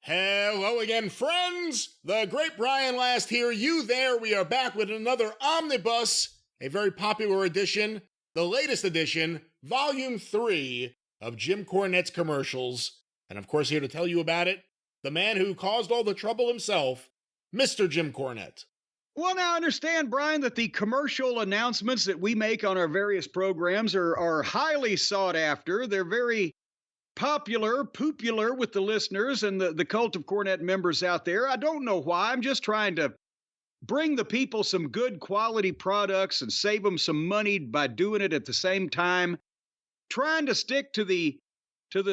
Hello again, friends! The great Brian Last here, you there. We are back with another Omnibus, a very popular edition, the latest edition, Volume 3 of Jim Cornette's commercials. And of course, here to tell you about it, the man who caused all the trouble himself, Mr. Jim Cornette. Well, now understand, Brian, that the commercial announcements that we make on our various programs are highly sought after. They're very popular with the listeners and the cult of Cornette members out there. I don't know why. I'm just trying to bring the people some good quality products and save them some money by doing it at the same time. Trying to stick to the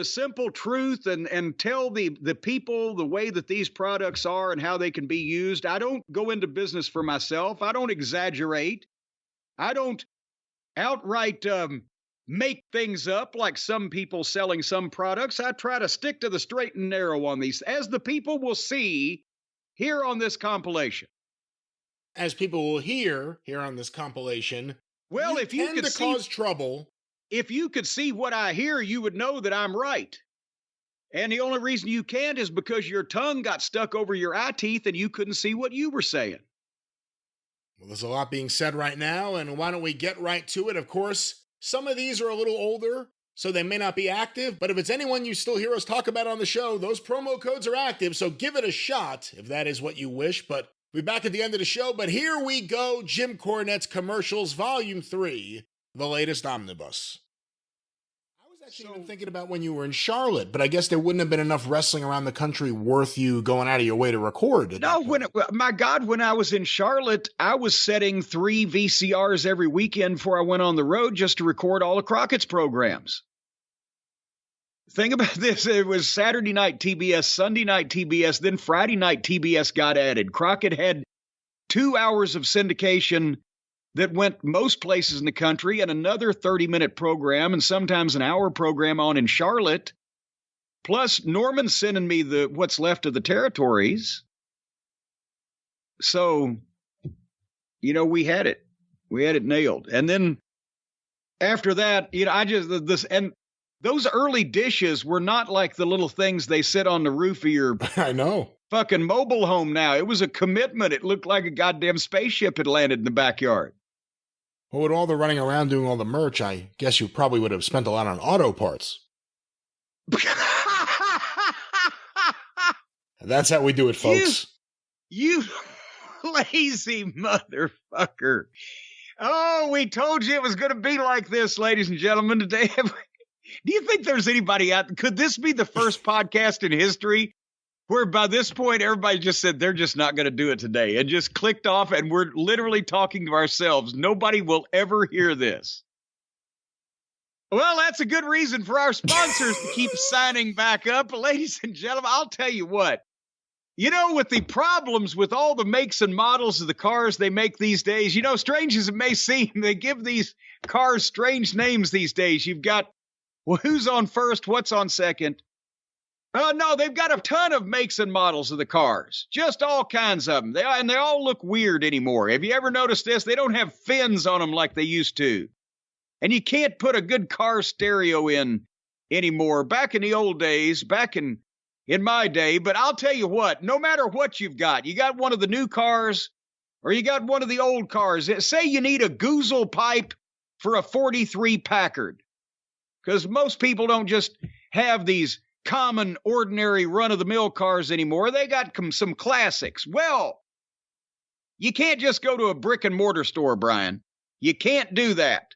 simple truth and tell the people the way that these products are and how they can be used. I don't go into business for myself. I don't exaggerate. I don't outright make things up like some people selling some products. I try to stick to the straight and narrow on these, as the people will see here on this compilation. As people will hear here on this compilation, well, if you could cause trouble. If you could see what I hear, you would know that I'm right. And the only reason you can't is because your tongue got stuck over your eye teeth and you couldn't see what you were saying. Well, there's a lot being said right now, and why don't we get right to it? Of course, some of these are a little older, so they may not be active, but if it's anyone you still hear us talk about on the show, those promo codes are active, so give it a shot if that is what you wish. But we'll be back at the end of the show, but here we go, Jim Cornette's Commercials, Volume 3, the latest Omnibus. Actually, even thinking about when you were in Charlotte, but I guess there wouldn't have been enough wrestling around the country worth you going out of your way to record. No, when I was in Charlotte, I was setting 3 VCRs every weekend before I went on the road just to record all of Crockett's programs. Think about this. It was Saturday night TBS, Sunday night TBS, then Friday night TBS got added. Crockett had 2 hours of syndication that went most places in the country, and another 30-minute program and sometimes an hour program on in Charlotte. Plus, Norman sending me what's left of the territories. So, we had it. We had it nailed. And then after that, and those early dishes were not like the little things they sit on the roof of your I know. Fucking mobile home now. It was a commitment. It looked like a goddamn spaceship had landed in the backyard. Well, with all the running around doing all the merch, I guess you probably would have spent a lot on auto parts. That's how we do it, folks. You lazy motherfucker. Oh, we told you it was going to be like this, ladies and gentlemen, today. Do you think there's anybody out? Could this be the first podcast in history where by this point, everybody just said they're just not going to do it today and just clicked off, and we're literally talking to ourselves. Nobody will ever hear this. Well, that's a good reason for our sponsors to keep signing back up. Ladies and gentlemen, I'll tell you what. With the problems with all the makes and models of the cars they make these days, strange as it may seem, they give these cars strange names these days. You've got, well, who's on first? What's on second? No, they've got a ton of makes and models of the cars. Just all kinds of them. They all look weird anymore. Have you ever noticed this? They don't have fins on them like they used to. And you can't put a good car stereo in anymore. Back in the old days, back in my day. But I'll tell you what, no matter what you got one of the new cars or you got one of the old cars. Say you need a goozle pipe for a 43 Packard. Because most people don't just have these common, ordinary, run-of-the-mill cars anymore. They got some classics. Well, you can't just go to a brick-and-mortar store, Brian. You can't do that.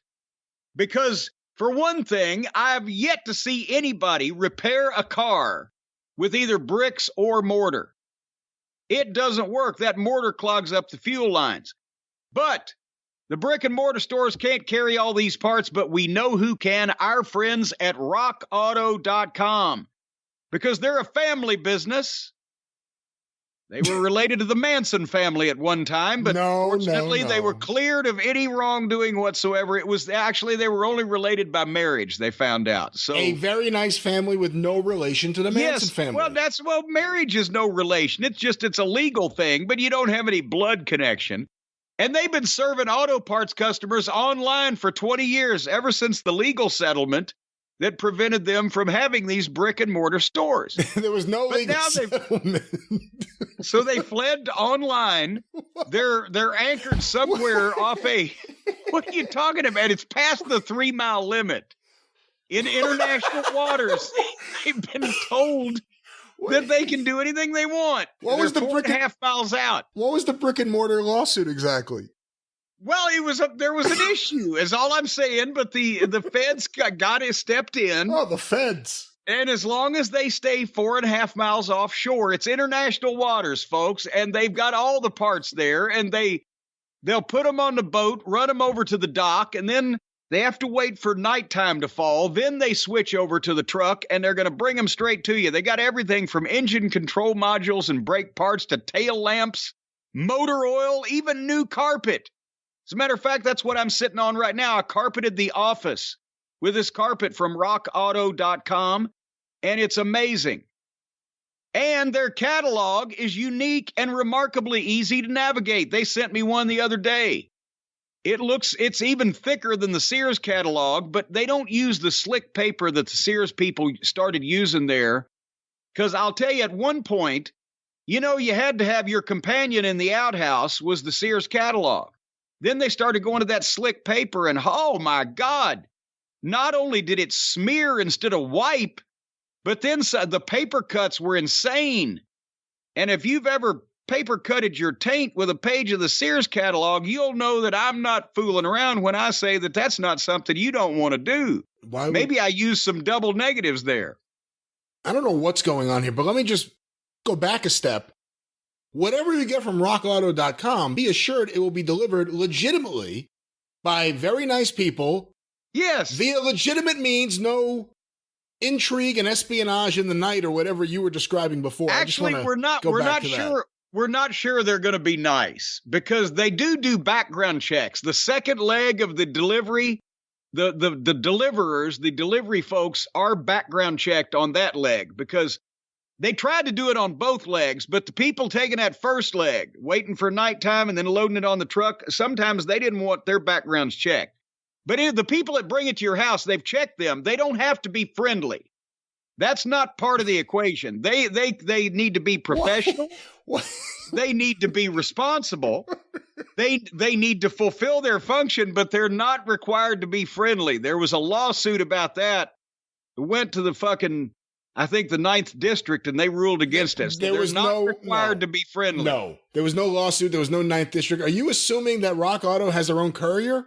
Because, for one thing, I've yet to see anybody repair a car with either bricks or mortar. It doesn't work. That mortar clogs up the fuel lines. But the brick-and-mortar stores can't carry all these parts, but we know who can. Our friends at rockauto.com. Because they're a family business. They were related to the Manson family at one time, but fortunately they were cleared of any wrongdoing whatsoever. It was actually, they were only related by marriage, they found out. So a very nice family with no relation to the Manson family. Well, marriage is no relation. It's a legal thing, but you don't have any blood connection. And they've been serving auto parts customers online for 20 years, ever since the legal settlement that prevented them from having these brick and mortar stores. There was no legal settlement. So they fled online. They're anchored somewhere off a, what are you talking about? It's past the 3-mile limit in international waters. They've been told that they can do anything they want. What was the 4.5 miles out? What was the brick and mortar lawsuit exactly? Well, there was an issue, is all I'm saying. But the feds stepped in. Oh, the feds! And as long as they stay 4.5 miles offshore, it's international waters, folks, and they've got all the parts there. And they'll put them on the boat, run them over to the dock, and then they have to wait for nighttime to fall. Then they switch over to the truck, and they're going to bring them straight to you. They got everything from engine control modules and brake parts to tail lamps, motor oil, even new carpet. As a matter of fact, that's what I'm sitting on right now. I carpeted the office with this carpet from rockauto.com, and it's amazing. And their catalog is unique and remarkably easy to navigate. They sent me one the other day. It's even thicker than the Sears catalog, but they don't use the slick paper that the Sears people started using there. Because I'll tell you, at one point, you had to have your companion in the outhouse was the Sears catalog. Then they started going to that slick paper, and oh my God, not only did it smear instead of wipe, but then the paper cuts were insane. And if you've ever paper cutted your taint with a page of the Sears catalog, you'll know that I'm not fooling around when I say that that's not something you don't want to do. Maybe I use some double negatives there. I don't know what's going on here, but let me just go back a step. Whatever you get from rockauto.com, be assured it will be delivered legitimately by very nice people. Yes. Via legitimate means, no intrigue and espionage in the night or whatever you were describing before. Actually, we're not sure. We're not sure they're going to be nice because they do background checks. The second leg of the delivery, the deliverers, the delivery folks are background checked on that leg because they tried to do it on both legs, but the people taking that first leg, waiting for nighttime and then loading it on the truck, sometimes they didn't want their backgrounds checked. But the people that bring it to your house, they've checked them. They don't have to be friendly. That's not part of the equation. They need to be professional. What? They need to be responsible. They need to fulfill their function, but they're not required to be friendly. There was a lawsuit about that. It went to the fucking, I think, the 9th district, and they ruled against us. They're not required to be friendly. No, there was no lawsuit. There was no 9th district. Are you assuming that Rock Auto has their own courier?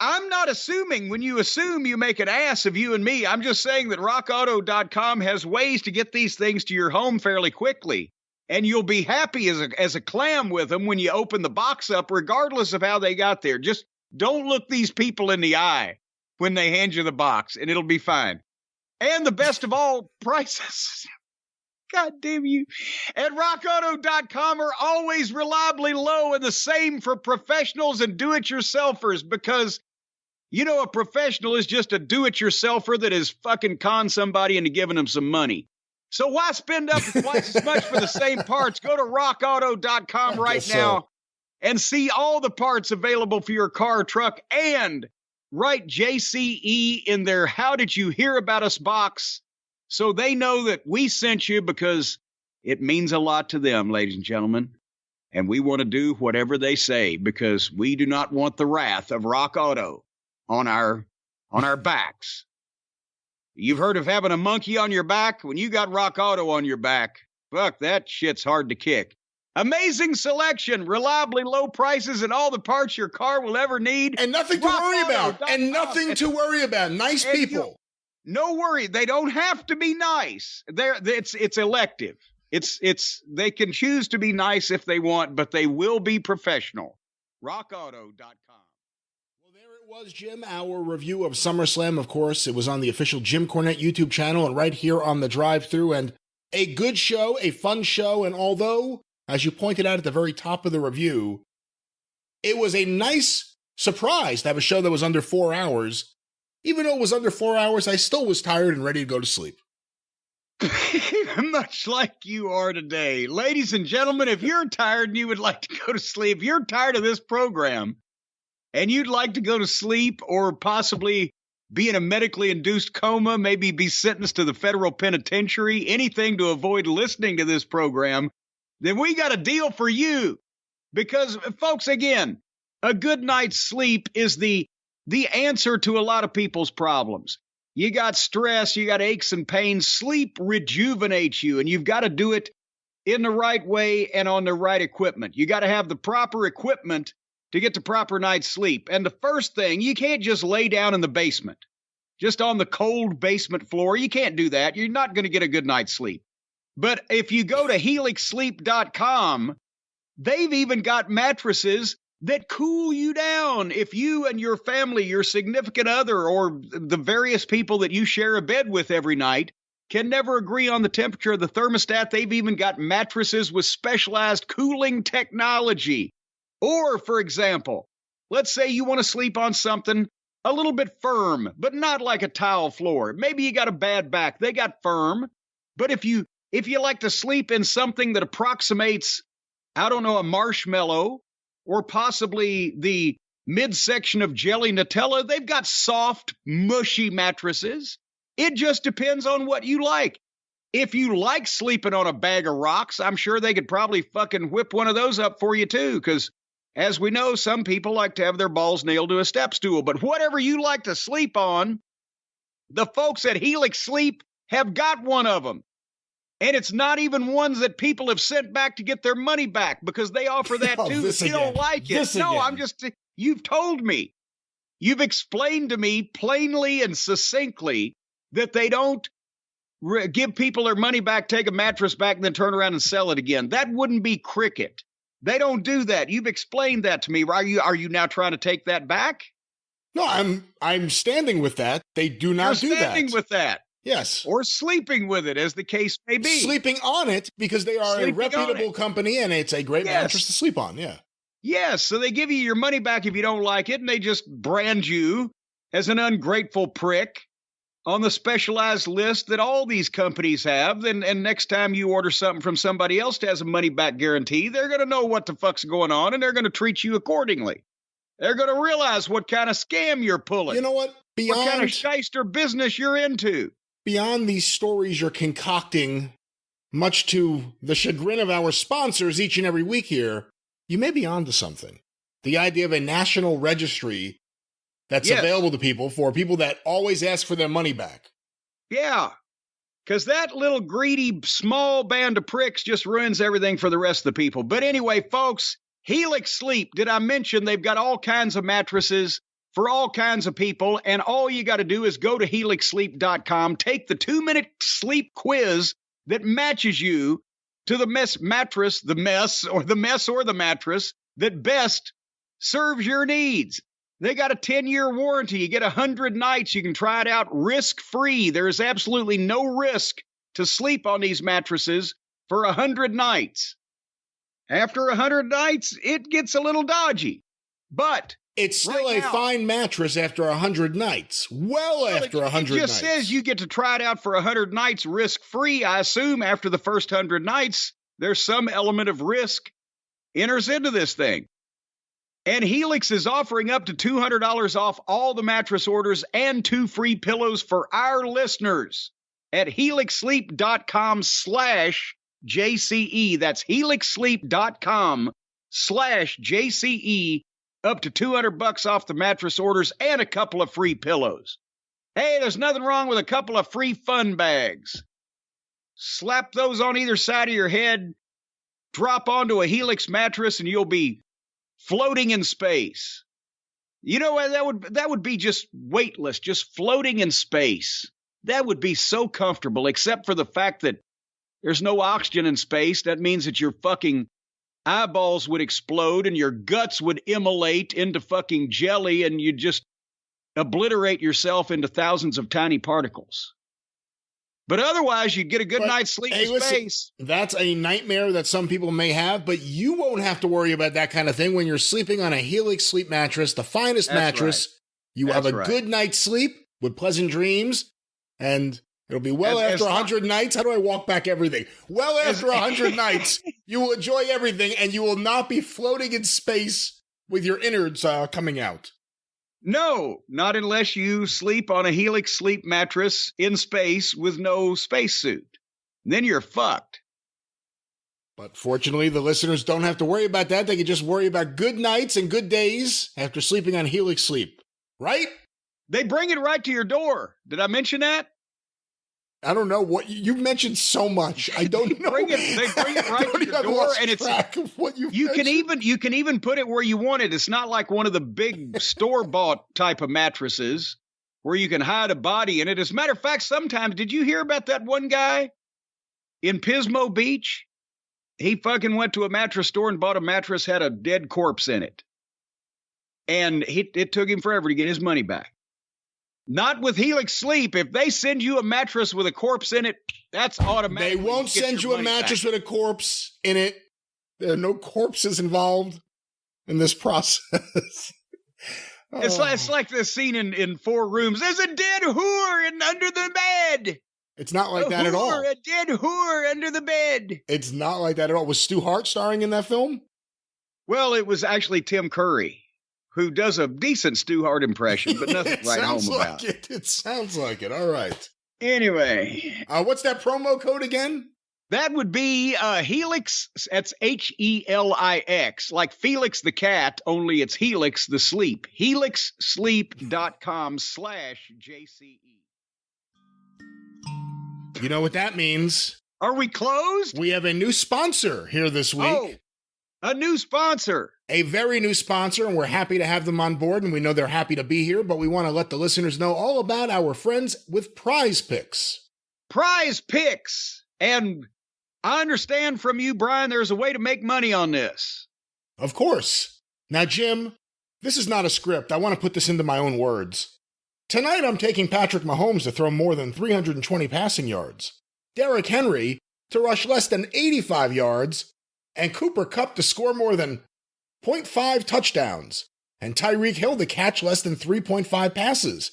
I'm not assuming. When you assume, you make an ass of you and me. I'm just saying that rockauto.com has ways to get these things to your home fairly quickly. And you'll be happy as a clam with them when you open the box up, regardless of how they got there. Just don't look these people in the eye when they hand you the box, and it'll be fine. And the best of all, prices. God damn you. At rockauto.com are always reliably low, and the same for professionals and do-it-yourselfers, because, a professional is just a do-it-yourselfer that has fucking conned somebody into giving them some money. So why spend up twice as much for the same parts? Go to rockauto.com right now and see all the parts available for your car or truck, and write JCE in their How Did You Hear About Us box so they know that we sent you, because it means a lot to them, ladies and gentlemen. And we want to do whatever they say because we do not want the wrath of Rock Auto on our backs. You've heard of having a monkey on your back? When you got Rock Auto on your back, fuck, that shit's hard to kick. Amazing selection, reliably low prices, and all the parts your car will ever need. And nothing to worry about. And nothing to worry about. Nice people. No worry. They don't have to be nice. It's elective. They can choose to be nice if they want, but they will be professional. RockAuto.com. Was Jim, our review of SummerSlam. Of course, it was on the official Jim Cornette YouTube channel and right here on the Drive-Thru, and a good show, a fun show. And although, as you pointed out at the very top of the review, it was a nice surprise to have a show that was under 4 hours. Even though it was under 4 hours, I still was tired and ready to go to sleep. Much like you are today. Ladies and gentlemen, if you're tired and you would like to go to sleep, if you're tired of this program, and you'd like to go to sleep or possibly be in a medically induced coma, maybe be sentenced to the federal penitentiary, anything to avoid listening to this program, then we got a deal for you. Because, folks, again, a good night's sleep is the answer to a lot of people's problems. You got stress, you got aches and pains. Sleep rejuvenates you, and you've got to do it in the right way and on the right equipment. You got to have the proper equipment to get the proper night's sleep. And the first thing, you can't just lay down in the basement, just on the cold basement floor. You can't do that. You're not going to get a good night's sleep. But if you go to helixsleep.com, they've even got mattresses that cool you down. If you and your family, your significant other, or the various people that you share a bed with every night can never agree on the temperature of the thermostat, they've even got mattresses with specialized cooling technology. Or, for example, let's say you want to sleep on something a little bit firm, but not like a tile floor. Maybe you got a bad back. They got firm. But if you like to sleep in something that approximates, I don't know, a marshmallow, or possibly the midsection of jelly Nutella, they've got soft, mushy mattresses. It just depends on what you like. If you like sleeping on a bag of rocks, I'm sure they could probably fucking whip one of those up for you too, because as we know, some people like to have their balls nailed to a step stool. But whatever you like to sleep on, the folks at Helix Sleep have got one of them. And it's not even ones that people have sent back to get their money back, because they offer that too if you don't like it. You've told me. You've explained to me plainly and succinctly that they don't give people their money back, take a mattress back, and then turn around and sell it again. That wouldn't be cricket. They don't do that. You've explained that to me. Are you now trying to take that back? No, I'm standing with that. They do not do that. You're standing with that. Yes. Or sleeping with it, as the case may be. Sleeping on it, because they are a reputable company and it's a great mattress to sleep on. Yeah. Yes. So they give you your money back if you don't like it, and they just brand you as an ungrateful prick on the specialized list that all these companies have. And next time you order something from somebody else that has a money back guarantee, they're going to know what the fuck's going on, and they're going to treat you accordingly. They're going to realize what kind of scam you're pulling. You know what? What kind of shyster business you're into. Beyond these stories you're concocting, much to the chagrin of our sponsors each and every week here, you may be onto something. The idea of a national registry that's available to people for people that always ask for their money back. Yeah, because that little greedy small band of pricks just ruins everything for the rest of the people. But anyway, folks, Helix Sleep, did I mention they've got all kinds of mattresses for all kinds of people, and all you got to do is go to helixsleep.com, take the 2-minute sleep quiz that matches you to the mattress that best serves your needs. They got a 10-year warranty. You get 100 nights. You can try it out risk-free. There is absolutely no risk to sleep on these mattresses for 100 nights. After 100 nights, it gets a little dodgy, but it's still a fine mattress after 100 nights. After 100 nights. It just says you get to try it out for 100 nights risk-free. I assume after the first 100 nights, there's some element of risk enters into this thing. And Helix is offering up to $200 off all the mattress orders and 2 free pillows for our listeners at helixsleep.com/JCE. That's helixsleep.com/JCE. Up to $200 off the mattress orders and a couple of free pillows. Hey, there's nothing wrong with a couple of free fun bags. Slap those on either side of your head, drop onto a Helix mattress, and you'll be floating in space. You know what? That would be just weightless, just floating in space. That would be so comfortable, except for the fact that there's no oxygen in space. That means that your fucking eyeballs would explode and your guts would immolate into fucking jelly, and you'd just obliterate yourself into thousands of tiny particles. But otherwise, you'd get a good night's sleep in space. That's a nightmare that some people may have, but you won't have to worry about that kind of thing when you're sleeping on a Helix sleep mattress, the finest mattress. Right. You have a good night's sleep with pleasant dreams, and it'll be after 100 nights. How do I walk back everything? After 100 nights, you will enjoy everything, and you will not be floating in space with your innards coming out. No, not unless you sleep on a Helix sleep mattress in space with no spacesuit. Then you're fucked. But fortunately, the listeners don't have to worry about that. They can just worry about good nights and good days after sleeping on Helix Sleep, right? They bring it right to your door. Did I mention that? I don't know what you've mentioned so much. I don't know. They bring it right to your door, and it's what you can even put it where you want it. It's not like one of the big store-bought type of mattresses where you can hide a body in it. As a matter of fact, sometimes, did you hear about that one guy in Pismo Beach? He fucking went to a mattress store and bought a mattress, had a dead corpse in it. And it took him forever to get his money back. Not with Helix Sleep. If they send you a mattress with a corpse in it, that's automatic. They won't send you a mattress with a corpse in it. There are no corpses involved in this process. It's like this scene in Four Rooms. There's a dead whore under the bed. It's not like that at all. A dead whore under the bed. It's not like that at all. Was Stu Hart starring in that film? Well, it was actually Tim Curry, who does a decent Stu Hart impression, but nothing to write home about. It sounds like it. All right. Anyway. What's that promo code again? That would be Helix. That's HELIX, like Felix the cat, only it's Helix the sleep. HelixSleep.com/JCE. You know what that means? Are we closed? We have a new sponsor here this week. Oh, a new sponsor. A very new sponsor, and we're happy to have them on board, and we know they're happy to be here, but we want to let the listeners know all about our friends with Prize Picks. Prize Picks. And I understand from you, Brian, there's a way to make money on this. Of course. Now, Jim, this is not a script. I want to put this into my own words. Tonight, I'm taking Patrick Mahomes to throw more than 320 passing yards, Derrick Henry to rush less than 85 yards, and Cooper Kupp to score more than 0.5 touchdowns, and Tyreek Hill to catch less than 3.5 passes.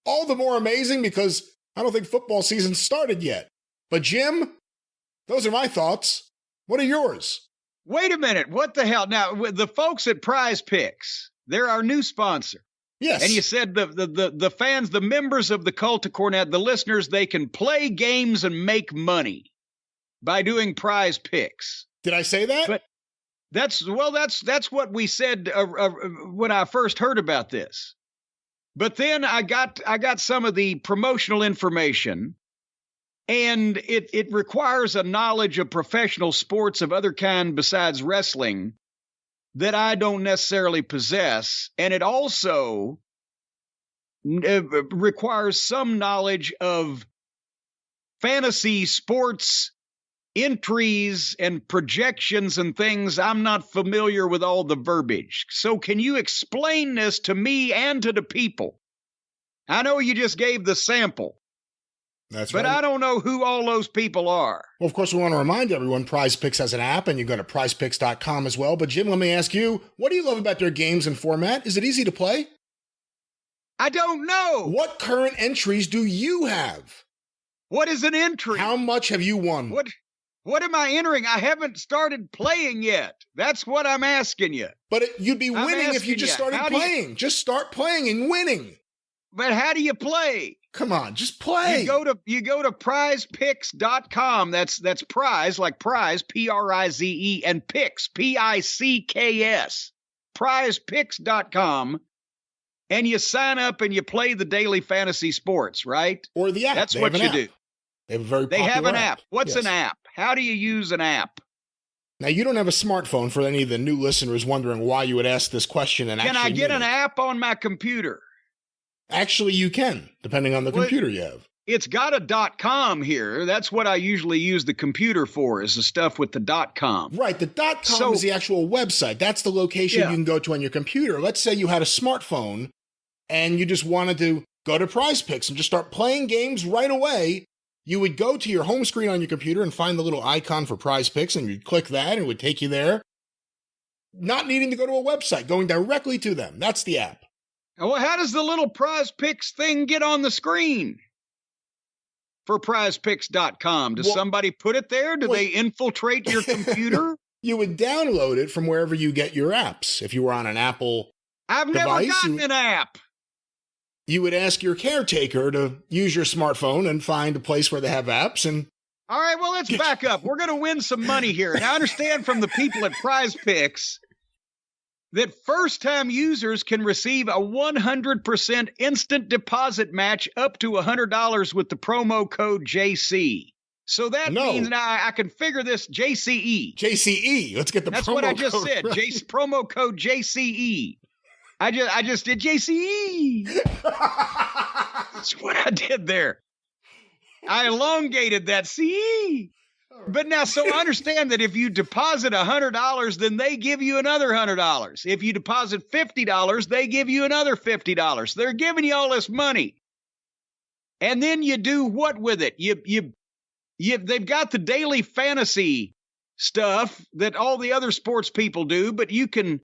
All the more amazing because I don't think football season started yet. But Jim, those are my thoughts. What are yours? Wait a minute. What the hell? Now, with the folks at Prize Picks, they're our new sponsor. Yes. And you said the fans, the members of the Cult of Cornette, the listeners, they can play games and make money by doing Prize Picks. Did I say that? But that's what we said when I first heard about this. But then I got some of the promotional information, and it requires a knowledge of professional sports of other kind besides wrestling that I don't necessarily possess. And it also requires some knowledge of fantasy sports entries and projections and things. I'm not familiar with all the verbiage. So can you explain this to me and to the people? I know you just gave the sample. That's but right. I don't know who all those people are. Well, of course, we want to remind everyone Prize Picks has an app, and you go to prizepicks.com as well. But Jim, let me ask you, what do you love about their games and format? Is it easy to play? I don't know. What current entries do you have? What is an entry? How much have you won? What am I entering? I haven't started playing yet. That's what I'm asking you. But you'd be winning if you just started playing. Just start playing and winning. But how do you play? Come on, just play. You go to prizepicks.com. That's prize, like prize, Prize, and picks, Picks. Prizepicks.com. And you sign up and you play the daily fantasy sports, right? Or the app. That's what you do. They have a very popular have an app. What's an app? How do you use an app? Now, you don't have a smartphone for any of the new listeners wondering why you would ask this question. Can I get an app on my computer? Actually, you can, depending on the computer you have. It's got a .com here. That's what I usually use the computer for, is the stuff with the .com. Right, the .com is the actual website. That's the location you can go to on your computer. Let's say you had a smartphone and you just wanted to go to Prize Picks and just start playing games right away. You would go to your home screen on your computer and find the little icon for Prize Picks, and you'd click that, and it would take you there. Not needing to go to a website, going directly to them. That's the app. Well, how does the little Prize Picks thing get on the screen for prizepicks.com? Does somebody put it there? Do they infiltrate your computer? You would download it from wherever you get your apps. If you were on an Apple I've never gotten an app. you would ask your caretaker to use your smartphone and find a place where they have apps. And all right, well, let's back up. We're going to win some money here. Now, I understand from the people at Prize Picks that first-time users can receive a 100% instant deposit match up to $100 with the promo code JC. So that means now I can figure this JCE. JCE. Let's get the That's promo what I just code said. right. Promo code JCE. I just did JCE. That's what I did there. I elongated that CE. But now, so I understand that if you deposit $100, then they give you another $100. If you deposit $50, they give you another $50. They're giving you all this money. And then you do what with it? They've got the daily fantasy stuff that all the other sports people do, but you can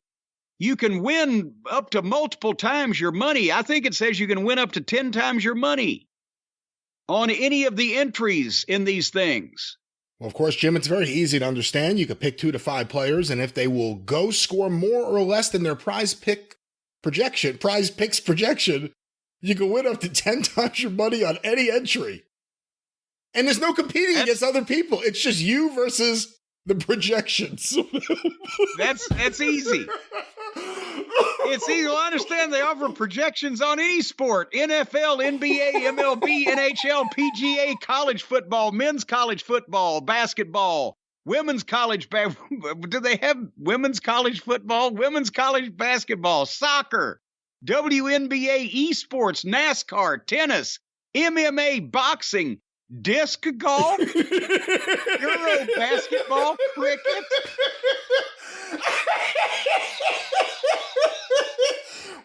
win up to multiple times your money. I think it says you can win up to 10 times your money on any of the entries in these things. Well, of course, Jim, it's very easy to understand. You could pick 2 to 5 players, and if they will go score more or less than their prize picks projection, you can win up to 10 times your money on any entry. And there's no competing against other people. It's just you versus the projections. That's easy. It's easy. I understand they offer projections on any sport: NFL, NBA, MLB, NHL, PGA, college football, men's college football, basketball, women's college do they have women's college football, women's college basketball, soccer, WNBA, esports, NASCAR, tennis, MMA, boxing, disc golf, Euro basketball, cricket.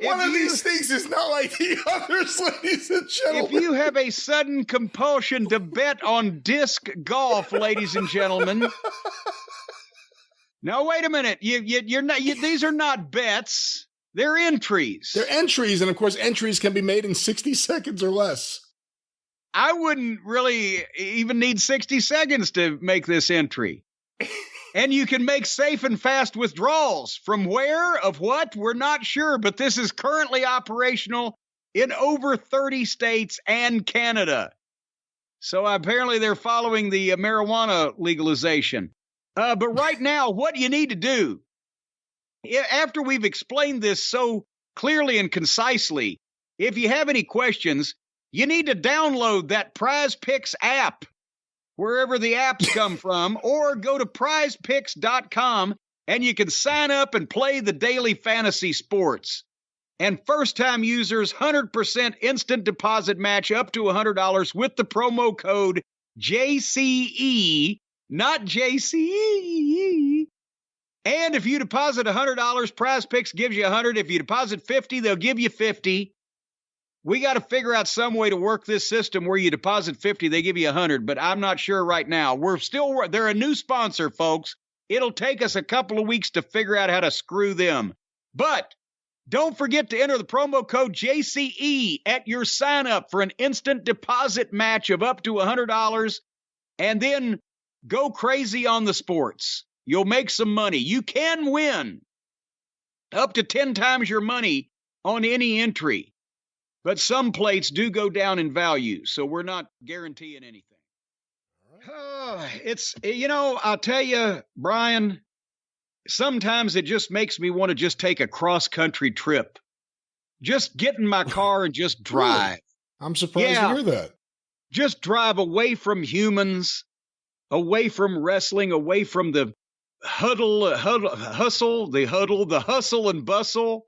One of these things is not like the others, ladies and gentlemen. If you have a sudden compulsion to bet on disc golf, ladies and gentlemen. Now, wait a minute. These are not bets. They're entries. They're entries, and of course, entries can be made in 60 seconds or less. I wouldn't really even need 60 seconds to make this entry. And you can make safe and fast withdrawals. From where, of what, we're not sure, but this is currently operational in over 30 states and Canada. So apparently they're following the marijuana legalization. But right now, what you need to do, after we've explained this so clearly and concisely, if you have any questions, you need to download that Prize Picks app, wherever the apps come from, or go to prizepicks.com and you can sign up and play the daily fantasy sports. And first-time users, 100% instant deposit match up to $100 with the promo code JCE, not JCE. And if you deposit $100, Prize Picks gives you $100. If you deposit $50, they'll give you $50. We got to figure out some way to work this system where you deposit $50, they give you $100, but I'm not sure right now. They're a new sponsor, folks. It'll take us a couple of weeks to figure out how to screw them. But don't forget to enter the promo code JCE at your sign up for an instant deposit match of up to $100, and then go crazy on the sports. You'll make some money. You can win up to 10 times your money on any entry. But some plates do go down in value, so we're not guaranteeing anything. I'll tell you, Brian, sometimes it just makes me want to just take a cross-country trip. Just get in my car and just drive. Really? I'm surprised to hear that. Just drive away from humans, away from wrestling, away from the hustle and bustle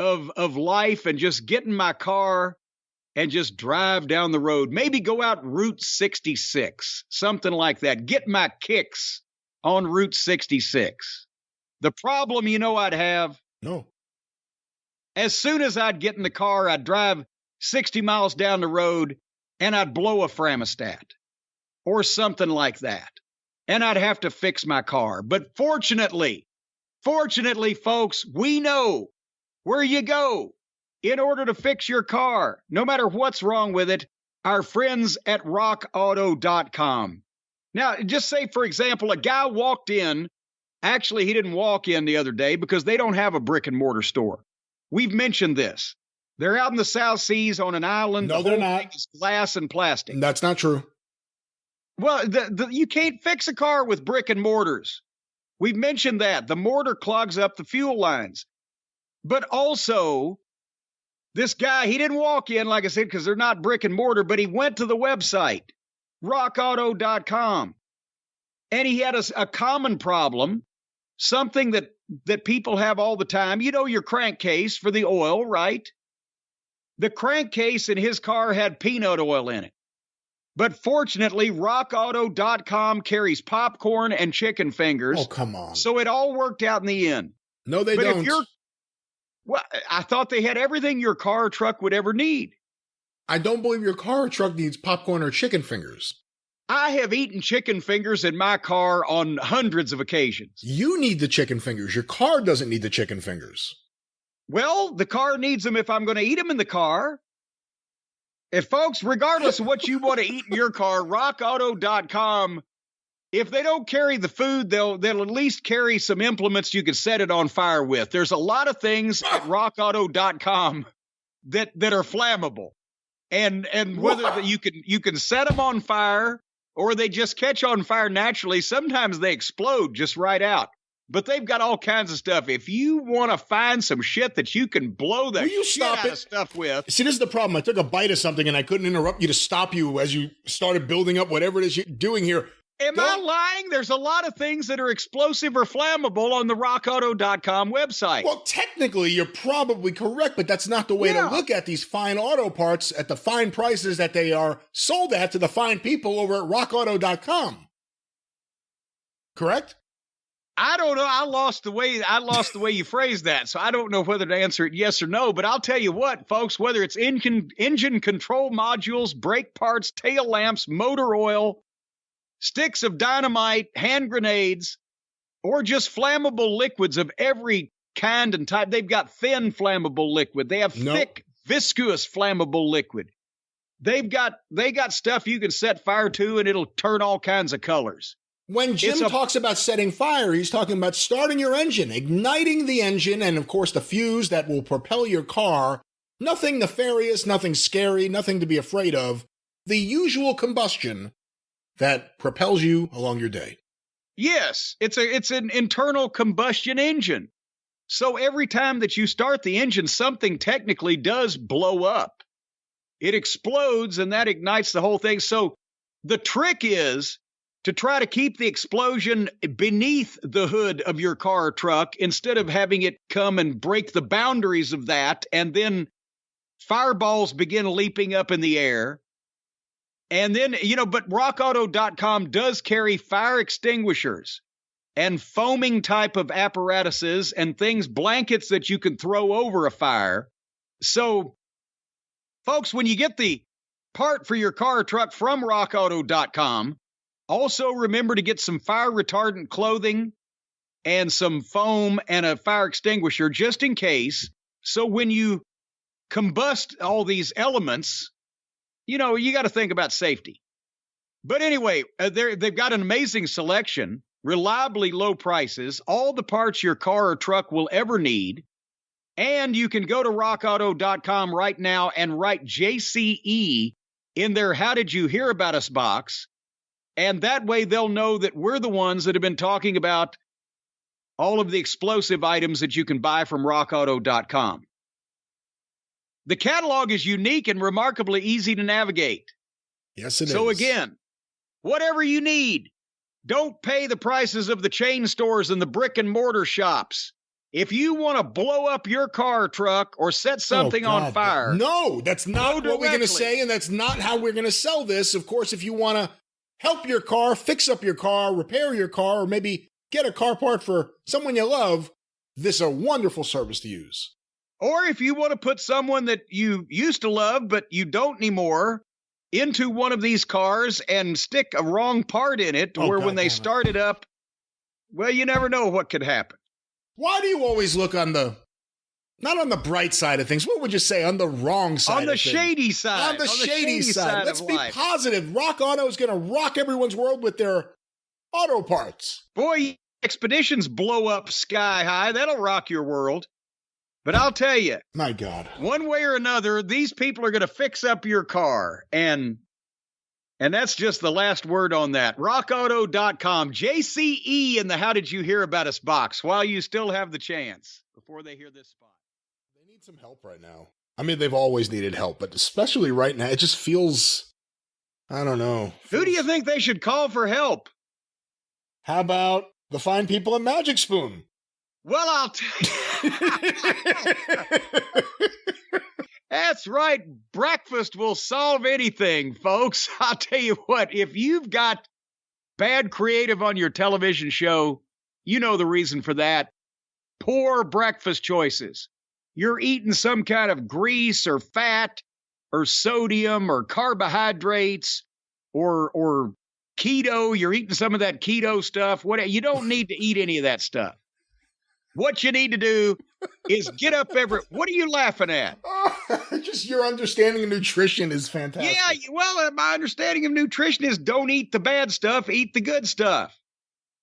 of life, and just get in my car and just drive down the road. Maybe go out Route 66, something like that. Get my kicks on Route 66. The problem I'd have? No. As soon as I'd get in the car, I'd drive 60 miles down the road and I'd blow a thermostat or something like that. And I'd have to fix my car. But fortunately, folks, we know where you go in order to fix your car, no matter what's wrong with it, our friends at rockauto.com. Now, just say, for example, a guy walked in. Actually, he didn't walk in the other day because they don't have a brick and mortar store. We've mentioned this. They're out in the South Seas on an island. No, the they're whole not. thing is glass and plastic. That's not true. Well, you can't fix a car with brick and mortars. We've mentioned that. The mortar clogs up the fuel lines. But also, this guy, he didn't walk in, like I said, because they're not brick and mortar, but he went to the website, rockauto.com, and he had a common problem, something that people have all the time. You know your crankcase for the oil, right? The crankcase in his car had peanut oil in it. But fortunately, rockauto.com carries popcorn and chicken fingers. Oh, come on. So it all worked out in the end. No, they don't. Well, I thought they had everything your car or truck would ever need. I don't believe your car or truck needs popcorn or chicken fingers. I have eaten chicken fingers in my car on hundreds of occasions. You need the chicken fingers. Your car doesn't need the chicken fingers. Well, the car needs them if I'm going to eat them in the car. If folks, regardless of what you want to eat in your car, rockauto.com, if they don't carry the food, they'll at least carry some implements you can set it on fire with. There's a lot of things at rockauto.com that are flammable. And whether you can set them on fire or they just catch on fire naturally, sometimes they explode just right out. But they've got all kinds of stuff. If you want to find some shit that you can blow the shit out of stuff with. See, this is the problem. I took a bite of something and I couldn't interrupt you to stop you as you started building up whatever it is you're doing here. Am I lying? There's a lot of things that are explosive or flammable on the rockauto.com website. Well, technically, you're probably correct, but that's not the way to look at these fine auto parts at the fine prices that they are sold at to the fine people over at rockauto.com. Correct? I don't know. I lost the way you phrased that, so I don't know whether to answer it yes or no. But I'll tell you what, folks, whether it's engine control modules, brake parts, tail lamps, motor oil, sticks of dynamite, hand grenades, or just flammable liquids of every kind and type. They've got thin flammable liquid. They have thick, viscous flammable liquid. They got stuff you can set fire to, and it'll turn all kinds of colors. When Jim talks about setting fire, he's talking about starting your engine, igniting the engine, and of course the fuse that will propel your car. Nothing nefarious, nothing scary, nothing to be afraid of. The usual combustion that propels you along your day. Yes, it's an internal combustion engine. So every time that you start the engine, something technically does blow up. It explodes, and that ignites the whole thing. So the trick is to try to keep the explosion beneath the hood of your car or truck instead of having it come and break the boundaries of that, and then fireballs begin leaping up in the air. And then, but rockauto.com does carry fire extinguishers and foaming type of apparatuses and things, blankets that you can throw over a fire. So, folks, when you get the part for your car or truck from rockauto.com, also remember to get some fire retardant clothing and some foam and a fire extinguisher just in case. So when you combust all these elements, you got to think about safety. But anyway, they've got an amazing selection, reliably low prices, all the parts your car or truck will ever need. And you can go to rockauto.com right now and write JCE in their How Did You Hear About Us box. And that way they'll know that we're the ones that have been talking about all of the explosive items that you can buy from rockauto.com. The catalog is unique and remarkably easy to navigate. Yes, it is. So again, whatever you need, don't pay the prices of the chain stores and the brick and mortar shops. If you want to blow up your car or truck or set something on fire. No, that's not what we're going to say, and that's not how we're going to sell this. Of course, if you want to help your car, fix up your car, repair your car, or maybe get a car part for someone you love, this is a wonderful service to use. Or if you want to put someone that you used to love but you don't anymore into one of these cars and stick a wrong part in it where when they start it up, well, you never know what could happen. Why do you always look not on the bright side of things, what would you say, on the wrong side of things? On the shady side. On the shady side. Let's be positive. Rock Auto is going to rock everyone's world with their auto parts. Boy, expeditions blow up sky high. That'll rock your world. But I'll tell you, My God. one way or another, these people are going to fix up your car. And that's just the last word on that. RockAuto.com. JCE in the How Did You Hear About Us box while you still have the chance before they hear this spot. They need some help right now. I mean, they've always needed help, but especially right now, it just feels, I don't know. Who do you think they should call for help? How about the fine people at Magic Spoon? Well, I'll tell you. That's right. Breakfast will solve anything, folks. I'll tell you what, if you've got bad creative on your television show, you know the reason for that. Poor breakfast choices. You're eating some kind of grease or fat or sodium or carbohydrates or keto. You're eating some of that keto stuff. You don't need to eat any of that stuff. What you need to do is get up what are you laughing at? Just your understanding of nutrition is fantastic. Yeah, well, my understanding of nutrition is don't eat the bad stuff, eat the good stuff.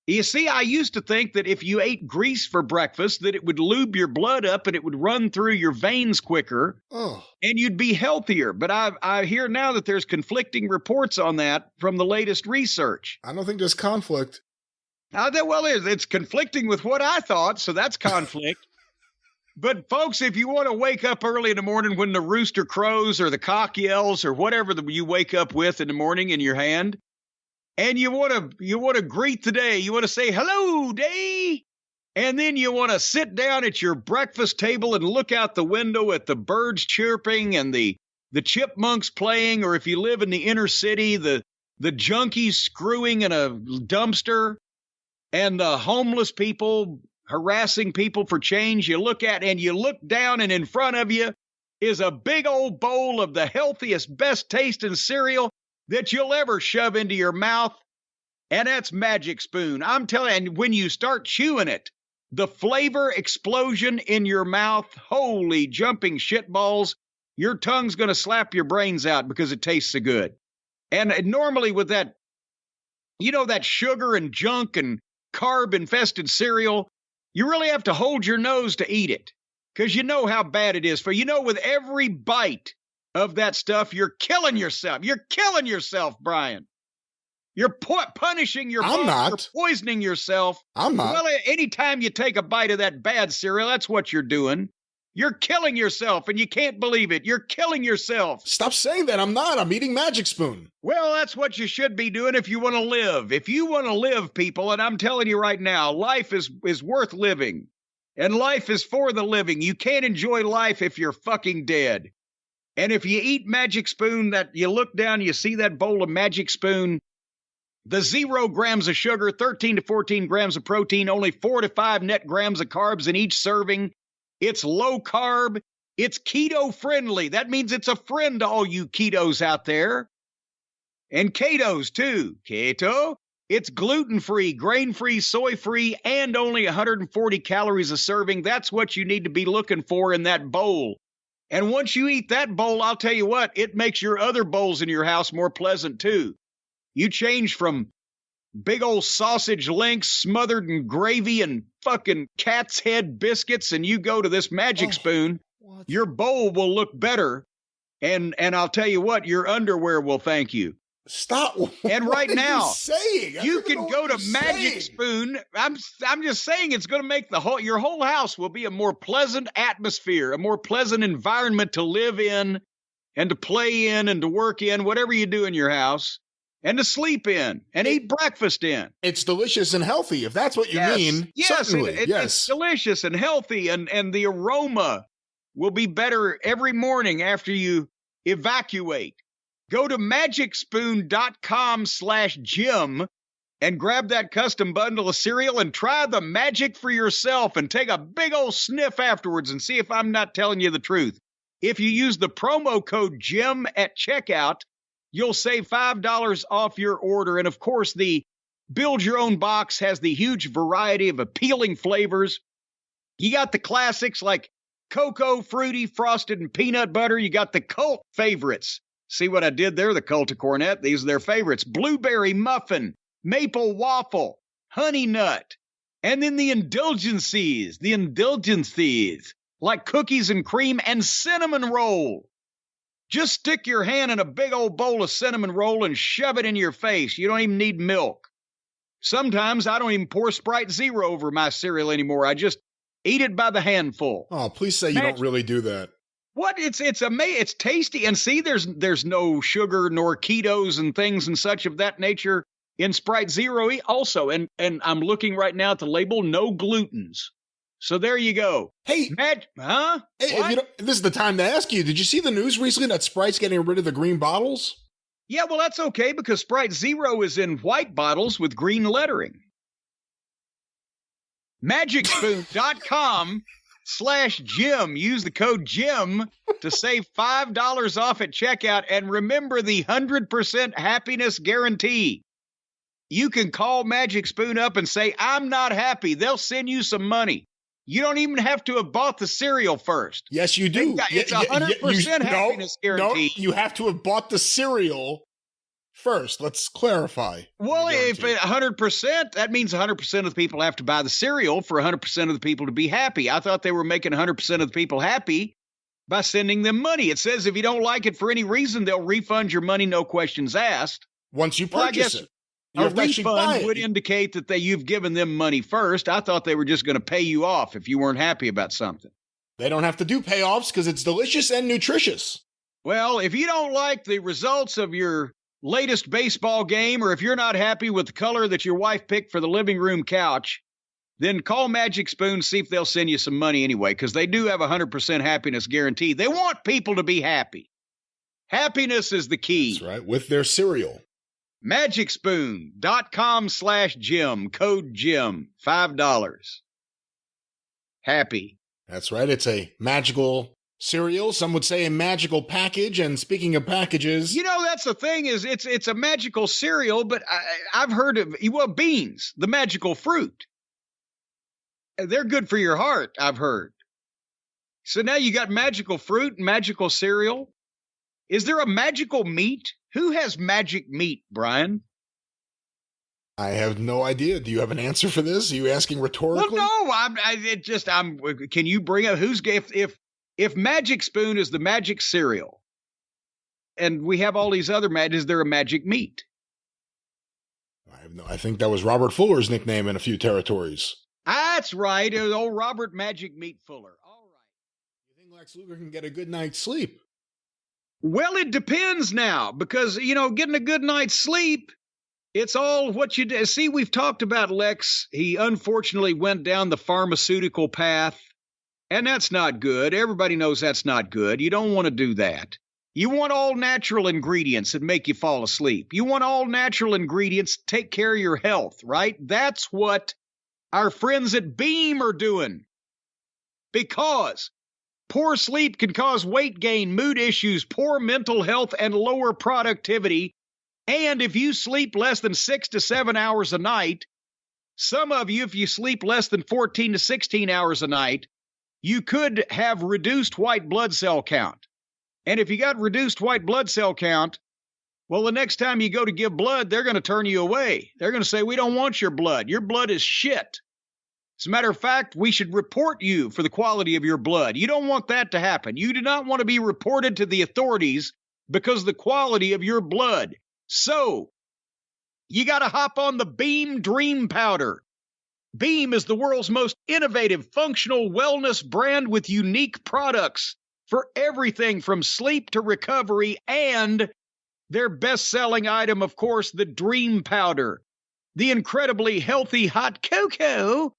You see, I used to think that if you ate grease for breakfast, that it would lube your blood up and it would run through your veins quicker and you'd be healthier. But I hear now that there's conflicting reports on that from the latest research. I don't think there's conflict. Well, it's conflicting with what I thought, so that's conflict. But folks, if you want to wake up early in the morning when the rooster crows or the cock yells or whatever you wake up with in the morning in your hand, and you want to greet the day, you want to say hello day, and then you want to sit down at your breakfast table and look out the window at the birds chirping and the chipmunks playing, or if you live in the inner city, the junkies screwing in a dumpster and the homeless people harassing people for change. You look down, and in front of you is a big old bowl of the healthiest, best tasting cereal that you'll ever shove into your mouth. And that's Magic Spoon. I'm telling you, when you start chewing it, the flavor explosion in your mouth, holy jumping shitballs, your tongue's going to slap your brains out because it tastes so good. And normally with that, that sugar and junk and carb-infested cereal, you really have to hold your nose to eat it because you know how bad it is for you. With every bite of that stuff, you're killing yourself. You're killing yourself, Brian. You're punishing your body. You're poisoning yourself. I'm not. Well, anytime you take a bite of that bad cereal, that's what you're doing. You're killing yourself, and you can't believe it. You're killing yourself. Stop saying that. I'm not. I'm eating Magic Spoon. Well, that's what you should be doing if you want to live. If you want to live, people, and I'm telling you right now, life is worth living, and life is for the living. You can't enjoy life if you're fucking dead. And if you eat Magic Spoon, that you look down, you see that bowl of Magic Spoon, the 0 grams of sugar, 13 to 14 grams of protein, only 4 to 5 net grams of carbs in each serving. It's low carb. It's keto friendly. That means it's a friend to all you ketos out there. And ketos too. Keto. It's gluten-free, grain-free, soy-free, and only 140 calories a serving. That's what you need to be looking for in that bowl. And once you eat that bowl, I'll tell you what, it makes your other bowls in your house more pleasant too. You change from big old sausage links smothered in gravy and fucking cat's head biscuits, and you go to this Magic Spoon, your bowl will look better. And I'll tell you what, your underwear will thank you. Stop. And right now, you can go to Magic Spoon. I'm just saying it's going to make your whole house will be a more pleasant atmosphere, a more pleasant environment to live in and to play in and to work in, whatever you do in your house. And to sleep in and eat breakfast in. It's delicious and healthy, if that's what you mean. Yes, certainly. It's delicious and healthy, and the aroma will be better every morning after you evacuate. Go to magicspoon.com/Jim and grab that custom bundle of cereal and try the magic for yourself and take a big old sniff afterwards and see if I'm not telling you the truth. If you use the promo code Jim at checkout, you'll save $5 off your order. And of course, the Build Your Own box has the huge variety of appealing flavors. You got the classics like cocoa, fruity, frosted, and peanut butter. You got the cult favorites. See what I did there? The cult of Cornette. These are their favorites. Blueberry muffin, maple waffle, honey nut. And then the indulgences. like cookies and cream and cinnamon roll. Just stick your hand in a big old bowl of cinnamon roll and shove it in your face. You don't even need milk. Sometimes I don't even pour Sprite Zero over my cereal anymore. I just eat it by the handful. Oh, please say you don't really do that. What? It's amazing. It's tasty. And see, there's no sugar nor ketos and things and such of that nature in Sprite Zero also. And I'm looking right now at the label, no glutens. So there you go. Hey, huh? Hey, this is the time to ask you, did you see the news recently that Sprite's getting rid of the green bottles? Yeah, well, that's okay because Sprite Zero is in white bottles with green lettering. MagicSpoon.com/Jim. Use the code Jim to save $5 off at checkout. And remember the 100% happiness guarantee. You can call Magic Spoon up and say, I'm not happy. They'll send you some money. You don't even have to have bought the cereal first. Yes, you do. It's 100% happiness guarantee. No, you have to have bought the cereal first. Let's clarify. Well, if 100%, that means 100% of the people have to buy the cereal for 100% of the people to be happy. I thought they were making 100% of the people happy by sending them money. It says if you don't like it for any reason, they'll refund your money, no questions asked. Once you purchase it. A refund would indicate that you've given them money first. I thought they were just going to pay you off if you weren't happy about something. They don't have to do payoffs because it's delicious and nutritious. Well, if you don't like the results of your latest baseball game, or if you're not happy with the color that your wife picked for the living room couch, then call Magic Spoon, see if they'll send you some money anyway, because they do have a 100% happiness guarantee. They want people to be happy. Happiness is the key. That's right, with their cereal. MagicSpoon.com/Jim, code Jim, $5. Happy. That's right. It's a magical cereal. Some would say a magical package. And speaking of packages, that's the thing is it's a magical cereal, but I've heard of beans, the magical fruit. They're good for your heart, I've heard. So now you got magical fruit and magical cereal. Is there a magical meat? Who has magic meat, Brian? I have no idea. Do you have an answer for this? Are you asking rhetorically? Well, no. Can you bring up if Magic Spoon is the magic cereal, and we have all these other is there a magic meat? I think that was Robert Fuller's nickname in a few territories. That's right. It was old Robert Magic Meat Fuller. All right. You think Lex Luger can get a good night's sleep? Well, it depends now because, getting a good night's sleep, it's all what you do. See, we've talked about Lex. He unfortunately went down the pharmaceutical path, and that's not good. Everybody knows that's not good. You don't want to do that. You want all natural ingredients that make you fall asleep. You want all natural ingredients to take care of your health, right? That's what our friends at Beam are doing. Because poor sleep can cause weight gain, mood issues, poor mental health, and lower productivity. And if you sleep less than 6 to 7 hours a night, some of you, if you sleep less than 14 to 16 hours a night, you could have reduced white blood cell count. And if you got reduced white blood cell count, well, the next time you go to give blood, they're going to turn you away. They're going to say, we don't want your blood. Your blood is shit. As a matter of fact, we should report you for the quality of your blood. You don't want that to happen. You do not want to be reported to the authorities because of the quality of your blood. So, you got to hop on the Beam Dream Powder. Beam is the world's most innovative, functional wellness brand with unique products for everything from sleep to recovery, and their best-selling item, of course, the Dream Powder, the incredibly healthy hot cocoa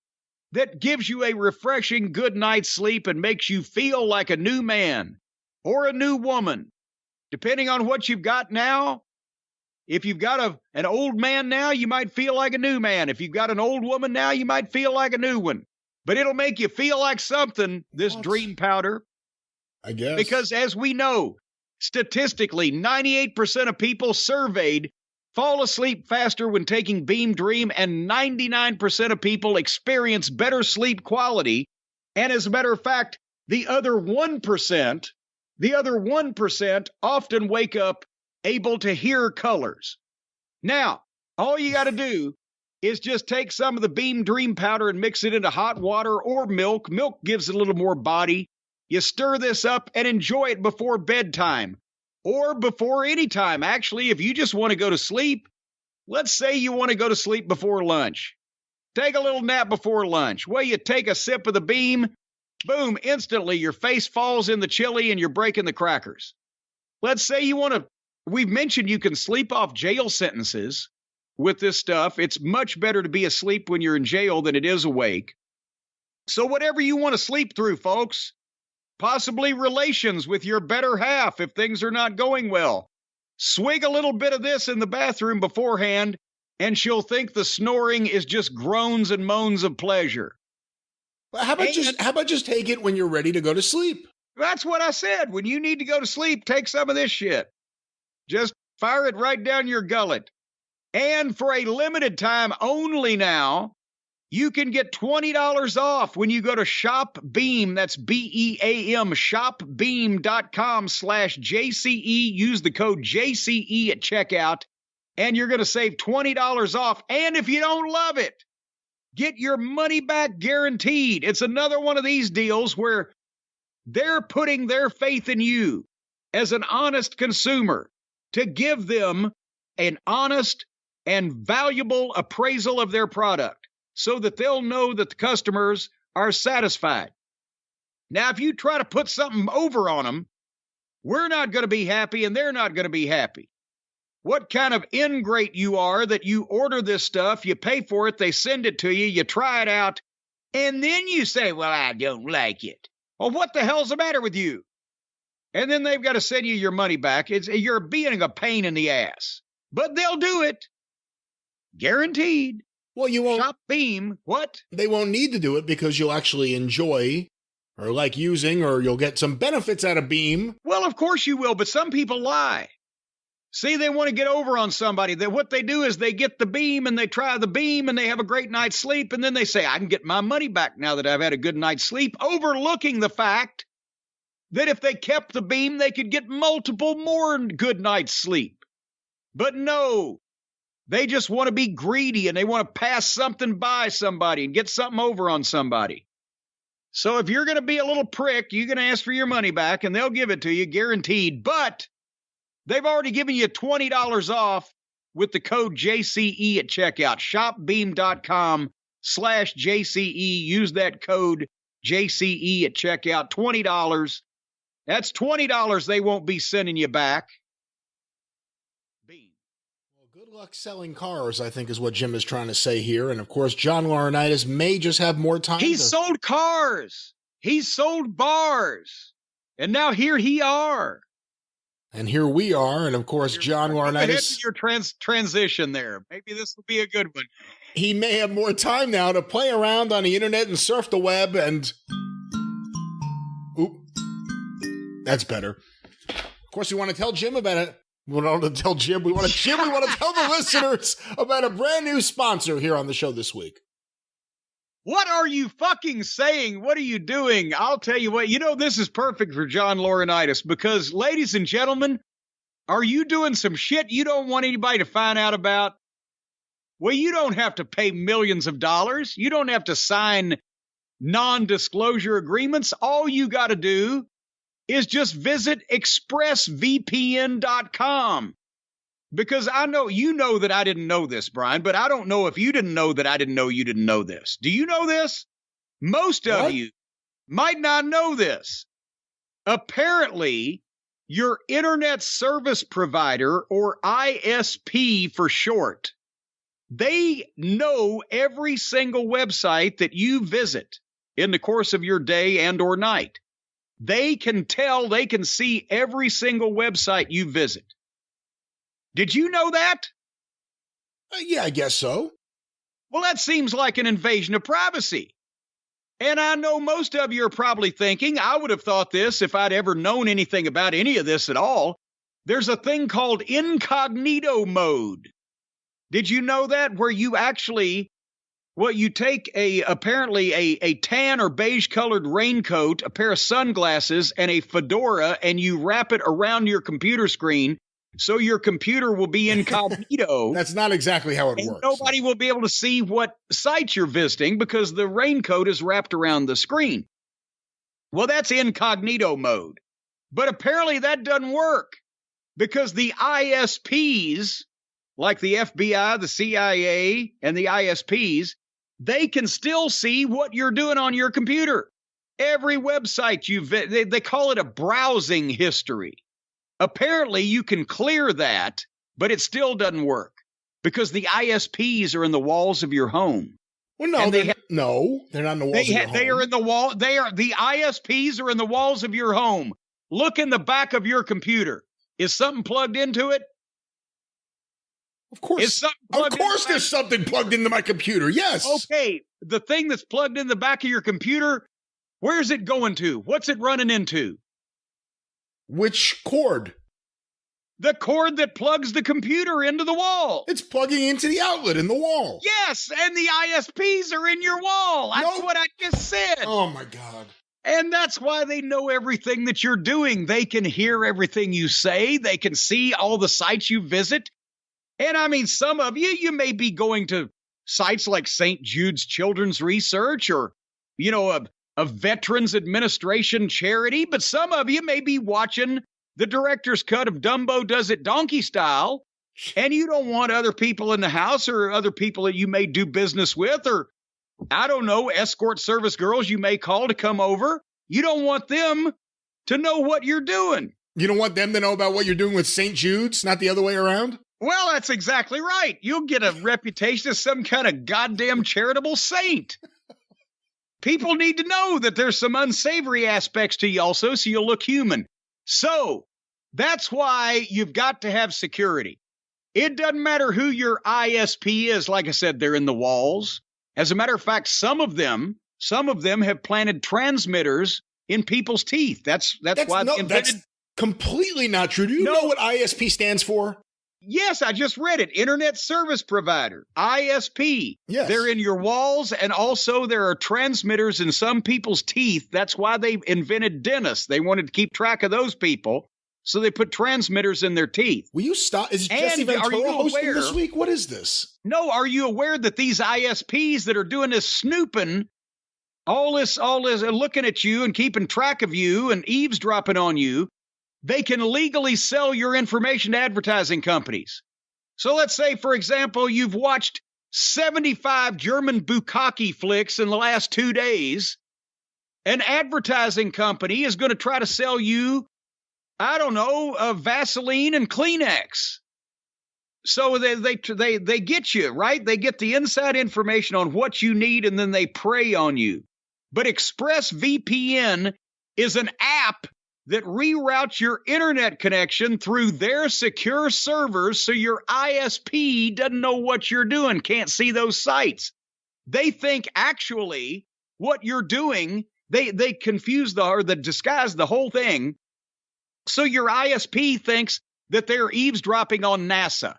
that gives you a refreshing good night's sleep and makes you feel like a new man or a new woman, depending on what you've got now. If you've got an old man now, you might feel like a new man. If you've got an old woman now, you might feel like a new one. But it'll make you feel like something, this Dream Powder. I guess. Because as we know, statistically, 98% of people surveyed fall asleep faster when taking Beam Dream, and 99% of people experience better sleep quality. And as a matter of fact, the other 1% often wake up able to hear colors. Now, all you got to do is just take some of the Beam Dream Powder and mix it into hot water or milk. Milk gives it a little more body. You stir this up and enjoy it before bedtime or before any time. Actually, if you just want to go to sleep, let's say you want to go to sleep before lunch. Take a little nap before lunch. Well, you take a sip of the Beam, boom, instantly your face falls in the chili and you're breaking the crackers. Let's say you want to, we've mentioned you can sleep off jail sentences with this stuff. It's much better to be asleep when you're in jail than it is awake. So whatever you want to sleep through, folks, possibly relations with your better half if things are not going well, swig a little bit of this in the bathroom beforehand, and she'll think the snoring is just groans and moans of pleasure. Well, how about just take it when you're ready to go to sleep? That's what I said. When you need to go to sleep, take some of this shit. Just fire it right down your gullet. And for a limited time only now, you can get $20 off when you go to Shop Beam. That's BEAM, shopbeam.com/JCE. Use the code JCE at checkout, and you're going to save $20 off. And if you don't love it, get your money back guaranteed. It's another one of these deals where they're putting their faith in you as an honest consumer to give them an honest and valuable appraisal of their product so that they'll know that the customers are satisfied. Now, if you try to put something over on them, we're not going to be happy and they're not going to be happy. What kind of ingrate you are that you order this stuff, you pay for it, they send it to you, you try it out, and then you say, well, I don't like it. Well, what the hell's the matter with you? And then they've got to send you your money back. You're being a pain in the ass. But they'll do it. Guaranteed. Well, you won't. Shop Beam. What? They won't need to do it because you'll actually enjoy or like using, or you'll get some benefits out of Beam. Well, of course you will, but some people lie. See, they want to get over on somebody. What they do is they get the Beam and they try the Beam and they have a great night's sleep, and then they say, I can get my money back now that I've had a good night's sleep, overlooking the fact that if they kept the Beam, they could get multiple more good nights' sleep. But no, they just want to be greedy and they want to pass something by somebody and get something over on somebody. So if you're going to be a little prick, you're going to ask for your money back and they'll give it to you, guaranteed. But they've already given you $20 off with the code JCE at checkout. Shopbeam.com/JCE. Use that code JCE at checkout. $20. That's $20 they won't be sending you back. Beam. Well, good luck selling cars, I think is what Jim is trying to say here. And of course, John Laurinaitis may just have more time. He's sold cars. He's sold bars. And now here he are. And here we are. And of course, John Laurinaitis. Your transition there. Maybe this will be a good one. He may have more time now to play around on the internet and surf the web and... Oop. That's better. Of course, we want to tell Jim about it. We want to tell Jim. We want to tell the listeners about a brand new sponsor here on the show this week. What are you fucking saying? What are you doing? I'll tell you what. You know, this is perfect for John Laurinaitis because, ladies and gentlemen, are you doing some shit you don't want anybody to find out about? Well, you don't have to pay millions of dollars. You don't have to sign non-disclosure agreements. All you got to do is just visit expressvpn.com. Because I know, you know that I didn't know this, Brian, but I don't know if you didn't know that I didn't know you didn't know this. Do you know this? Most of you might not know this. Apparently, your internet service provider, or ISP for short, they know every single website that you visit in the course of your day and or night. They can see every single website you visit. Did you know that? Yeah, I guess so. Well, that seems like an invasion of privacy. And I know most of you are probably thinking, I would have thought this if I'd ever known anything about any of this at all. There's a thing called incognito mode. Did you know that? Where you actually, you take apparently a tan or beige colored raincoat, a pair of sunglasses, and a fedora, and you wrap it around your computer screen. so your computer will be incognito. That's not exactly how it and works. Nobody will be able to see what sites you're visiting because the raincoat is wrapped around the screen. Well, that's incognito mode. But apparently that doesn't work because the ISPs, like the FBI, the CIA, and the ISPs, they can still see what you're doing on your computer. Every website they call it a browsing history. Apparently you can clear that, but it still doesn't work because the ISPs are in the walls of your home. Well, no, they're not in the walls of your home. They are in the wall. The ISPs are in the walls of your home. Look in the back of your computer. Is something plugged into it? Of course. There's something plugged into my computer. Yes. Okay. The thing that's plugged in the back of your computer, where's it going to? What's it running into? Which cord? The cord that plugs the computer into the wall. It's plugging into the outlet in the wall. Yes, and the ISPs are in your wall. That's what I just said. Oh, my God. And that's why they know everything that you're doing. They can hear everything you say. They can see all the sites you visit. And I mean, some of you may be going to sites like St. Jude's Children's Research or, a Veterans Administration charity, but some of you may be watching the director's cut of Dumbo Does It Donkey Style, and you don't want other people in the house or other people that you may do business with or, I don't know, escort service girls you may call to come over. You don't want them to know what you're doing. You don't want them to know about what you're doing with St. Jude's, not the other way around? Well, that's exactly right. You'll get a reputation as some kind of goddamn charitable saint. People need to know that there's some unsavory aspects to you also, so you'll look human. So that's why you've got to have security. It doesn't matter who your ISP is. Like I said, they're in the walls. As a matter of fact, some of them have planted transmitters in people's teeth. That's why they invented. That's completely not true. Do you know what ISP stands for? Yes, I just read it. Internet Service Provider, ISP. Yes. They're in your walls, and also there are transmitters in some people's teeth. That's why they invented dentists. They wanted to keep track of those people, so they put transmitters in their teeth. Will you stop? Is Jesse Ventura hosting this week? What is this? No, are you aware that these ISPs that are doing this snooping, all this looking at you and keeping track of you and eavesdropping on you, they can legally sell your information to advertising companies. So let's say, for example, you've watched 75 German bukkake flicks in the last 2 days. An advertising company is going to try to sell you, I don't know, Vaseline and Kleenex. So they get you, right? They get the inside information on what you need, and then they prey on you. But ExpressVPN is an app that reroutes your internet connection through their secure servers so your ISP doesn't know what you're doing, can't see those sites. They think actually what you're doing, they confuse or disguise the whole thing. So your ISP thinks that they're eavesdropping on NASA.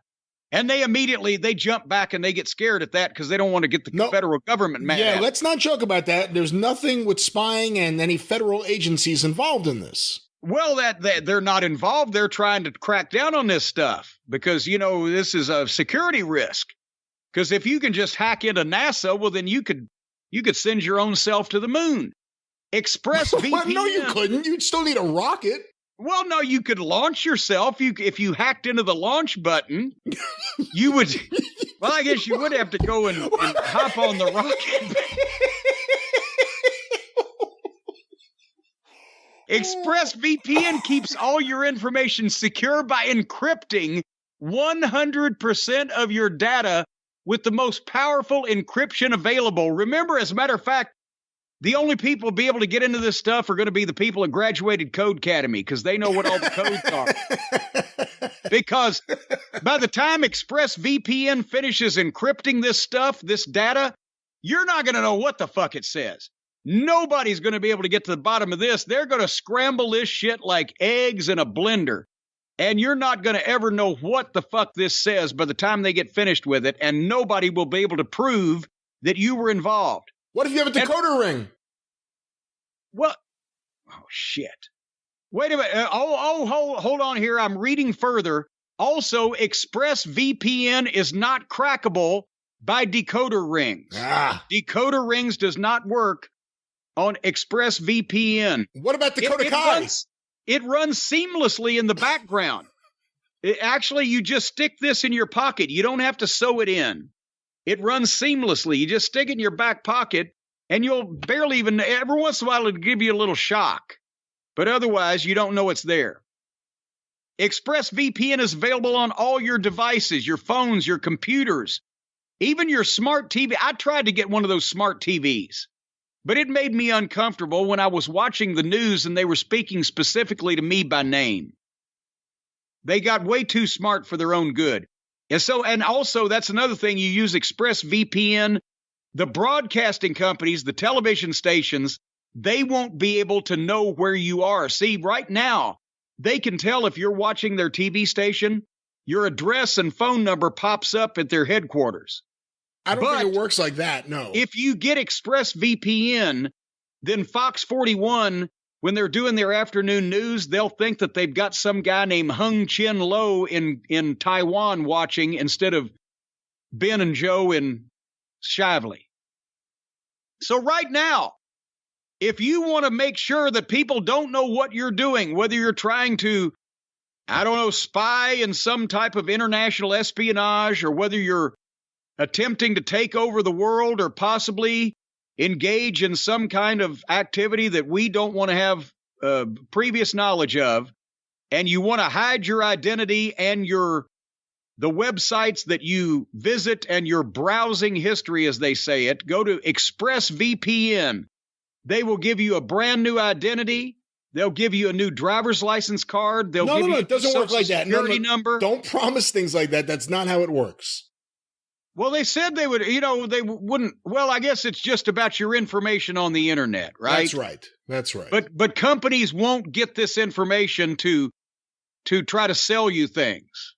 And they jump back and they get scared at that because they don't want to get the federal government mad. Yeah, let's not joke about that. There's nothing with spying and any federal agencies involved in this. Well, that they're not involved. They're trying to crack down on this stuff because, this is a security risk. Because if you can just hack into NASA, well, then you could send your own self to the moon. ExpressVPN. No, you couldn't. You'd still need a rocket. Well, no, you could launch yourself. If you hacked into the launch button, you would. Well, I guess you would have to go and hop on the rocket. ExpressVPN keeps all your information secure by encrypting 100% of your data with the most powerful encryption available. Remember, as a matter of fact, the only people be able to get into this stuff are going to be the people that graduated Code Academy because they know what all the codes are. Because by the time ExpressVPN finishes encrypting this stuff, this data, you're not going to know what the fuck it says. Nobody's going to be able to get to the bottom of this. They're going to scramble this shit like eggs in a blender. And you're not going to ever know what the fuck this says by the time they get finished with it. And nobody will be able to prove that you were involved. What if you have a decoder ring? Well, oh, shit. Wait a minute. Hold on here. I'm reading further. Also, ExpressVPN is not crackable by decoder rings. Decoder rings does not work on ExpressVPN. What about Dakota Kai? It runs seamlessly in the background. Actually, you just stick this in your pocket. You don't have to sew it in. It runs seamlessly. You just stick it in your back pocket, and you'll barely even, every once in a while, it'll give you a little shock. But otherwise, you don't know it's there. ExpressVPN is available on all your devices, your phones, your computers, even your smart TV. I tried to get one of those smart TVs, but it made me uncomfortable when I was watching the news and they were speaking specifically to me by name. They got way too smart for their own good. And also, that's another thing. You use ExpressVPN. The broadcasting companies, the television stations, they won't be able to know where you are. See, right now, they can tell if you're watching their TV station, your address and phone number pops up at their headquarters. I don't think it works like that, no. If you get ExpressVPN, then Fox 41, when they're doing their afternoon news, they'll think that they've got some guy named Hung Chin Lo in Taiwan watching instead of Ben and Joe in Shively. So right now, if you want to make sure that people don't know what you're doing, whether you're trying to, spy in some type of international espionage, or whether you're attempting to take over the world or possibly engage in some kind of activity that we don't want to have previous knowledge of, and you want to hide your identity and the websites that you visit and your browsing history, as they say it, go to ExpressVPN. They will give you a brand new identity. They'll give you a new driver's license card. They'll give you it doesn't work like that. Security number. Don't promise things like that. That's not how it works. Well, they said they would, they wouldn't. Well, I guess it's just about your information on the internet, right? That's right. But companies won't get this information to try to sell you things.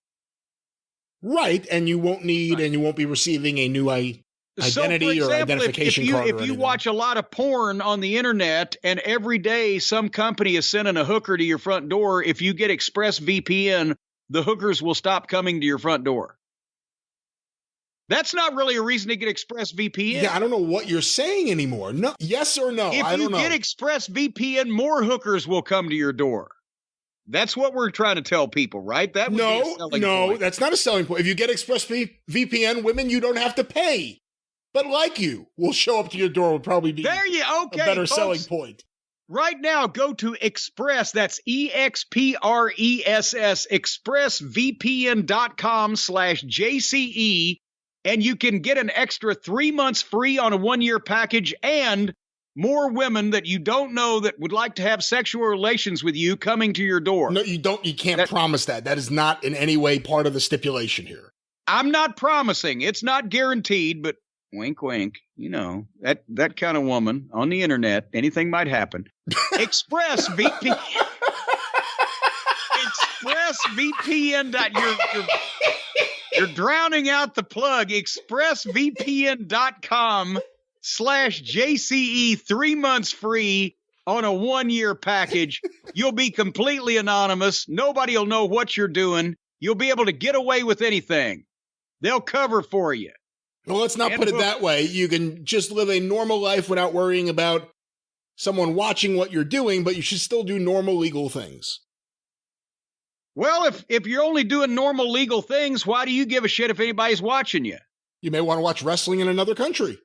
Right, and you won't need and you won't be receiving a new identity or identification card. If you watch a lot of porn on the internet and every day some company is sending a hooker to your front door, if you get ExpressVPN, the hookers will stop coming to your front door. That's not really a reason to get ExpressVPN. Yeah, I don't know what you're saying anymore. No, yes or no? I don't know. If you get ExpressVPN, more hookers will come to your door. That's what we're trying to tell people, right? That would be a selling point. That's not a selling point. If you get ExpressVPN, women, you don't have to pay. But like you, will show up to your door would probably be a better selling point. Right now, go to Express, that's EXPRESS, expressvpn.com/JCE, and you can get an extra 3 months free on a 1-year package, and more women that you don't know that would like to have sexual relations with you coming to your door. No, you don't. You can't promise that. That is not in any way part of the stipulation here. I'm not promising. It's not guaranteed, but wink, wink. That kind of woman on the internet, anything might happen. ExpressVPN. ExpressVPN. You're drowning out the plug. ExpressVPN.com/JCE, 3 months free on a 1-year package. You'll be completely anonymous. Nobody will know what you're doing. You'll be able to get away with anything. They'll cover for you. Well, let's not put it that way. You can just live a normal life without worrying about someone watching what you're doing, but you should still do normal legal things. Well, if you're only doing normal legal things, why do you give a shit if anybody's watching you? You may want to watch wrestling in another country.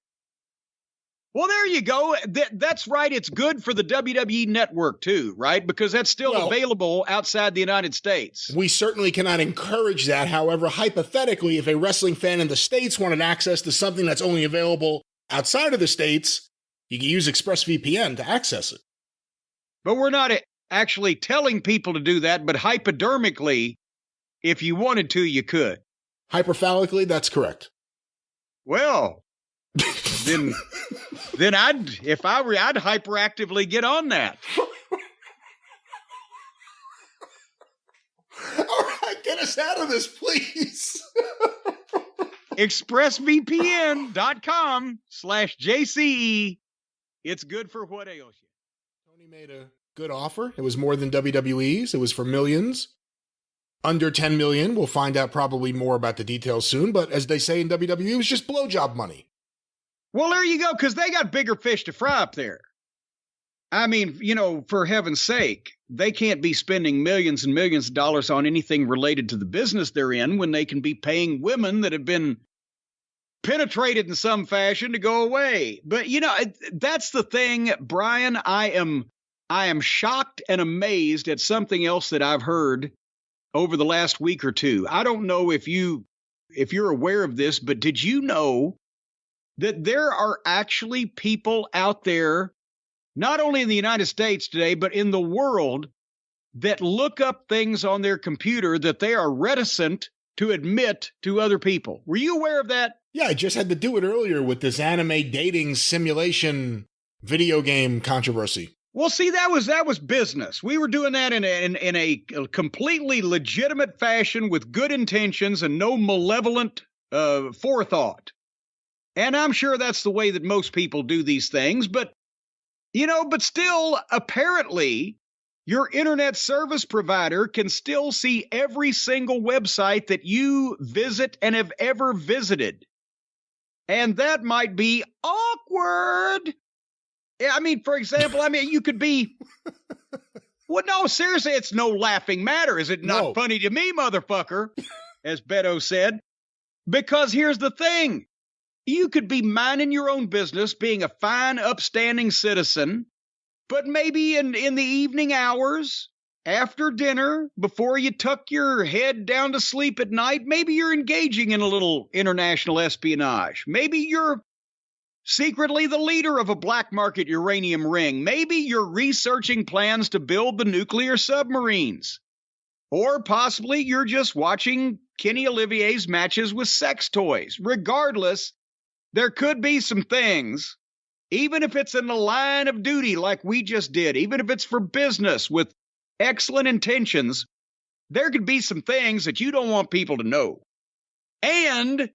Well, there you go. That's right. It's good for the WWE network, too, right? Because that's still available outside the United States. We certainly cannot encourage that. However, hypothetically, if a wrestling fan in the States wanted access to something that's only available outside of the States, you can use ExpressVPN to access it. But we're not actually telling people to do that, but hypodermically, if you wanted to, you could. Hyperphallically, that's correct. Well, then I'd hyperactively get on that. All right, get us out of this, please. ExpressVPN.com/JCE. It's good for what ails you. Tony made a good offer. It was more than WWE's. It was for millions. under 10 million. We'll find out probably more about the details soon, but as they say in WWE, it was just blowjob money. Well, there you go, because they got bigger fish to fry up there. I mean, for heaven's sake, they can't be spending millions and millions of dollars on anything related to the business they're in when they can be paying women that have been penetrated in some fashion to go away. But, that's the thing, Brian. I am shocked and amazed at something else that I've heard over the last week or two. I don't know if you're aware of this, but did you know that there are actually people out there, not only in the United States today, but in the world, that look up things on their computer that they are reticent to admit to other people? Were you aware of that? Yeah, I just had to do it earlier with this anime dating simulation video game controversy. Well, see, that was business. We were doing that in a completely legitimate fashion with good intentions and no malevolent forethought. And I'm sure that's the way that most people do these things. But, but still, apparently, your internet service provider can still see every single website that you visit and have ever visited. And that might be awkward. I mean, for example, you could be, well, no, seriously, it's no laughing matter. Is it not funny to me, motherfucker, as Beto said? Because here's the thing. You could be minding your own business, being a fine, upstanding citizen, but maybe in the evening hours, after dinner, before you tuck your head down to sleep at night, maybe you're engaging in a little international espionage. Maybe you're secretly the leader of a black market uranium ring. Maybe you're researching plans to build the nuclear submarines. Or possibly you're just watching Kenny Olivier's matches with sex toys. Regardless, there could be some things, even if it's in the line of duty like we just did, even if it's for business with excellent intentions, there could be some things that you don't want people to know. And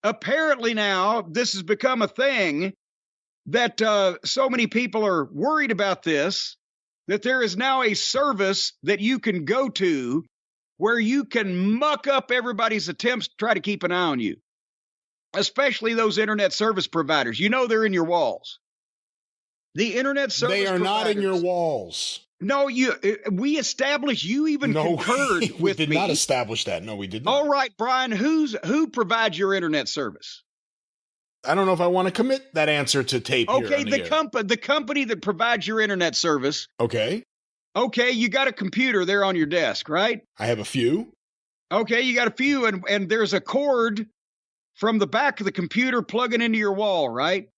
apparently now this has become a thing that so many people are worried about this, that there is now a service that you can go to where you can muck up everybody's attempts to try to keep an eye on you. Especially those internet service providers. They're in your walls. The internet service providers. They are not in your walls. No, we established, you even concurred with me. We did not establish that. No, we did not. All right, Brian, who provides your internet service? I don't know if I want to commit that answer to tape here. Okay, the company that provides your internet service. Okay. Okay, you got a computer there on your desk, right? I have a few. Okay, you got a few, and there's a cord from the back of the computer plugging into your wall, right?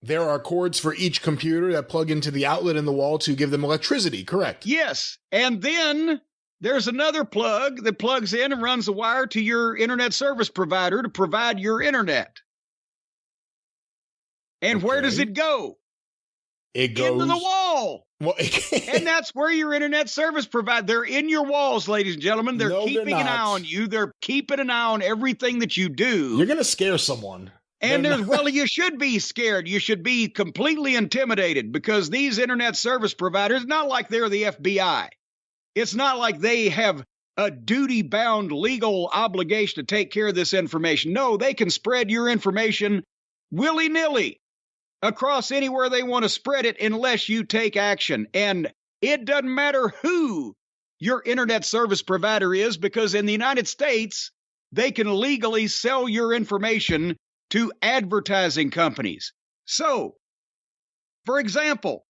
There are cords for each computer that plug into the outlet in the wall to give them electricity, correct? Yes. And then there's another plug that plugs in and runs the wire to your internet service provider to provide your internet. And where does it go? It goes into the wall. Well, and that's where your internet service provider, they're in your walls, ladies and gentlemen. They're keeping an eye on you. They're keeping an eye on everything that you do. You're going to scare someone. And you should be scared. You should be completely intimidated because these internet service providers, not like they're the FBI. It's not like they have a duty-bound legal obligation to take care of this information. No, they can spread your information willy-nilly across anywhere they want to spread it unless you take action. And it doesn't matter who your internet service provider is, because in the United States, they can legally sell your information to advertising companies. So, for example,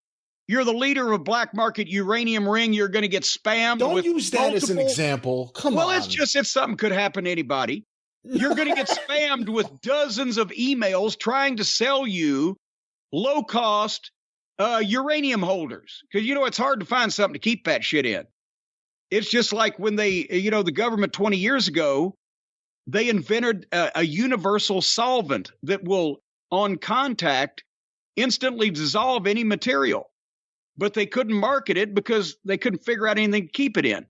you're the leader of a black market uranium ring, you're going to get spammed. Don't use that as an example. Come on. Well, it's something could happen to anybody. You're going to get spammed with dozens of emails trying to sell you low-cost uranium holders. Because, it's hard to find something to keep that shit in. It's just like when the government 20 years ago, they invented a universal solvent that will, on contact, instantly dissolve any material. But they couldn't market it because they couldn't figure out anything to keep it in.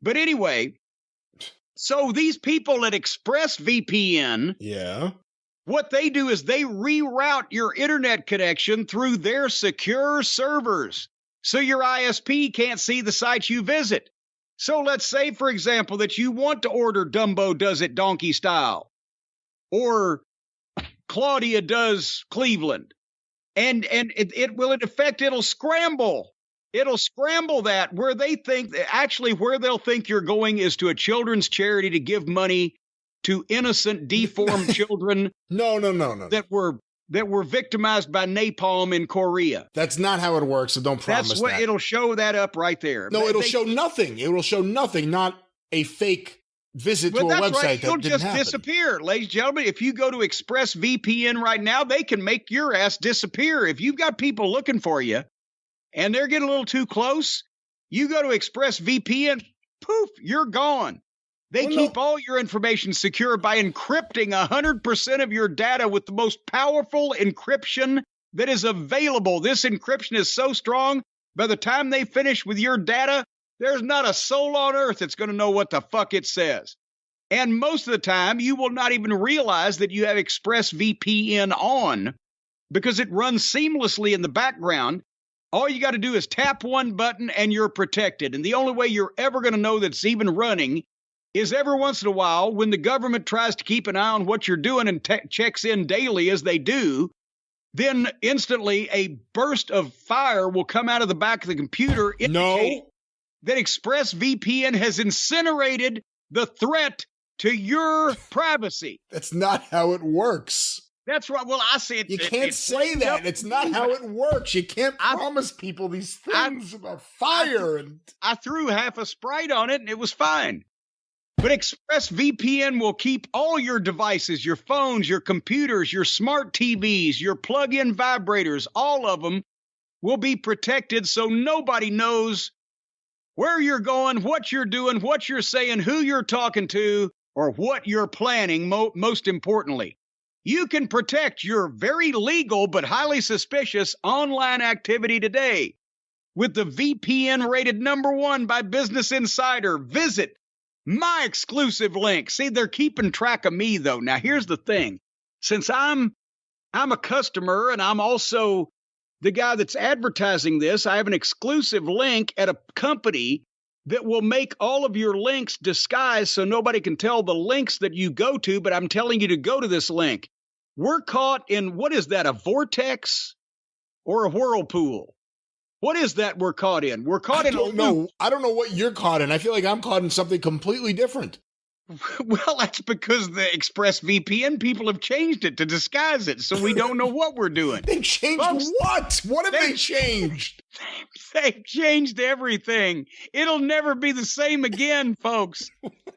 But anyway, so these people at ExpressVPN, what they do is they reroute your internet connection through their secure servers. So your ISP can't see the sites you visit. So let's say, for example, that you want to order Dumbo Does It Donkey Style or Claudia Does Cleveland. And it will, in effect, it'll scramble. It'll scramble that where they think, actually where they'll think you're going is to a children's charity to give money to innocent, deformed children. No. That were victimized by napalm in Korea. That's not how it works, so don't promise that. That's what it'll show that up right there. No, it'll show nothing. It will show nothing, not a fake visit to a website right. It'll just disappear. Ladies and gentlemen, if you go to ExpressVPN right now, they can make your ass disappear. If you've got people looking for you and they're getting a little too close, you go to ExpressVPN, poof, you're gone. They keep all your information secure by encrypting 100% of your data with the most powerful encryption that is available. This encryption is so strong, by the time they finish with your data, there's not a soul on earth that's going to know what the fuck it says. And most of the time, you will not even realize that you have ExpressVPN on because it runs seamlessly in the background. All you got to do is tap one button and you're protected. And the only way you're ever going to know that's even running is every once in a while when the government tries to keep an eye on what you're doing and checks in daily as they do, then instantly a burst of fire will come out of the back of the computer indicating that ExpressVPN has incinerated the threat to your privacy. That's not how it works. That's right. Well, I see it. You can't say that. It's not how it works. You can't promise people these things about fire. I threw half a Sprite on it and it was fine. But ExpressVPN will keep all your devices, your phones, your computers, your smart TVs, your plug-in vibrators, all of them will be protected so nobody knows where you're going, what you're doing, what you're saying, who you're talking to, or what you're planning, most importantly. You can protect your very legal but highly suspicious online activity today with the VPN rated #1 by Business Insider. Visit my exclusive link. See, they're keeping track of me, though. Now, here's the thing. Since I'm a customer and I'm also the guy that's advertising this, I have an exclusive link at a company that will make all of your links disguised so nobody can tell the links that you go to, but I'm telling you to go to this link. We're caught in, what is that, a vortex or a whirlpool? What is that we're caught in? We're caught in a loop. I don't know what you're caught in. I feel like I'm caught in something completely different. Well, that's because the ExpressVPN people have changed it to disguise it, so we don't know what we're doing. They changed what? What have they changed? They've changed everything. It'll never be the same again, folks.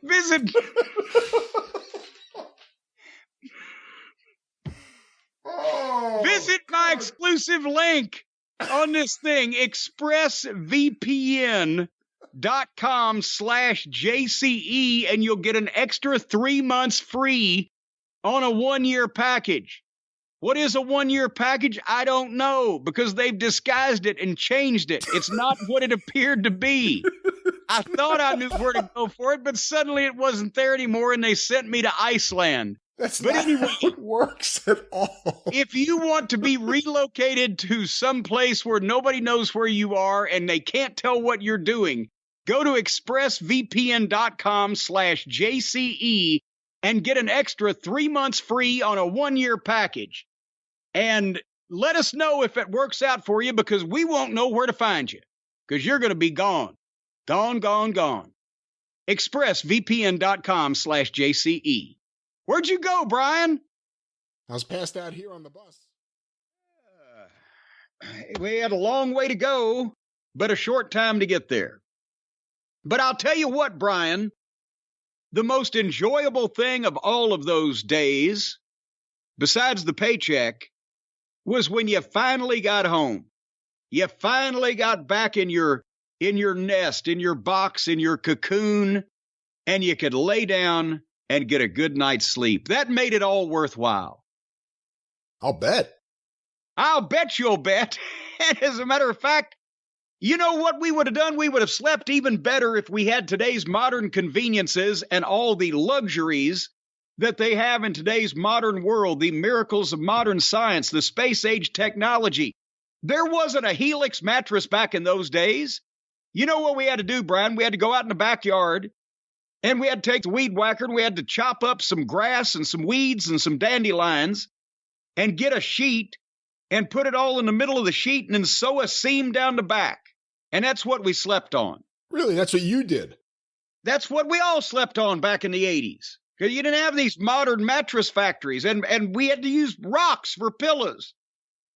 Visit my exclusive link on this thing, expressvpn.com/JCE, and you'll get an extra 3 months free on a 1-year package. What is a 1-year package? I don't know, because they've disguised it and changed it. It's not what it appeared to be. I thought I knew where to go for it, but suddenly it wasn't there anymore, and they sent me to Iceland. That's not how it works at all. If you want to be relocated to some place where nobody knows where you are and they can't tell what you're doing, go to expressvpn.com/JCE and get an extra 3 months free on a 1-year package. And let us know if it works out for you, because we won't know where to find you, because you're going to be gone. Gone, gone, gone. expressvpn.com/JCE. Where'd you go, Brian? I was passed out here on the bus. We had a long way to go, but a short time to get there. But I'll tell you what, Brian, the most enjoyable thing of all of those days, besides the paycheck, was when you finally got home. You finally got back in your nest, in your box, in your cocoon, and you could lay down and get a good night's sleep. That made it all worthwhile. I'll bet. I'll bet you'll bet. And as a matter of fact, you know what we would have done? We would have slept even better if we had today's modern conveniences and all the luxuries that they have in today's modern world, the miracles of modern science, the space-age technology. There wasn't a Helix mattress back in those days. You know what we had to do, Brian? We had to go out in the backyard, and we had to take the weed whacker, and we had to chop up some grass and some weeds and some dandelions and get a sheet and put it all in the middle of the sheet and then sew a seam down the back. And that's what we slept on. Really? That's what you did? That's what we all slept on back in the 80s. Because you didn't have these modern mattress factories, and we had to use rocks for pillows.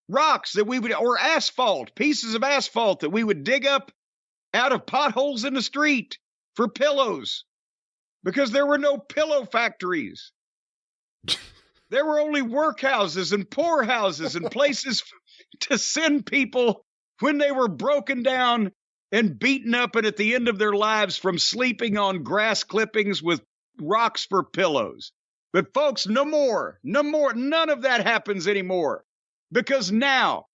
Rocks that we would, or asphalt, pieces of asphalt that we would dig up out of potholes in the street for pillows. Because there were no pillow factories. There were only workhouses and poorhouses and places to send people when they were broken down and beaten up and at the end of their lives from sleeping on grass clippings with rocks for pillows. But folks, no more. None of that happens anymore. Because now,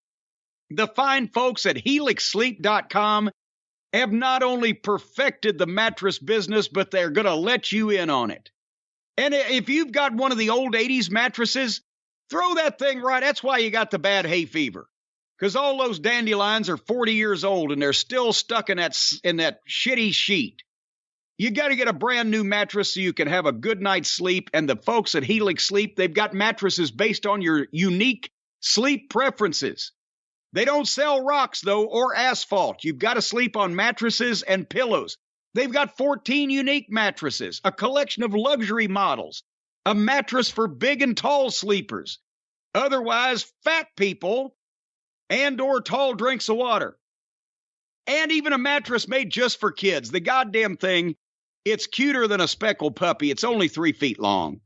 the fine folks at HelixSleep.com have not only perfected the mattress business, but they're going to let you in on it. And if you've got one of the old 80s mattresses, throw that thing right. That's why you got the bad hay fever. Because all those dandelions are 40 years old and they're still stuck in that shitty sheet. You got to get a brand new mattress so you can have a good night's sleep. And the folks at Helix Sleep, they've got mattresses based on your unique sleep preferences. They don't sell rocks, though, or asphalt. You've got to sleep on mattresses and pillows. They've got 14 unique mattresses, a collection of luxury models, a mattress for big and tall sleepers, otherwise fat people, and or tall drinks of water. And even a mattress made just for kids. The goddamn thing, it's cuter than a speckled puppy. It's only 3 feet long,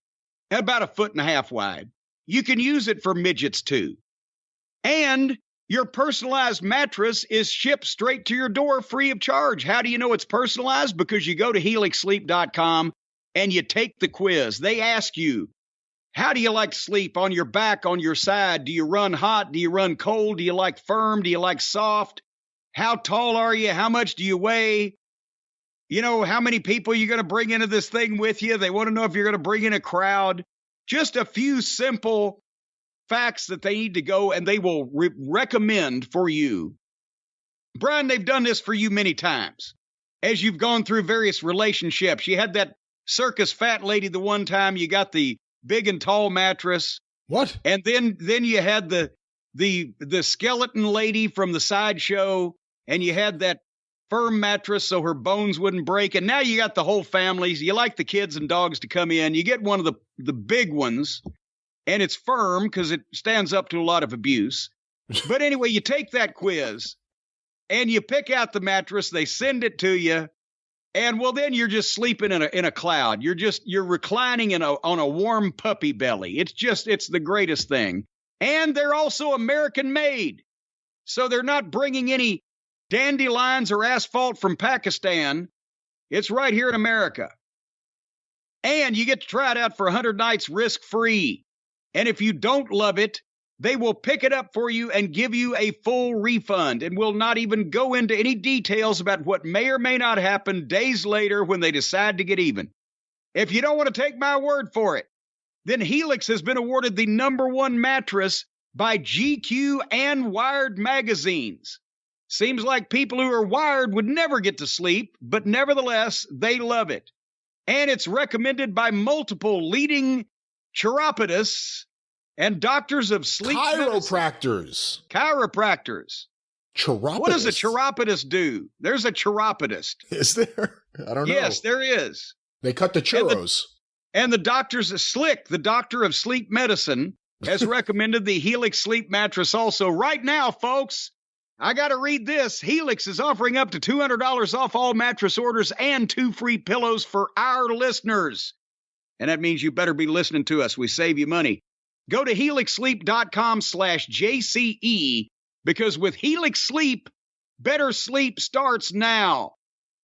and about 1.5 feet wide. You can use it for midgets, too. And your personalized mattress is shipped straight to your door free of charge. How do you know it's personalized? Because you go to HelixSleep.com and you take the quiz. They ask you, how do you like to sleep? On your back, on your side? Do you run hot? Do you run cold? Do you like firm? Do you like soft? How tall are you? How much do you weigh? You know, how many people you're going to bring into this thing with you? They want to know if you're going to bring in a crowd. Just a few simple facts that they need to go and they will recommend for you. Brian, they've done this for you many times. As you've gone through various relationships, you had that circus fat lady the one time, you got the big and tall mattress. What? And then you had the skeleton lady from the sideshow, and you had that firm mattress so her bones wouldn't break. And now you got the whole families. You like the kids and dogs to come in. You get one of the big ones. And it's firm because it stands up to a lot of abuse. But anyway, you take that quiz and you pick out the mattress. They send it to you. And well, then you're just sleeping in a cloud. You're reclining on a warm puppy belly. It's the greatest thing. And they're also American made. So they're not bringing any dandelions or asphalt from Pakistan. It's right here in America. And you get to try it out for 100 nights risk-free. And if you don't love it, they will pick it up for you and give you a full refund and will not even go into any details about what may or may not happen days later when they decide to get even. If you don't want to take my word for it, then Helix has been awarded the #1 mattress by GQ and Wired magazines. Seems like people who are wired would never get to sleep, but nevertheless, they love it. And it's recommended by multiple leading chiropodists and doctors of sleep Chiropractors. Chiropractors. Chiropodist? What does a chiropodist do? There's a chiropodist. Is there? I don't know. Yes, there is. They cut the churros. And the doctors, Slick, the doctor of sleep medicine, has recommended the Helix sleep mattress also. Right now, folks, I got to read this. Helix is offering up to $200 off all mattress orders and 2 free pillows for our listeners. And that means you better be listening to us. We save you money. Go to HelixSleep.com/JCE because with Helix Sleep, better sleep starts now.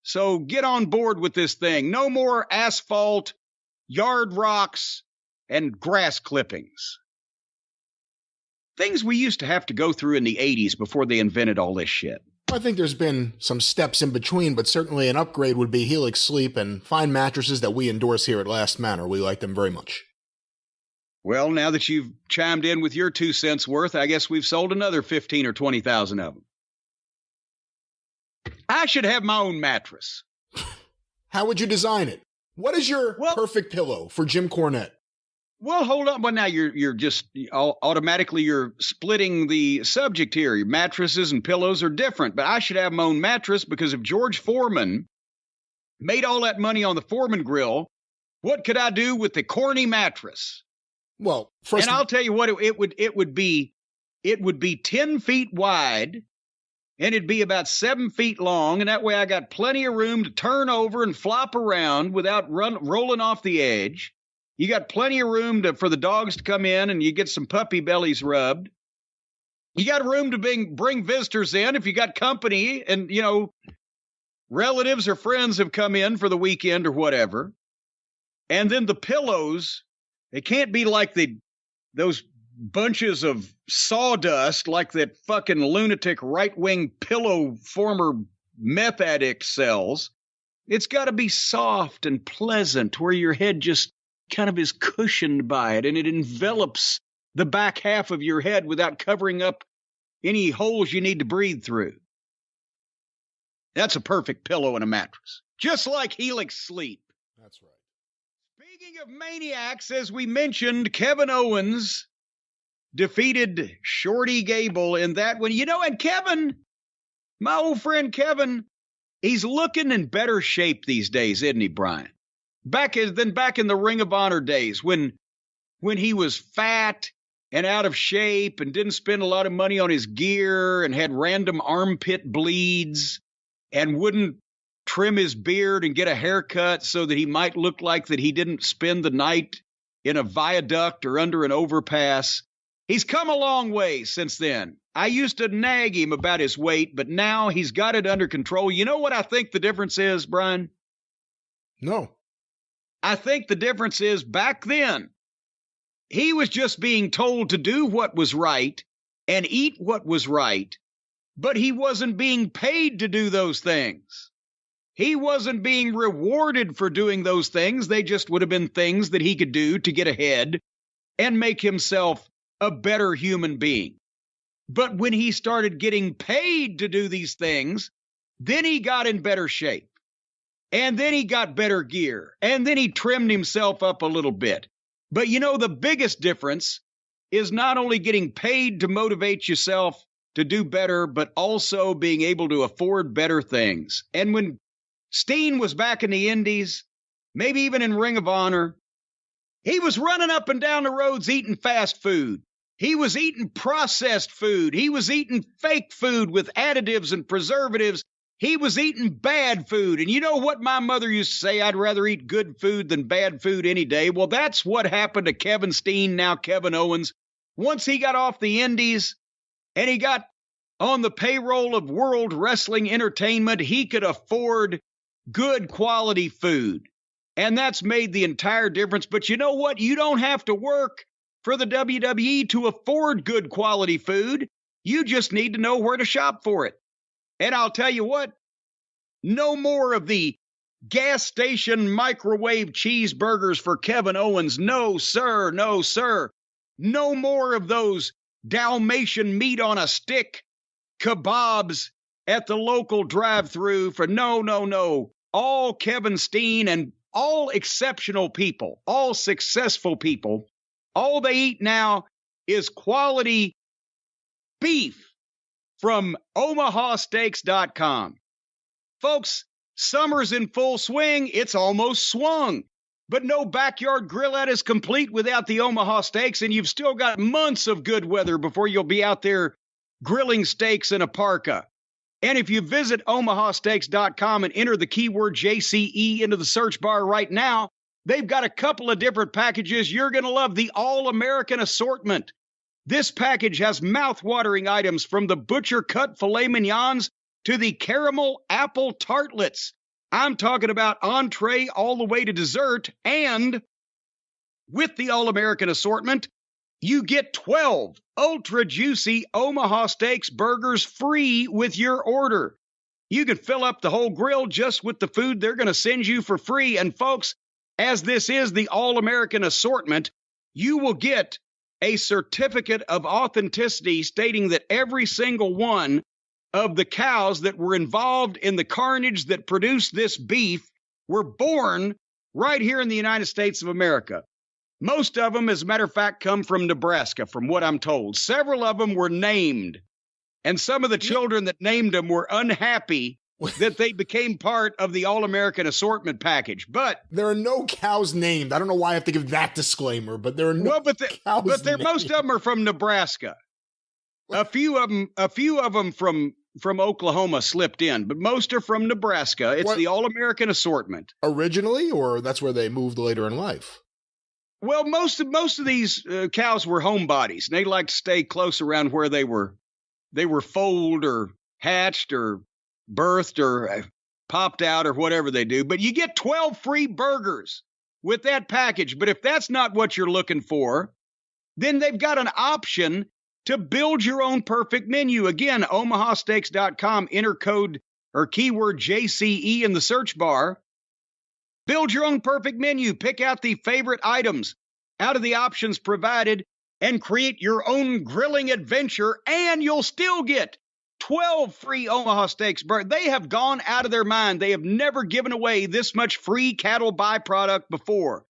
So get on board with this thing. No more asphalt, yard rocks, and grass clippings. Things we used to have to go through in the 80s before they invented all this shit. I think there's been some steps in between, but certainly an upgrade would be Helix Sleep and fine mattresses that we endorse here at Last Manor. We like them very much. Well, now that you've chimed in with your 2 cents worth, I guess we've sold another 15 or 20,000 of them. I I should have my own mattress. How would you design it? What is your perfect pillow for Jim Cornette? Well, hold on. Well, now you're just automatically you're splitting the subject here. Your mattresses and pillows are different, but I should have my own mattress because if George Foreman made all that money on the Foreman grill, what could I do with the corny mattress? Well, I'll tell you what it would be 10 feet wide. And it'd be about 7 feet long, and that way I got plenty of room to turn over and flop around without rolling off the edge. You got plenty of room for the dogs to come in, and you get some puppy bellies rubbed. You got room to bring visitors in if you got company, and, relatives or friends have come in for the weekend or whatever. And then the pillows, they can't be like those bunches of sawdust like that fucking lunatic right-wing pillow former meth addict sells. It's got to be soft and pleasant where your head just kind of is cushioned by it and it envelops the back half of your head without covering up any holes you need to breathe through. That's a perfect pillow and a mattress. Just like Helix Sleep. That's right. Speaking of maniacs, as we mentioned, Kevin Owens defeated Shorty Gable in that one. And Kevin, my old friend Kevin, he's looking in better shape these days, isn't he, Brian? Back in the Ring of Honor days when he was fat and out of shape and didn't spend a lot of money on his gear and had random armpit bleeds and wouldn't trim his beard and get a haircut so that he might look like that he didn't spend the night in a viaduct or under an overpass. He's come a long way since then. I used to nag him about his weight, but now he's got it under control. You know what I think the difference is, Brian? No. I think the difference is back then, he was just being told to do what was right and eat what was right, but he wasn't being paid to do those things. He wasn't being rewarded for doing those things. They just would have been things that he could do to get ahead and make himself a better human being. But when he started getting paid to do these things, then he got in better shape. And then he got better gear. And then he trimmed himself up a little bit. But the biggest difference is not only getting paid to motivate yourself to do better, but also being able to afford better things. And when Steen was back in the Indies, maybe even in Ring of Honor, he was running up and down the roads eating fast food. He was eating processed food. He was eating fake food with additives and preservatives. He was eating bad food. And you know what my mother used to say? I'd rather eat good food than bad food any day. Well, that's what happened to Kevin Steen, now Kevin Owens. Once he got off the Indies and he got on the payroll of World Wrestling Entertainment, he could afford good quality food. And that's made the entire difference. But you know what? You don't have to work for the WWE to afford good quality food. You just need to know where to shop for it. And I'll tell you what, no more of the gas station microwave cheeseburgers for Kevin Owens. No, sir. No, sir. No more of those Dalmatian meat on a stick kebabs at the local drive-thru for no. All Kevin Steen and all exceptional people, all successful people, all they eat now is quality beef from OmahaSteaks.com. Folks, summer's in full swing. It's almost swung. But no backyard grillette is complete without the Omaha Steaks, and you've still got months of good weather before you'll be out there grilling steaks in a parka. And if you visit OmahaSteaks.com and enter the keyword JCE into the search bar right now, they've got a couple of different packages you're going to love. The All-American Assortment. This package has mouth-watering items from the butcher-cut filet mignons to the caramel apple tartlets. I'm talking about entree all the way to dessert. And with the All-American Assortment, you get 12 ultra-juicy Omaha Steaks burgers free with your order. You can fill up the whole grill just with the food they're going to send you for free. And folks, as this is the All-American Assortment, you will get a certificate of authenticity stating that every single one of the cows that were involved in the carnage that produced this beef were born right here in the United States of America. Most of them, as a matter of fact, come from Nebraska, from what I'm told. Several of them were named, and some of the children that named them were unhappy that they became part of the All-American assortment package. But there are no cows named. I don't know why I have to give that disclaimer, but there are no cows named. Most of them are from Nebraska. A few of them from Oklahoma slipped in, but most are from Nebraska. It's the All-American assortment. Originally, or that's where they moved later in life? Well, most of these cows were homebodies. They like to stay close around where they were foaled or hatched or birthed or popped out or whatever they do. But you get 12 free burgers with that package. But if that's not what you're looking for, then they've got an option to build your own perfect menu. Again, omahasteaks.com, enter code or keyword JCE in the search bar. Build your own perfect menu. Pick out the favorite items out of the options provided and create your own grilling adventure, and you'll still get 12 free Omaha Steaks burgers. They have gone out of their mind. They have never given away this much free cattle byproduct before.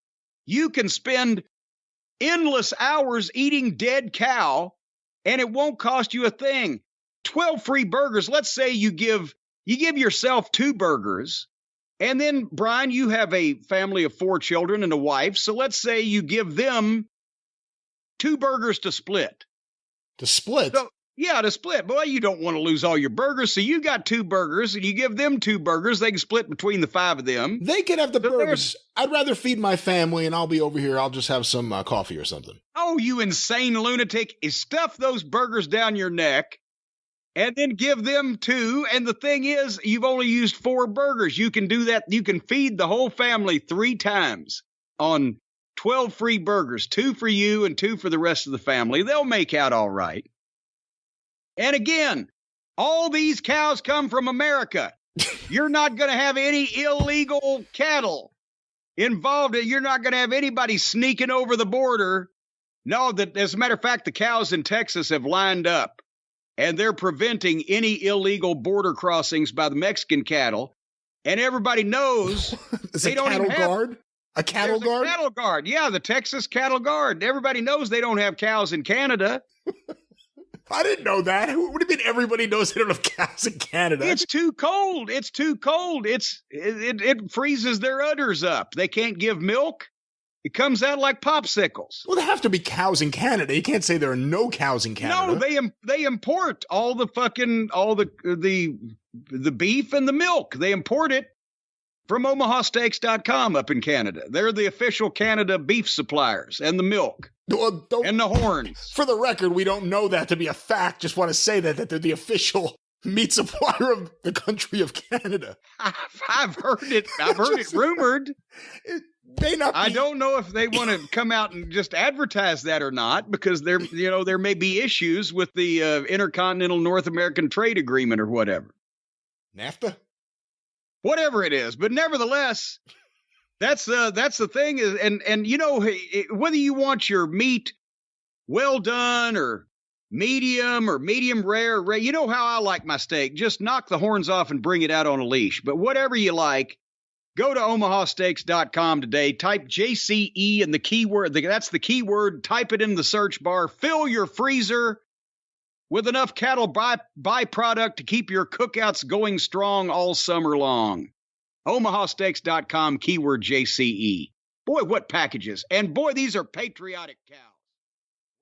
You can spend endless hours eating dead cow, and it won't cost you a thing. 12 free burgers. Let's say you give yourself 2 burgers. And then, Brian, you have a family of 4 children and a wife. So let's say you give them 2 burgers to split. To split? So, yeah, to split. Boy, you don't want to lose all your burgers. So you got 2 burgers and you give them 2 burgers. They can split between the 5 of them. They can have the burgers. I'd rather feed my family and I'll be over here. I'll just have some coffee or something. Oh, you insane lunatic. Stuff those burgers down your neck. And then give them 2. And the thing is, you've only used 4 burgers. You can do that. You can feed the whole family 3 times on 12 free burgers, 2 for you and 2 for the rest of the family. They'll make out all right. And again, all these cows come from America. You're not going to have any illegal cattle involved. You're not going to have anybody sneaking over the border. No, as a matter of fact, the cows in Texas have lined up. And they're preventing any illegal border crossings by the Mexican cattle. And everybody knows they don't have guard. A cattle guard? A cattle guard. Yeah, the Texas Cattle Guard. Everybody knows they don't have cows in Canada. I didn't know that. What do you mean everybody knows they don't have cows in Canada? It's too cold. It's too cold. It freezes their udders up. They can't give milk. It comes out like popsicles. Well, there have to be cows in Canada. You can't say there are no cows in Canada. No, they import all the beef and the milk. They import it from omahasteaks.com up in Canada. They're the official Canada beef suppliers and the milk and the horns. For the record, we don't know that to be a fact. Just want to say that they're the official meat supplier of the country of Canada. I've heard it. I've heard it rumored. It may not be. I don't know if they want to come out and just advertise that or not, because there may be issues with the Intercontinental North American Trade Agreement or whatever. NAFTA? Whatever it is. But nevertheless, that's the thing is, and whether you want your meat well done or medium rare, you know how I like my steak. Just knock the horns off and bring it out on a leash. But whatever you like, go to omahasteaks.com today. Type JCE and the keyword. That's the keyword. Type it in the search bar. Fill your freezer with enough cattle byproduct to keep your cookouts going strong all summer long. omahasteaks.com, keyword JCE. Boy, what packages. And boy, these are patriotic cows.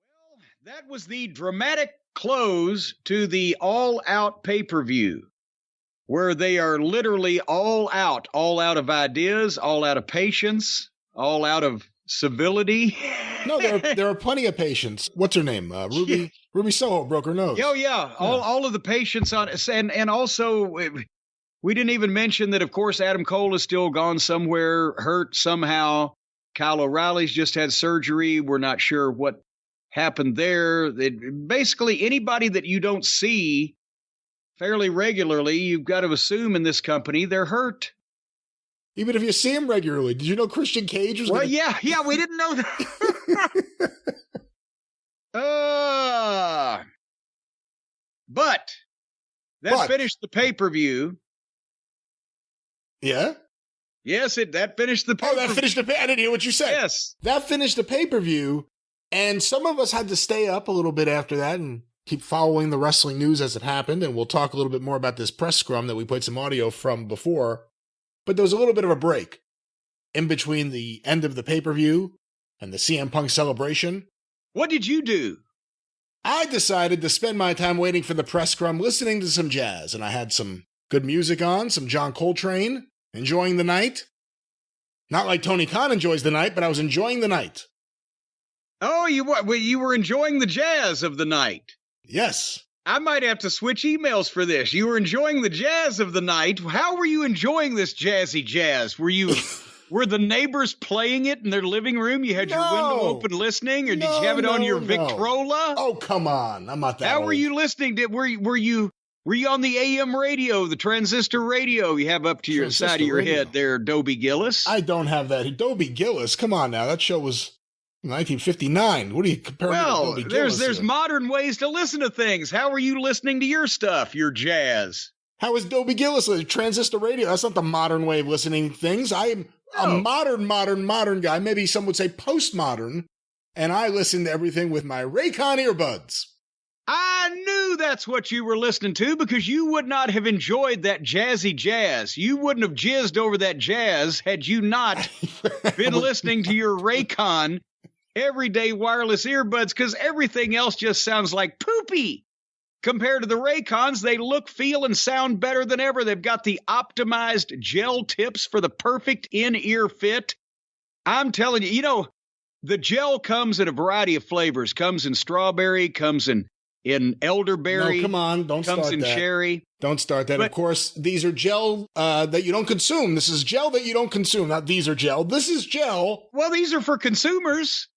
Well, that was the dramatic close to the all-out pay-per-view, where they are literally all out of ideas, all out of patience, all out of civility. No, there are plenty of patience. What's her name? Ruby Soho broke her nose. Oh, yeah. All of the patience on it. And also, we didn't even mention that, of course, Adam Cole is still gone somewhere, hurt somehow. Kyle O'Reilly's just had surgery. We're not sure what happened there. Basically, anybody that you don't see fairly regularly, you've got to assume in this company they're hurt. Even if you see him regularly. Did you know Christian Cage was yeah, we didn't know that. But That finished the pay-per-view. Yeah? Yes, that finished the pay-per-view. Oh, that finished the pay. I didn't hear what you said. Yes. That finished the pay-per-view, and some of us had to stay up a little bit after that and keep following the wrestling news as it happened, and we'll talk a little bit more about this press scrum that we played some audio from before. But there was a little bit of a break in between the end of the pay-per-view and the CM Punk celebration. What did you do? I decided to spend my time waiting for the press scrum listening to some jazz, and I had some good music on, some John Coltrane, enjoying the night. Not like Tony Khan enjoys the night, but I was enjoying the night. Oh, you were enjoying the jazz of the night. Yes. I might have to switch emails for this. You were enjoying the jazz of the night. How were you enjoying this jazzy jazz? Were the neighbors playing it in their living room? You had your window open listening, or did you have it on your Victrola? Oh, come on. I'm not that How old. were you listening? Were you on the AM radio, the transistor radio you have up to your side of your head there, Dobie Gillis? I don't have that. Dobie Gillis, come on now. That show was 1959. What are you comparing to Dobie Gillis? There's modern ways to listen to things. How are you listening to your stuff, your jazz? How is Dobie Gillis transistor radio? That's not the modern way of listening to things. I am a modern guy. Maybe some would say postmodern. And I listen to everything with my Raycon earbuds. I knew that's what you were listening to, because you would not have enjoyed that jazzy jazz. You wouldn't have jizzed over that jazz had you not been listening to your Raycon everyday wireless earbuds, because everything else just sounds like poopy. Compared to the Raycons, they look, feel, and sound better than ever. They've got the optimized gel tips for the perfect in-ear fit. I'm telling you, the gel comes in a variety of flavors. Comes in strawberry, comes in elderberry. No, come on, don't start that. Comes in cherry. Don't start that. But, of course, these are gel that you don't consume. This is gel that you don't consume. Not these are gel. This is gel. Well, these are for consumers.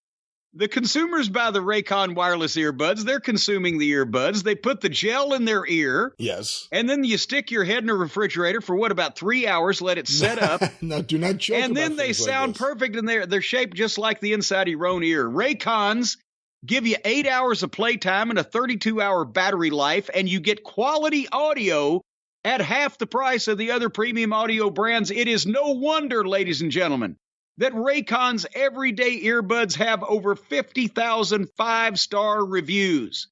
The consumers buy the Raycon wireless earbuds. They're consuming the earbuds. They put the gel in their ear. Yes. And then you stick your head in a refrigerator for about 3 hours, let it set up. No, do not joke. And then they sound perfect, and they're shaped just like the inside of your own ear. Raycons give you 8 hours of playtime and a 32-hour battery life, and you get quality audio at half the price of the other premium audio brands. It is no wonder, ladies and gentlemen, that Raycon's everyday earbuds have over 50,000 five-star reviews.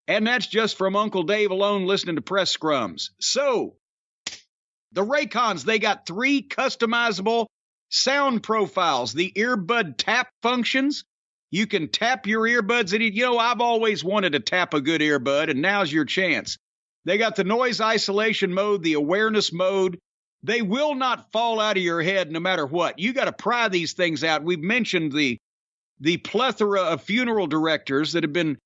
And that's just from Uncle Dave alone listening to press scrums. So, the Raycons, they got 3 customizable sound profiles. The earbud tap functions. You can tap your earbuds. And I've always wanted to tap a good earbud, and now's your chance. They got the noise isolation mode, the awareness mode. They will not fall out of your head no matter what. You got to pry these things out. We've mentioned the plethora of funeral directors that have been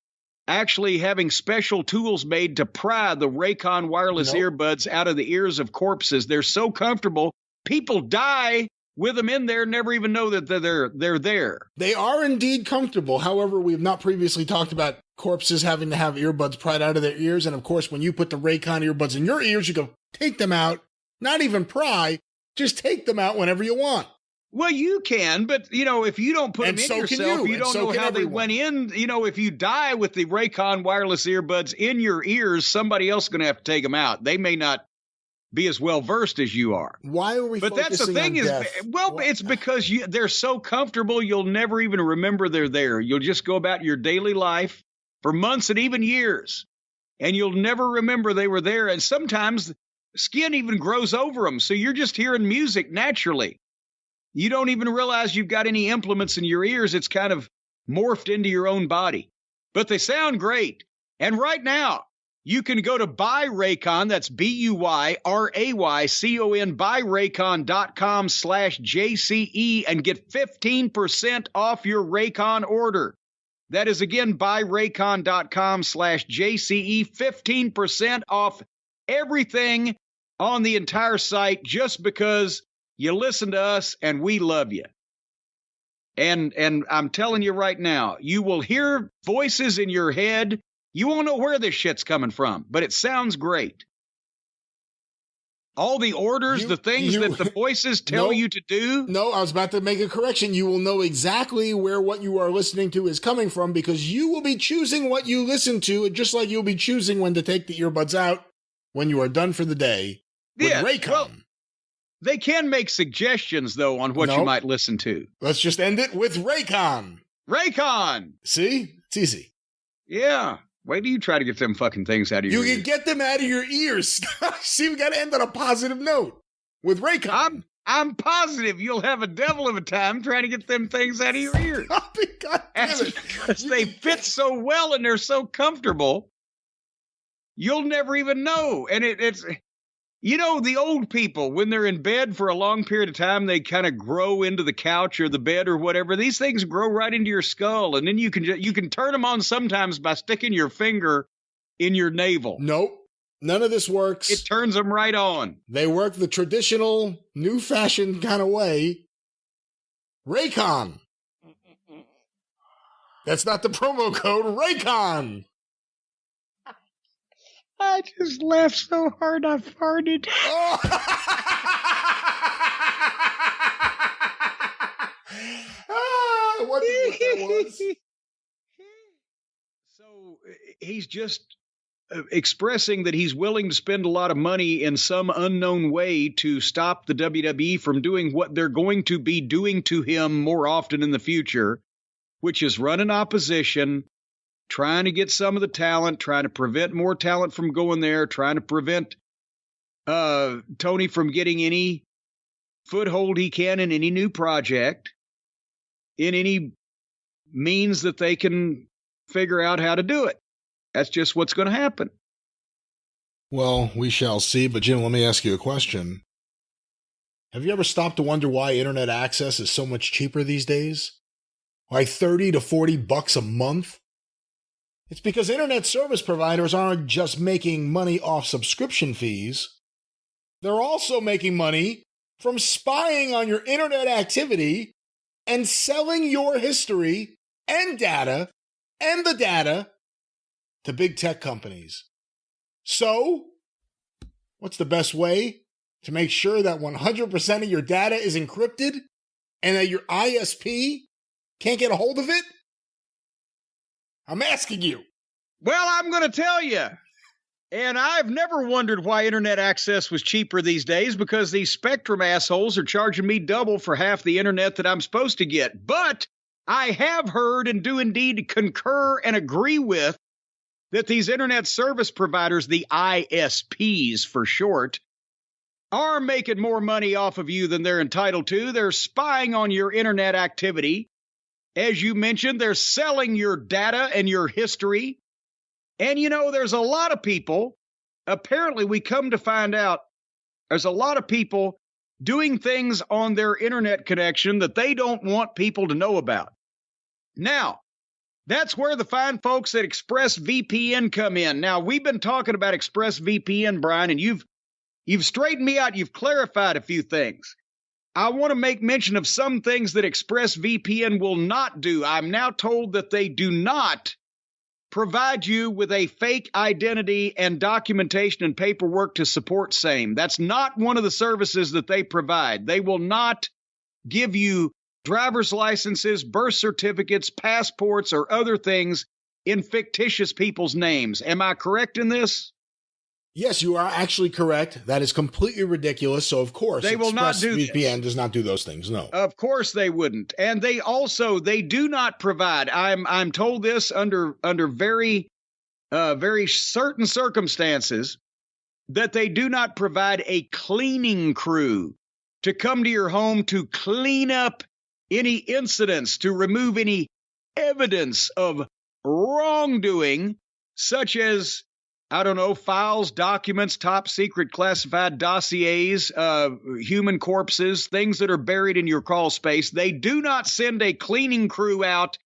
actually having special tools made to pry the Raycon wireless earbuds out of the ears of corpses. They're so comfortable. People die with them in there, never even know that they're there. They are indeed comfortable. However, we have not previously talked about corpses having to have earbuds pried out of their ears. And of course, when you put the Raycon earbuds in your ears, you go take them out. Not even pry, just take them out whenever you want. Well, you can, but, if you don't put them in yourself, you don't know how they went in. If you die with the Raycon wireless earbuds in your ears, somebody else is going to have to take them out. They may not be as well versed as you are. Why are we But that's the thing is, it's because they're so comfortable, you'll never even remember they're there. You'll just go about your daily life for months and even years, and you'll never remember they were there. And sometimes skin even grows over them, so you're just hearing music naturally. You don't even realize you've got any implements in your ears. It's kind of morphed into your own body. But they sound great. And right now, you can go to Buy Raycon, that's BUYRAYCON, buyraycon.com/JCE, and get 15% off your Raycon order. That is, again, buyraycon.com/JCE, 15% off everything on the entire site just because you listen to us and we love you. And I'm telling you right now, you will hear voices in your head. You won't know where this shit's coming from, but it sounds great. All the orders, the things that the voices tell you to do. No, I was about to make a correction. You will know exactly where what you are listening to is coming from, because you will be choosing what you listen to, just like you'll be choosing when to take the earbuds out when you are done for the day with Raycon. Well, they can make suggestions, though, on what you might listen to. Let's just end it with Raycon. Raycon! See? It's easy. Yeah. Wait till you try to get them fucking things out of your ears. You can get them out of your ears. See, we got to end on a positive note with Raycon. I'm positive you'll have a devil of a time trying to get them things out of your ears. God damn it. Because they fit so well and they're so comfortable, you'll never even know. And it's, you know, the old people, when they're in bed for a long period of time, they kind of grow into the couch or the bed or whatever. These things grow right into your skull, and then you can turn them on sometimes by sticking your finger in your navel. Nope. None of this works. It turns them right on. They work the traditional, new-fashioned kind of way. Raycon. That's not the promo code. Raycon. I just laughed so hard I farted. Oh. I wonder what that was. So he's just expressing that he's willing to spend a lot of money in some unknown way to stop the WWE from doing what they're going to be doing to him more often in the future, which is running opposition, trying to get some of the talent, trying to prevent more talent from going there, trying to prevent Tony from getting any foothold he can in any new project, in any means that they can figure out how to do it. That's just what's going to happen. Well, we shall see. But Jim, let me ask you a question. Have you ever stopped to wonder why internet access is so much cheaper these days? Like $30 to $40 a month? It's because internet service providers aren't just making money off subscription fees. They're also making money from spying on your internet activity and selling your history and data and the data to big tech companies. So, what's the best way to make sure that 100% of your data is encrypted and that your ISP can't get a hold of it? I'm asking you. Well, I'm going to tell you. And I've never wondered why internet access was cheaper these days, because these Spectrum assholes are charging me double for half the internet that I'm supposed to get. But I have heard and do indeed concur and agree with that these internet service providers, the ISPs for short, are making more money off of you than they're entitled to. They're spying on your internet activity. As you mentioned, they're selling your data and your history. And, you know, there's a lot of people, apparently we come to find out, there's a lot of people doing things on their internet connection that they don't want people to know about. Now, that's where the fine folks at ExpressVPN come in. Now, we've been talking about ExpressVPN, Brian, and you've straightened me out. You've clarified a few things. I want to make mention of some things that ExpressVPN will not do. I'm now told that they do not provide you with a fake identity and documentation and paperwork to support same. That's not one of the services that they provide. They will not give you driver's licenses, birth certificates, passports, or other things in fictitious people's names. Am I correct in this? Yes, you are actually correct. That is completely ridiculous. So, of course, they will not do this. VPN does not do those things. No. Of course they wouldn't. And they do not provide. I'm told this under very certain circumstances that they do not provide a cleaning crew to come to your home to clean up any incidents, to remove any evidence of wrongdoing, such as, I don't know, files, documents, top secret classified dossiers, human corpses, things that are buried in your crawl space. They do not send a cleaning crew out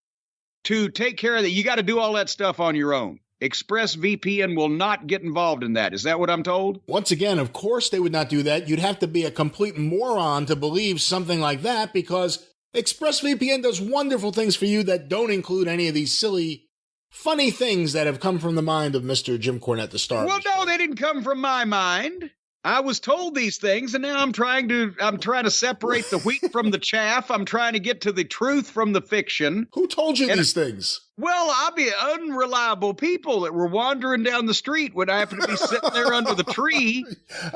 to take care of that. You got to do all that stuff on your own. ExpressVPN will not get involved in that. Is that what I'm told? Once again, of course they would not do that. You'd have to be a complete moron to believe something like that, because ExpressVPN does wonderful things for you that don't include any of these silly, funny things that have come from the mind of Mr. Jim Cornette, the star. Well, no, they didn't come from my mind. I was told these things, and now I'm trying to separate the wheat from the chaff. I'm trying to get to the truth from the fiction. Who told you these things? Well, I'll be unreliable people that were wandering down the street when I happened to be sitting there under the tree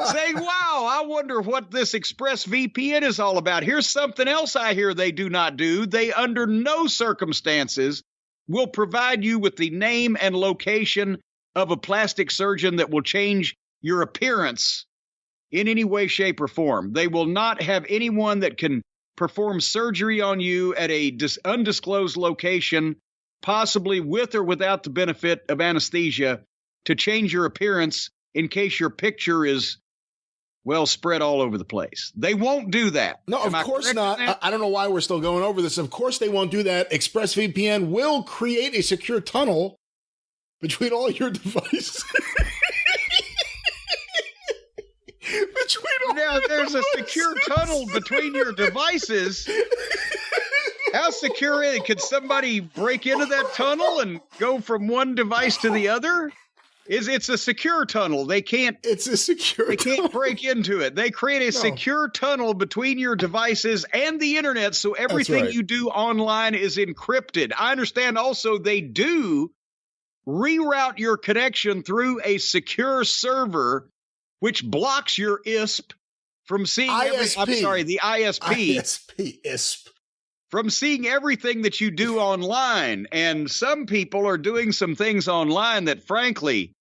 saying, wow, I wonder what this ExpressVPN is all about. Here's something else I hear they do not do. They, under no circumstances, will provide you with the name and location of a plastic surgeon that will change your appearance in any way, shape, or form. They will not have anyone that can perform surgery on you at a undisclosed location, possibly with or without the benefit of anesthesia, to change your appearance in case your picture is, well, spread all over the place. They won't do that. No, of course not. I don't know why we're still going over this. Of course they won't do that. ExpressVPN will create a secure tunnel between all your devices. Now, there's a secure tunnel between your devices. How secure is it? Could somebody break into that tunnel and go from one device to the other? It's a secure tunnel. They can't. It's a secure. They can't break into it. They create a secure tunnel between your devices and the internet, so everything you do online is encrypted. I understand. Also, they do reroute your connection through a secure server, which blocks your ISP from seeing the ISP from seeing everything that you do online. And some people are doing some things online that, frankly,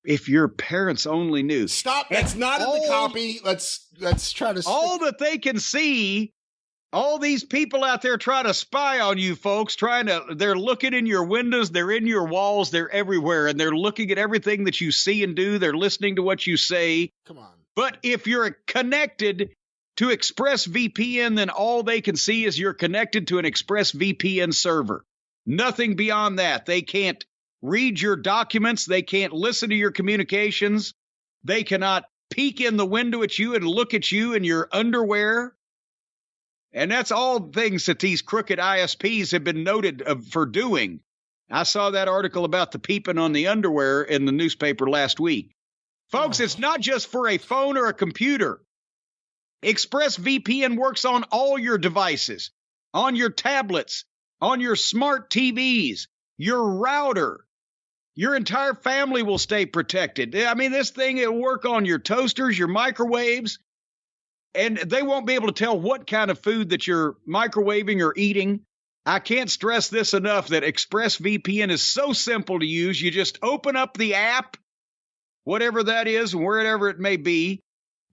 if your parents only knew. Stop. That's not in the copy. Let's try to. All that they can see, all these people out there trying to spy on you folks, they're looking in your windows, they're in your walls, they're everywhere, and they're looking at everything that you see and do. They're listening to what you say. Come on. But if you're connected to ExpressVPN, then all they can see is you're connected to an ExpressVPN server. Nothing beyond that. They can't read your documents. They can't listen to your communications. They cannot peek in the window at you and look at you in your underwear. And that's all things that these crooked ISPs have been noted for doing. I saw that article about the peeping on the underwear in the newspaper last week. Folks, it's not just for a phone or a computer. ExpressVPN works on all your devices, on your tablets, on your smart TVs, your router. Your entire family will stay protected. I mean, this thing will work on your toasters, your microwaves, and they won't be able to tell what kind of food that you're microwaving or eating. I can't stress this enough that ExpressVPN is so simple to use. You just open up the app, whatever that is, wherever it may be.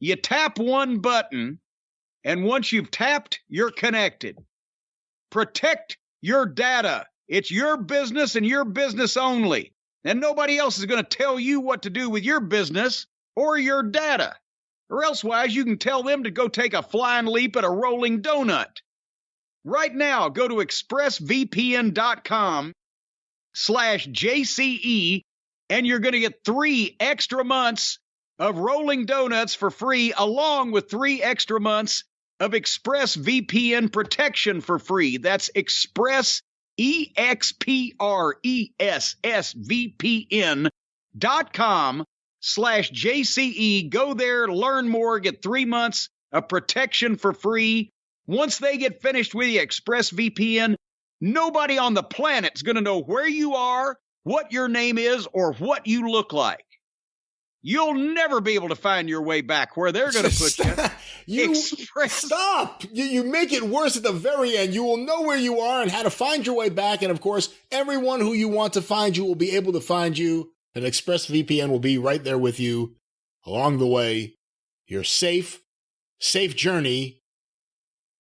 You tap one button, and once you've tapped, you're connected. Protect your data. It's your business and your business only. And nobody else is going to tell you what to do with your business or your data. Or elsewise, you can tell them to go take a flying leap at a rolling donut. Right now, go to expressvpn.com/JCE, and you're going to get 3 extra months of rolling donuts for free, along with 3 extra months of ExpressVPN protection for free. That's expressvpn.com/JCE. Go there, learn more, get 3 months of protection for free. Once they get finished with you, ExpressVPN, nobody on the planet's going to know where you are, what your name is, or what you look like. You'll never be able to find your way back where they're going to put you. Stop. You make it worse at the very end. You will know where you are and how to find your way back. And of course, everyone who you want to find you will be able to find you. And ExpressVPN will be right there with you along the way. Your safe journey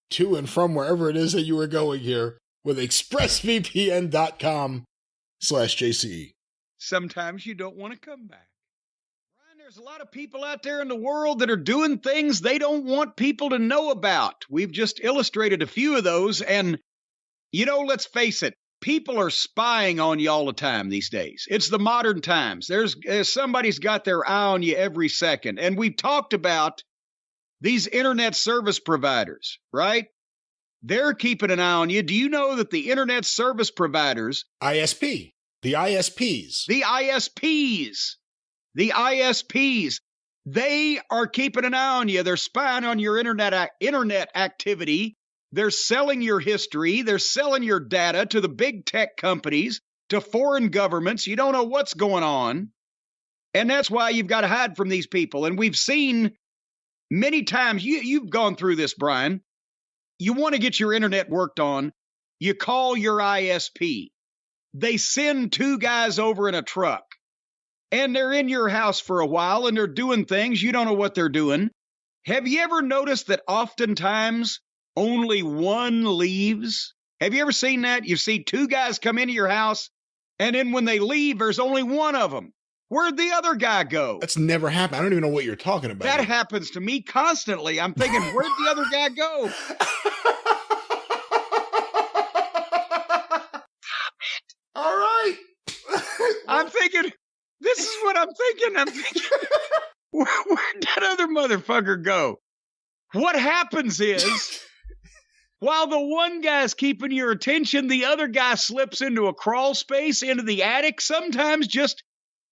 to and from wherever it is that you are going here with expressvpn.com/JCE. Sometimes you don't want to come back. There's a lot of people out there in the world that are doing things they don't want people to know about. We've just illustrated a few of those. And, let's face it, people are spying on you all the time these days. It's the modern times. There's somebody's got their eye on you every second. And we've talked about these internet service providers, right? They're keeping an eye on you. Do you know that the internet service providers... The ISPs, They are keeping an eye on you. They're spying on your internet activity. They're selling your history. They're selling your data to the big tech companies, to foreign governments. You don't know what's going on. And that's why you've got to hide from these people. And we've seen many times, you've gone through this, Brian. You want to get your internet worked on. You call your ISP. They send 2 guys over in a truck. And they're in your house for a while, and they're doing things. You don't know what they're doing. Have you ever noticed that oftentimes only one leaves? Have you ever seen that? You see 2 guys come into your house, and then when they leave, there's only one of them. Where'd the other guy go? That's never happened. I don't even know what you're talking about. That happens to me constantly. I'm thinking, where'd the other guy go? All right. I'm thinking, this is what I'm thinking. I'm thinking, where'd that other motherfucker go? What happens is, while the one guy's keeping your attention, the other guy slips into a crawl space, into the attic, sometimes just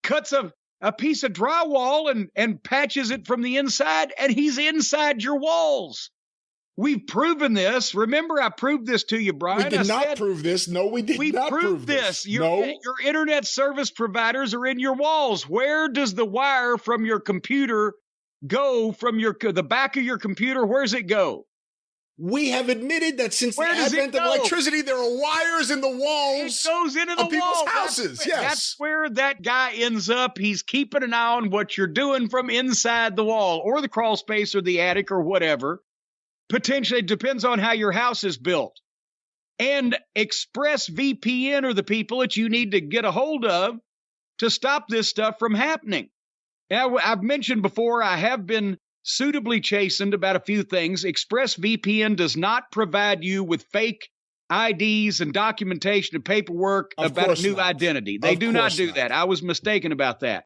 cuts a piece of drywall and patches it from the inside, and he's inside your walls. We've proven this. Remember, I proved this to you, Brian. We did not prove this. No, we did not prove this. Your internet service providers are in your walls. Where does the wire from your computer go from the back of your computer? Where's it go? We have admitted that since the advent of electricity, there are wires in the walls. It goes into the people's houses. Yes. That's where that guy ends up. He's keeping an eye on what you're doing from inside the wall or the crawl space or the attic or whatever. Potentially, it depends on how your house is built. And ExpressVPN are the people that you need to get a hold of to stop this stuff from happening. Now, I've mentioned before, I have been suitably chastened about a few things. ExpressVPN does not provide you with fake IDs and documentation and paperwork about a new identity. They do not do that. I was mistaken about that.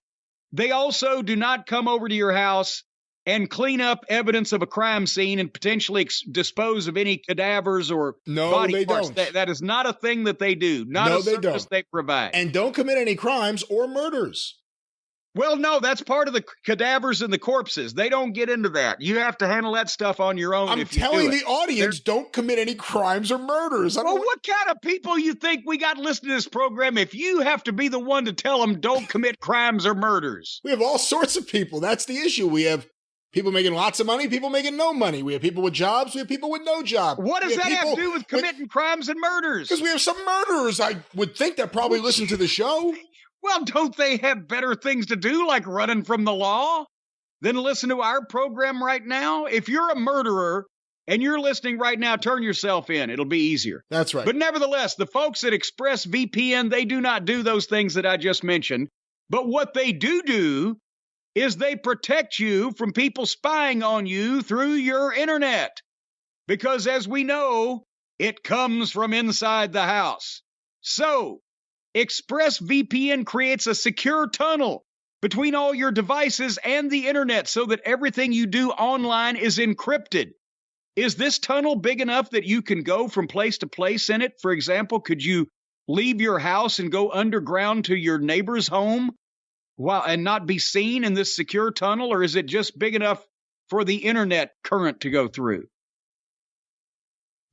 They also do not come over to your house and clean up evidence of a crime scene and potentially dispose of any cadavers or body parts. That is not a thing that they do. Not a service they provide. And don't commit any crimes or murders. Well, no, that's part of the cadavers and the corpses. They don't get into that. You have to handle that stuff on your own. I'm telling the audience, don't commit any crimes or murders. Well, what kind of people you think we got listening to this program if you have to be the one to tell them don't commit crimes or murders? We have all sorts of people. That's the issue. We have people making lots of money, people making no money. We have people with jobs, we have people with no job. What does that have to do with committing crimes and murders? Because we have some murderers, I would think, that probably listen to the show. Well, don't they have better things to do, like running from the law, than listen to our program right now? If you're a murderer and you're listening right now, turn yourself in. It'll be easier. That's right. But nevertheless, the folks at ExpressVPN, they do not do those things that I just mentioned. But what they do is they protect you from people spying on you through your internet. Because as we know, it comes from inside the house. So, ExpressVPN creates a secure tunnel between all your devices and the internet so that everything you do online is encrypted. Is this tunnel big enough that you can go from place to place in it? For example, could you leave your house and go underground to your neighbor's home and not be seen in this secure tunnel? Or is it just big enough for the internet current to go through?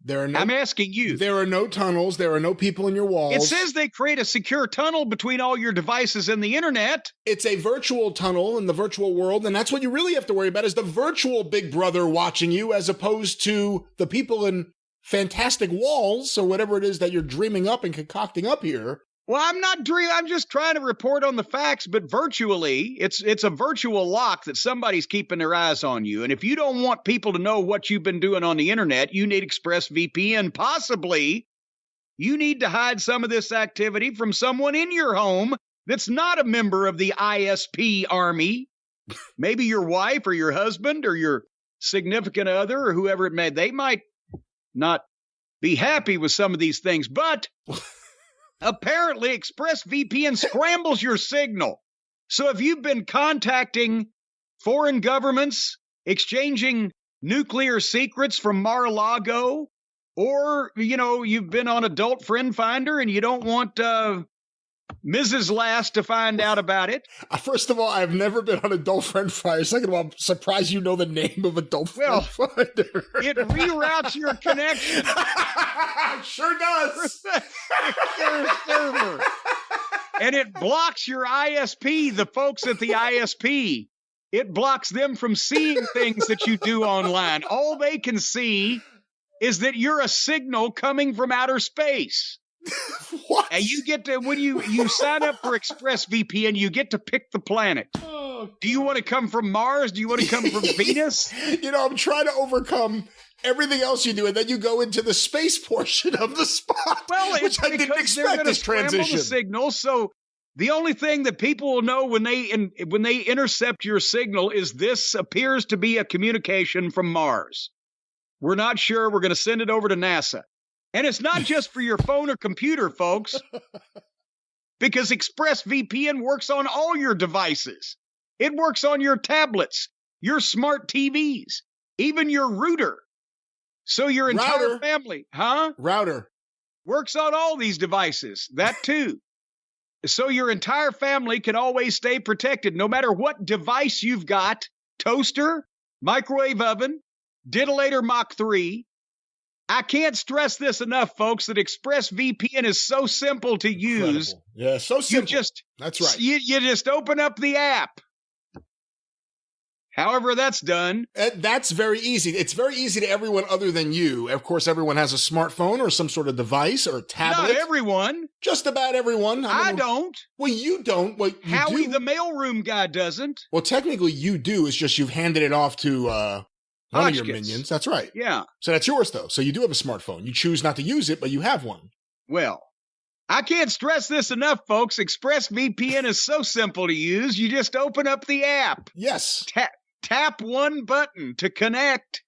I'm asking you. There are no tunnels. There are no people in your walls. It says they create a secure tunnel between all your devices and the internet. It's a virtual tunnel in the virtual world, and that's what you really have to worry about is the virtual Big Brother watching you as opposed to the people in fantastic walls or whatever it is that you're dreaming up and concocting up here. Well, I'm not dreaming. I'm just trying to report on the facts, but virtually, it's a virtual lock that somebody's keeping their eyes on you. And if you don't want people to know what you've been doing on the internet, you need ExpressVPN. Possibly, you need to hide some of this activity from someone in your home that's not a member of the ISP army. Maybe your wife or your husband or your significant other or whoever it may. They might not be happy with some of these things, but apparently, ExpressVPN scrambles your signal. So if you've been contacting foreign governments, exchanging nuclear secrets from Mar-a-Lago, or, you've been on Adult Friend Finder and you don't want Mrs. Last to find out about it. First of all, I've never been on Adult Friend Finder. Second of all, I'm surprised you know the name of Adult Friend Finder. It reroutes your connection. Sure does. Your server. And it blocks your ISP, the folks at the ISP. It blocks them from seeing things that you do online. All they can see is that you're a signal coming from outer space. What? And you get to, when you sign up for ExpressVPN, you get to pick the planet. Oh, do you want to come from Mars? Do you want to come from Venus? I'm trying to overcome everything else you do, and then you go into the space portion of the spot. Well, which I didn't expect this transition. The signal, so the only thing that people will know when they intercept your signal is this appears to be a communication from Mars. We're not sure. We're going to send it over to NASA. And it's not just for your phone or computer, folks, because ExpressVPN works on all your devices. It works on your tablets, your smart TVs, even your router. So your entire family, Router. Works on all these devices. That too. So your entire family can always stay protected, no matter what device you've got, toaster, microwave oven, Diddlator Mach 3. I can't stress this enough, folks, that ExpressVPN is so simple to use. Incredible. Yeah, so simple. That's right. You just open up the app. However that's done. That's very easy. It's very easy to everyone other than you. Of course, everyone has a smartphone or some sort of device or tablet. Not everyone. Just about everyone. I don't. Well, you don't. Well, Howie, the mailroom guy, doesn't. Well, technically you do. It's just you've handed it off to one of your minions. That's right. Yeah. So that's yours, though. So you do have a smartphone. You choose not to use it, but you have one. Well, I can't stress this enough, folks. ExpressVPN is so simple to use. You just open up the app. Yes. Tap one button to connect,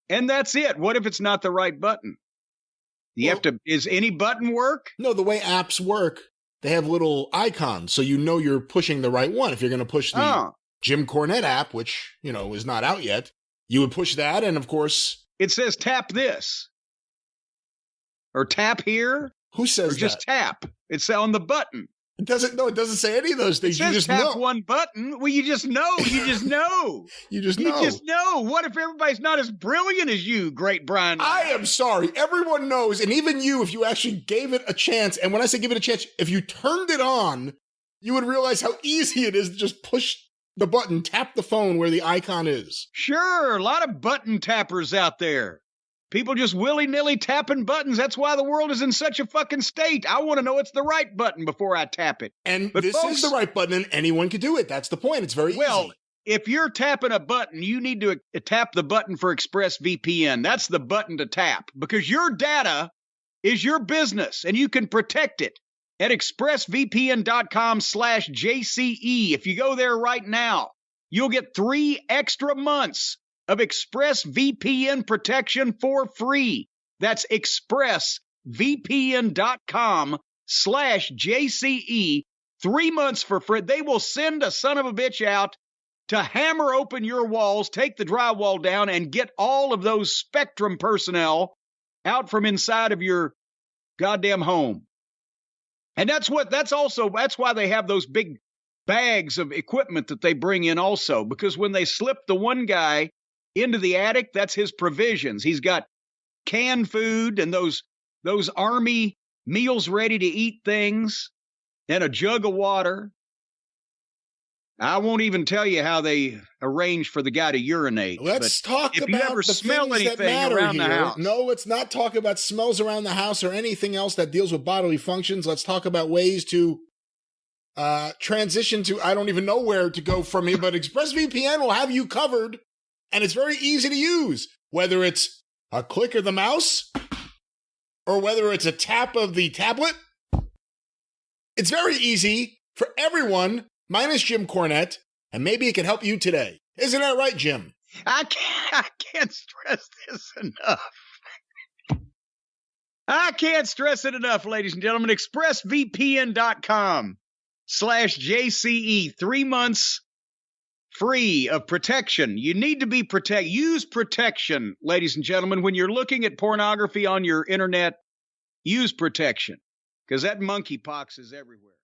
and that's it. What if it's not the right button? Is any button work? No, the way apps work, they have little icons, so you know you're pushing the right one. If you're going to push the Jim Cornette app, which, is not out yet, you would push that, and of course... It says tap this. Or tap here. Who says that? Or just tap. It's on the button. It doesn't say any of those things. It says you just tap know. one button. Well, you just know. You just know. You just know. What if everybody's not as brilliant as you, great Brian? I am sorry. Everyone knows, and even you, if you actually gave it a chance, and when I say give it a chance, if you turned it on, you would realize how easy it is to just push the button, tap the phone where the icon is. Sure, a lot of button tappers out there. People just willy-nilly tapping buttons. That's why the world is in such a fucking state. I want to know it's the right button before I tap it. But this is the right button, and anyone can do it. That's the point. It's very easy. Well, if you're tapping a button, you need to tap the button for ExpressVPN. That's the button to tap, because your data is your business, and you can protect it at expressvpn.com/JCE. If you go there right now, you'll get 3 extra months of ExpressVPN protection for free. That's expressvpn.com/JCE. 3 months for free. They will send a son of a bitch out to hammer open your walls, take the drywall down, and get all of those Spectrum personnel out from inside of your goddamn home. And that's why they have those big bags of equipment that they bring in also, because when they slip the one guy into the attic, that's his provisions. He's got canned food and those army meals ready to eat things and a jug of water. I won't even tell you how they arrange for the guy to urinate. Let's talk about if you ever the smell things that anything matter around here. the house. No, let's not talk about smells around the house or anything else that deals with bodily functions. Let's talk about ways to transition to, I don't even know where to go from here, but ExpressVPN will have you covered, and it's very easy to use, whether it's a click of the mouse or whether it's a tap of the tablet. It's very easy for everyone, minus Jim Cornette, and maybe it can help you today. Isn't that right, Jim? I can't stress this enough. I can't stress it enough, ladies and gentlemen. ExpressVPN.com/JCE. 3 months free of protection. You need to be protected. Use protection, ladies and gentlemen. When you're looking at pornography on your internet, use protection, because that monkeypox is everywhere.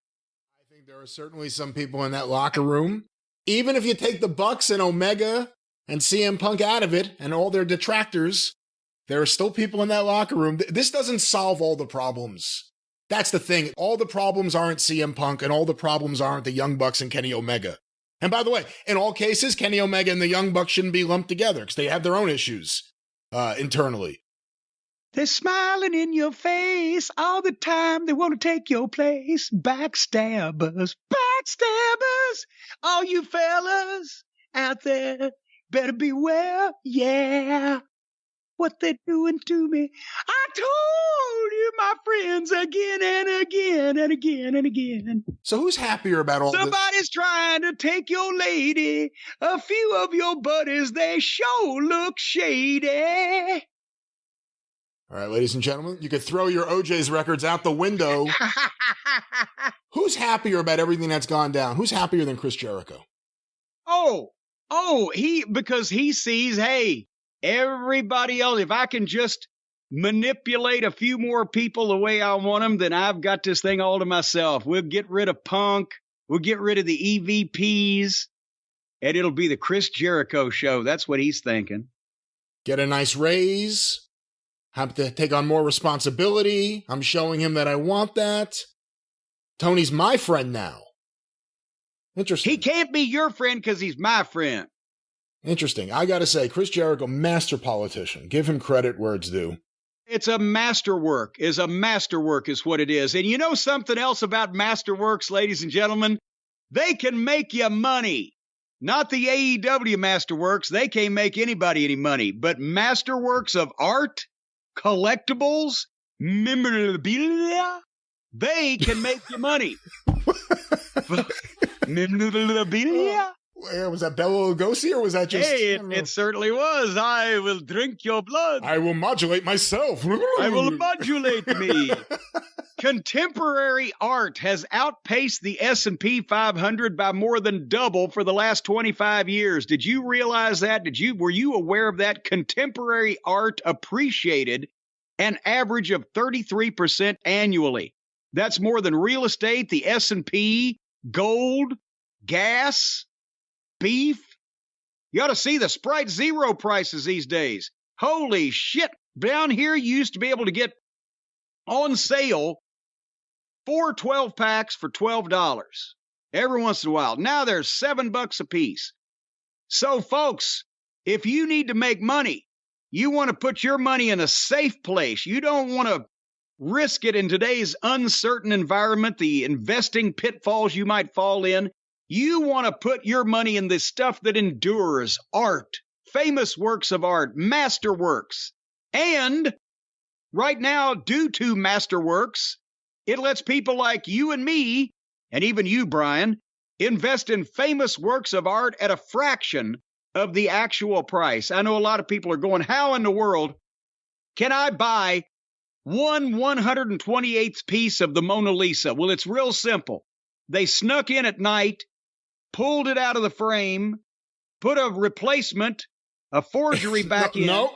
think there are certainly some people in that locker room. Even if you take the Bucks and Omega and CM Punk out of it and all their detractors, there are still people in that locker room. This doesn't solve all the problems. That's the thing. All the problems aren't CM Punk, and all the problems aren't the Young Bucks and Kenny Omega. And by the way, in all cases, Kenny Omega and the Young Bucks shouldn't be lumped together because they have their own issues internally. They're smiling in your face all the time. They want to take your place. Backstabbers, backstabbers. All you fellas out there, better beware. Yeah, what they're doing to me. I told you, my friends, again and again and again and again. So who's happier about all this? Somebody's trying to take your lady. A few of your buddies, they sure look shady. All right, ladies and gentlemen, you could throw your OJ's records out the window. Who's happier about everything that's gone down? Who's happier than Chris Jericho? Because he sees, hey, everybody else, if I can just manipulate a few more people the way I want them, then I've got this thing all to myself. We'll get rid of Punk. We'll get rid of the EVPs. And it'll be the Chris Jericho show. That's what he's thinking. Get a nice raise. Have to take on more responsibility. I'm showing him that I want that. Tony's my friend now. Interesting. He can't be your friend because he's my friend. Interesting. I got to say, Chris Jericho, master politician. Give him credit where it's due. It's a masterwork. Is what it is. And you know something else about masterworks, ladies and gentlemen? They can make you money. Not the AEW masterworks. They can't make anybody any money. But masterworks of art, collectibles, memorabilia, they can make you money. Memorabilia? Was that Bela Lugosi or was that just... Hey, it certainly was. I will drink your blood. I will modulate myself. I will modulate me. Contemporary art has outpaced the S&P 500 by more than double for the last 25 years. Did you realize that? Were you aware of that? Contemporary art appreciated an average of 33% annually. That's more than real estate, the S&P, gold, gas, beef. You ought to see the Sprite Zero prices these days. Holy shit. Down here, you used to be able to get on sale 4 12-packs for $12 every once in a while. Now there's $7 a piece. So, folks, if you need to make money, you want to put your money in a safe place. You don't want to risk it in today's uncertain environment, the investing pitfalls you might fall in. You want to put your money in the stuff that endures, art, famous works of art, masterworks. And right now, due to masterworks, it lets people like you and me, and even you, Brian, invest in famous works of art at a fraction of the actual price. I know a lot of people are going, how in the world can I buy one 128th piece of the Mona Lisa? Well, it's real simple. They snuck in at night, pulled it out of the frame, put a replacement, a forgery back in. No.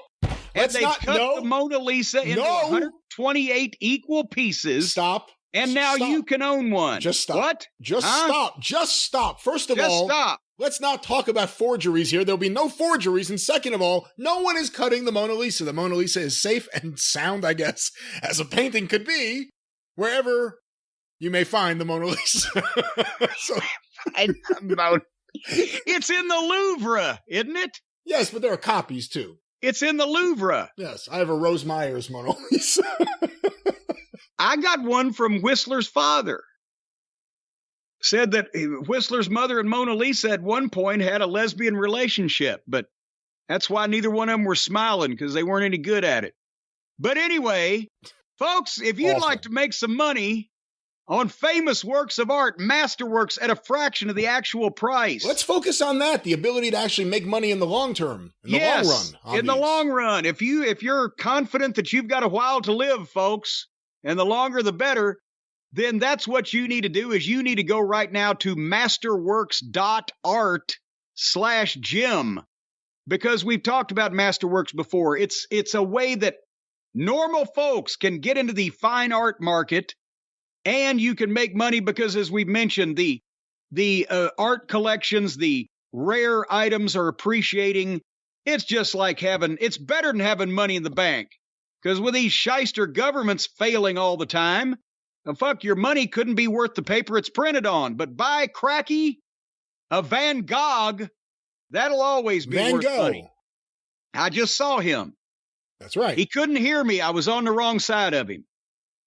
And they cut the Mona Lisa into 128 equal pieces. Stop. And now you can own one. Just stop. What? Stop. Just stop. First of all, stop. Let's not talk about forgeries here. There'll be no forgeries. And second of all, no one is cutting the Mona Lisa. The Mona Lisa is safe and sound, I guess, as a painting could be, wherever you may find the Mona Lisa. It's in the Louvre, isn't it? Yes, but there are copies too. It's in the Louvre. Yes, I have a Rose Myers Mona Lisa. I got one from Whistler's father. Said that Whistler's mother and Mona Lisa at one point had a lesbian relationship, but that's why neither one of them were smiling, because they weren't any good at it. But anyway, folks, if you'd like to make some money on famous works of art, masterworks at a fraction of the actual price. Let's focus on that, the ability to actually make money in the long term, in the long run. In the long run. If you're confident that you've got a while to live, folks, and the longer the better, then that's what you need to do is you need to go right now to masterworks.art/Jim, because we've talked about Masterworks before. It's a way that normal folks can get into the fine art market And you can make money because, as we've mentioned, the art collections, the rare items are appreciating. It's just like it's better than having money in the bank. Because with these shyster governments failing all the time, fuck, your money couldn't be worth the paper it's printed on. But by cracky, a Van Gogh, that'll always be worth money. I just saw him. That's right. He couldn't hear me. I was on the wrong side of him.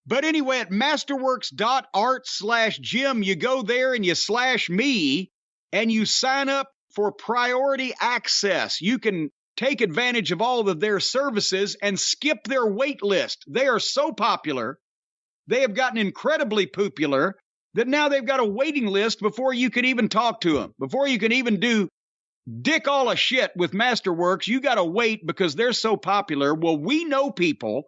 But anyway, at masterworks.art/Jim, you go there and you /me and you sign up for priority access. You can take advantage of all of their services and skip their wait list. They are so popular. They have gotten incredibly popular that now they've got a waiting list before you can even talk to them. Before you can even do dick all of shit with Masterworks, you got to wait because they're so popular. Well, we know people.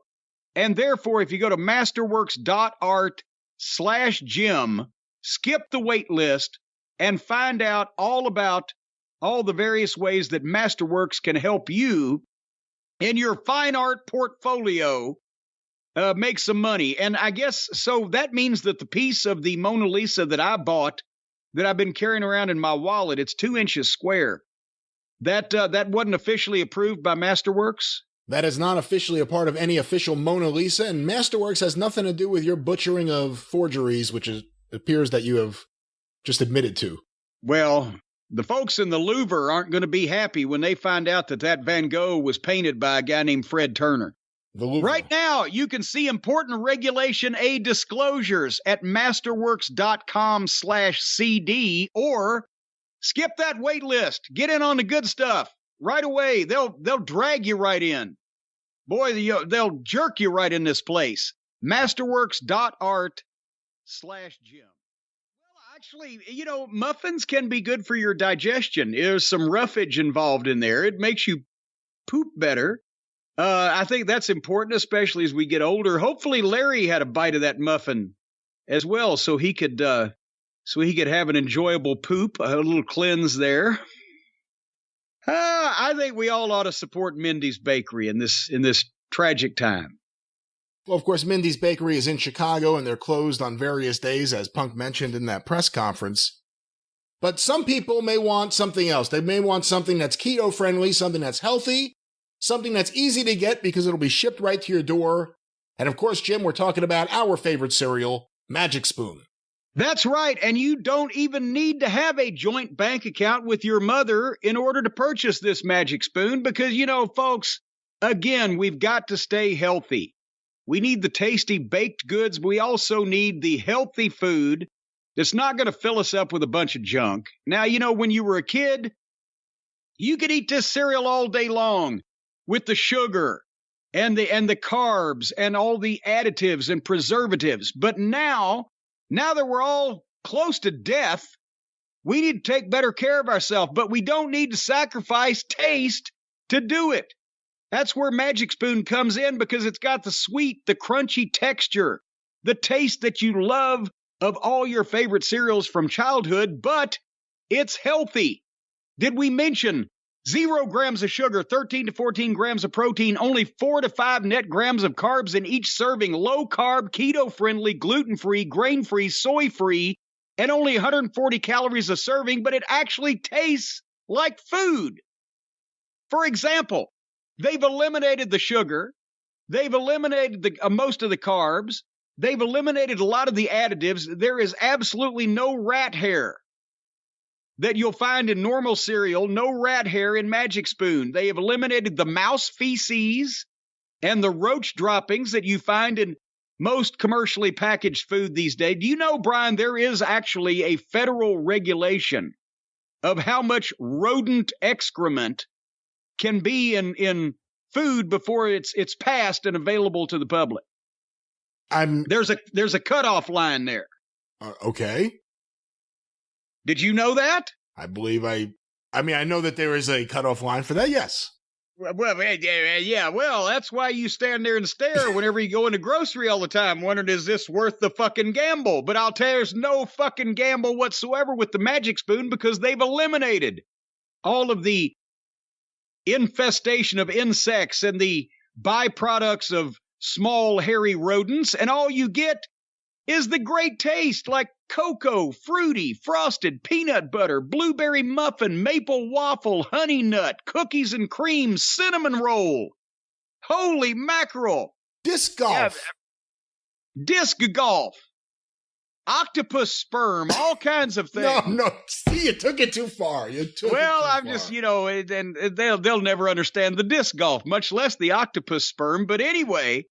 And therefore, if you go to masterworks.art/Jim, skip the wait list and find out all about all the various ways that Masterworks can help you in your fine art portfolio make some money. And I guess, so that means that the piece of the Mona Lisa that I bought, that I've been carrying around in my wallet, it's 2 inches square. That wasn't officially approved by Masterworks? That is not officially a part of any official Mona Lisa, and Masterworks has nothing to do with your butchering of forgeries, which appears that you have just admitted to. Well, the folks in the Louvre aren't going to be happy when they find out that Van Gogh was painted by a guy named Fred Turner. Right now, you can see important Regulation A disclosures at masterworks.com/CD, or skip that wait list. Get in on the good stuff right away. They'll drag you right in. Boy, they'll jerk you right in this place. Masterworks.art/Jim. Well, actually, muffins can be good for your digestion. There's some roughage involved in there. It makes you poop better. I think that's important, especially as we get older. Hopefully, Larry had a bite of that muffin as well, so he could have an enjoyable poop, a little cleanse there. I think we all ought to support Mindy's Bakery in this tragic time. Well, of course, Mindy's Bakery is in Chicago, and they're closed on various days, as Punk mentioned in that press conference. But some people may want something else. They may want something that's keto-friendly, something that's healthy, something that's easy to get because it'll be shipped right to your door. And of course, Jim, we're talking about our favorite cereal, Magic Spoon. That's right, and you don't even need to have a joint bank account with your mother in order to purchase this Magic Spoon because, folks, again, we've got to stay healthy. We need the tasty baked goods, but we also need the healthy food that's not going to fill us up with a bunch of junk. Now, when you were a kid, you could eat this cereal all day long with the sugar and the carbs and all the additives and preservatives, but now that we're all close to death, we need to take better care of ourselves, but we don't need to sacrifice taste to do it. That's where Magic Spoon comes in because it's got the sweet, the crunchy texture, the taste that you love of all your favorite cereals from childhood, but it's healthy. Did we mention 0 grams of sugar, 13 to 14 grams of protein, only 4 to 5 net grams of carbs in each serving, low carb, keto friendly, gluten free, grain free, soy free, and only 140 calories a serving, but it actually tastes like food. For example, they've eliminated the sugar, they've eliminated most of the carbs, they've eliminated a lot of the additives. There is absolutely no rat hair that you'll find in normal cereal, no rat hair in Magic Spoon. They have eliminated the mouse feces and the roach droppings that you find in most commercially packaged food these days. Do you know, Brian, there is actually a federal regulation of how much rodent excrement can be in food before it's passed and available to the public? There's a cutoff line there. Okay. Did you know that? I believe I know that there is a cutoff line for that, yes. Well, yeah, well, that's why you stand there and stare whenever you go into grocery all the time, wondering, is this worth the fucking gamble? But I'll tell you, there's no fucking gamble whatsoever with the Magic Spoon because they've eliminated all of the infestation of insects and the byproducts of small, hairy rodents, and all you get is the great taste like cocoa, fruity, frosted, peanut butter, blueberry muffin, maple waffle, honey nut, cookies and cream, cinnamon roll. Holy mackerel. Disc golf. Yeah, disc golf. Octopus sperm, all kinds of things. No. See, you took it too far. I'm just, and they'll never understand the disc golf, much less the octopus sperm. But anyway,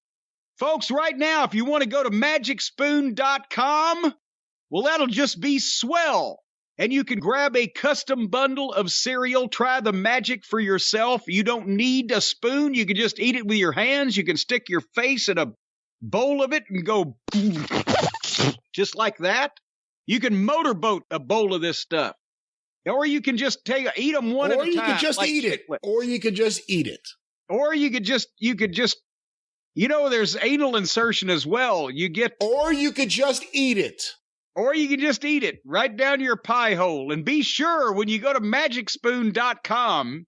folks, right now, if you want to go to magicspoon.com, well, that'll just be swell. And you can grab a custom bundle of cereal. Try the magic for yourself. You don't need a spoon. You can just eat it with your hands. You can stick your face in a bowl of it and go just like that. You can motorboat a bowl of this stuff. Or you can just eat them one at a time. Or you could just eat it. Or you could just eat it. Or you could just, there's anal insertion as well. Or you could just eat it. Or you can just eat it right down your pie hole. And be sure when you go to magicspoon.com,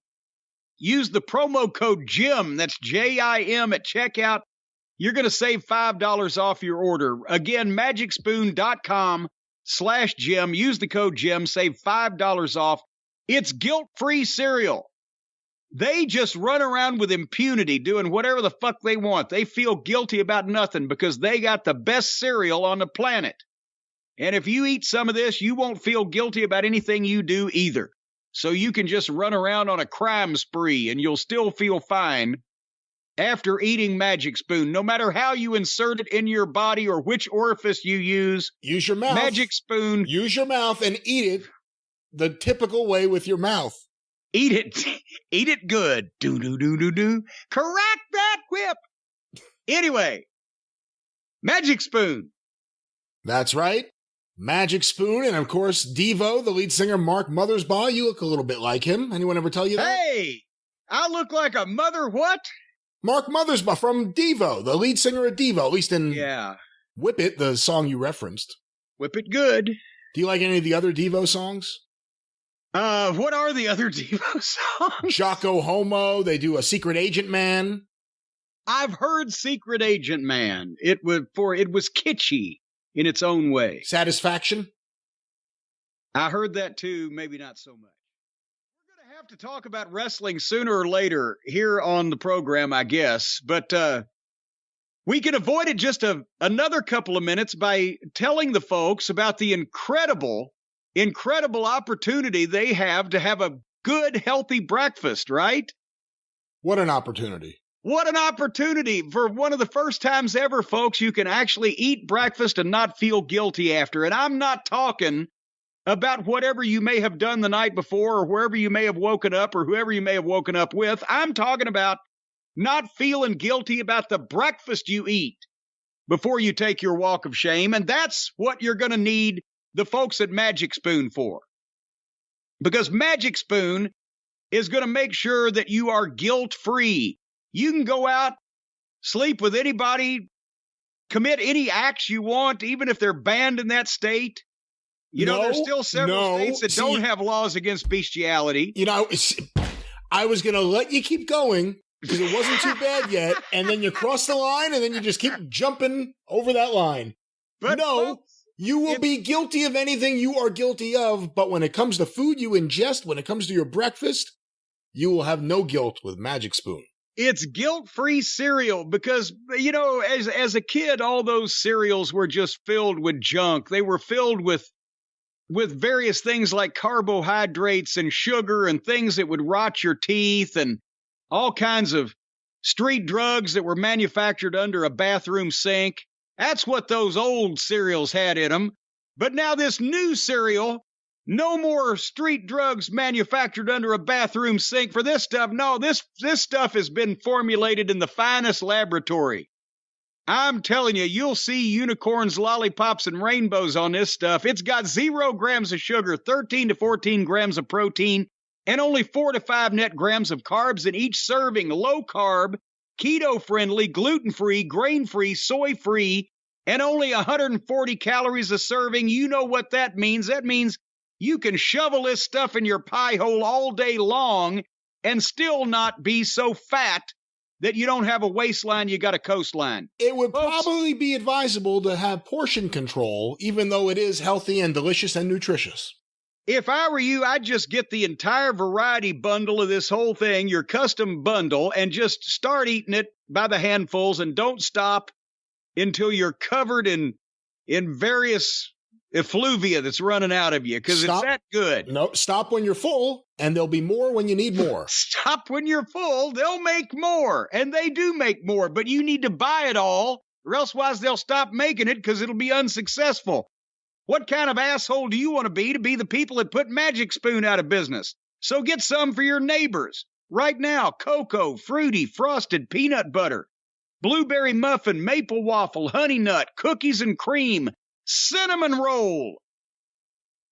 use the promo code JIM, that's JIM at checkout. You're going to save $5 off your order. Again, magicspoon.com/Jim. Use the code JIM, save $5 off. It's guilt-free cereal. They just run around with impunity doing whatever the fuck they want. They feel guilty about nothing because they got the best cereal on the planet. And if you eat some of this, you won't feel guilty about anything you do either. So you can just run around on a crime spree and you'll still feel fine after eating Magic Spoon. No matter how you insert it in your body or which orifice you use. Use your mouth. Magic Spoon. Use your mouth and eat it the typical way with your mouth. Eat it. Eat it good. Do. Correct that whip. Anyway, Magic Spoon. That's right. Magic Spoon, and of course, Devo, the lead singer, Mark Mothersbaugh. You look a little bit like him. Anyone ever tell you that? Hey, I look like a mother what? Mark Mothersbaugh from Devo, the lead singer of Devo, at least in Whip It, the song you referenced. Whip It Good. Do you like any of the other Devo songs? What are the other Devo songs? Jocko Homo, they do a Secret Agent Man. I've heard Secret Agent Man. It was kitschy in its own way. Satisfaction? I heard that too, maybe not so much. We're going to have to talk about wrestling sooner or later here on the program, I guess. But we can avoid it just another couple of minutes by telling the folks about the incredible opportunity they have to have a good, healthy breakfast, right? What an opportunity. What an opportunity. For one of the first times ever, folks, you can actually eat breakfast and not feel guilty after. And I'm not talking about whatever you may have done the night before or wherever you may have woken up or whoever you may have woken up with. I'm talking about not feeling guilty about the breakfast you eat before you take your walk of shame. And that's what you're going to need the folks at Magic Spoon for. Because Magic Spoon is going to make sure that you are guilt-free. You can go out, sleep with anybody, commit any acts you want, even if they're banned in that state. There's still several states that don't have laws against bestiality. I was going to let you keep going because it wasn't too bad yet, and then you cross the line, and then you just keep jumping over that line. But you will be guilty of anything you are guilty of, but when it comes to food you ingest, when it comes to your breakfast, you will have no guilt with Magic Spoon. It's guilt-free cereal because, as a kid, all those cereals were just filled with junk. They were filled with various things like carbohydrates and sugar and things that would rot your teeth and all kinds of street drugs that were manufactured under a bathroom sink. That's what those old cereals had in them. But now this new cereal, no more street drugs manufactured under a bathroom sink for this stuff. No, this stuff has been formulated in the finest laboratory. I'm telling you, you'll see unicorns, lollipops, and rainbows on this stuff. It's got 0 grams of sugar, 13 to 14 grams of protein, and only 4 to 5 net grams of carbs in each serving. Low carb, keto-friendly, gluten-free, grain-free, soy-free, and only 140 calories a serving. You know what that means. That means you can shovel this stuff in your pie hole all day long and still not be so fat that you don't have a waistline, you got a coastline. It would Folks, probably be advisable to have portion control, even though it is healthy and delicious and nutritious. if I were you, I'd just get the entire variety bundle of this whole thing, your custom bundle, and just start eating it by the handfuls and don't stop until you're covered in various effluvia that's running out of you, because it's that good. No, stop when you're full, and there'll be more when you need more. Stop when you're full. They'll make more, and they do make more, but you need to buy it all, or elsewise they'll stop making it because it'll be unsuccessful. What kind of asshole do you want to be the people that put Magic Spoon out of business? So get some for your neighbors. Right now, cocoa, fruity, frosted peanut butter, blueberry muffin, maple waffle, honey nut, cookies and cream, cinnamon roll,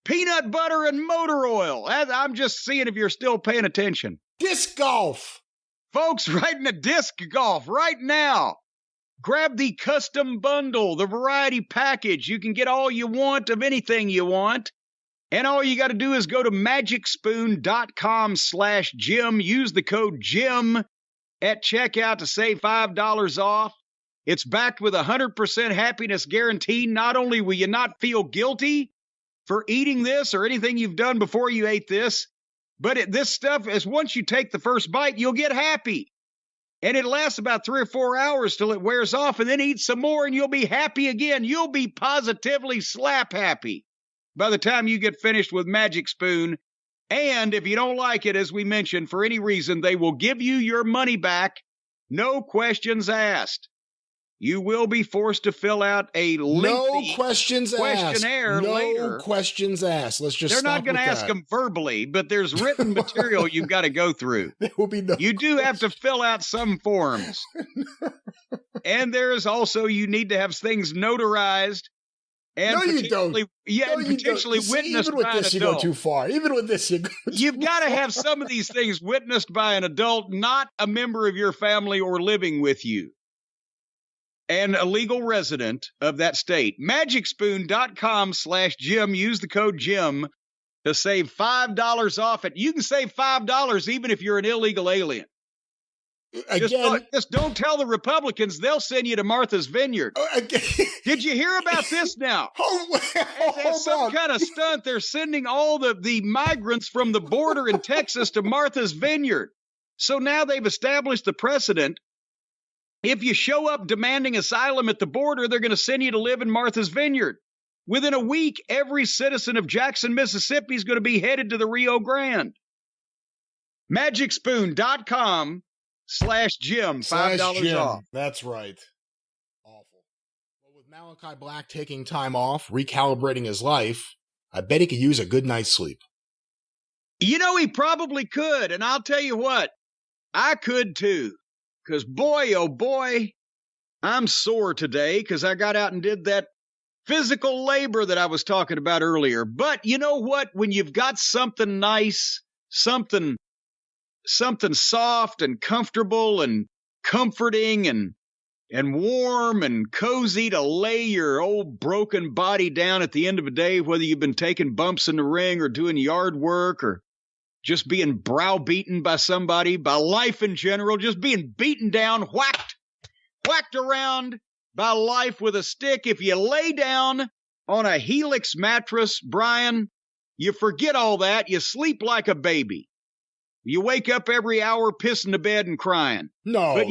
peanut butter and motor oil. I'm just seeing if you're still paying attention. Disc golf. Folks, riding a disc golf right now. Grab the custom bundle, the variety package. You can get all you want of anything you want. And all you got to do is go to magicspoon.com/Jim. Use the code JIM at checkout to save $5 off. It's backed with 100% happiness guarantee. Not only will you not feel guilty for eating this or anything you've done before you ate this, but this stuff is once you take the first bite, you'll get happy. And it lasts about 3 or 4 hours till it wears off, and then eat some more and you'll be happy again. You'll be positively slap happy by the time you get finished with Magic Spoon. And if you don't like it, as we mentioned, for any reason, they will give you your money back. No questions asked. You will be forced to fill out a lengthy questionnaire later. No questions asked. Let's just They're not going to ask them verbally, but there's written material you've got to go through. There will be no You do have to fill out some forms. And there is also, you need to have things notarized. And no, you don't. Yeah, and potentially witnessed even with by this, an you adult. go too far. Even with this, You've got to have some of these things witnessed by an adult, not a member of your family or living with you, and a legal resident of that state. Magicspoon.com/Jim. Use the code JIM to save $5 off it. You can save $5 even if you're an illegal alien. Again, just don't tell the Republicans. They'll send you to Martha's Vineyard. Did you hear about this now? There's some kind of stunt. They're sending all the migrants from the border in Texas to Martha's Vineyard. So now they've established the precedent. If you show up demanding asylum at the border, they're going to send you to live in Martha's Vineyard. Within a week, every citizen of Jackson, Mississippi is going to be headed to the Rio Grande. Magicspoon.com/Jim, $5 off. That's right. Awful. Well, with Malachi Black taking time off, recalibrating his life, I bet he could use a good night's sleep. You know, he probably could. And I'll tell you what, I could too. Because boy, oh boy, I'm sore today because I got out and did that physical labor that I was talking about earlier. But you know what? When you've got something nice, something soft and comfortable and comforting and warm and cozy to lay your old broken body down at the end of a day, whether you've been taking bumps in the ring or doing yard work or just being browbeaten by somebody, by life in general, just being beaten down, whacked around by life with a stick. If you lay down on a Helix mattress, Brian, you forget all that. You sleep like a baby. You wake up every hour pissing the bed and crying. No.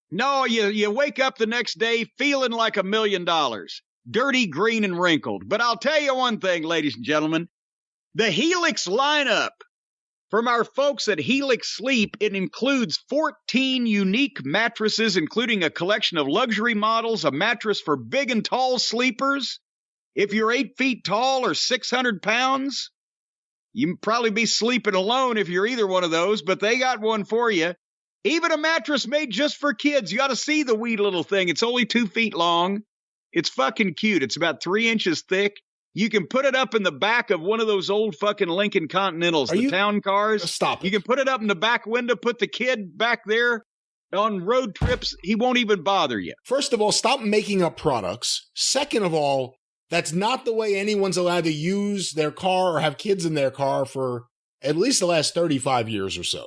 No, you wake up the next day feeling like $1 million, dirty, green, and wrinkled. But I'll tell you one thing, ladies and gentlemen. The Helix lineup from our folks at Helix Sleep, it includes 14 unique mattresses, including a collection of luxury models, a mattress for big and tall sleepers. If you're 8 feet tall or 600 pounds, you'd probably be sleeping alone if you're either one of those, but they got one for you. Even a mattress made just for kids. You got to see the wee little thing. It's only 2 feet long. It's fucking cute. It's about 3 inches thick. You can put it up in the back of one of those old fucking Lincoln Continentals, town cars. Stop it. You can put it up in the back window, put the kid back there on road trips. He won't even bother you. First of all, stop making up products. Second of all, that's not the way anyone's allowed to use their car or have kids in their car for at least the last 35 years or so.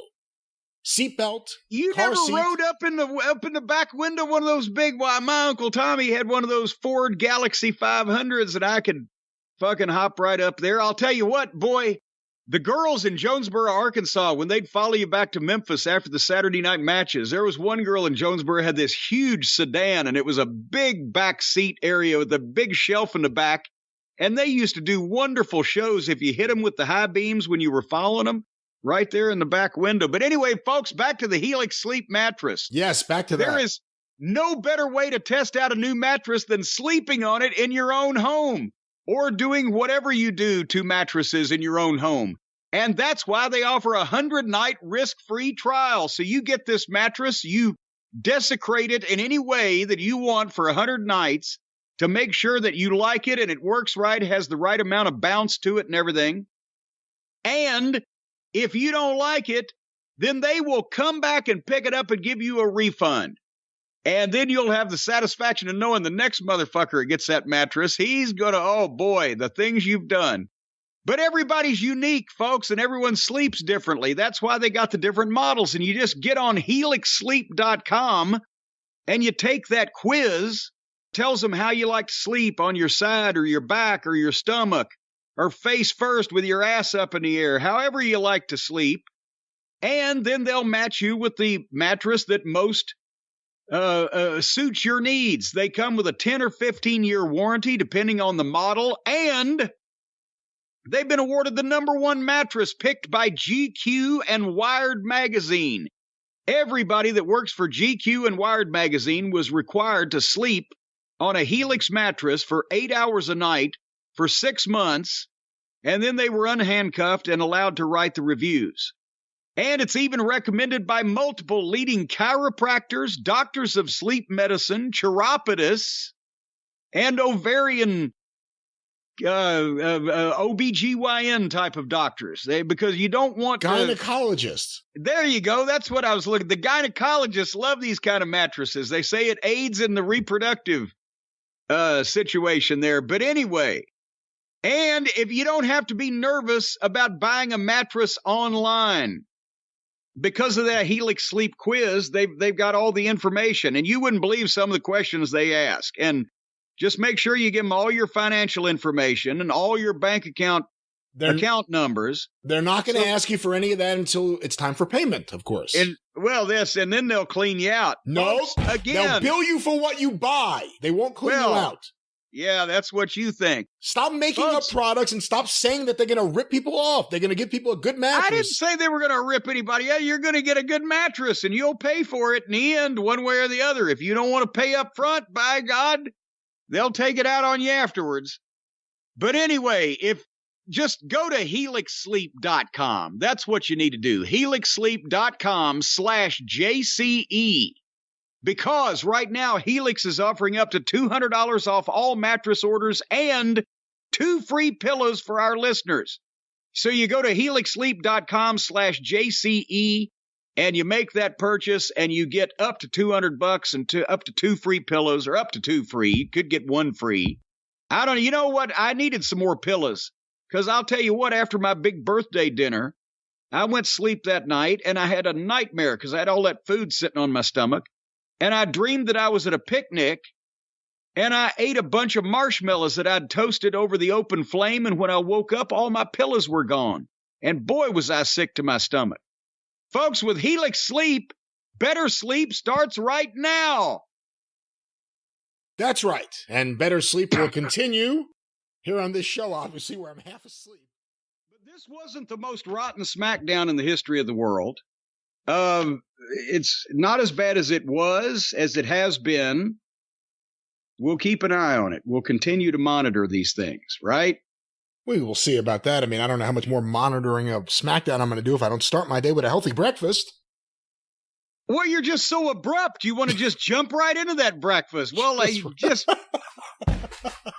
seatbelt, You car never seat. rode up in the back window one of those big. Well, my Uncle Tommy had one of those Ford Galaxy 500s that I could fucking hop right up there. I'll tell you what, boy, the girls in Jonesboro, Arkansas, when they'd follow you back to Memphis after the Saturday night matches, there was one girl in Jonesboro had this huge sedan, and it was a big back seat area with a big shelf in the back. And they used to do wonderful shows if you hit them with the high beams when you were following them. Right there in the back window. But anyway, folks, back to the Helix Sleep mattress. Yes, back to that. There is no better way to test out a new mattress than sleeping on it in your own home or doing whatever you do to mattresses in your own home. And that's why they offer a 100-night risk-free trial. So you get this mattress, you desecrate it in any way that you want for 100 nights to make sure that you like it and it works right, has the right amount of bounce to it and everything. And if you don't like it, then they will come back and pick it up and give you a refund. And then you'll have the satisfaction of knowing the next motherfucker that gets that mattress, he's going to, oh boy, the things you've done. But everybody's unique, folks, and everyone sleeps differently. That's why they got the different models. And you just get on helixsleep.com and you take that quiz, tells them how you like to sleep on your side or your back or your stomach, or face first with your ass up in the air, however you like to sleep. And then they'll match you with the mattress that most suits your needs. They come with a 10 or 15-year warranty, depending on the model. And they've been awarded the #1 mattress picked by GQ and Wired Magazine. Everybody that works for GQ and Wired Magazine was required to sleep on a Helix mattress for 8 hours a night for 6 months, and then they were unhandcuffed and allowed to write the reviews. And it's even recommended by multiple leading chiropractors, doctors of sleep medicine, chiropodists, and ovarian OBGYN type of doctors. Because you don't want gynecologists. There you go. That's what I was looking. The gynecologists love these kind of mattresses. They say it aids in the reproductive situation there. But anyway, and if you don't have to be nervous about buying a mattress online, because of that Helix Sleep quiz, they've got all the information, and you wouldn't believe some of the questions they ask. And just make sure you give them all your financial information and all your bank account numbers. They're not going to ask you for any of that until it's time for payment, of course. And and then they'll clean you out. No, again, they'll bill you for what you buy. They won't clean you out. Yeah, that's what you think. Stop making up products and stop saying that they're going to rip people off. They're going to give people a good mattress. I didn't say they were going to rip anybody out. You're going to get a good mattress, and you'll pay for it in the end, one way or the other. If you don't want to pay up front, by God, they'll take it out on you afterwards. But anyway, just go to helixsleep.com. That's what you need to do. helixsleep.com/JCE. Because right now, Helix is offering up to $200 off all mattress orders and 2 free pillows for our listeners. So you go to helixsleep.com/JCE and you make that purchase and you get up to $200 and up to 2 free pillows, or up to 2 free. You could get 1 free. You know what? I needed some more pillows, because I'll tell you what, after my big birthday dinner, I went to sleep that night and I had a nightmare because I had all that food sitting on my stomach. And I dreamed that I was at a picnic, and I ate a bunch of marshmallows that I'd toasted over the open flame, and when I woke up, all my pillows were gone. And boy, was I sick to my stomach. Folks, with Helix Sleep, better sleep starts right now. That's right. And better sleep will continue here on this show, obviously, where I'm half asleep. But this wasn't the most rotten smackdown in the history of the world. It's not as bad as it has been. We'll keep an eye on it. We'll continue to monitor these things, right? We will see about that. I mean, I don't know how much more monitoring of SmackDown I'm going to do if I don't start my day with a healthy breakfast. Well, you're just so abrupt. You want to just jump right into that breakfast. Well, just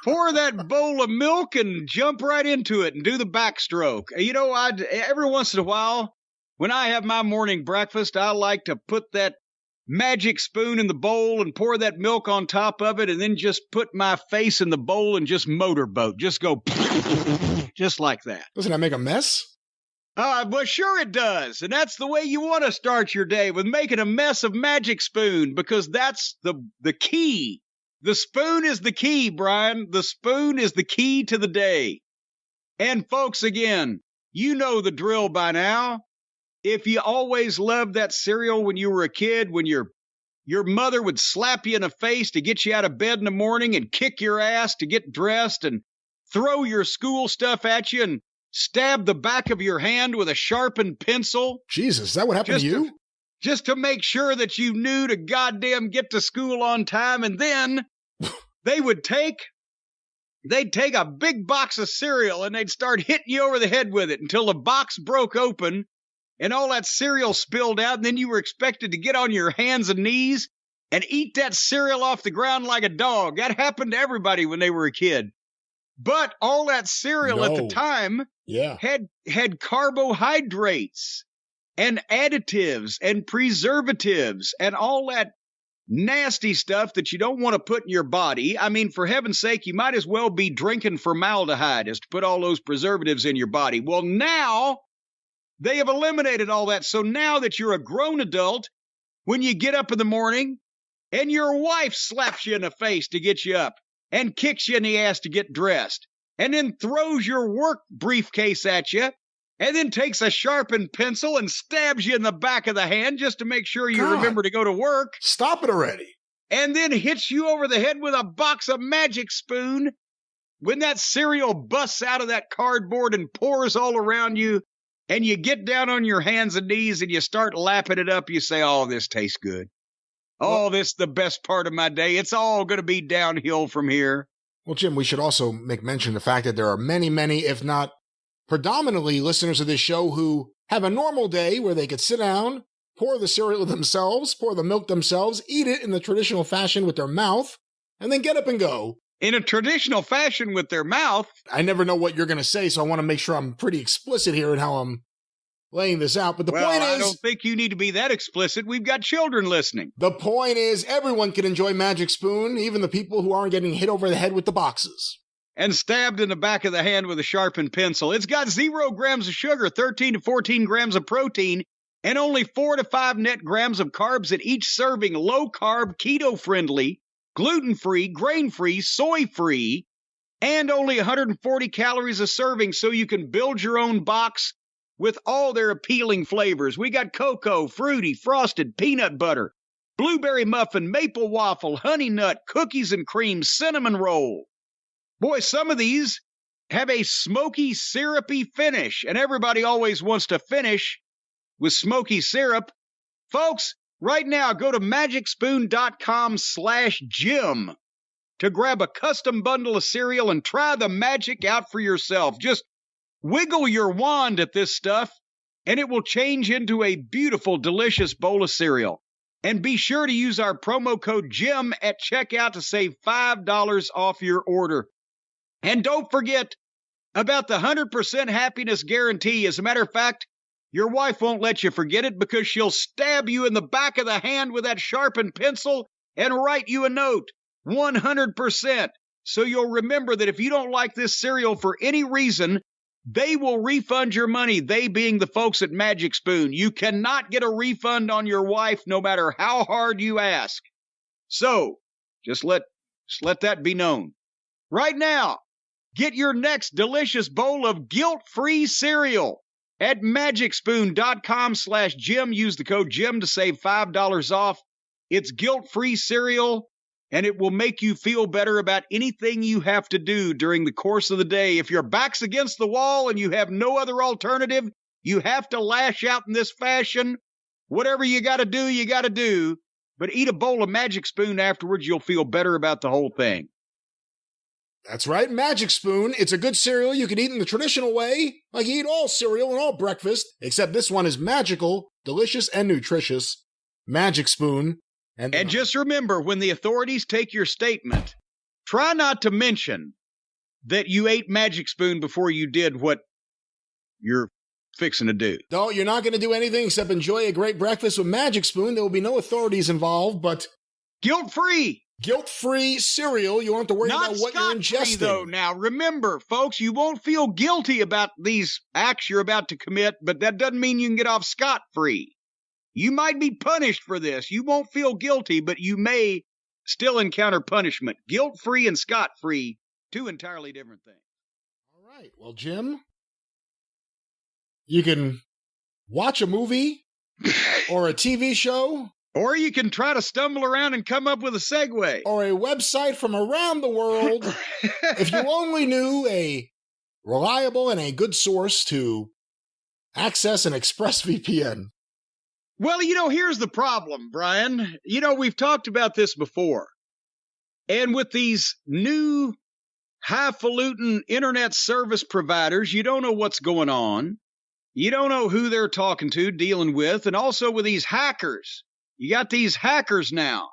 pour that bowl of milk and jump right into it and do the backstroke. You know, every once in a while, when I have my morning breakfast, I like to put that magic spoon in the bowl and pour that milk on top of it, and then just put my face in the bowl and just motorboat. Just go just like that. Doesn't that make a mess? Well, sure it does. And that's the way you want to start your day, with making a mess of Magic Spoon, because that's the key. The spoon is the key, Brian. The spoon is the key to the day. And folks, again, you know the drill by now. If you always loved that cereal when you were a kid, when your mother would slap you in the face to get you out of bed in the morning and kick your ass to get dressed and throw your school stuff at you and stab the back of your hand with a sharpened pencil. Jesus, is that what happened to you? Just to make sure that you knew to goddamn get to school on time. And then they'd take a big box of cereal and they'd start hitting you over the head with it until the box broke open and all that cereal spilled out. And then you were expected to get on your hands and knees and eat that cereal off the ground like a dog. That happened to everybody when they were a kid. But all that cereal at the time had carbohydrates and additives and preservatives and all that nasty stuff that you don't want to put in your body. I mean, for heaven's sake, you might as well be drinking formaldehyde as to put all those preservatives in your body. Well, now they have eliminated all that. So now that you're a grown adult, when you get up in the morning and your wife slaps you in the face to get you up and kicks you in the ass to get dressed, and then throws your work briefcase at you, and then takes a sharpened pencil and stabs you in the back of the hand just to make sure you remember to go to work. Stop it already. And then hits you over the head with a box of Magic Spoon when that cereal busts out of that cardboard and pours all around you, and you get down on your hands and knees and you start lapping it up. You say, oh, this tastes good. Oh, this is the best part of my day. It's all going to be downhill from here. Well, Jim, we should also make mention of the fact that there are many, if not predominantly listeners of this show who have a normal day where they could sit down, pour the cereal themselves, pour the milk themselves, eat it in the traditional fashion with their mouth, and then get up and go. In a traditional fashion with their mouth? I never know what you're going to say, so I want to make sure I'm pretty explicit here in how I'm laying this out. But the point is, I don't think you need to be that explicit. We've got children listening. The point is, everyone can enjoy Magic Spoon, even the people who aren't getting hit over the head with the boxes. And stabbed in the back of the hand with a sharpened pencil. It's got 0 grams of sugar, 13 to 14 grams of protein, and only 4 to 5 net grams of carbs in each serving. Low carb, keto friendly, gluten free, grain free, soy free, and only 140 calories a serving, so you can build your own box with all their appealing flavors. We got cocoa, fruity, frosted, peanut butter, blueberry muffin, maple waffle, honey nut, cookies and cream, cinnamon roll. Boy, some of these have a smoky, syrupy finish, and everybody always wants to finish with smoky syrup. Folks, right now, go to magicspoon.com/Jim to grab a custom bundle of cereal and try the magic out for yourself. Just wiggle your wand at this stuff, and it will change into a beautiful, delicious bowl of cereal. And be sure to use our promo code JIM at checkout to save $5 off your order. And don't forget about the 100% happiness guarantee. As a matter of fact, your wife won't let you forget it, because she'll stab you in the back of the hand with that sharpened pencil and write you a note. 100%. So you'll remember that if you don't like this cereal for any reason, they will refund your money, they being the folks at Magic Spoon. You cannot get a refund on your wife no matter how hard you ask. So, just let that be known. Right now, get your next delicious bowl of guilt-free cereal at magicspoon.com/Jim. Use the code JIM to save $5 off. It's guilt-free cereal, and it will make you feel better about anything you have to do during the course of the day. If your back's against the wall and you have no other alternative, you have to lash out in this fashion. Whatever you got to do, you got to do. But eat a bowl of Magic Spoon afterwards. You'll feel better about the whole thing. That's right, Magic Spoon. It's a good cereal you can eat in the traditional way, like you eat all cereal and all breakfast, except this one is magical, delicious, and nutritious. Magic Spoon. And just remember, when the authorities take your statement, try not to mention that you ate Magic Spoon before you did what you're fixing to do. No, you're not going to do anything except enjoy a great breakfast with Magic Spoon. There will be no authorities involved, but guilt-free. guilt-free cereal. You don't have to worry Not about what you're scot-free, ingesting. though. Now, remember, folks, you won't feel guilty about these acts you're about to commit, but that doesn't mean you can get off scot-free. You might be punished for this. You won't feel guilty, but you may still encounter punishment. Guilt-free and scot-free, two entirely different things. All right. Well, Jim, you can watch a movie or a TV show Or you can try to stumble around and come up with a segue. or a website from around the world if you only knew a reliable and a good source to access an ExpressVPN. Well, here's the problem, Brian. We've talked about this before. And with these new highfalutin internet service providers, you don't know what's going on. You don't know who they're talking to, dealing with. And also with these hackers. You got these hackers now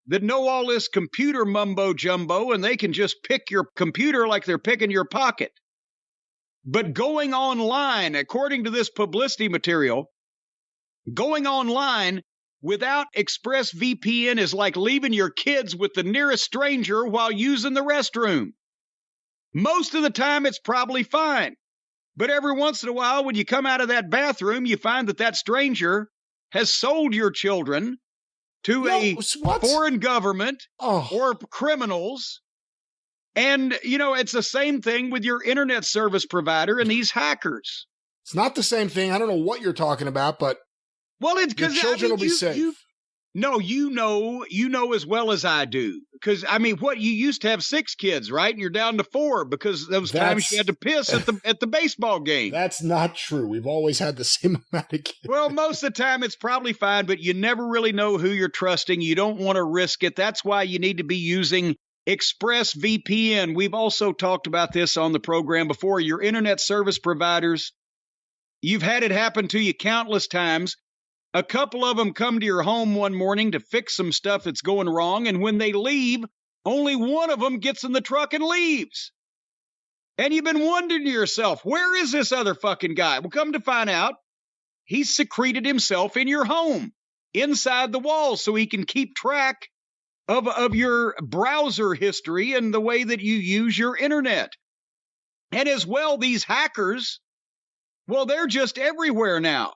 that know all this computer mumbo jumbo, and they can just pick your computer like they're picking your pocket. But going online, according to this publicity material, going online without ExpressVPN is like leaving your kids with the nearest stranger while using the restroom. Most of the time, it's probably fine. But every once in a while, when you come out of that bathroom, you find that stranger has sold your children to a foreign government or criminals. And, it's the same thing with your internet service provider and these hackers. It's not the same thing. I don't know what you're talking about, but it's your children will be safe. No, you know as well as I do. Because, you used to have 6 kids, right? And you're down to 4 because those times you had to piss at the baseball game. That's not true. We've always had the same amount of kids. Well, most of the time it's probably fine, but you never really know who you're trusting. You don't want to risk it. That's why you need to be using ExpressVPN. We've also talked about this on the program before. Your internet service providers, you've had it happen to you countless times. A couple of them come to your home one morning to fix some stuff that's going wrong, and when they leave, only one of them gets in the truck and leaves. And you've been wondering to yourself, where is this other fucking guy? Well, come to find out, he's secreted himself in your home, inside the walls, so he can keep track of your browser history and the way that you use your internet. And as well, these hackers, well, they're just everywhere now.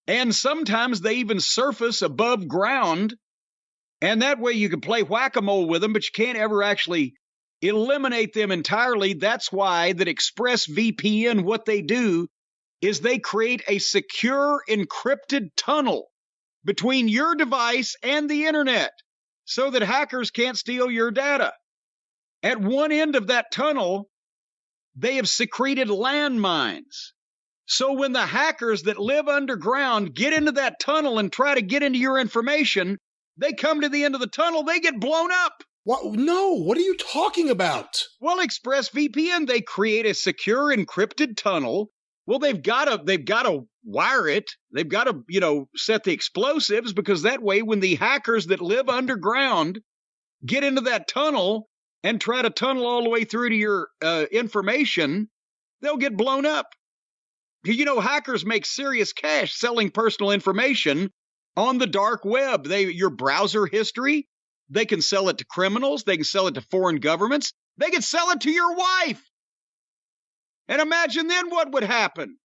And sometimes they even surface above ground, and that way you can play whack-a-mole with them, but you can't ever actually eliminate them entirely. That's why that ExpressVPN, what they do is they create a secure encrypted tunnel between your device and the internet so that hackers can't steal your data. At one end of that tunnel, they have secreted landmines. So when the hackers that live underground get into that tunnel and try to get into your information, they come to the end of the tunnel, they get blown up. What? No, what are you talking about? Well, ExpressVPN, they create a secure encrypted tunnel. Well, they've got to wire it. They've got to, set the explosives, because that way when the hackers that live underground get into that tunnel and try to tunnel all the way through to your information, they'll get blown up. Hackers make serious cash selling personal information on the dark web. Your browser history, they can sell it to criminals. They can sell it to foreign governments. They can sell it to your wife. And imagine then what would happen.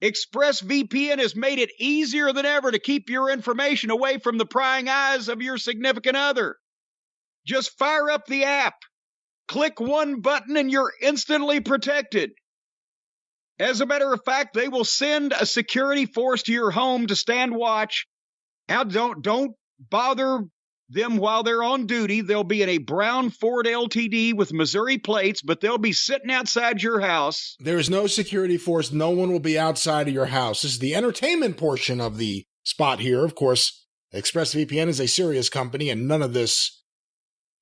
ExpressVPN has made it easier than ever to keep your information away from the prying eyes of your significant other. Just fire up the app, click one button, and you're instantly protected. As a matter of fact, they will send a security force to your home to stand watch. Now, don't bother them while they're on duty. They'll be in a brown Ford LTD with Missouri plates, but they'll be sitting outside your house. There is no security force. No one will be outside of your house. This is the entertainment portion of the spot here. Of course, ExpressVPN is a serious company, and none of this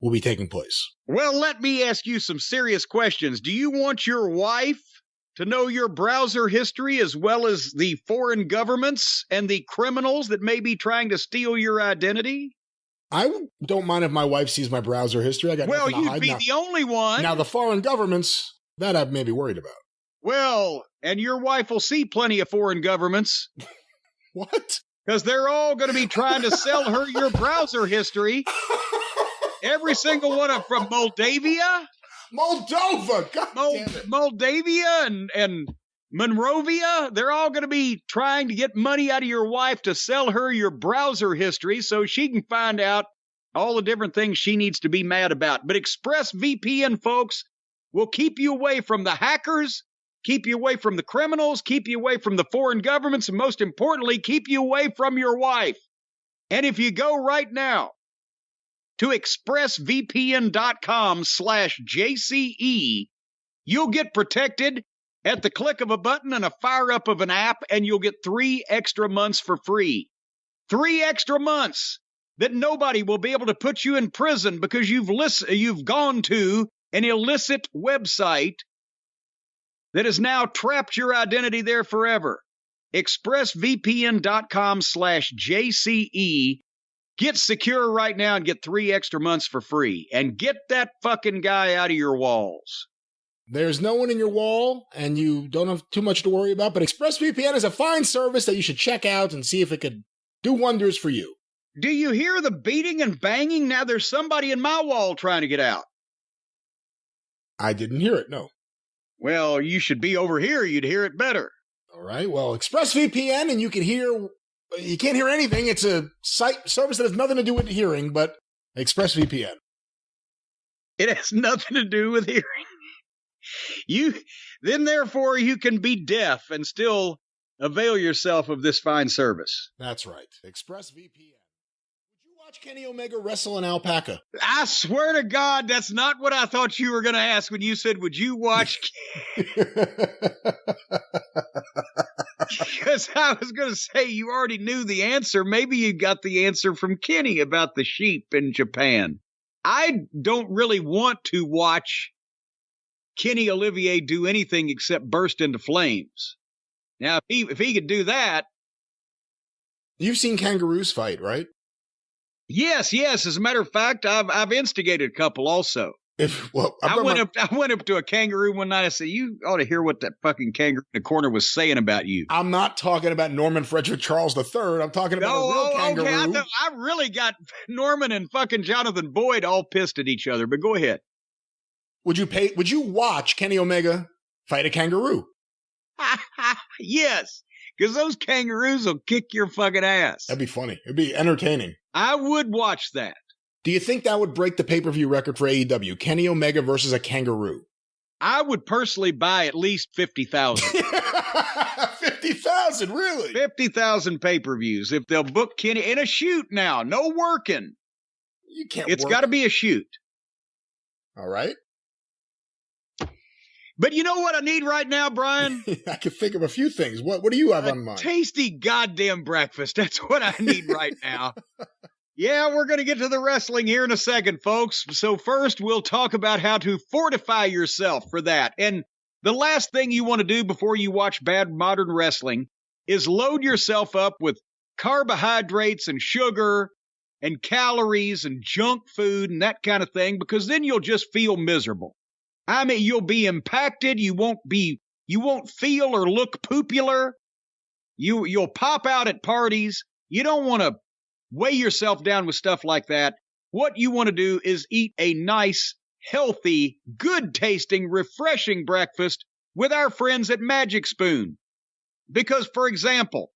will be taking place. Well, let me ask you some serious questions. Do you want your wife to know your browser history as well as the foreign governments and the criminals that may be trying to steal your identity? I don't mind if my wife sees my browser history. I got nothing to hide. You'd be the only one. Now, the foreign governments, that I may be worried about. Well, and your wife will see plenty of foreign governments. What? Because they're all going to be trying to sell her your browser history Every single one of from Moldavia. Moldova. God damn it. Moldavia and Monrovia, they're all going to be trying to get money out of your wife to sell her your browser history so she can find out all the different things she needs to be mad about. But ExpressVPN, folks, will keep you away from the hackers, keep you away from the criminals, keep you away from the foreign governments, and most importantly, keep you away from your wife. And if you go right now to expressvpn.com/JCE, you'll get protected at the click of a button and a fire up of an app, and you'll get 3 extra months for free. 3 extra months that nobody will be able to put you in prison because you've gone to an illicit website that has now trapped your identity there forever. expressvpn.com/JCE. Get secure right now and get 3 extra months for free. And get that fucking guy out of your walls. There's no one in your wall, and you don't have too much to worry about, but ExpressVPN is a fine service that you should check out and see if it could do wonders for you. Do you hear the beating and banging? Now there's somebody in my wall trying to get out. I didn't hear it, no. Well, you should be over here. You'd hear it better. All right, well, ExpressVPN, and you can't hear anything. It's a service that has nothing to do with hearing, but ExpressVPN. It has nothing to do with hearing. Therefore, you can be deaf and still avail yourself of this fine service. That's right. ExpressVPN. Would you watch Kenny Omega wrestle an alpaca? I swear to God, that's not what I thought you were going to ask when you said, would you watch? Because I was going to say, you already knew the answer. Maybe you got the answer from Kenny about the sheep in Japan. I don't really want to watch Kenny Olivier do anything except burst into flames. Now, if he could do that. You've seen kangaroos fight, right? Yes. As a matter of fact, I've instigated a couple also. I went up to a kangaroo one night. I said, you ought to hear what that fucking kangaroo in the corner was saying about you. I'm not talking about Norman Frederick Charles III. I'm talking about a real kangaroo. Okay. I really got Norman and fucking Jonathan Boyd all pissed at each other, but go ahead. Would you watch Kenny Omega fight a kangaroo? Yes, because those kangaroos will kick your fucking ass. That'd be funny. It'd be entertaining. I would watch that. Do you think that would break the pay-per-view record for AEW? Kenny Omega versus a kangaroo? I would personally buy at least 50,000. 50,000, really? 50,000 pay-per-views if they'll book Kenny in a shoot now. No working. You can't. It's got to be a shoot. All right. But you know what I need right now, Brian? I can think of a few things. What do you have on mind? Tasty goddamn breakfast. That's what I need right now. Yeah, we're going to get to the wrestling here in a second, folks. So first, we'll talk about how to fortify yourself for that. And the last thing you want to do before you watch bad modern wrestling is load yourself up with carbohydrates and sugar and calories and junk food and that kind of thing, because then you'll just feel miserable. I mean, you'll be impacted. You won't feel or look popular. You'll pop out at parties. You don't want to weigh yourself down with stuff like that. What you want to do is eat a nice, healthy, good-tasting, refreshing breakfast with our friends at Magic Spoon. Because, for example,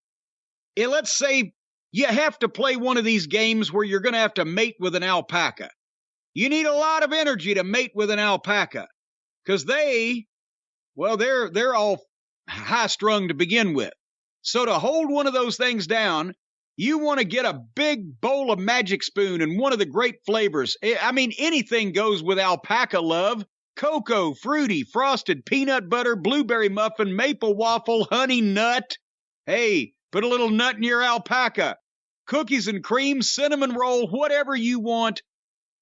let's say you have to play one of these games where you're going to have to mate with an alpaca. You need a lot of energy to mate with an alpaca because they're all high-strung to begin with. So to hold one of those things down, you want to get a big bowl of Magic Spoon and one of the great flavors. I mean, anything goes with alpaca love. Cocoa, fruity, frosted, peanut butter, blueberry muffin, maple waffle, honey nut. Hey, put a little nut in your alpaca. Cookies and cream, cinnamon roll, whatever you want.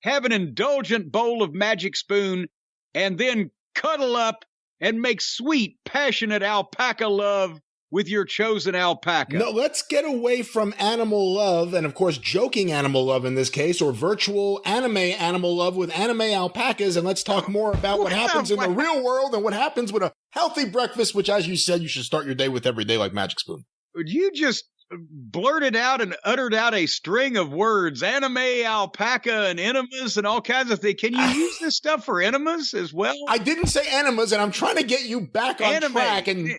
Have an indulgent bowl of Magic Spoon and then cuddle up and make sweet, passionate alpaca love with your chosen alpaca. No, let's get away from animal love, and of course joking animal love in this case, or virtual anime animal love with anime alpacas, and let's talk more about what happens in the real world and what happens with a healthy breakfast, which, as you said, you should start your day with every day like Magic Spoon. Would you just blurted out and uttered out a string of words, anime, alpaca, and enemas, and all kinds of things. Can you use this stuff for enemas as well? I didn't say enemas, and I'm trying to get you back on Anime. track, and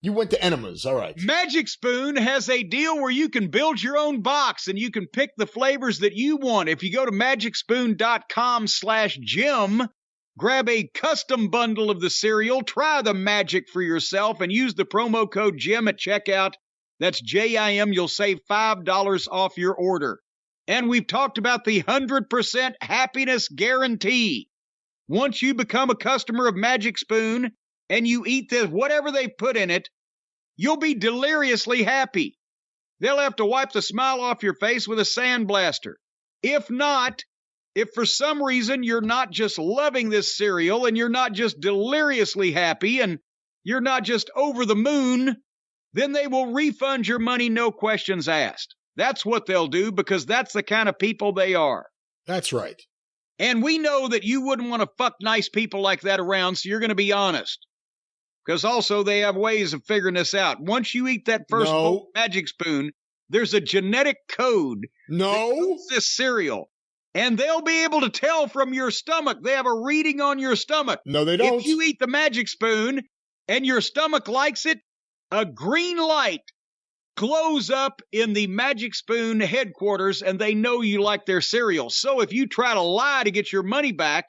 you went to enemas. All right. Magic Spoon has a deal where you can build your own box, and you can pick the flavors that you want. If you go to magicspoon.com/Jim, grab a custom bundle of the cereal, try the magic for yourself, and use the promo code Jim at checkout. That's JIM. You'll save $5 off your order. And we've talked about the 100% happiness guarantee. Once you become a customer of Magic Spoon and you eat this, whatever they put in it, you'll be deliriously happy. They'll have to wipe the smile off your face with a sandblaster. If not, if for some reason you're not just loving this cereal and you're not just deliriously happy and you're not just over the moon, then they will refund your money, no questions asked. That's what they'll do because that's the kind of people they are. That's right. And we know that you wouldn't want to fuck nice people like that around, so you're going to be honest. Because also they have ways of figuring this out. Once you eat that first bowl of Magic Spoon, there's a genetic code that codes this cereal. And they'll be able to tell from your stomach. They have a reading on your stomach. No, they don't. If you eat the Magic Spoon and your stomach likes it, a green light glows up in the Magic Spoon headquarters, and they know you like their cereal. So if you try to lie to get your money back,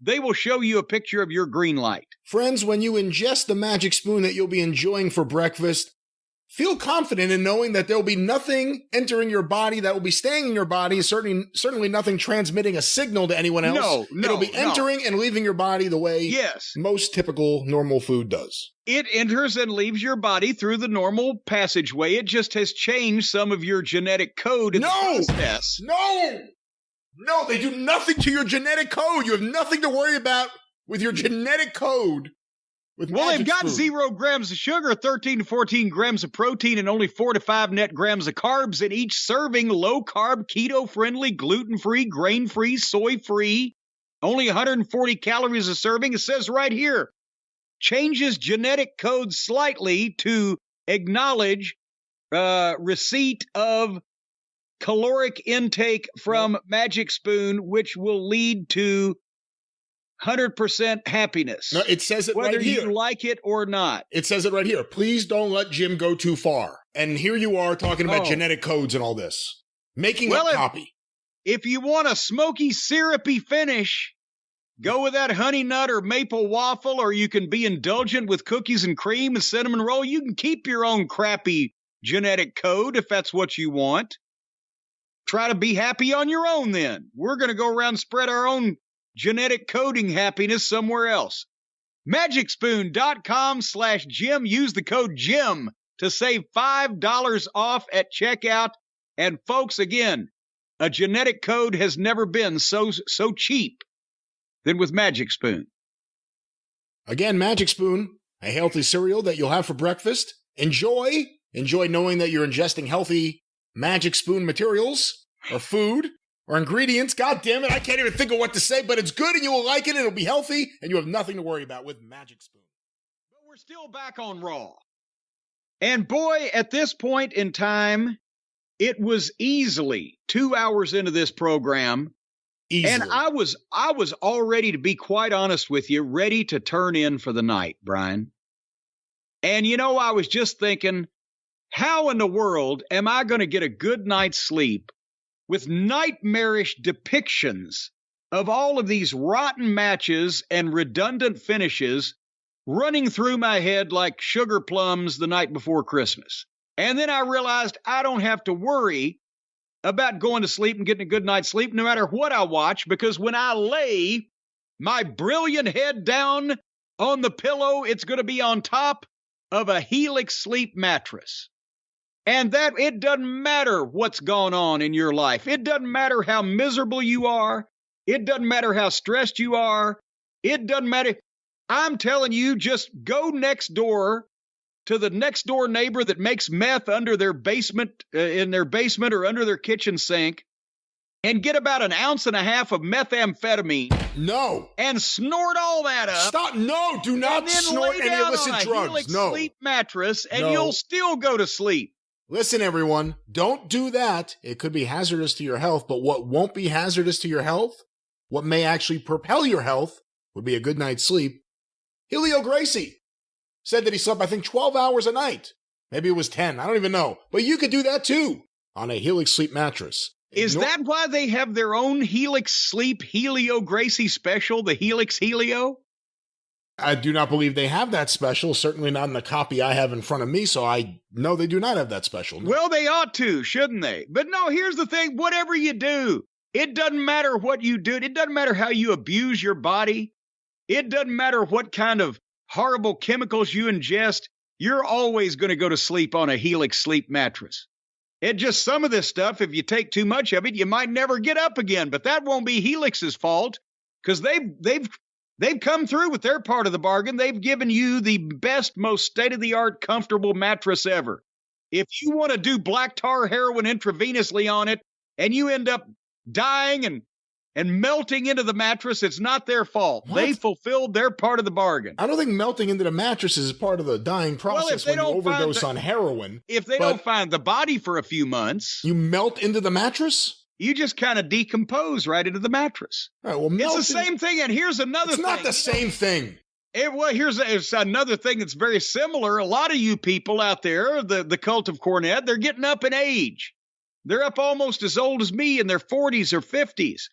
they will show you a picture of your green light. Friends, when you ingest the Magic Spoon that you'll be enjoying for breakfast, feel confident in knowing that there will be nothing entering your body that will be staying in your body, certainly nothing transmitting a signal to anyone else. It'll be entering and leaving your body the way most typical normal food does. It enters and leaves your body through the normal passageway. It just has changed some of your genetic code in the process. No, they do nothing to your genetic code. You have nothing to worry about with your genetic code. Well, they've got 0 grams of sugar, 13 to 14 grams of protein, and only 4 to 5 net grams of carbs in each serving. Low-carb, keto-friendly, gluten-free, grain-free, soy-free. Only 140 calories a serving. It says right here, changes genetic code slightly to acknowledge receipt of caloric intake from Magic Spoon, which will lead to 100% happiness. No, it says it right here. Whether you like it or not. It says it right here. Please don't let Jim go too far. And here you are talking about genetic codes and all this. Making a copy. If you want a smoky, syrupy finish, go with that honey nut or maple waffle, or you can be indulgent with cookies and cream and cinnamon roll. You can keep your own crappy genetic code if that's what you want. Try to be happy on your own then. We're going to go around and spread our own genetic coding happiness somewhere else. Magicspoon.com/Jim. Use the code Jim to save $5 off at checkout. And folks, again, a genetic code has never been so cheap than with Magic Spoon. Again, Magic Spoon, a healthy cereal that you'll have for breakfast. Enjoy knowing that you're ingesting healthy Magic Spoon materials or food. Or ingredients. God damn it, I can't even think of what to say, but it's good and you will like it and it'll be healthy and you have nothing to worry about with Magic Spoon. But we're still back on Raw. And boy, at this point in time, it was easily 2 hours into this program. Easily. And I was already, to be quite honest with you, ready to turn in for the night, Brian. And I was just thinking, how in the world am I going to get a good night's sleep with nightmarish depictions of all of these rotten matches and redundant finishes running through my head like sugar plums the night before Christmas? And then I realized I don't have to worry about going to sleep and getting a good night's sleep no matter what I watch, because when I lay my brilliant head down on the pillow, it's going to be on top of a Helix sleep mattress. And that it doesn't matter what's gone on in your life. It doesn't matter how miserable you are. It doesn't matter how stressed you are. It doesn't matter. I'm telling you, just go next door to the next door neighbor that makes meth under their basement, in their basement or under their kitchen sink, and get about 1.5 ounces of methamphetamine. No. And snort all that up. Stop. No, do not snort any illicit drugs. No. Sleep mattress, and you'll still go to sleep. Listen, everyone, don't do that. It could be hazardous to your health, but what won't be hazardous to your health, what may actually propel your health, would be a good night's sleep. Helio Gracie said that he slept, I think, 12 hours a night. Maybe it was 10. I don't even know. But you could do that too on a Helix Sleep mattress. Is that why they have their own Helix Sleep Helio Gracie special, the Helix Helio? I do not believe they have that special, certainly not in the copy I have in front of me, so I know they do not have that special. No. Well, they ought to, shouldn't they? But no, here's the thing. Whatever you do, it doesn't matter what you do. It doesn't matter how you abuse your body. It doesn't matter what kind of horrible chemicals you ingest. You're always going to go to sleep on a Helix Sleep mattress. It just some of this stuff, if you take too much of it, you might never get up again. But that won't be Helix's fault because they've come through with their part of the bargain. They've given you the best, most state-of-the-art, comfortable mattress ever. If you want to do black tar heroin intravenously on it and you end up dying and melting into the mattress, it's not their fault. What? They fulfilled their part of the bargain. I don't think melting into the mattress is part of the dying process when you overdose on heroin. If they don't find the body for a few months, you melt into the mattress? You just kind of decompose right into the mattress. All right, well, it's the same thing, and here's another thing. It's not the same thing. Here's another thing that's very similar. A lot of you people out there, the cult of Cornette, they're getting up in age. They're up almost as old as me in their 40s or 50s.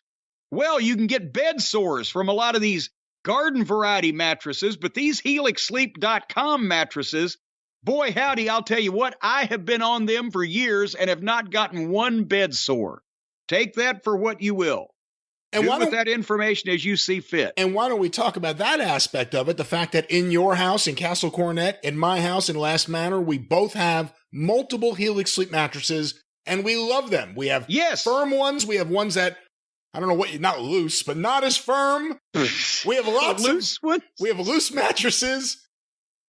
Well, you can get bed sores from a lot of these garden variety mattresses, but these HelixSleep.com mattresses, boy, howdy, I'll tell you what, I have been on them for years and have not gotten one bed sore. Take that for what you will. And do with that information as you see fit. And why don't we talk about that aspect of it? The fact that in your house, in Castle Cornette, in my house, in Last Manor, we both have multiple Helix Sleep mattresses, and we love them. We have firm ones. We have ones that, I don't know what, not loose, but not as firm. We have lots loose ones. We have loose mattresses.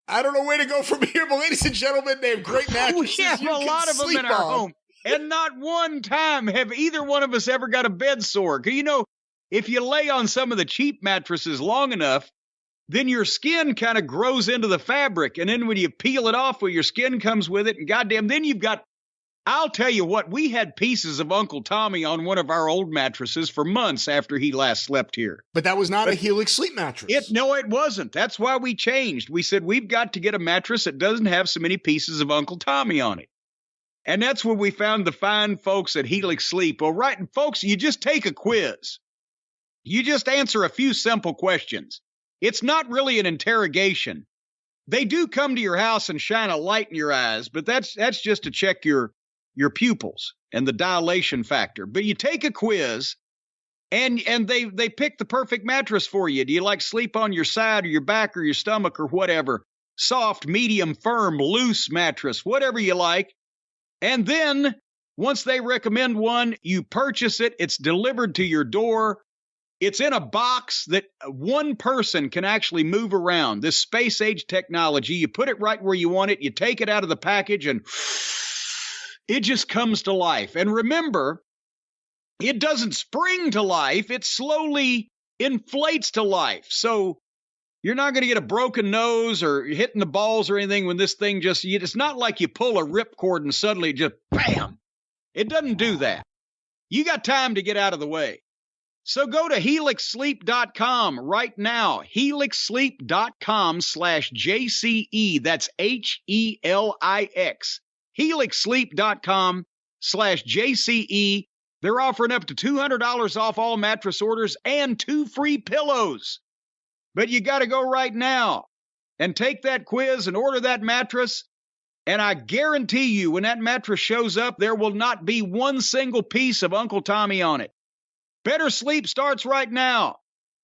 I don't know where to go from here, but ladies and gentlemen, they have great mattresses. We have a lot of them in our home. And not one time have either one of us ever got a bed sore. Because, you know, if you lay on some of the cheap mattresses long enough, then your skin kind of grows into the fabric. And then when you peel it off, well, your skin comes with it. And goddamn, then you've got, I'll tell you what, we had pieces of Uncle Tommy on one of our old mattresses for months after he last slept here. But that was not a Helix Sleep mattress. No, it wasn't. That's why we changed. We said, we've got to get a mattress that doesn't have so many pieces of Uncle Tommy on it. And that's where we found the fine folks at Helix Sleep. Well, right, folks, you just take a quiz. You just answer a few simple questions. It's not really an interrogation. They do come to your house and shine a light in your eyes, but that's just to check your pupils and the dilation factor. But you take a quiz, and they pick the perfect mattress for you. Do you like sleep on your side or your back or your stomach or whatever? Soft, medium, firm, loose mattress, whatever you like. And then, once they recommend one, you purchase it. It's delivered to your door. It's in a box that one person can actually move around. This space-age technology, you put it right where you want it. You take it out of the package, and it just comes to life. And remember, it doesn't spring to life. It slowly inflates to life. So you're not going to get a broken nose or hitting the balls or anything when this thing it's not like you pull a ripcord and suddenly just bam. It doesn't do that. You got time to get out of the way. So go to HelixSleep.com right now. HelixSleep.com/JCE. That's HELIX. HelixSleep.com/JCE. They're offering up to $200 off all mattress orders and 2 free pillows. But you got to go right now and take that quiz and order that mattress. And I guarantee you, when that mattress shows up, there will not be one single piece of Uncle Tommy on it. Better sleep starts right now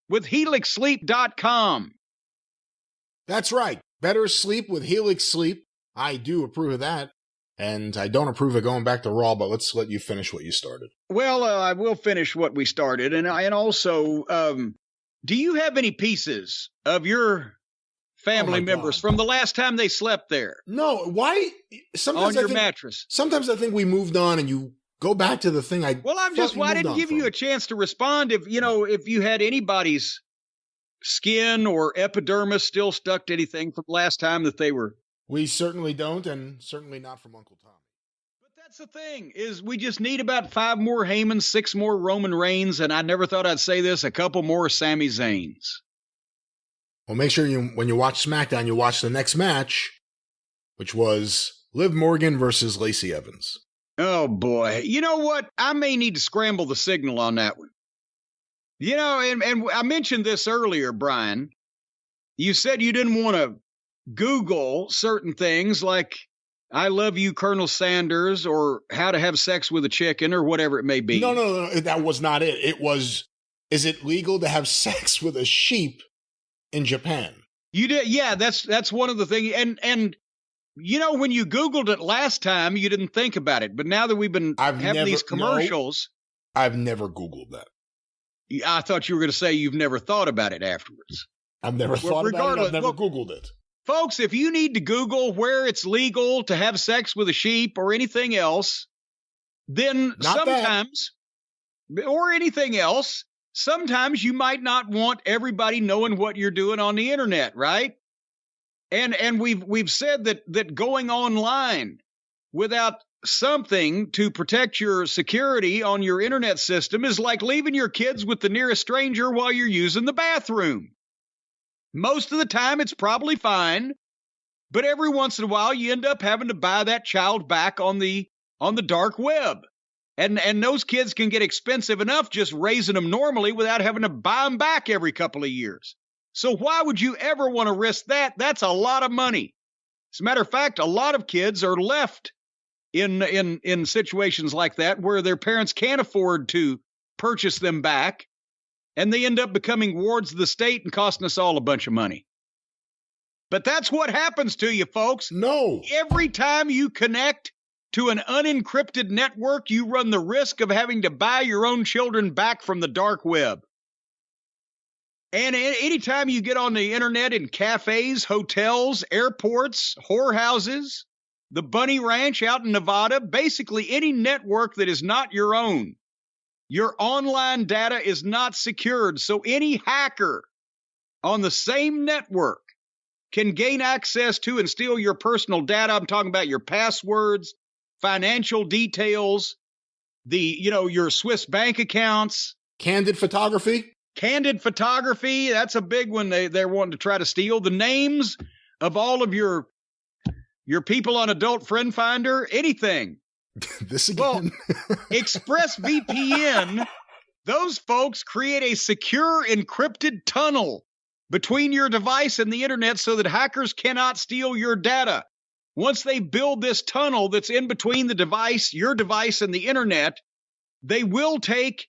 with HelixSleep.com. That's right. Better sleep with Helix Sleep. I do approve of that. And I don't approve of going back to Raw, but let's let you finish what you started. Well, I will finish what we started. And also, do you have any pieces of your family members from the last time they slept there? No. Why? Sometimes on your mattress. Sometimes I think we moved on and you go back to the thing I didn't give you a chance to respond if you had anybody's skin or epidermis still stuck to anything from last time that they were. We certainly don't, and certainly not from Uncle Tommy. But that's the thing, is we just need about 5 more Heymans, 6 more Roman Reigns, and I never thought I'd say this, a couple more Sami Zayns. Well, make sure when you watch SmackDown, you watch the next match, which was Liv Morgan versus Lacey Evans. Oh, boy. You know what? I may need to scramble the signal on that one. You know, and I mentioned this earlier, Brian. You said you didn't want to Google certain things like I love you, Colonel Sanders, or how to have sex with a chicken, or whatever it may be. No, that was not it. It was, is it legal to have sex with a sheep in Japan? You did, yeah. That's one of the things. And you know, when you Googled it last time, you didn't think about it. But now that we've been having these commercials, I've never Googled that. I thought you were going to say you've never thought about it afterwards. I've never thought about it. I've never Googled it. Folks, if you need to Google where it's legal to have sex with a sheep or anything else, then sometimes, or anything else, sometimes you might not want everybody knowing what you're doing on the internet, right? And we've said that going online without something to protect your security on your internet system is like leaving your kids with the nearest stranger while you're using the bathroom. Most of the time, it's probably fine, but every once in a while, you end up having to buy that child back on the dark web. And those kids can get expensive enough just raising them normally without having to buy them back every couple of years. So why would you ever want to risk that? That's a lot of money. As a matter of fact, a lot of kids are left in situations like that where their parents can't afford to purchase them back. And they end up becoming wards of the state and costing us all a bunch of money. But that's what happens to you, folks. No. Every time you connect to an unencrypted network, you run the risk of having to buy your own children back from the dark web. And anytime you get on the internet in cafes, hotels, airports, whorehouses, the Bunny Ranch out in Nevada, basically any network that is not your own, your online data is not secured, so any hacker on the same network can gain access to and steal your personal data. I'm talking about your passwords, financial details, your Swiss bank accounts. Candid photography? Candid photography, that's a big one they're wanting to try to steal. The names of all of your people on Adult Friend Finder, anything. This again. Well, ExpressVPN, those folks create a secure encrypted tunnel between your device and the internet so that hackers cannot steal your data. Once they build this tunnel that's in between the device, your device, and the internet, they will take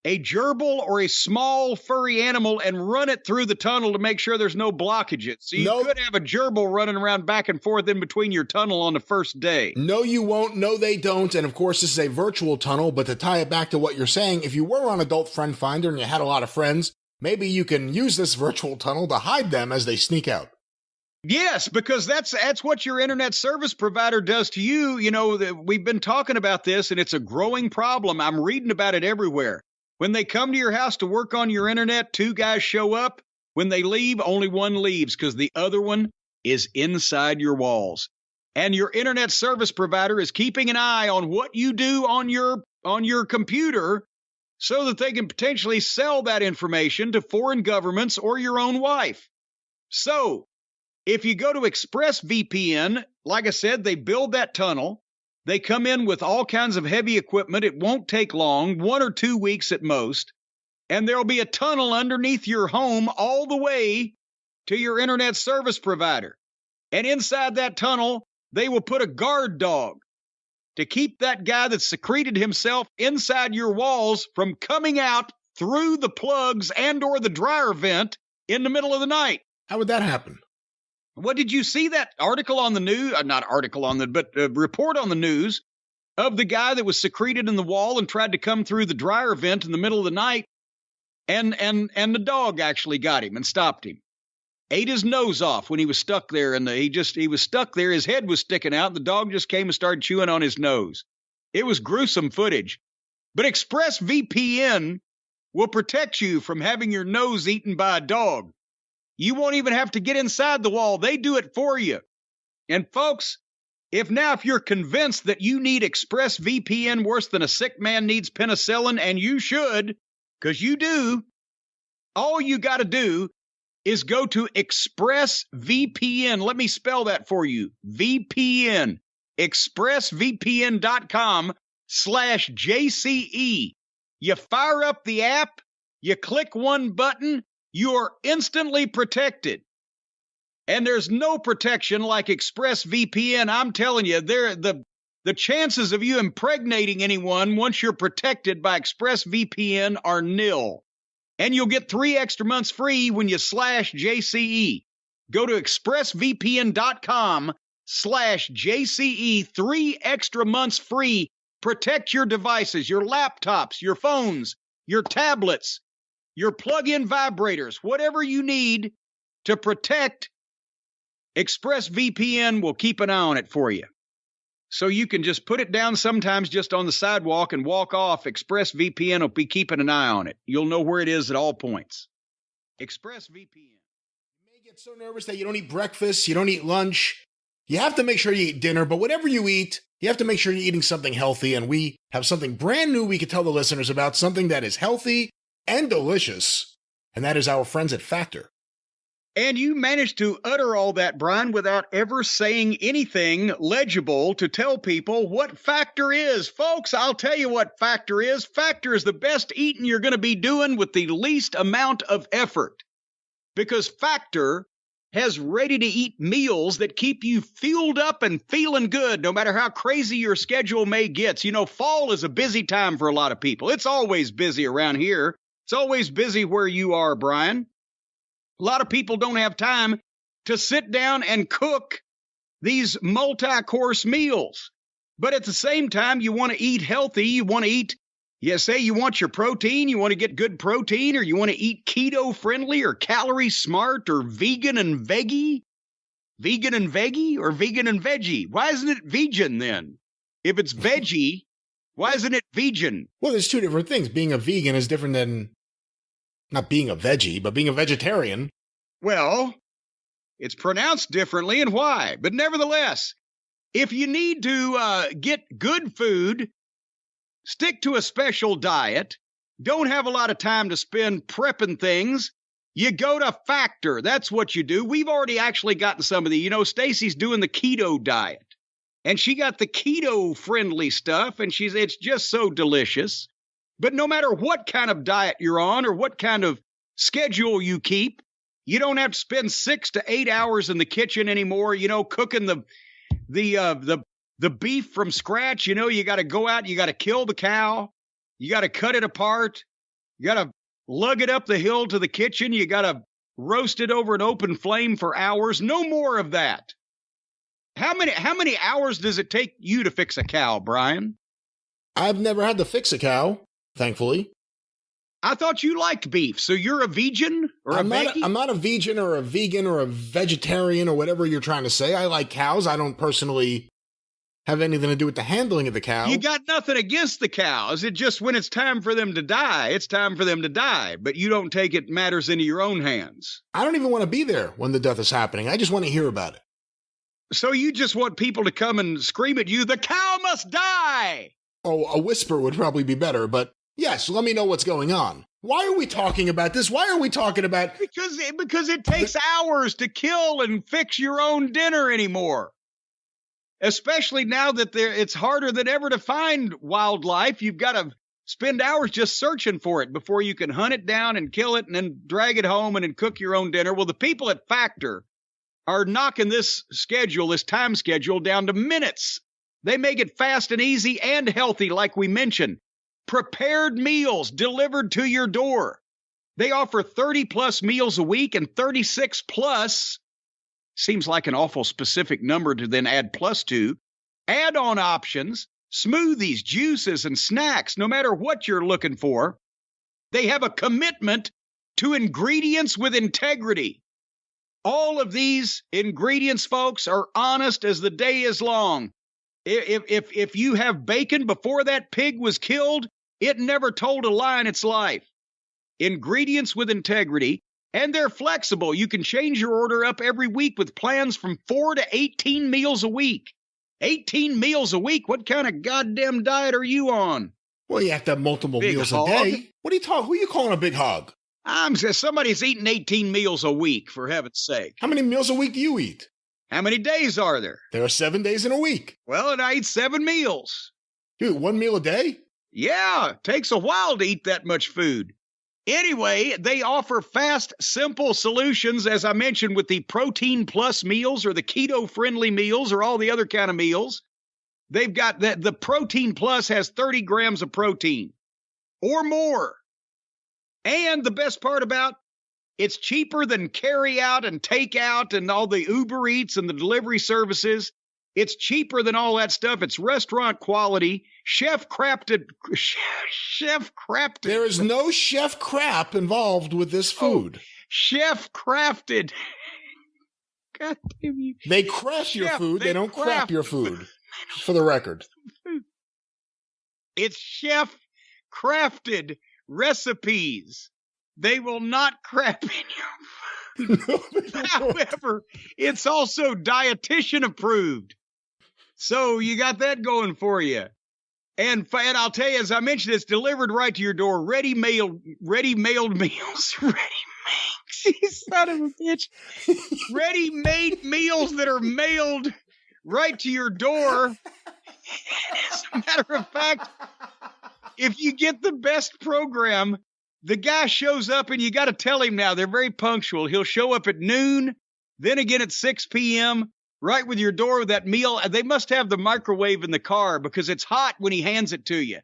a gerbil or a small furry animal and run it through the tunnel to make sure there's no blockages. So you could have a gerbil running around back and forth in between your tunnel on the first day. No, you won't. No, they don't. And of course, this is a virtual tunnel. But to tie it back to what you're saying, if you were on Adult Friend Finder and you had a lot of friends, maybe you can use this virtual tunnel to hide them as they sneak out. Yes, because that's what your internet service provider does to you. You know, we've been talking about this, and it's a growing problem. I'm reading about it everywhere. When they come to your house to work on your internet, 2 guys show up. When they leave, only one leaves because the other one is inside your walls. And your internet service provider is keeping an eye on what you do on your computer so that they can potentially sell that information to foreign governments or your own wife. So, if you go to ExpressVPN, like I said, they build that tunnel. They come in with all kinds of heavy equipment. It won't take long, 1 or 2 weeks at most. And there'll be a tunnel underneath your home all the way to your internet service provider. And inside that tunnel, they will put a guard dog to keep that guy that secreted himself inside your walls from coming out through the plugs and or the dryer vent in the middle of the night. How would that happen? What, did you see that article on the news? Not article on the, but report on the news of the guy that was secreted in the wall and tried to come through the dryer vent in the middle of the night, and the dog actually got him and stopped him. Ate his nose off when he was stuck there, and he was stuck there. His head was sticking out. And the dog just came and started chewing on his nose. It was gruesome footage. But ExpressVPN will protect you from having your nose eaten by a dog. You won't even have to get inside the wall. They do it for you. And folks, If you're convinced that you need ExpressVPN worse than a sick man needs penicillin, and you should, because you do, all you got to do is go to ExpressVPN. Let me spell that for you. VPN. ExpressVPN.com/JCE. You fire up the app, you click one button, you're instantly protected. And there's no protection like ExpressVPN. I'm telling you, the chances of you impregnating anyone once you're protected by ExpressVPN are nil. And you'll get 3 extra months free when you /JCE. Go to expressvpn.com/JCE. 3 extra months free. Protect your devices, your laptops, your phones, your tablets, your plug-in vibrators, whatever you need to protect. ExpressVPN will keep an eye on it for you. So you can just put it down sometimes just on the sidewalk and walk off. ExpressVPN will be keeping an eye on it. You'll know where it is at all points. ExpressVPN. You may get so nervous that you don't eat breakfast, you don't eat lunch. You have to make sure you eat dinner, but whatever you eat, you have to make sure you're eating something healthy, and we have something brand new we could tell the listeners about, something that is healthy and delicious, and that is our friends at Factor. And you managed to utter all that, Brian, without ever saying anything legible to tell people what Factor is. Folks, I'll tell you what Factor is. Factor is the best eating you're going to be doing with the least amount of effort. Because Factor has ready-to-eat meals that keep you fueled up and feeling good, no matter how crazy your schedule may get. You know, fall is a busy time for a lot of people. It's always busy around here. It's always busy where you are, Brian. A lot of people don't have time to sit down and cook these multi-course meals. But at the same time, you want to eat healthy. You want to eat, say you want your protein, you want to get good protein, or you want to eat keto-friendly or calorie-smart or vegan and veggie? Vegan and veggie or vegan and veggie? Why isn't it vegan then? If it's veggie, why isn't it vegan? Well, there's 2 different things. Being a vegan is different than not being a veggie, but being a vegetarian. Well, it's pronounced differently, and why? But nevertheless, if you need to get good food, stick to a special diet, don't have a lot of time to spend prepping things, you go to Factor. That's what you do. We've already actually gotten some of the, Stacy's doing the keto diet, and she got the keto-friendly stuff, and it's just so delicious. But no matter what kind of diet you're on or what kind of schedule you keep, you don't have to spend 6 to 8 hours in the kitchen anymore, cooking the beef from scratch. You got to go out, you got to kill the cow, you got to cut it apart, you got to lug it up the hill to the kitchen, you got to roast it over an open flame for hours. No more of that. How many hours does it take you to fix a cow, Brian? I've never had to fix a cow. Thankfully. I thought you liked beef, so you're a vegan or I'm a veggie? I'm not a vegan or a vegan or a vegetarian or whatever you're trying to say. I like cows. I don't personally have anything to do with the handling of the cow. You got nothing against the cows. It just, when it's time for them to die, it's time for them to die. But you don't take matters into your own hands. I don't even want to be there when the death is happening. I just want to hear about it. So you just want people to come and scream at you, the cow must die! Oh, a whisper would probably be better, but yes, let me know what's going on. Why are we talking about this? Why are we talking about... Because it takes hours to kill and fix your own dinner anymore. Especially now that it's harder than ever to find wildlife. You've got to spend hours just searching for it before you can hunt it down and kill it and then drag it home and then cook your own dinner. Well, the people at Factor are knocking this time schedule down to minutes. They make it fast and easy and healthy, like we mentioned. Prepared meals delivered to your door. They offer 30-plus meals a week and 36-plus, seems like an awful specific number to then add plus to, add-on options, smoothies, juices, and snacks, no matter what you're looking for. They have a commitment to ingredients with integrity. All of these ingredients, folks, are honest as the day is long. If you have bacon before that pig was killed, it never told a lie in its life. Ingredients with integrity, and they're flexible. You can change your order up every week with plans from 4 to 18 meals a week. 18 meals a week? What kind of goddamn diet are you on? Well, you have to have multiple Big meals hog? a day. What are you talking? Who are you calling a big hog? I'm just somebody's eating 18 meals a week, for heaven's sake. How many meals a week do you eat? How many days are there? There are 7 days in a week. Well, and I eat 7 meals. Dude, 1 meal a day? Yeah, takes a while to eat that much food. Anyway, they offer fast, simple solutions, as I mentioned, with the Protein Plus meals or the keto-friendly meals or all the other kind of meals. They've got that. The Protein Plus has 30 grams of protein or more. And the best part about it's cheaper than carry out and take out and all the Uber Eats and the delivery services. It's cheaper than all that stuff. It's restaurant quality, chef crafted. There is no chef crap involved with this food. Oh, chef crafted. God damn you. They craft your food. They don't crap your food, for the record. It's chef crafted recipes. They will not crap in your food. However, it's also dietitian approved. So you got that going for you. And I'll tell you, as I mentioned, it's delivered right to your door. Ready-mailed meals. You son of a bitch. Ready-made meals that are mailed right to your door. As a matter of fact, if you get the best program, the guy shows up and you got to tell him now. They're very punctual. He'll show up at noon, then again at 6 p.m., right with your door with that meal. They must have the microwave in the car because it's hot when he hands it to you.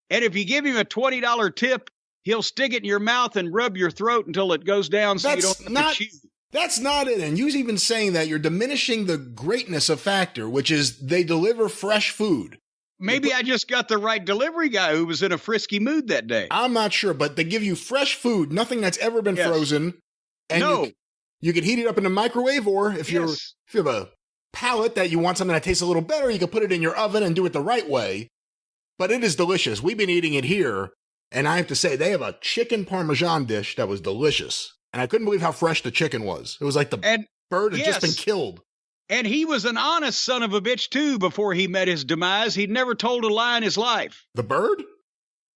And if you give him a $20 tip, he'll stick it in your mouth and rub your throat until it goes down so you don't have to chew. That's not it. And you even saying that, you're diminishing the greatness of Factor, which is they deliver fresh food. Maybe I just got the right delivery guy who was in a frisky mood that day. I'm not sure, but they give you fresh food, nothing that's ever been frozen. And you can heat it up in the microwave, or if you have a palate that you want something that tastes a little better, you can put it in your oven and do it the right way. But it is delicious. We've been eating it here, and I have to say, they have a chicken parmesan dish that was delicious. And I couldn't believe how fresh the chicken was. It was like the bird had just been killed. And he was an honest son of a bitch, too, before he met his demise. He'd never told a lie in his life. The bird?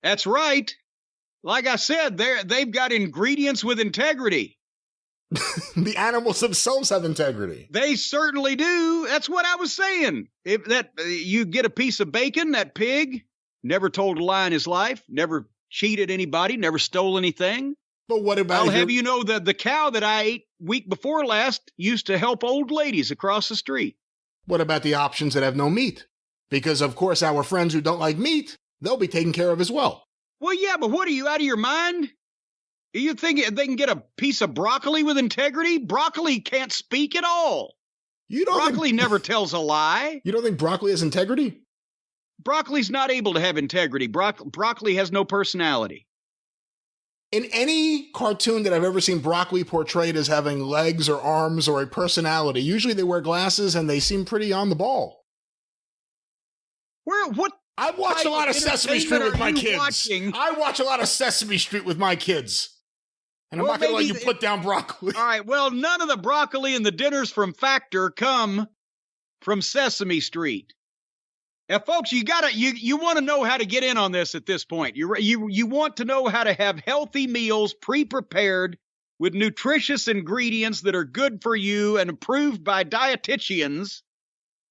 That's right. Like I said, they've got ingredients with integrity. The animals themselves have integrity. They certainly do. That's what I was saying. If you get a piece of bacon, that pig never told a lie in his life, never cheated anybody, never stole anything. But what about? I'll have you know that the cow that I ate week before last used to help old ladies across the street. What about the options that have no meat? Because, of course, our friends who don't like meat, they'll be taken care of as well. Well, yeah, but what, are you out of your mind? You think they can get a piece of broccoli with integrity? Broccoli can't speak at all. Broccoli never tells a lie. You don't think broccoli has integrity? Broccoli's not able to have integrity. Broccoli has no personality. In any cartoon that I've ever seen broccoli portrayed as having legs or arms or a personality, usually they wear glasses and they seem pretty on the ball. What? I watch a lot of Sesame Street with my kids. I watch a lot of Sesame Street with my kids. And I'm not going to let you put down broccoli. All right, well, none of the broccoli and the dinners from Factor come from Sesame Street. Now, folks, you want to know how to get in on this at this point. You want to know how to have healthy meals pre-prepared with nutritious ingredients that are good for you and approved by dietitians.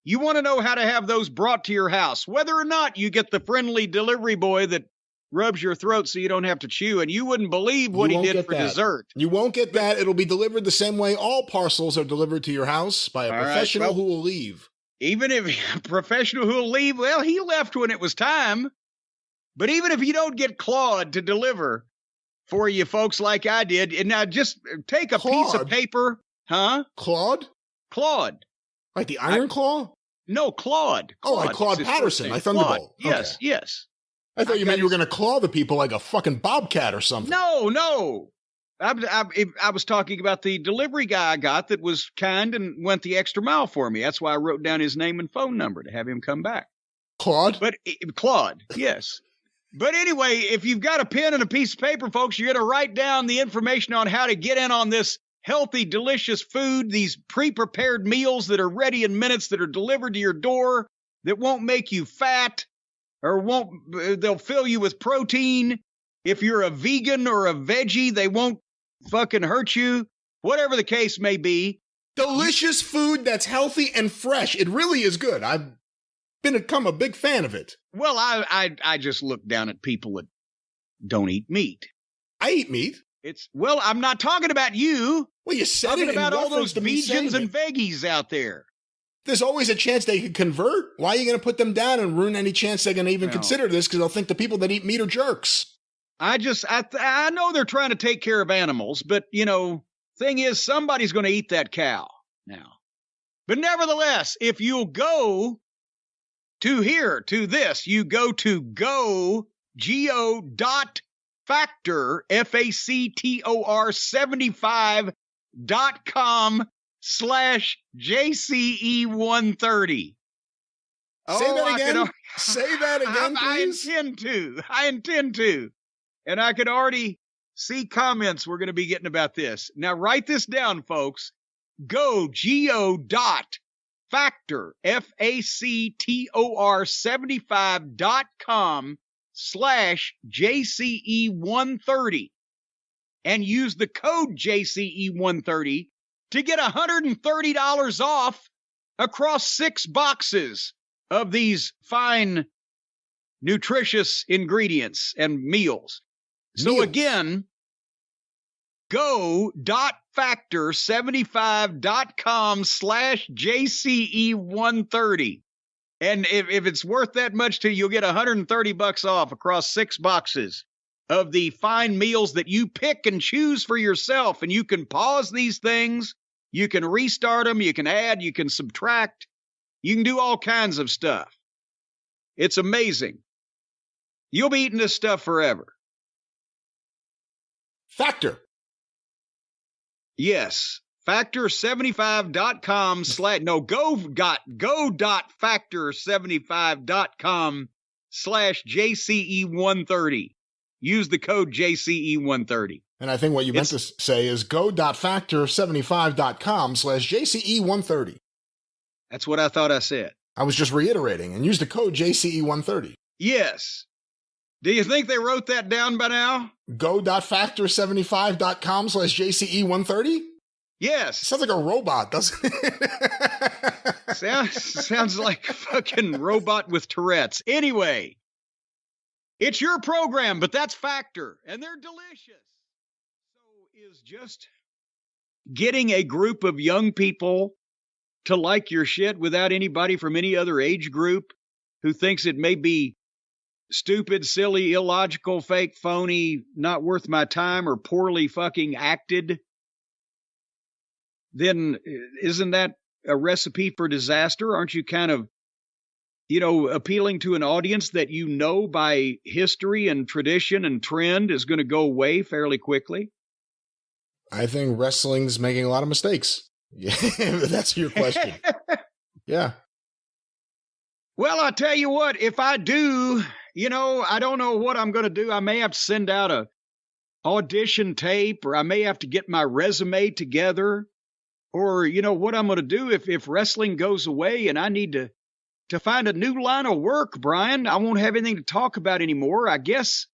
You want to know how to have those brought to your house, whether or not you get the friendly delivery boy that rubs your throat so you don't have to chew, and you wouldn't believe what he did for dessert. You won't get that. It'll be delivered the same way all parcels are delivered to your house by a professional who will leave. Even if a professional who will leave, well, he left when it was time. But even if you don't get Claude to deliver for you folks like I did, and now just take a piece of paper. Huh? Claude? Claude. Like the Iron Claw? No, Claude. Oh, like Claude Patterson, like Thunderbolt. Yes, yes. I thought you meant you were going to claw the people like a fucking bobcat or something. No. I was talking about the delivery guy I got that was kind and went the extra mile for me. That's why I wrote down his name and phone number to have him come back. Claude? Claude, yes. But anyway, if you've got a pen and a piece of paper, folks, you're going to write down the information on how to get in on this healthy, delicious food, these pre-prepared meals that are ready in minutes that are delivered to your door that won't make you fat or they'll fill you with protein. If you're a vegan or a veggie, they won't fucking hurt you. Whatever the case may be. Delicious food that's healthy and fresh. It really is good. I've become a big fan of it. Well, I just look down at people that don't eat meat. I eat meat. Well, I'm not talking about you. Well, you said talking it about all those vegans and veggies out there. There's always a chance they could convert. Why are you going to put them down and ruin any chance they're going to even consider this? Because they'll think the people that eat meat are jerks. I know they're trying to take care of animals, but, thing is, somebody's going to eat that cow now. But nevertheless, if you'll go to this, you go to go.factor, FACTOR 75.com/JCE130. Say that again. Say that again, please. I intend to. And I could already see comments we're going to be getting about this. Now, write this down, folks. Go.factor, FACTOR 75.com/JCE130 and use the code JCE130 to get $130 off across 6 boxes of these fine, nutritious ingredients and meals. So again, go.factor 75.com/JCE130. And if it's worth that much to you, you'll get $130 off across 6 boxes of the fine meals that you pick and choose for yourself. And you can pause these things. You can restart them. You can add. You can subtract. You can do all kinds of stuff. It's amazing. You'll be eating this stuff forever. Factor. Yes. Factor75.com go.factor75.com/JCE130. Use the code JCE130. And I think what you meant to say is go.factor75.com/JCE130. That's what I thought I said. I was just reiterating, and use the code JCE130. Yes. Do you think they wrote that down by now? Go.factor75.com/JCE130? Yes. Sounds like a robot, doesn't it? Sounds like a fucking robot with Tourette's. Anyway, it's your program, but that's Factor, and they're delicious. So is just getting a group of young people to like your shit without anybody from any other age group who thinks it may be stupid, silly, illogical, fake, phony, not worth my time, or poorly fucking acted, then isn't that a recipe for disaster? Aren't you kind of, appealing to an audience that by history and tradition and trend is going to go away fairly quickly? I think wrestling's making a lot of mistakes. Yeah, that's your question. Yeah. Well, I'll tell you what, if I do, I don't know what I'm going to do. I may have to send out a audition tape, or I may have to get my resume together, or, what I'm going to do if wrestling goes away and I need to find a new line of work, Brian. I won't have anything to talk about anymore. I guess,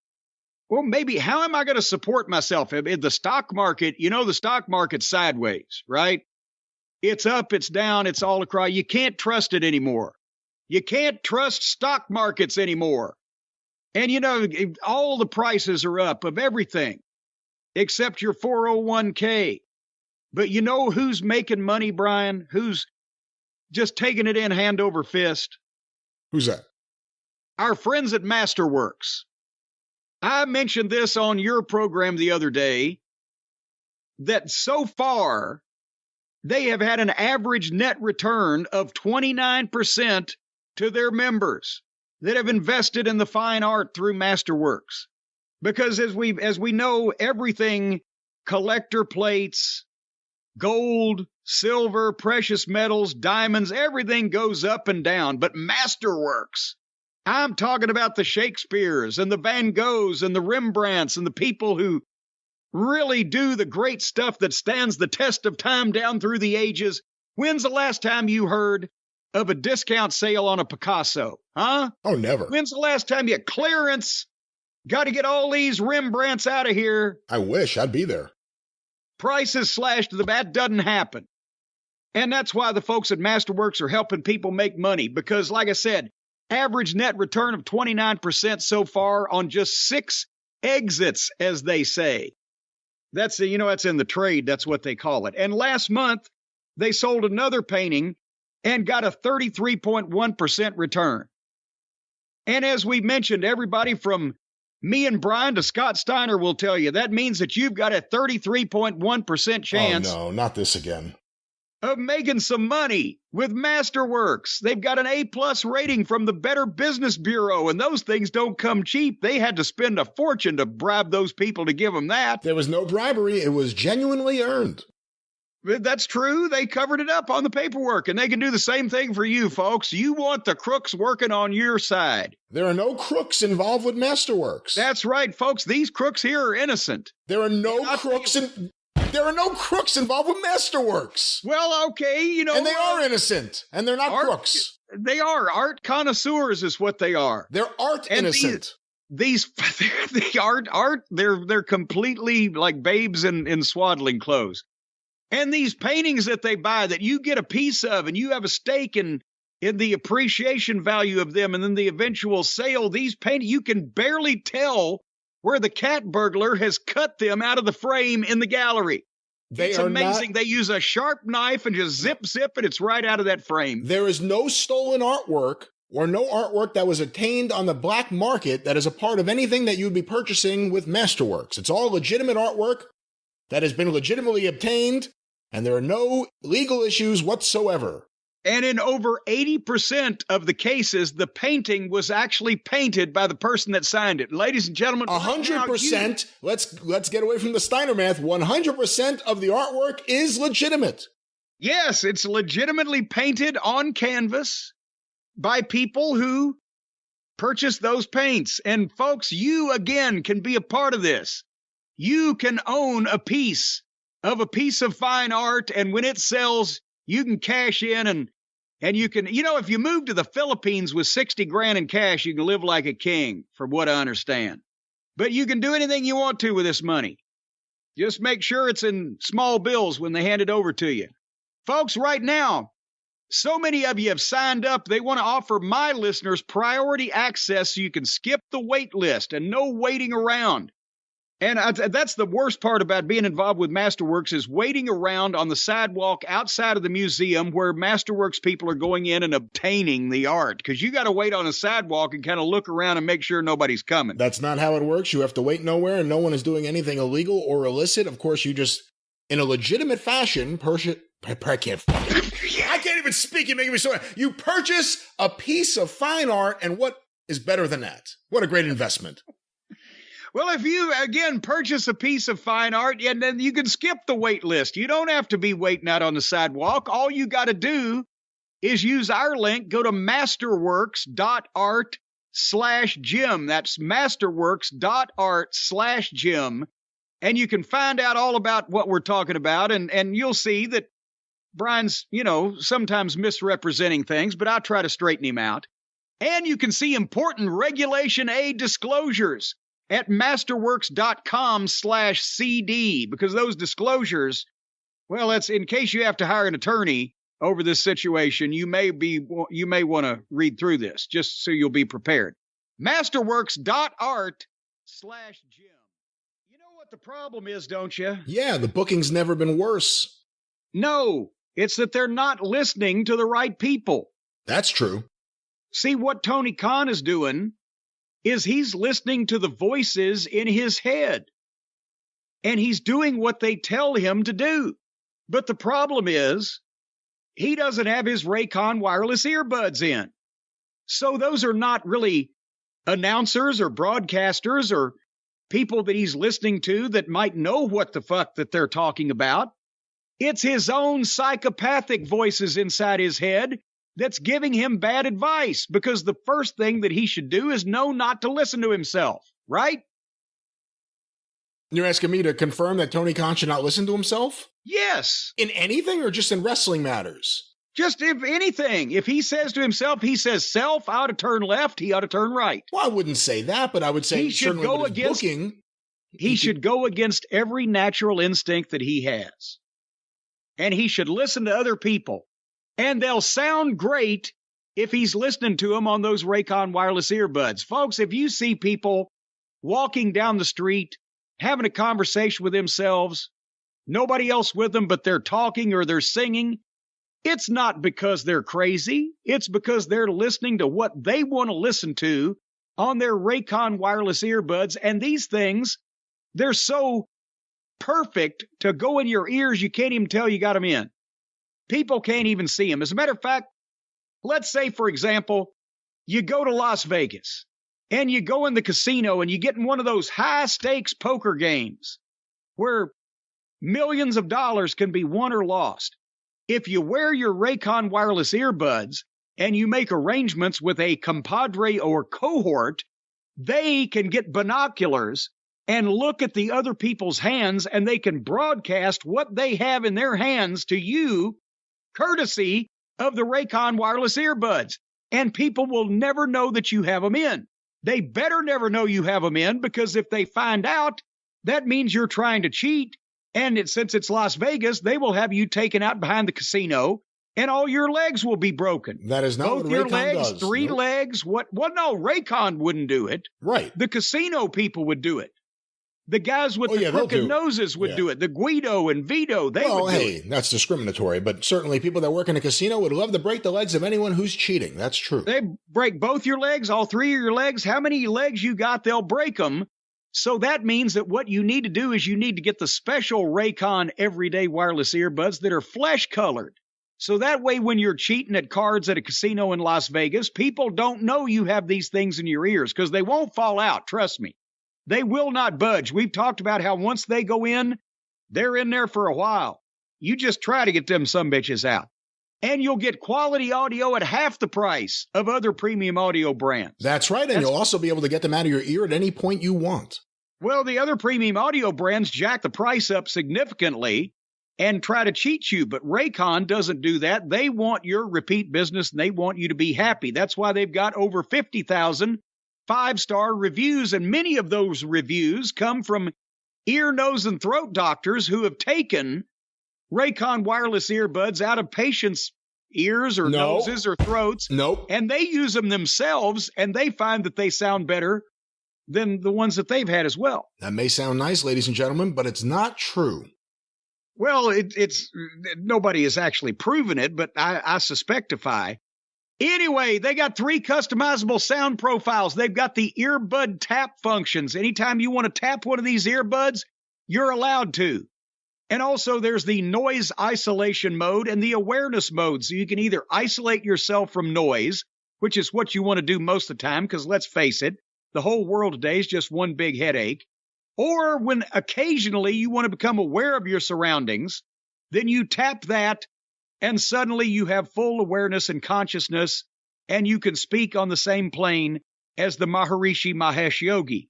well, maybe how am I going to support myself? In the stock market, the stock market's sideways, right? It's up, it's down, it's all across. You can't trust it anymore. You can't trust stock markets anymore. And, all the prices are up of everything except your 401k. But who's making money, Brian? Who's just taking it in hand over fist? Who's that? Our friends at Masterworks. I mentioned this on your program the other day, that so far they have had an average net return of 29% to their members that have invested in the fine art through Masterworks. Because as we know, everything, collector plates, gold, silver, precious metals, diamonds, everything goes up and down. But Masterworks, I'm talking about the Shakespeares and the Van Goghs and the Rembrandts and the people who really do the great stuff that stands the test of time down through the ages. When's the last time you heard of a discount sale on a Picasso, huh? Oh, never. When's the last time you clearance? Got to get all these Rembrandts out of here. I wish I'd be there. Prices slashed to that doesn't happen. And that's why the folks at Masterworks are helping people make money because, like I said, average net return of 29% so far on just 6 exits, as they say. That's in the trade. That's what they call it. And last month, they sold another painting and got a 33.1% return. And as we mentioned, everybody from me and Brian to Scott Steiner will tell you that means that you've got a 33.1% chance. Oh, no, not this again. Of making some money with Masterworks. They've got an A+ rating from the Better Business Bureau, and those things don't come cheap. They had to spend a fortune to bribe those people to give them that. There was no bribery. It was genuinely earned. That's true. They covered it up on the paperwork, and they can do the same thing for you, folks. You want the crooks working on your side. There are no crooks involved with Masterworks. That's right, folks. These crooks here are innocent. There are no crooks involved with Masterworks. Well, okay, And they are innocent, and they're not crooks. They are art connoisseurs is what they are. They're art innocent. These the art, they're completely like babes in swaddling clothes. And these paintings that they buy that you get a piece of and you have a stake in the appreciation value of them and then the eventual sale, these paintings, you can barely tell where the cat burglar has cut them out of the frame in the gallery. It's amazing. They use a sharp knife and just zip, and it's right out of that frame. There is no stolen artwork or no artwork that was obtained on the black market that is a part of anything that you'd be purchasing with Masterworks. It's all legitimate artwork that has been legitimately obtained, and there are no legal issues whatsoever. And in over 80% of the cases, the painting was actually painted by the person that signed it. Ladies and gentlemen, 100%. Let's get away from the Steiner math. 100% of the artwork is legitimate. Yes, it's legitimately painted on canvas by people who purchased those paints. And folks, you again can be a part of this. You can own a piece of fine art, and when it sells, you can cash in and you can, if you move to the Philippines with 60 grand in cash, you can live like a king, from what I understand. But you can do anything you want to with this money. Just make sure it's in small bills when they hand it over to you. Folks, right now, so many of you have signed up. They want to offer my listeners priority access so you can skip the wait list and no waiting around. And that's the worst part about being involved with Masterworks is waiting around on the sidewalk outside of the museum where Masterworks people are going in and obtaining the art. Because you got to wait on a sidewalk and kind of look around and make sure nobody's coming. That's not how it works. You have to wait nowhere, and no one is doing anything illegal or illicit. Of course, you just, in a legitimate fashion, I can't even speak. You're making me so. You purchase a piece of fine art, and what is better than that? What a great investment. Well, if you, again, purchase a piece of fine art, and then you can skip the wait list. You don't have to be waiting out on the sidewalk. All you got to do is use our link. Go to masterworks.art/Jim. That's masterworks.art/Jim. And you can find out all about what we're talking about. And you'll see that Brian's, sometimes misrepresenting things, but I'll try to straighten him out. And you can see important Regulation A disclosures at masterworks.com/CD, because those disclosures, well, that's in case you have to hire an attorney over this situation. You may want to read through this just so you'll be prepared. Masterworks.art/Jim. You know what the problem is, don't you? Yeah, the booking's never been worse. No, it's that they're not listening to the right people. That's true. See, what Tony Khan is doing is he's listening to the voices in his head. And he's doing what they tell him to do. But the problem is, he doesn't have his Raycon wireless earbuds in. So those are not really announcers or broadcasters or people that he's listening to that might know what the fuck that they're talking about. It's his own psychopathic voices inside his head that's giving him bad advice, because the first thing that he should do is know not to listen to himself, right? You're asking me to confirm that Tony Khan should not listen to himself? Yes. In anything or just in wrestling matters? Just if anything, if he says to himself, he says, self, I ought to turn left, he ought to turn right. Well, I wouldn't say that, but I would say He should go against booking. He should go against every natural instinct that he has. And he should listen to other people. And they'll sound great if he's listening to them on those Raycon wireless earbuds. Folks, if you see people walking down the street, having a conversation with themselves, nobody else with them, but they're talking or they're singing, it's not because they're crazy. It's because they're listening to what they want to listen to on their Raycon wireless earbuds. And these things, they're so perfect to go in your ears, you can't even tell you got them in. People can't even see them. As a matter of fact, let's say, for example, you go to Las Vegas and you go in the casino and you get in one of those high-stakes poker games where millions of dollars can be won or lost. If you wear your Raycon wireless earbuds and you make arrangements with a compadre or cohort, they can get binoculars and look at the other people's hands, and they can broadcast what they have in their hands to you, courtesy of the Raycon wireless earbuds. And people will never know that you have them in. They better never know you have them in, because if they find out, that means you're trying to cheat. And since it's Las Vegas, they will have you taken out behind the casino, and all your legs will be broken. That is not both what your Raycon legs, does. three Nope. legs. What? Well, no, Raycon wouldn't do it. Right. The casino people would do it. The guys with Oh, the yeah, they'll crooked do it. noses would Yeah. do it. The Guido and Vito, they Well, would do hey, it. that's discriminatory, but certainly people that work in a casino would love to break the legs of anyone who's cheating. That's true. They break both your legs, all three of your legs. How many legs you got, they'll break them. So that means that what you need to do is you need to get the special Raycon everyday wireless earbuds that are flesh colored. So that way, when you're cheating at cards at a casino in Las Vegas, people don't know you have these things in your ears, because they won't fall out. Trust me. They will not budge. We've talked about how once they go in, they're in there for a while. You just try to get them sumbitches out. And you'll get quality audio at half the price of other premium audio brands. That's right, and you'll also be able to get them out of your ear at any point you want. Well, the other premium audio brands jack the price up significantly and try to cheat you, but Raycon doesn't do that. They want your repeat business, and they want you to be happy. That's why they've got over 50,000 five-star reviews, and many of those reviews come from ear, nose, and throat doctors who have taken Raycon wireless earbuds out of patients' ears or noses or throats, Nope. and they use them themselves, and they find that they sound better than the ones that they've had as well. That may sound nice, ladies and gentlemen, but it's not true. Well, it's nobody has actually proven it, but I suspectify. Anyway, they got 3 customizable sound profiles. They've got the earbud tap functions. Anytime you want to tap one of these earbuds, you're allowed to. And also there's the noise isolation mode and the awareness mode. So you can either isolate yourself from noise, which is what you want to do most of the time, because let's face it, the whole world today is just one big headache. Or when occasionally you want to become aware of your surroundings, then you tap that, and suddenly you have full awareness and consciousness, and you can speak on the same plane as the Maharishi Mahesh Yogi.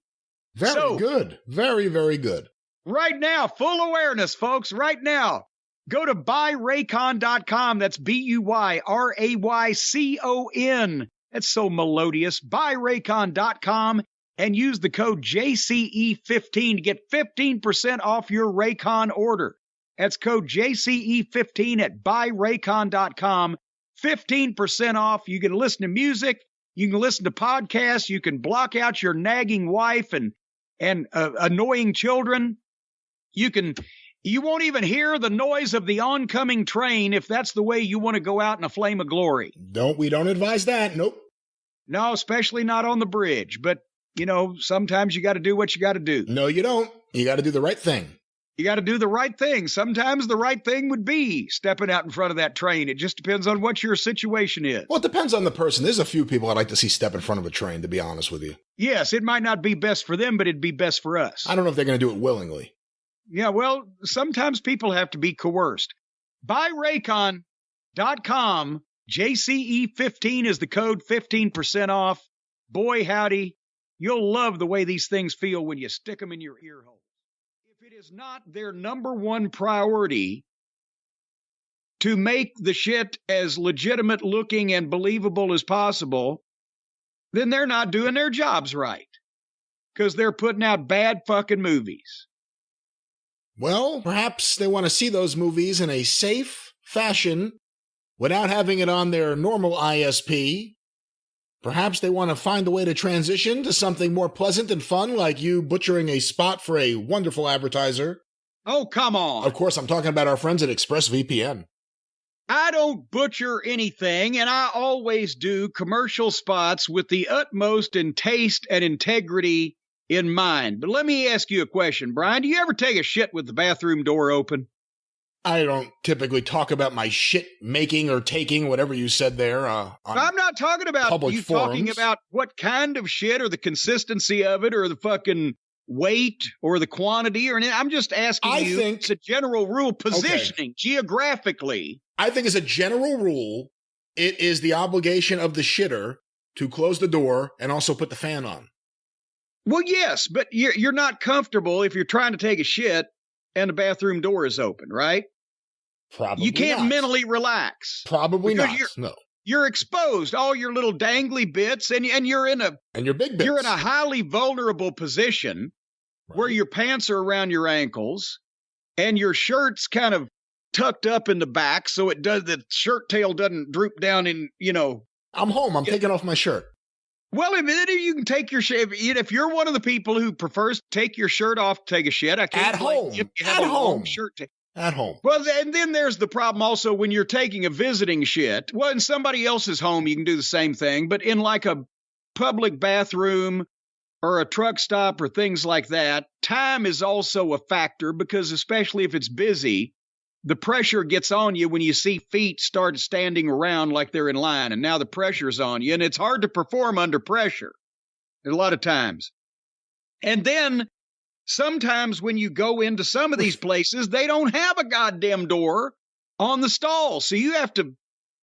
Very good. Very, very good. Right now, full awareness, folks, right now. Go to buyraycon.com. That's BUYRAYCON. That's so melodious. Buyraycon.com and use the code JCE15 to get 15% off your Raycon order. That's code JCE15 at buyraycon.com. 15% off. You can listen to music. You can listen to podcasts. You can block out your nagging wife and annoying children. You won't even hear the noise of the oncoming train if that's the way you want to go out in a flame of glory. We don't advise that. Nope. No, especially not on the bridge. But, sometimes you got to do what you got to do. No, you don't. You got to do the right thing. You got to do the right thing. Sometimes the right thing would be stepping out in front of that train. It just depends on what your situation is. Well, it depends on the person. There's a few people I'd like to see step in front of a train, to be honest with you. Yes, it might not be best for them, but it'd be best for us. I don't know if they're going to do it willingly. Yeah, well, sometimes people have to be coerced. BuyRaycon.com. JCE15 is the code, 15% off. Boy, howdy, you'll love the way these things feel when you stick them in your ear holes. If it is not their number one priority to make the shit as legitimate looking and believable as possible, then they're not doing their jobs right. Because they're putting out bad fucking movies. Well, perhaps they want to see those movies in a safe fashion without having it on their normal ISP. Perhaps they want to find a way to transition to something more pleasant and fun, like you butchering a spot for a wonderful advertiser. Oh, come on. Of course, I'm talking about our friends at ExpressVPN. I don't butcher anything, and I always do commercial spots with the utmost in taste and integrity in mind. But let me ask you a question, Brian. Do you ever take a shit with the bathroom door open? I don't typically talk about my shit making or taking, whatever you said there. I'm not talking about you forums. talking about what kind of shit or the consistency of it or the fucking weight or the quantity or anything. I'm just asking it's a general rule, positioning geographically. I think as a general rule, it is the obligation of the shitter to close the door and also put the fan on. Well, yes, but you're not comfortable if you're trying to take a shit and the bathroom door is open, right? Probably you can't not. mentally relax. Probably not. No. You're exposed, all your little dangly bits, and you're in your big bits. You're in a highly vulnerable position where your pants are around your ankles and your shirt's kind of tucked up in the back so the shirt tail doesn't droop down in, I'm home. I'm taking off my shirt. Well, if you can take your shirt, if you're one of the people who prefers to take your shirt off to take a shit, I can't. At home. If you have a long shirt. At home. Well, and then there's the problem also when you're taking a visiting shit. Well, in somebody else's home, you can do the same thing. But in like a public bathroom or a truck stop or things like that, time is also a factor because especially if it's busy, the pressure gets on you when you see feet start standing around like they're in line. And now the pressure's on you. And it's hard to perform under pressure a lot of times. And then sometimes when you go into some of these places, they don't have a goddamn door on the stall. So you have to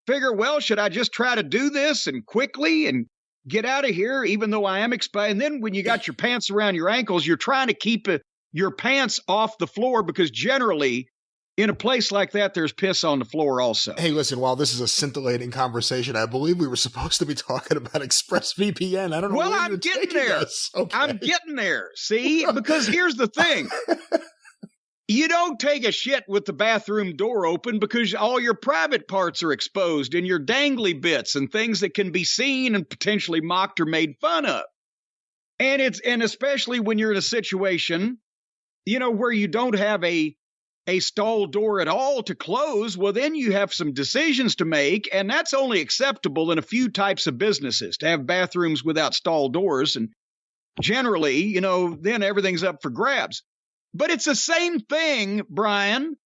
figure, well, should I just try to do this and quickly and get out of here, even though I am exposed? And then when you got your pants around your ankles, you're trying to keep your pants off the floor because generally in a place like that, there's piss on the floor also. Hey, listen, while this is a scintillating conversation, I believe we were supposed to be talking about ExpressVPN. I don't know. Well, I'm getting there. Okay. I'm getting there. See, because here's the thing. You don't take a shit with the bathroom door open because all your private parts are exposed and your dangly bits and things that can be seen and potentially mocked or made fun of. And especially when you're in a situation, where you don't have a stall door at all to close, well, then you have some decisions to make, and that's only acceptable in a few types of businesses to have bathrooms without stall doors. And generally, then everything's up for grabs. But it's the same thing, Brian,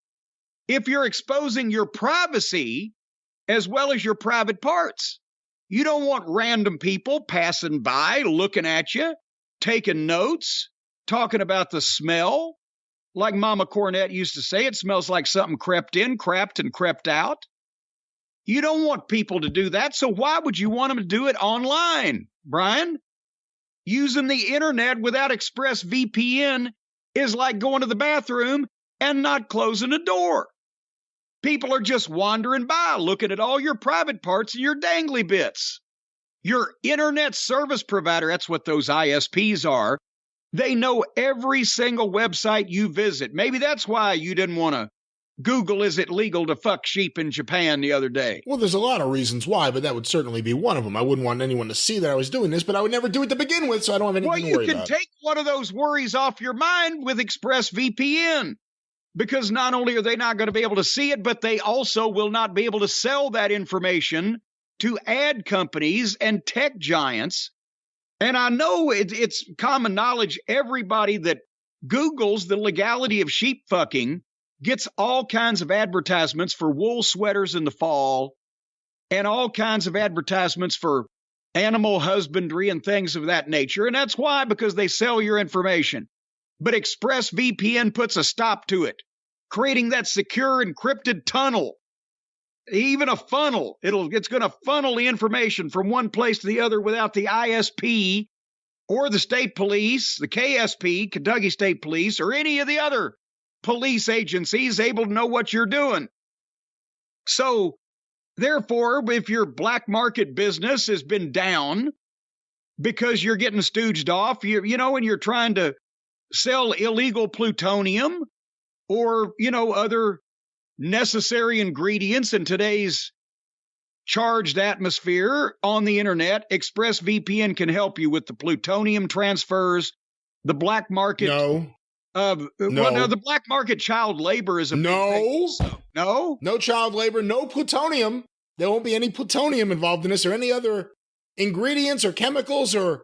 if you're exposing your privacy as well as your private parts. You don't want random people passing by, looking at you, taking notes, talking about the smell. Like Mama Cornette used to say, it smells like something crept in, crapped, and crept out. You don't want people to do that, so why would you want them to do it online, Brian? Using the internet without ExpressVPN is like going to the bathroom and not closing a door. People are just wandering by, looking at all your private parts and your dangly bits. Your internet service provider, that's what those ISPs are. They know every single website you visit. Maybe that's why you didn't want to Google, is it legal to fuck sheep in Japan the other day? Well, there's a lot of reasons why, but that would certainly be one of them. I wouldn't want anyone to see that I was doing this, but I would never do it to begin with, so I don't have anything to worry about. Well, you can take one of those worries off your mind with ExpressVPN, because not only are they not going to be able to see it, but they also will not be able to sell that information to ad companies and tech giants. And I know it's common knowledge, everybody that Googles the legality of sheep fucking gets all kinds of advertisements for wool sweaters in the fall and all kinds of advertisements for animal husbandry and things of that nature. And that's why, because they sell your information. But ExpressVPN puts a stop to it, creating that secure encrypted tunnel, even a funnel. It's going to funnel the information from one place to the other without the ISP or the state police, the KSP, Kentucky State Police, or any of the other police agencies able to know what you're doing. So, therefore, if your black market business has been down because you're getting stooged off, and you're trying to sell illegal plutonium or, other necessary ingredients in today's charged atmosphere on the internet, ExpressVPN can help you with the plutonium transfers, the black market. No. Well, no, the black market child labor is a big thing. No child labor, no plutonium. There won't be any plutonium involved in this or any other ingredients or chemicals or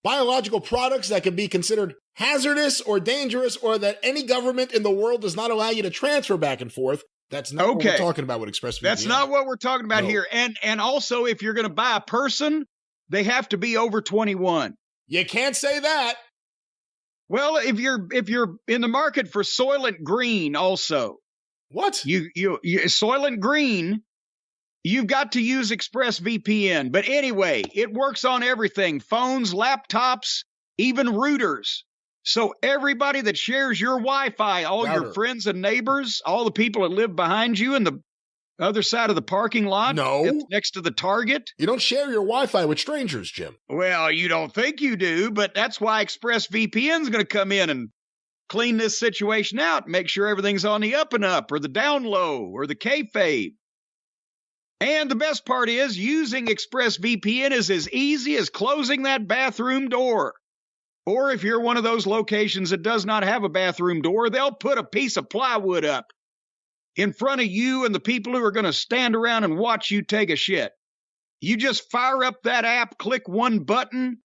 biological products that could be considered hazardous or dangerous or that any government in the world does not allow you to transfer back and forth. That's not what we're talking about with ExpressVPN. That's not what we're talking about here. And also, if you're going to buy a person, they have to be over 21. You can't say that. Well, if you're in the market for Soylent Green also. What? You Soylent Green, you've got to use ExpressVPN. But anyway, it works on everything. Phones, laptops, even routers. So everybody that shares your Wi-Fi, all your friends and neighbors, all the people that live behind you in the other side of the parking lot, next to the Target. You don't share your Wi-Fi with strangers, Jim. Well, you don't think you do, but that's why ExpressVPN is going to come in and clean this situation out, make sure everything's on the up and up or the down low or the kayfabe. And the best part is using ExpressVPN is as easy as closing that bathroom door. Or if you're one of those locations that does not have a bathroom door, they'll put a piece of plywood up in front of you and the people who are going to stand around and watch you take a shit. You just fire up that app, click one button,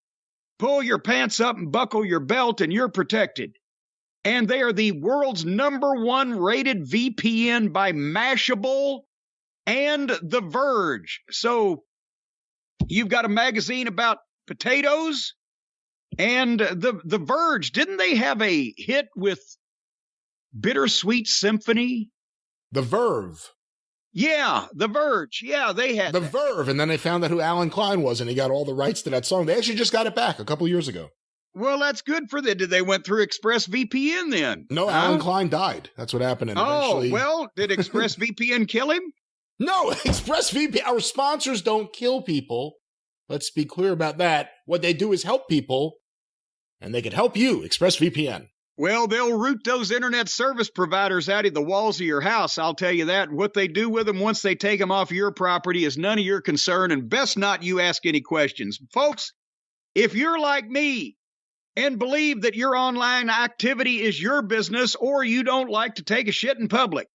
pull your pants up and buckle your belt, and you're protected. And they are the world's #1 rated VPN by Mashable and The Verge. So you've got a magazine about potatoes. And the Verge, didn't they have a hit with Bittersweet Symphony? The Verve. Yeah, The Verge. Yeah, they had The Verve, and then they found out who Alan Klein was, and he got all the rights to that song. They actually just got it back a couple years ago. Well, that's good for them. Did they went through ExpressVPN then? No, Alan Klein died. That's what happened. And eventually... well, did ExpressVPN kill him? No, ExpressVPN. Our sponsors don't kill people. Let's be clear about that. What they do is help people. And they can help you, ExpressVPN. Well, they'll root those internet service providers out of the walls of your house, I'll tell you that. What they do with them once they take them off your property is none of your concern, and best not you ask any questions. Folks, if you're like me and believe that your online activity is your business or you don't like to take a shit in public,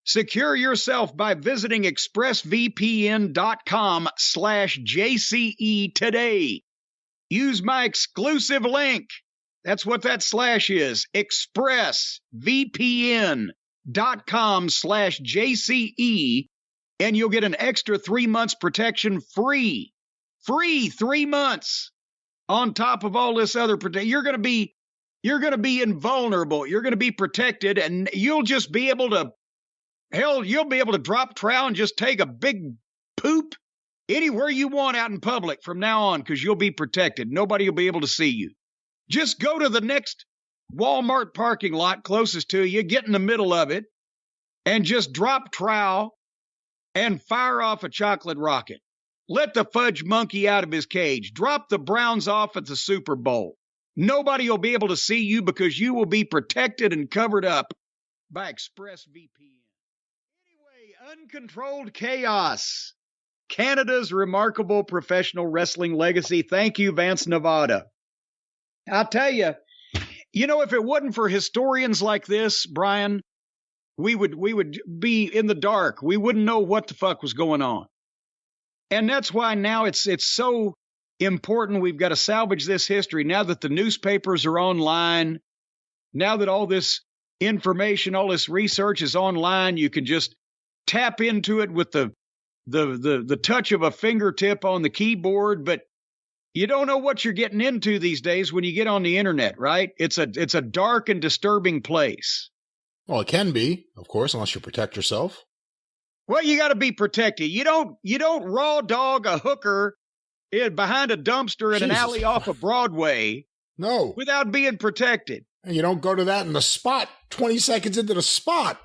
secure yourself by visiting expressvpn.com/JCE today. Use my exclusive link. That's what that slash is. expressvpn.com/JCE. And you'll get an extra 3 months protection free. Free 3 months on top of all this other protection. You're going to be invulnerable. You're going to be protected, and you'll just be able to, you'll be able to drop trowel and just take a big poop anywhere you want out in public from now on, because you'll be protected. Nobody will be able to see you. Just go to the next Walmart parking lot closest to you, get in the middle of it, and just drop trowel and fire off a chocolate rocket. Let the fudge monkey out of his cage. Drop the Browns off at the Super Bowl. Nobody will be able to see you because you will be protected and covered up by ExpressVPN. Anyway, uncontrolled chaos. Canada's remarkable professional wrestling legacy. Thank you, Vance, Nevada. I'll tell you, if it wasn't for historians like this, Brian, we would be in the dark. We wouldn't know what the fuck was going on. And that's why now it's so important. We've got to salvage this history now that the newspapers are online. Now that all this information, all this research is online, you can just tap into it with the touch of a fingertip on the keyboard, but you don't know what you're getting into these days when you get on the internet, right? It's a dark and disturbing place. Well, it can be, of course, unless you protect yourself. Well, you got to be protected. You don't raw dog a hooker behind a dumpster in an alley off of Broadway. No. Without being protected. And you don't go to that in the spot 20 seconds into the spot.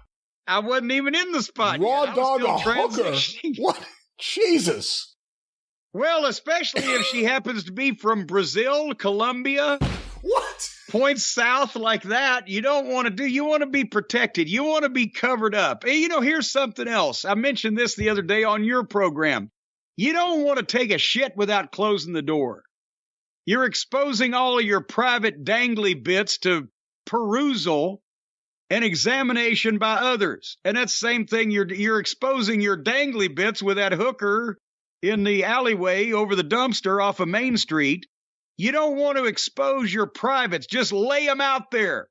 I wasn't even in the spot Raw yet. dog a hooker? Transitioning. What? Jesus. Well, especially if she happens to be from Brazil, Colombia, What? points south like that. You don't want to do, you want to be protected. You want to be covered up. And, you know, here's something else. I mentioned this the other day on your program. You don't want to take a shit without closing the door. You're exposing all of your private dangly bits to perusal and examination by others. And that's the same thing. You're exposing your dangly bits with that hooker in the alleyway over the dumpster off of Main Street. You don't want to expose your privates. Just lay them out there.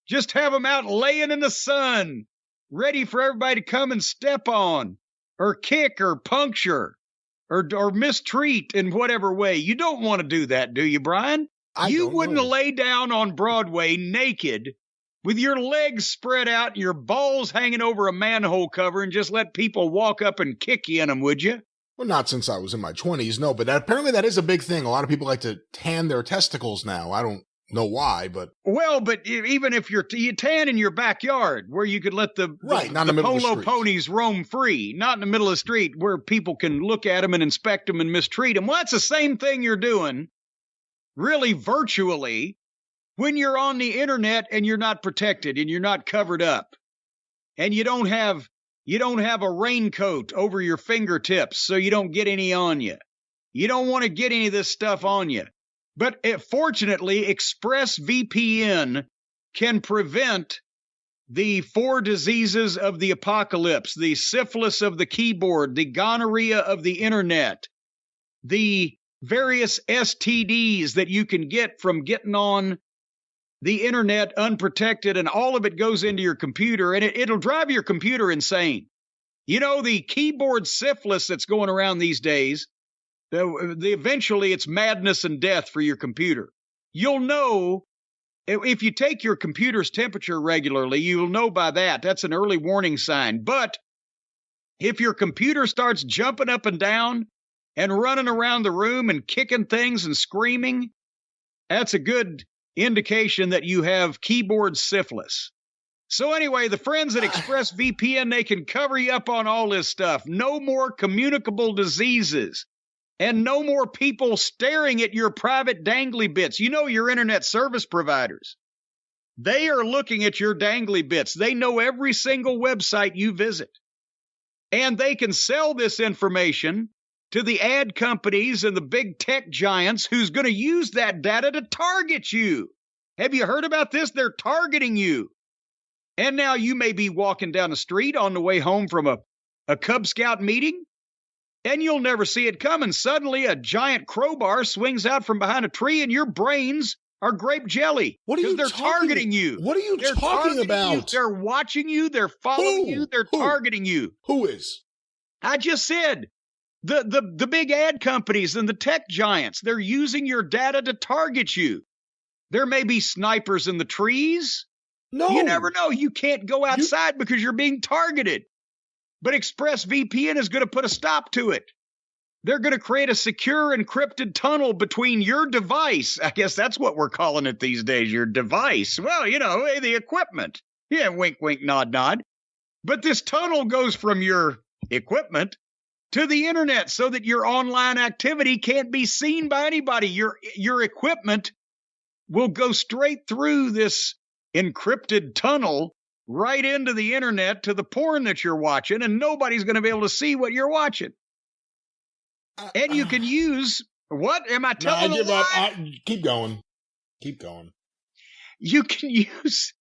Just have them out laying in the sun, ready for everybody to come and step on or kick or puncture or mistreat in whatever way. You don't want to do that, do you, Brian? You wouldn't lay down on Broadway naked with your legs spread out and your balls hanging over a manhole cover and just let people walk up and kick you in them, would you? Well, not since I was in my 20s, no, but apparently that is a big thing. A lot of people like to tan their testicles now. I don't know why, but... Well, but even if you tan in your backyard, where you could let the polo ponies roam free, not in the middle of the street where people can look at them and inspect them and mistreat them. Well, that's the same thing you're doing, really virtually, when you're on the internet and you're not protected and you're not covered up and you don't have a raincoat over your fingertips so you don't get any on you. You don't want to get any of this stuff on you. But fortunately, ExpressVPN can prevent the 4 diseases of the apocalypse, the syphilis of the keyboard, the gonorrhea of the internet, the various STDs that you can get from getting on the internet unprotected, and all of it goes into your computer, and it'll drive your computer insane. You know, the keyboard syphilis that's going around these days, eventually it's madness and death for your computer. You'll know, if you take your computer's temperature regularly, you'll know by that. That's an early warning sign. But if your computer starts jumping up and down and running around the room and kicking things and screaming, that's a good indication that you have keyboard syphilis. So anyway, the friends at ExpressVPN, they can cover you up on all this stuff. No more communicable diseases and no more people staring at your private dangly bits. You know, your internet service providers, they are looking at your dangly bits. They know every single website you visit. And they can sell this information to the ad companies and the big tech giants who's going to use that data to target you. Have you heard about this? They're targeting you. And now you may be walking down the street on the way home from a Cub Scout meeting, and you'll never see it coming. Suddenly, a giant crowbar swings out from behind a tree, and your brains are grape jelly. What are you Because they're targeting you. What are you talking about? You. They're watching you. They're following you. They're targeting you. Who is? I just said. The big ad companies and the tech giants, they're using your data to target you. There may be snipers in the trees. No. You never know. You can't go outside because you're being targeted. But ExpressVPN is going to put a stop to it. They're going to create a secure encrypted tunnel between your device. I guess that's what we're calling it these days, your device. Well, you know, the equipment. Yeah, wink, wink, nod, nod. But this tunnel goes from your equipment to the internet so that your online activity can't be seen by anybody. Your equipment will go straight through this encrypted tunnel right into the internet to the porn that you're watching, and nobody's going to be able to see what you're watching. And you can use, what? Am I telling I give a up. lie? Keep going. Keep going. You can use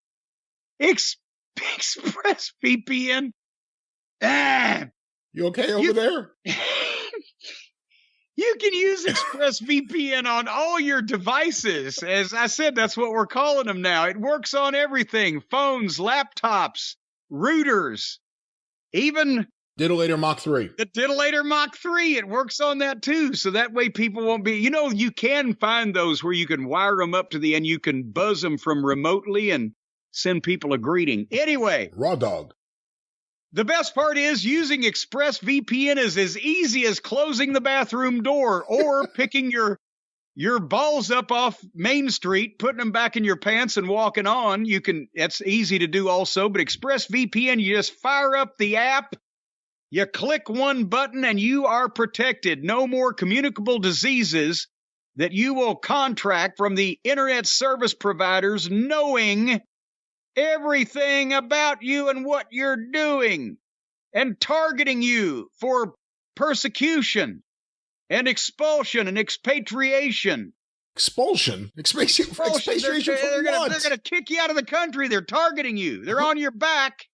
ExpressVPN. You okay over there? You can use ExpressVPN on all your devices. As I said, that's what we're calling them now. It works on everything. Phones, laptops, routers, even Diddlator Mach 3. the Diddlator Mach 3. It works on that too. So that way people won't be, you know, you can find those where you can wire them up to the end. You can buzz them from remotely and send people a greeting. Anyway. Raw dog. The best part is using ExpressVPN is as easy as closing the bathroom door or picking your your balls up off Main Street, putting them back in your pants and walking on. That's easy to do also, but ExpressVPN, you just fire up the app, you click one button, and you are protected. No more communicable diseases that you will contract from the internet service providers knowing everything about you and what you're doing and targeting you for persecution and expulsion and expatriation. Expulsion? Expatriation from what? They're going to kick you out of the country. They're targeting you. They're on your back.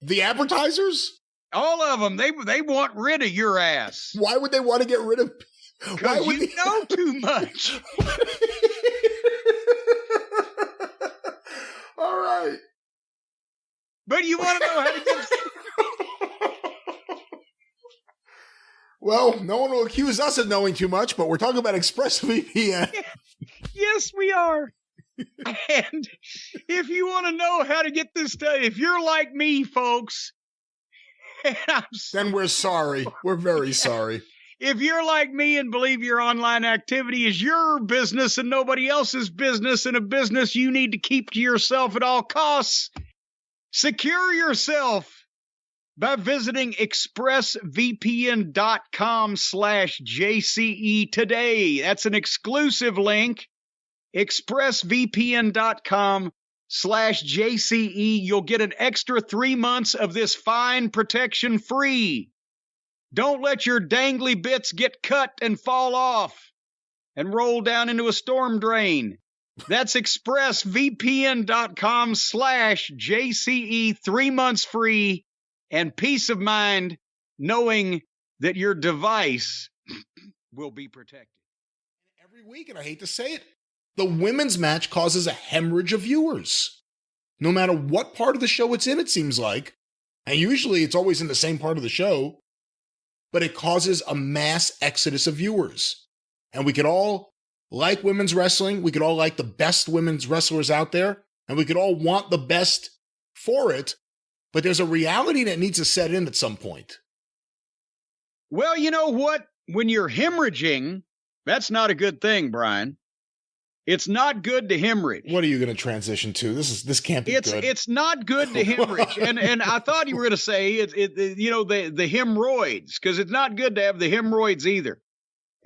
The advertisers? All of them. They want rid of your ass. Why would they want to get rid of? Because you know too much. All right. But you want to know how to get... Well, no one will accuse us of knowing too much, but we're talking about ExpressVPN. Yes, we are. And if you want to know how to get this done, if you're like me, folks, then we're sorry. We're very sorry. If you're like me and believe your online activity is your business and nobody else's business, and a business you need to keep to yourself at all costs, secure yourself by visiting expressvpn.com/JCE today. That's an exclusive link. expressvpn.com/JCE. You'll get an extra 3 months of this fine protection free. Don't let your dangly bits get cut and fall off and roll down into a storm drain. That's expressvpn.com/JCE, 3 months free, and peace of mind knowing that your device will be protected. Every week, and I hate to say it, the women's match causes a hemorrhage of viewers. No matter what part of the show it's in, it seems like. And usually it's always in the same part of the show. But it causes a mass exodus of viewers. And we could all like women's wrestling. We could all like the best women's wrestlers out there. And we could all want the best for it. But there's a reality that needs to set in at some point. Well, you know what? When you're hemorrhaging, that's not a good thing, Brian. It's not good to hemorrhage. What are you going to transition to? This can't be good. It's not good to hemorrhage. and I thought you were going to say the hemorrhoids, because it's not good to have the hemorrhoids either.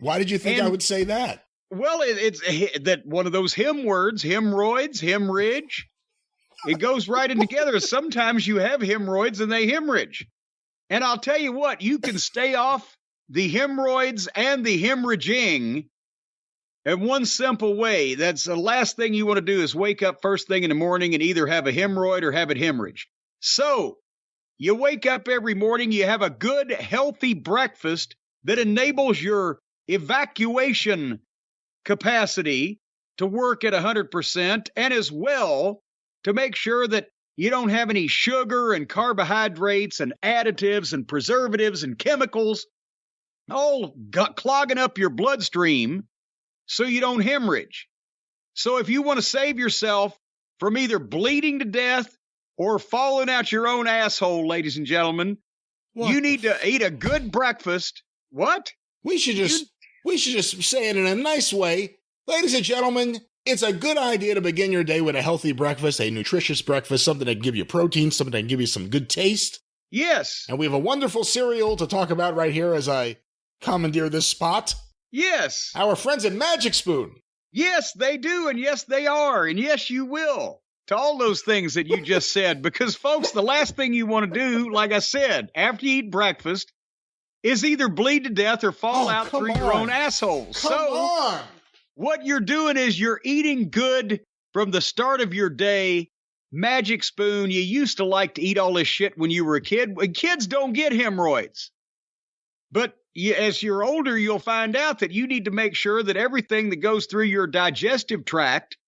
Why did you think I would say that? Well, it's that one of those hem words, hemorrhoids, hemorrhage. It goes right in together. Sometimes you have hemorrhoids and they hemorrhage. And I'll tell you what, you can stay off the hemorrhoids and the hemorrhaging in one simple way. That's the last thing you want to do is wake up first thing in the morning and either have a hemorrhoid or have it hemorrhage. So you wake up every morning, you have a good, healthy breakfast that enables your evacuation capacity to work at 100%, and as well to make sure that you don't have any sugar and carbohydrates and additives and preservatives and chemicals all clogging up your bloodstream so you don't hemorrhage. So if you want to save yourself from either bleeding to death or falling out your own asshole, ladies and gentlemen, you need to eat a good breakfast. What? We should just say it in a nice way. Ladies and gentlemen, it's a good idea to begin your day with a healthy breakfast, a nutritious breakfast, something that can give you protein, something that can give you some good taste. Yes. And we have a wonderful cereal to talk about right here as I commandeer this spot. Yes. Our friends at Magic Spoon. Yes, they do, and yes, they are, and yes, you will, to all those things that you just said. Because, folks, the last thing you want to do, like I said, after you eat breakfast, is either bleed to death or fall out through your own asshole. Come on. What you're doing is you're eating good from the start of your day. Magic Spoon, you used to like to eat all this shit when you were a kid. Kids don't get hemorrhoids. But as you're older, you'll find out that you need to make sure that everything that goes through your digestive tract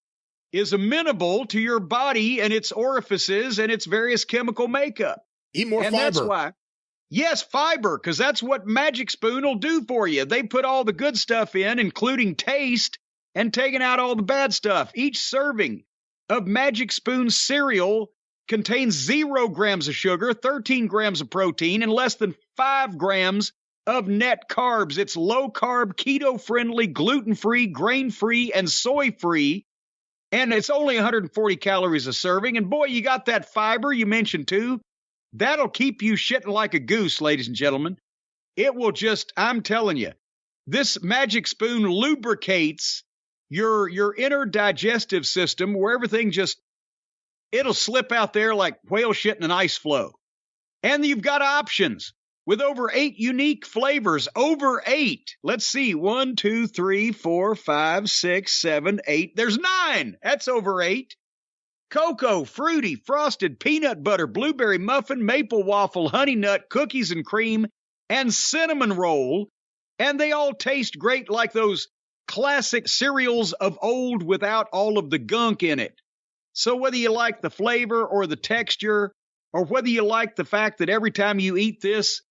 is amenable to your body and its orifices and its various chemical makeup. Eat more fiber. That's why. Yes, fiber, because that's what Magic Spoon will do for you. They put all the good stuff in, including taste, and taking out all the bad stuff. Each serving of Magic Spoon cereal contains 0 grams of sugar, 13 grams of protein, and less than 5 grams of net carbs. It's low carb, keto friendly, gluten free, grain free, and soy free. And it's only 140 calories a serving. And boy, you got that fiber you mentioned too. That'll keep you shitting like a goose, ladies and gentlemen. It will just, I'm telling you, this Magic Spoon lubricates your inner digestive system where everything just, it'll slip out there like whale shit in an ice flow. And you've got options with over 8 unique flavors. Over 8. Let's see. 1, 2, 3, 4, 5, 6, 7, 8. There's 9. That's over 8. Cocoa, fruity, frosted, peanut butter, blueberry muffin, maple waffle, honey nut, cookies and cream, and cinnamon roll. And they all taste great like those classic cereals of old without all of the gunk in it. So whether you like the flavor or the texture, or whether you like the fact that every time you eat this,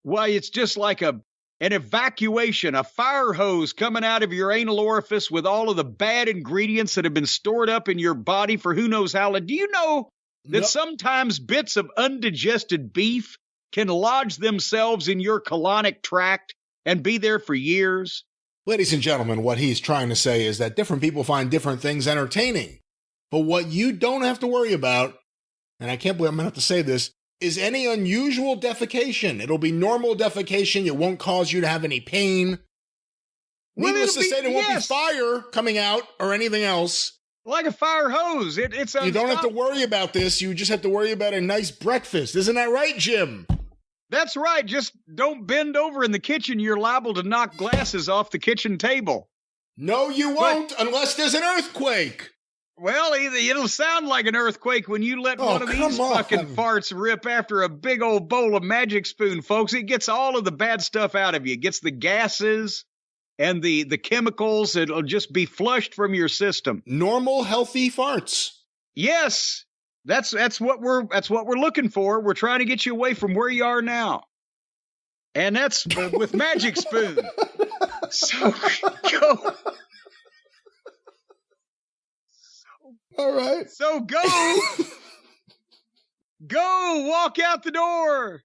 well, it's just like an evacuation, a fire hose coming out of your anal orifice with all of the bad ingredients that have been stored up in your body for who knows how long. Do you know that sometimes bits of undigested beef can lodge themselves in your colonic tract and be there for years? Ladies and gentlemen, what he's trying to say is that different people find different things entertaining. But what you don't have to worry about, and I can't believe I'm going to have to say this, is any unusual defecation. It'll be normal defecation. It won't cause you to have any pain. Needless to say, there won't be fire coming out or anything else. Like a fire hose. It's you don't have to worry about this. You just have to worry about a nice breakfast. Isn't that right, Jim? That's right. Just don't bend over in the kitchen. You're liable to knock glasses off the kitchen table. No, you won't, unless there's an earthquake. Well, it'll sound like an earthquake when you let one of these fucking farts rip after a big old bowl of Magic Spoon, folks. It gets all of the bad stuff out of you. It gets the gases and the chemicals. It'll just be flushed from your system. Normal, healthy farts. Yes, that's what we're looking for. We're trying to get you away from where you are now, and that's with Magic Spoon. So go. All right. So go walk out the door.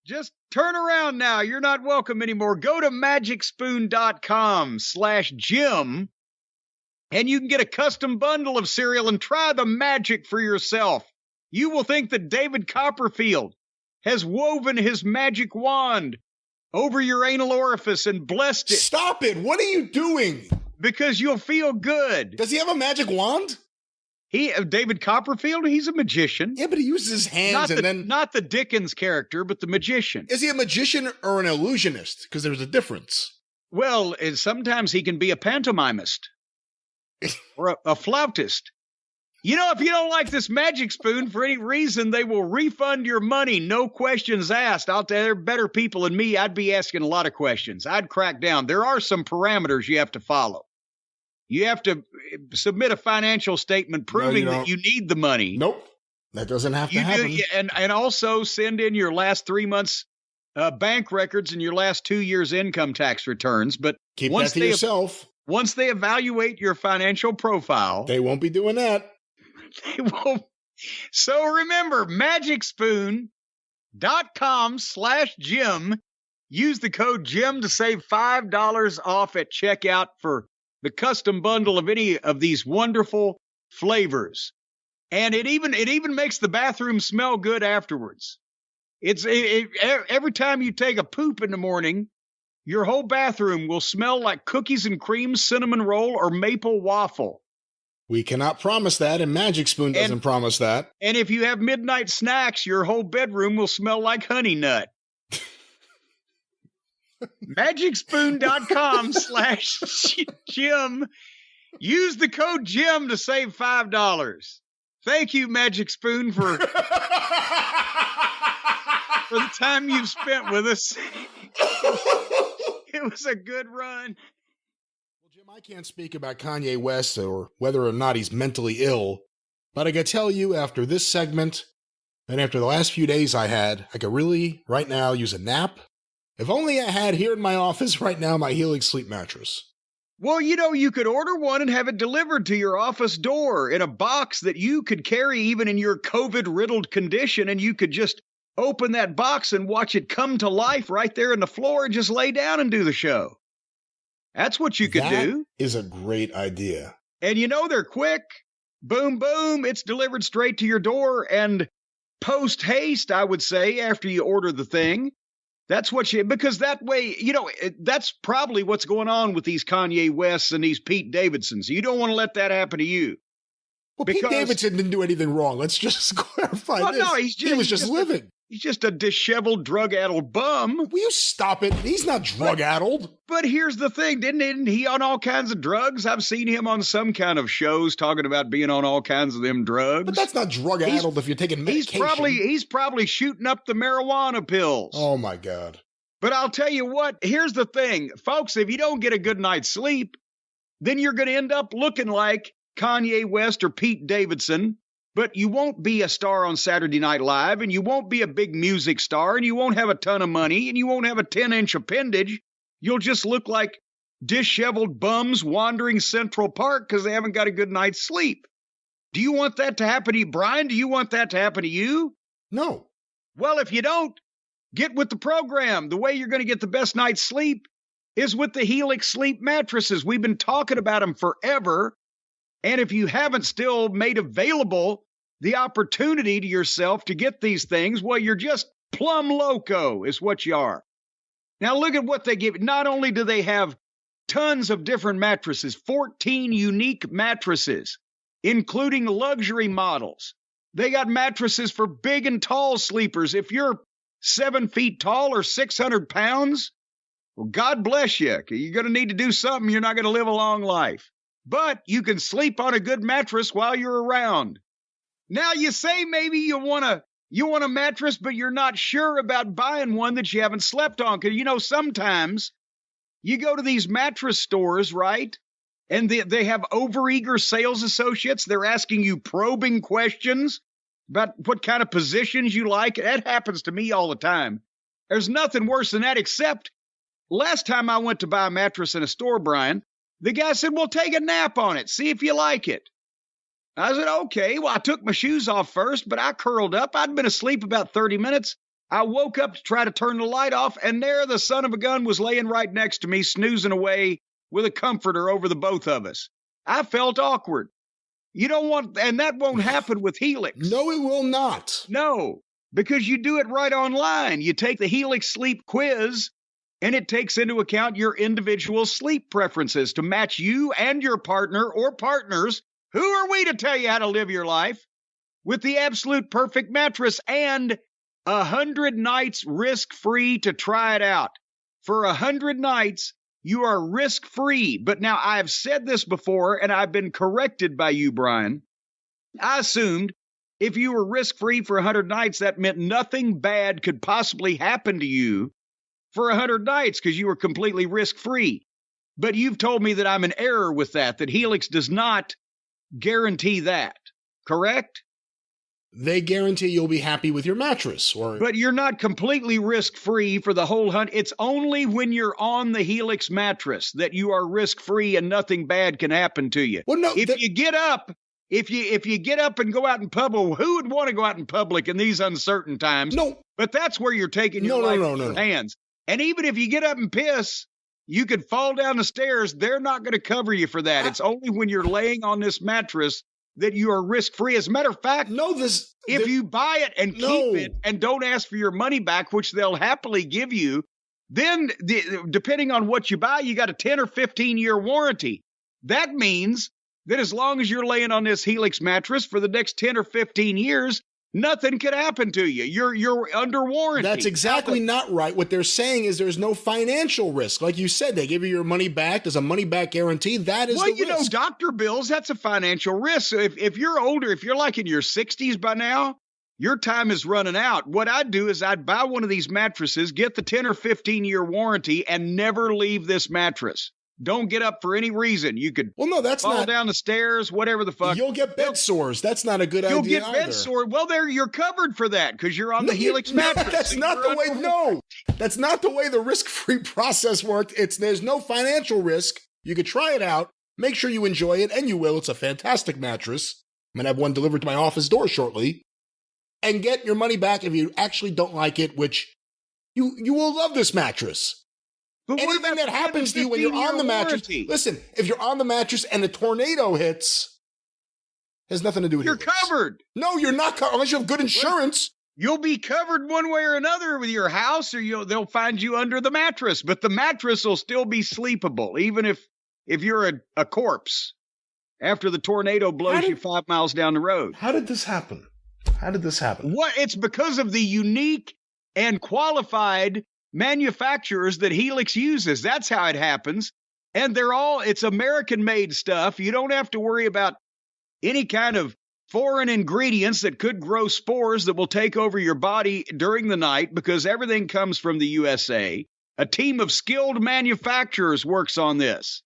Just turn around now. You're not welcome anymore. Go to magicspoon.com/Jim and you can get a custom bundle of cereal and try the magic for yourself. You will think that David Copperfield has woven his magic wand over your anal orifice and blessed it. Stop it. What are you doing? Because you'll feel good. Does he have a magic wand? David Copperfield, he's a magician. Yeah, but he uses his hands not the Dickens character, but the magician. Is he a magician or an illusionist? Because there's a difference. Well, sometimes he can be a pantomimist or a flautist. You know, if you don't like this Magic Spoon for any reason, they will refund your money. No questions asked. I'll tell you, there are better people than me. I'd be asking a lot of questions. I'd crack down. There are some parameters you have to follow. You have to submit a financial statement proving that you need the money. Nope. That doesn't have to happen. And also send in your last 3 months bank records and your last 2 years income tax returns. But keep that to yourself. Once they evaluate your financial profile. They won't be doing that. They won't. So remember, magicspoon.com/Jim. Use the code Jim to save $5 off at checkout for the custom bundle of any of these wonderful flavors. And it even makes the bathroom smell good afterwards. Every time you take a poop in the morning, your whole bathroom will smell like cookies and cream, cinnamon roll, or maple waffle. We cannot promise that, and Magic Spoon doesn't promise that. And if you have midnight snacks, your whole bedroom will smell like honey nut. magicspoon.com/Jim. Use the code Jim to save $5. Thank you, Magic Spoon, for the time you've spent with us. It was a good run. Well, Jim, I can't speak about Kanye West or whether or not he's mentally ill, but I can tell you after this segment and after the last few days I could really, right now, use a nap. If only I had here in my office right now my Helix sleep mattress. Well, you know, you could order one and have it delivered to your office door in a box that you could carry even in your COVID-riddled condition, and you could just open that box and watch it come to life right there in the floor and just lay down and do the show. That's what you could do. That is a great idea. And you know they're quick. Boom, boom. It's delivered straight to your door. And post haste, I would say, after you order the thing. That's what because that way, that's probably what's going on with these Kanye Wests and these Pete Davidsons. You don't want to let that happen to you. Well, Pete Davidson didn't do anything wrong. Let's just clarify this. No, he was just living. He's just a disheveled, drug-addled bum. Will you stop it? He's not drug-addled. But here's the thing. Didn't he on all kinds of drugs? I've seen him on some kind of shows talking about being on all kinds of them drugs. But that's not drug-addled if you're taking medication. He's probably shooting up the marijuana pills. Oh, my God. But I'll tell you what. Here's the thing. Folks, if you don't get a good night's sleep, then you're going to end up looking like Kanye West or Pete Davidson. But you won't be a star on Saturday Night Live, and you won't be a big music star, and you won't have a ton of money, and you won't have a 10-inch appendage. You'll just look like disheveled bums wandering Central Park because they haven't got a good night's sleep. Do you want that to happen to you, Brian? Do you want that to happen to you? No. Well, if you don't, get with the program. The way you're going to get the best night's sleep is with the Helix sleep mattresses. We've been talking about them forever. And if you haven't still made available the opportunity to yourself to get these things, well, you're just plumb loco is what you are. Now, look at what they give. Not only do they have tons of different mattresses, 14 unique mattresses, including luxury models. They got mattresses for big and tall sleepers. If you're 7 feet tall or 600 pounds, well, God bless you. You're going to need to do something. You're not going to live a long life. But you can sleep on a good mattress while you're around. Now, you say maybe you want a mattress, but you're not sure about buying one that you haven't slept on. Because, sometimes you go to these mattress stores, right? And they have overeager sales associates. They're asking you probing questions about what kind of positions you like. That happens to me all the time. There's nothing worse than that, except last time I went to buy a mattress in a store, Brian, the guy said, well, take a nap on it. See if you like it. I said, okay. Well, I took my shoes off first, but I curled up. I'd been asleep about 30 minutes. I woke up to try to turn the light off, and there the son of a gun was laying right next to me, snoozing away with a comforter over the both of us. I felt awkward. You don't want, and that won't happen with Helix. No, it will not. No, because you do it right online. You take the Helix sleep quiz, and it takes into account your individual sleep preferences to match you and your partner or partners. Who are we to tell you how to live your life? With the absolute perfect mattress and 100 nights risk-free to try it out. For 100 nights, you are risk-free. But now I've said this before, and I've been corrected by you, Brian. I assumed if you were risk-free for 100 nights, that meant nothing bad could possibly happen to you for 100 nights because you were completely risk-free. But you've told me that I'm in error with that Helix does not guarantee that, correct? They guarantee you'll be happy with your mattress. But you're not completely risk-free for the whole hunt. It's only when you're on the Helix mattress that you are risk-free and nothing bad can happen to you. Well, no, if you get up and go out in public, who would want to go out in public in these uncertain times? No. But that's where you're taking your life in your hands. And even if you get up and piss, you could fall down the stairs. They're not going to cover you for that. It's only when you're laying on this mattress that you are risk-free. As a matter of fact, if you buy it and keep it and don't ask for your money back, which they'll happily give you, then depending on what you buy, you got a 10 or 15-year warranty. That means that as long as you're laying on this Helix mattress for the next 10 or 15 years, nothing could happen to you. You're under warranty. That's exactly not right. What they're saying is there's no financial risk. Like you said, they give you your money back. There's a money-back guarantee. That is the risk. Well, doctor bills, that's a financial risk. So if you're older, if you're like in your 60s by now, your time is running out. What I'd do is I'd buy one of these mattresses, get the 10 or 15-year warranty, and never leave this mattress. Don't get up for any reason. You could fall down the stairs, whatever the fuck. You'll get bed sores. That's not a good idea either. You'll get bed sores. Well, you're covered for that because you're on the Helix mattress. That's not the way. No, that's not the way the risk-free process worked. There's no financial risk. You could try it out. Make sure you enjoy it, and you will. It's a fantastic mattress. I'm going to have one delivered to my office door shortly. and get your money back if you actually don't like it, which you will love this mattress. But what Anything about that happens to you when you're on the mattress, warranty? listen, if you're on the mattress and a tornado hits, has nothing to do with You're Helix. covered. No, you're not covered unless you have good insurance. You'll be covered one way or another with your house, or they'll find you under the mattress. But the mattress will still be sleepable, even if you're a corpse after the tornado blows you 5 miles down the road. How did this happen? What? It's because of the unique and qualified manufacturers that Helix uses. That's how it happens. And it's American-made stuff. You don't have to worry about any kind of foreign ingredients that could grow spores that will take over your body during the night, because everything comes from the USA. A team of skilled manufacturers works on this,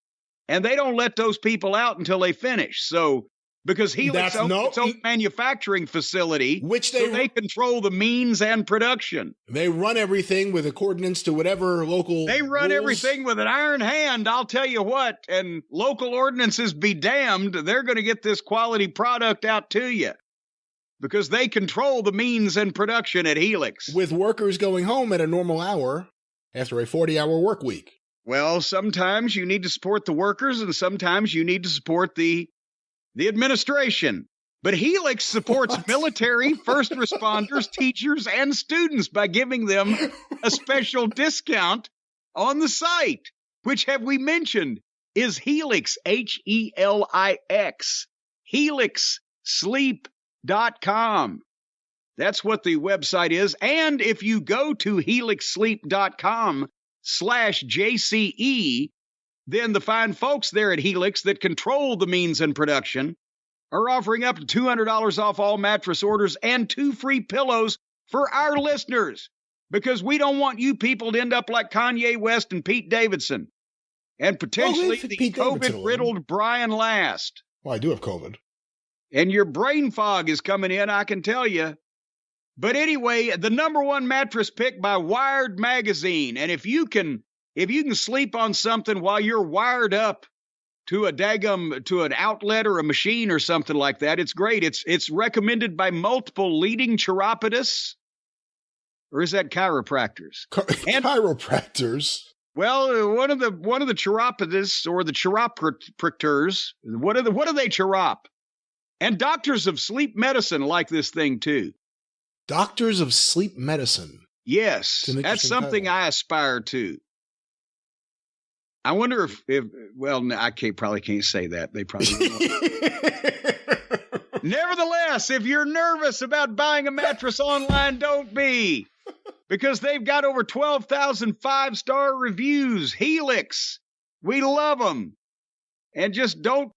and they don't let those people out until they finish. So, because Helix owns its own manufacturing facility, they control the means and production. They run everything with accordance to whatever local They run rules. everything with an iron hand, I'll tell you what, and local ordinances be damned, they're going to get this quality product out to you because they control the means and production at Helix. With workers going home at a normal hour after a 40-hour work week. Well, sometimes you need to support the workers, and sometimes you need to support the administration. But Helix supports military, first responders, teachers, and students by giving them a special discount on the site, which, have we mentioned, is Helix, Helix, helixsleep.com. That's what the website is. And if you go to helixsleep.com/JCE, then the fine folks there at Helix that control the means and production are offering up to $200 off all mattress orders and 2 free pillows for our listeners, because we don't want you people to end up like Kanye West and Pete Davidson and potentially the COVID-riddled Brian Last. Well, I do have COVID. And your brain fog is coming in, I can tell you. But anyway, the number one mattress pick by Wired Magazine. And if you can sleep on something while you're wired up to an outlet or a machine or something like that, it's great. It's recommended by multiple leading chiropodists, or is that chiropractors? Chiropractors. Well, one of the chiropodists or the chiropractors. What do they chirop? And doctors of sleep medicine like this thing too. Doctors of sleep medicine. Yes, that's something I aspire to. I wonder if I probably can't say that. They probably won't. Nevertheless, if you're nervous about buying a mattress online, don't be. Because they've got over 12,000 5-star reviews. Helix. We love them. And just don't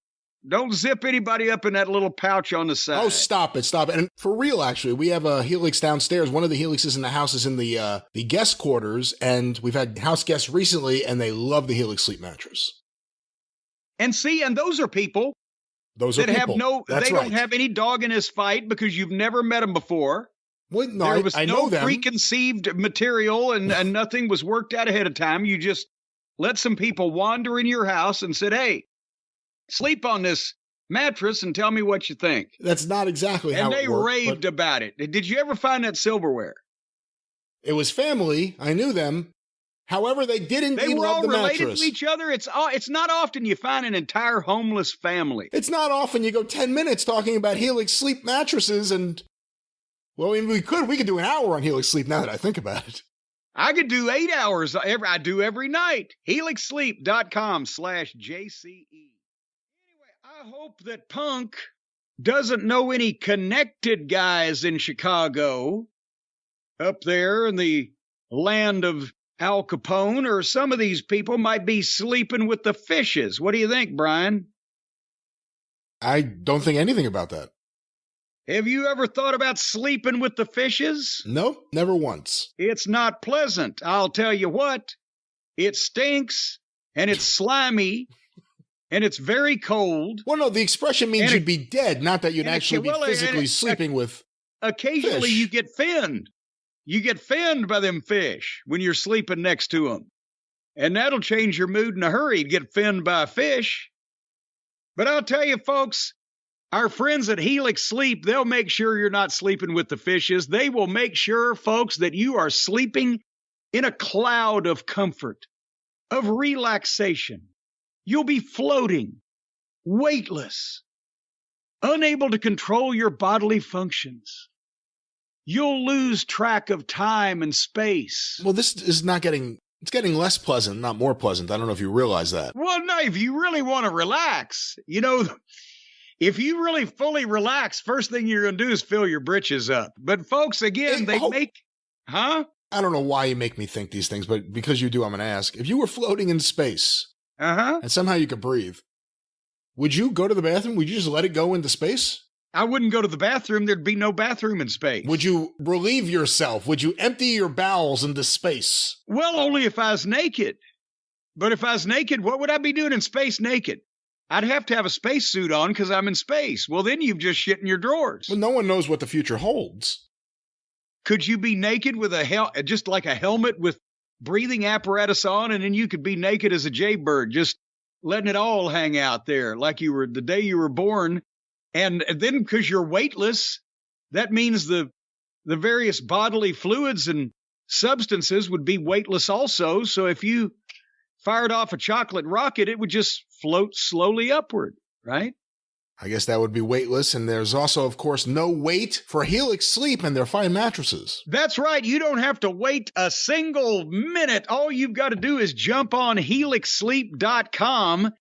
zip anybody up in that little pouch on the side. Oh, stop it. And for real, actually, we have a Helix downstairs. One of the Helixes in the house is in the guest quarters, and we've had house guests recently, and they love the Helix sleep mattress. And those are people don't have any dog in this fight because you've never met them before. Well, no, there was I no know them. preconceived material and nothing was worked out ahead of time. You just let some people wander in your house and said, hey, sleep on this mattress and tell me what you think. That's not exactly how it worked. And they raved about it. Did you ever find that silverware? It was family. I knew them. However, they didn't They were love all the related mattress. to each other. It's not often you find an entire homeless family. It's not often you go 10 minutes talking about Helix sleep mattresses and, well, I mean, we could do an hour on Helix sleep now that I think about it. I could do 8 hours. I do every night. helixsleep.com/JCE. I hope that Punk doesn't know any connected guys in Chicago up there in the land of Al Capone, or some of these people might be sleeping with the fishes. What do you think, Brian? I don't think anything about that. Have you ever thought about sleeping with the fishes? Nope, never once. It's not pleasant. I'll tell you what. It stinks, and it's slimy, and it's very cold. Well, no, the expression means you'd be dead, not that you'd actually be physically sleeping with occasionally fish. You get finned. You get finned by them fish when you're sleeping next to them. And that'll change your mood in a hurry to get finned by a fish. But I'll tell you, folks, Our friends at Helix Sleep, they'll make sure you're not sleeping with the fishes. They will make sure, folks, that you are sleeping in a cloud of comfort, of relaxation. You'll be floating, weightless, unable to control your bodily functions. You'll lose track of time and space. Well, this is it's getting less pleasant, not more pleasant. I don't know if you realize that. Well, no, if you really want to relax, if you really fully relax, first thing you're going to do is fill your britches up. But folks, again, Huh? I don't know why you make me think these things, but because you do, I'm going to ask. If you were floating in space and somehow you could breathe, would you go to the bathroom? Would you just let it go into space? I wouldn't go to the bathroom. There'd be no bathroom in space. Would you relieve yourself? Would you empty your bowels into space? Well, only if I was naked. But if I was naked, what would I be doing in space naked? I'd have to have a spacesuit on because I'm in space. Well, then you've just shit in your drawers. Well, no one knows what the future holds. Could you be naked with just like a helmet with breathing apparatus on, and then you could be naked as a jaybird, just letting it all hang out there like you were the day you were born? And then because you're weightless, that means the various bodily fluids and substances would be weightless also. So if you fired off a chocolate rocket, it would just float slowly upward, right? I guess that would be weightless. And there's also, of course, no weight for Helix Sleep and their fine mattresses. That's right. You don't have to wait a single minute. All you've got to do is jump on helixsleep.com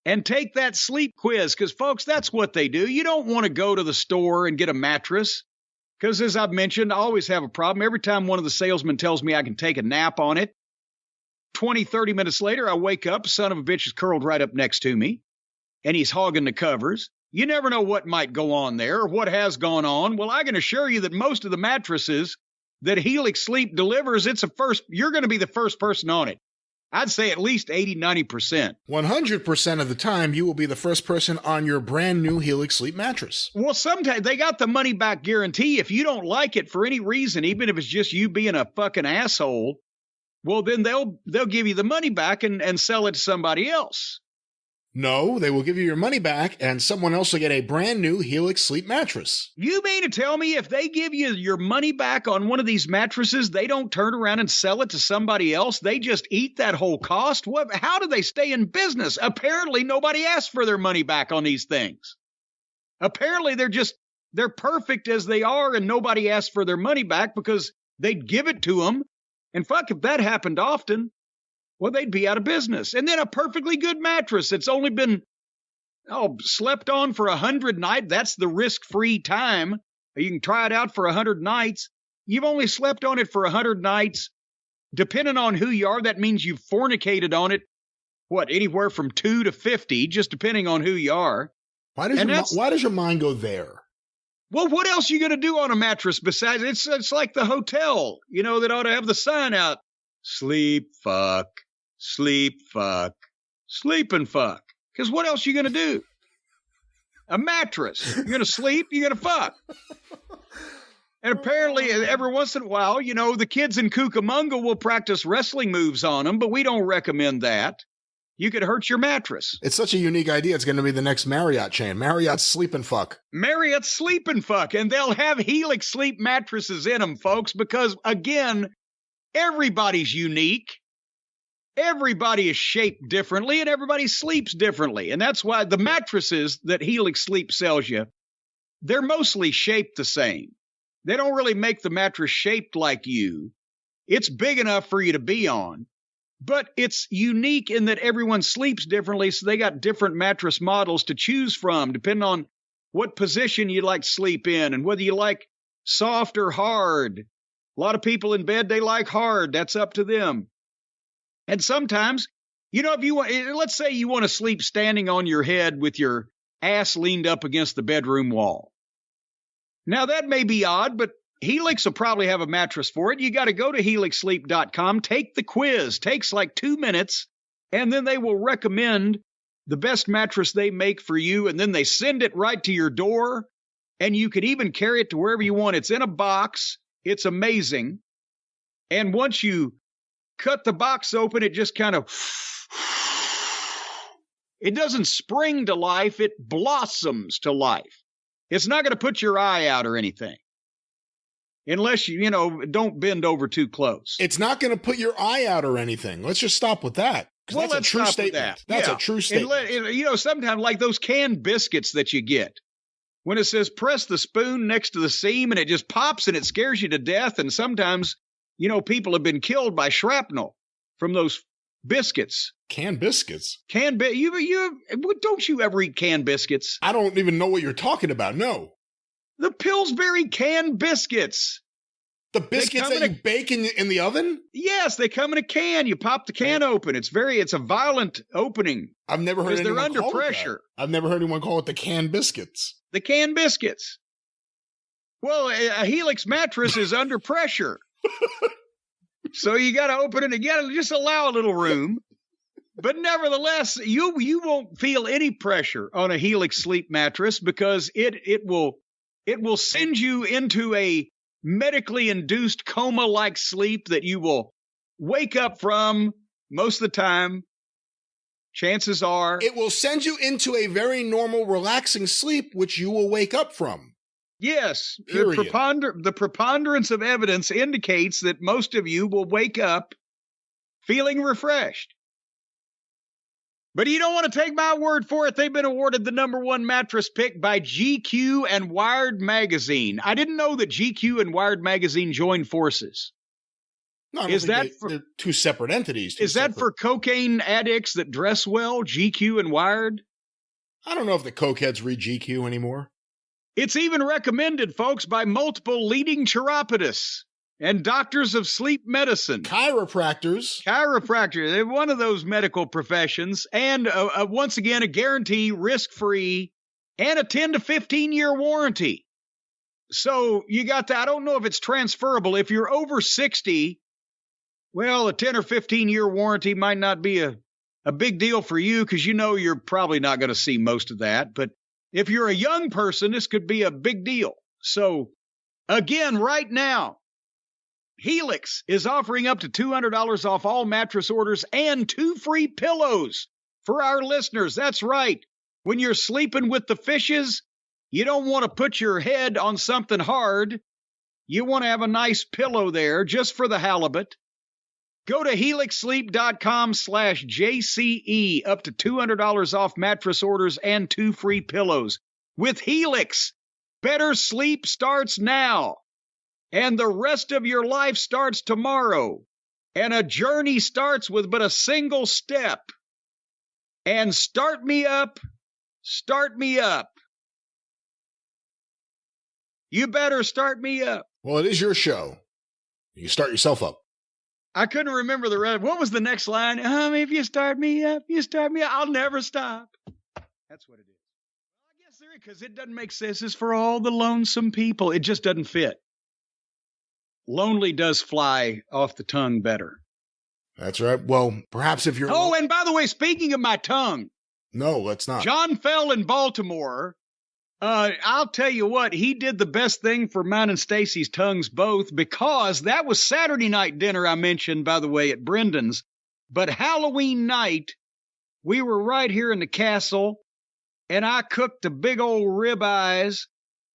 and take that sleep quiz, because, folks, that's what they do. You don't want to go to the store and get a mattress because, as I've mentioned, I always have a problem. Every time one of the salesmen tells me I can take a nap on it, 20, 30 minutes later, I wake up, son of a bitch is curled right up next to me, and he's hogging the covers. You never know what might go on there or what has gone on. Well, I can assure you that most of the mattresses that Helix Sleep delivers, you're going to be the first person on it. I'd say at least 80, 90%. 100% of the time, you will be the first person on your brand new Helix Sleep mattress. Well, sometimes they got the money back guarantee. If you don't like it for any reason, even if it's just you being a fucking asshole, well, then they'll give you the money back and sell it to somebody else. No, they will give you your money back and someone else will get a brand new Helix Sleep mattress. You mean to tell me if they give you your money back on one of these mattresses, they don't turn around and sell it to somebody else? They just eat that whole cost? How do they stay in business? Apparently, nobody asked for their money back on these things. Apparently, they're perfect as they are and nobody asked for their money back because they'd give it to them. And fuck, if that happened often, well, they'd be out of business. And then a perfectly good mattress that's only been slept on for 100 nights. That's the risk-free time. You can try it out for 100 nights. You've only slept on it for 100 nights. Depending on who you are, that means you've fornicated on it, anywhere from 2 to 50, just depending on who you are. Why does your mind go there? Well, what else are you going to do on a mattress besides it's like the hotel, that ought to have the sign out. Sleep, fuck. Sleep, fuck, sleep and fuck. Because what else are you going to do? A mattress. You're going to sleep, you're going to fuck. And apparently, every once in a while, the kids in Cucamonga will practice wrestling moves on them, but we don't recommend that. You could hurt your mattress. It's such a unique idea. It's going to be the next Marriott chain. Marriott's Sleep and Fuck. Marriott's Sleep and Fuck. And they'll have Helix Sleep mattresses in them, folks, because, again, everybody's unique. Everybody is shaped differently and everybody sleeps differently. And that's why the mattresses that Helix Sleep sells you, they're mostly shaped the same. They don't really make the mattress shaped like you. It's big enough for you to be on, but it's unique in that everyone sleeps differently. So they got different mattress models to choose from, depending on what position you like to sleep in and whether you like soft or hard. A lot of people in bed, they like hard. That's up to them. And sometimes, if you want, let's say you want to sleep standing on your head with your ass leaned up against the bedroom wall. Now, that may be odd, but Helix will probably have a mattress for it. You got to go to helixsleep.com, take the quiz, takes like 2 minutes, and then they will recommend the best mattress they make for you, and then they send it right to your door, and you can even carry it to wherever you want. It's in a box. It's amazing. And once you cut the box open, it just kind of, it doesn't spring to life, it blossoms to life. It's not going to put your eye out or anything. Unless you don't bend over too close. It's not going to put your eye out or anything. Let's just stop with that. Well, that's a true statement. That's a true statement. Sometimes like those canned biscuits that you get, when it says press the spoon next to the seam and it just pops and it scares you to death. And sometimes, people have been killed by shrapnel from those biscuits. Canned biscuits? Don't you ever eat canned biscuits? I don't even know what you're talking about. No. The Pillsbury canned biscuits. The biscuits that you bake in the oven? Yes, they come in a can. You pop the can open. It's a violent opening. I've never heard anyone they're under call pressure. It that. I've never heard anyone call it the canned biscuits. The canned biscuits. Well, a Helix mattress is under pressure. So you got to open it again and just allow a little room. But nevertheless, you won't feel any pressure on a Helix sleep mattress because it will send you into a medically induced coma-like sleep that you will wake up from most of the time. Chances are it will send you into a very normal, relaxing sleep, which you will wake up from. Yes. Period. The preponderance of evidence indicates that most of you will wake up feeling refreshed. But you don't want to take my word for it. They've been awarded the #1 mattress pick by GQ and Wired Magazine. I didn't know that GQ and Wired Magazine joined forces. No, they're two separate entities. That for cocaine addicts that dress well, GQ and Wired? I don't know if the cokeheads read GQ anymore. It's even recommended, folks, by multiple leading chiropodists and doctors of sleep medicine. Chiropractors. They're one of those medical professions. And once again, a guarantee, risk-free, and a 10 to 15-year warranty. So you got that. I don't know if it's transferable. If you're over 60, well, a 10 or 15-year warranty might not be a big deal for you because you're probably not going to see most of that. But if you're a young person, this could be a big deal. So, again, right now, Helix is offering up to $200 off all mattress orders and 2 free pillows for our listeners. That's right. When you're sleeping with the fishes, you don't want to put your head on something hard. You want to have a nice pillow there just for the halibut. Go to helixsleep.com/JCE, up to $200 off mattress orders and 2 free pillows. With Helix, better sleep starts now, and the rest of your life starts tomorrow, and a journey starts with but a single step. And start me up. You better start me up. Well, it is your show. You start yourself up. I couldn't remember the rest. What was the next line? If you start me up, I'll never stop. That's what it is. I guess because it doesn't make sense. It's for all the lonesome people. It just doesn't fit. Lonely does fly off the tongue better. That's right. Well, perhaps if you're... Oh, and by the way, speaking of my tongue. No, let's not. John Fell in Baltimore. I'll tell you what, he did the best thing for mine and Stacy's tongues both, because that was Saturday night dinner I mentioned, by the way, at Brendan's. But Halloween night, we were right here in the castle, and I cooked the big old ribeyes,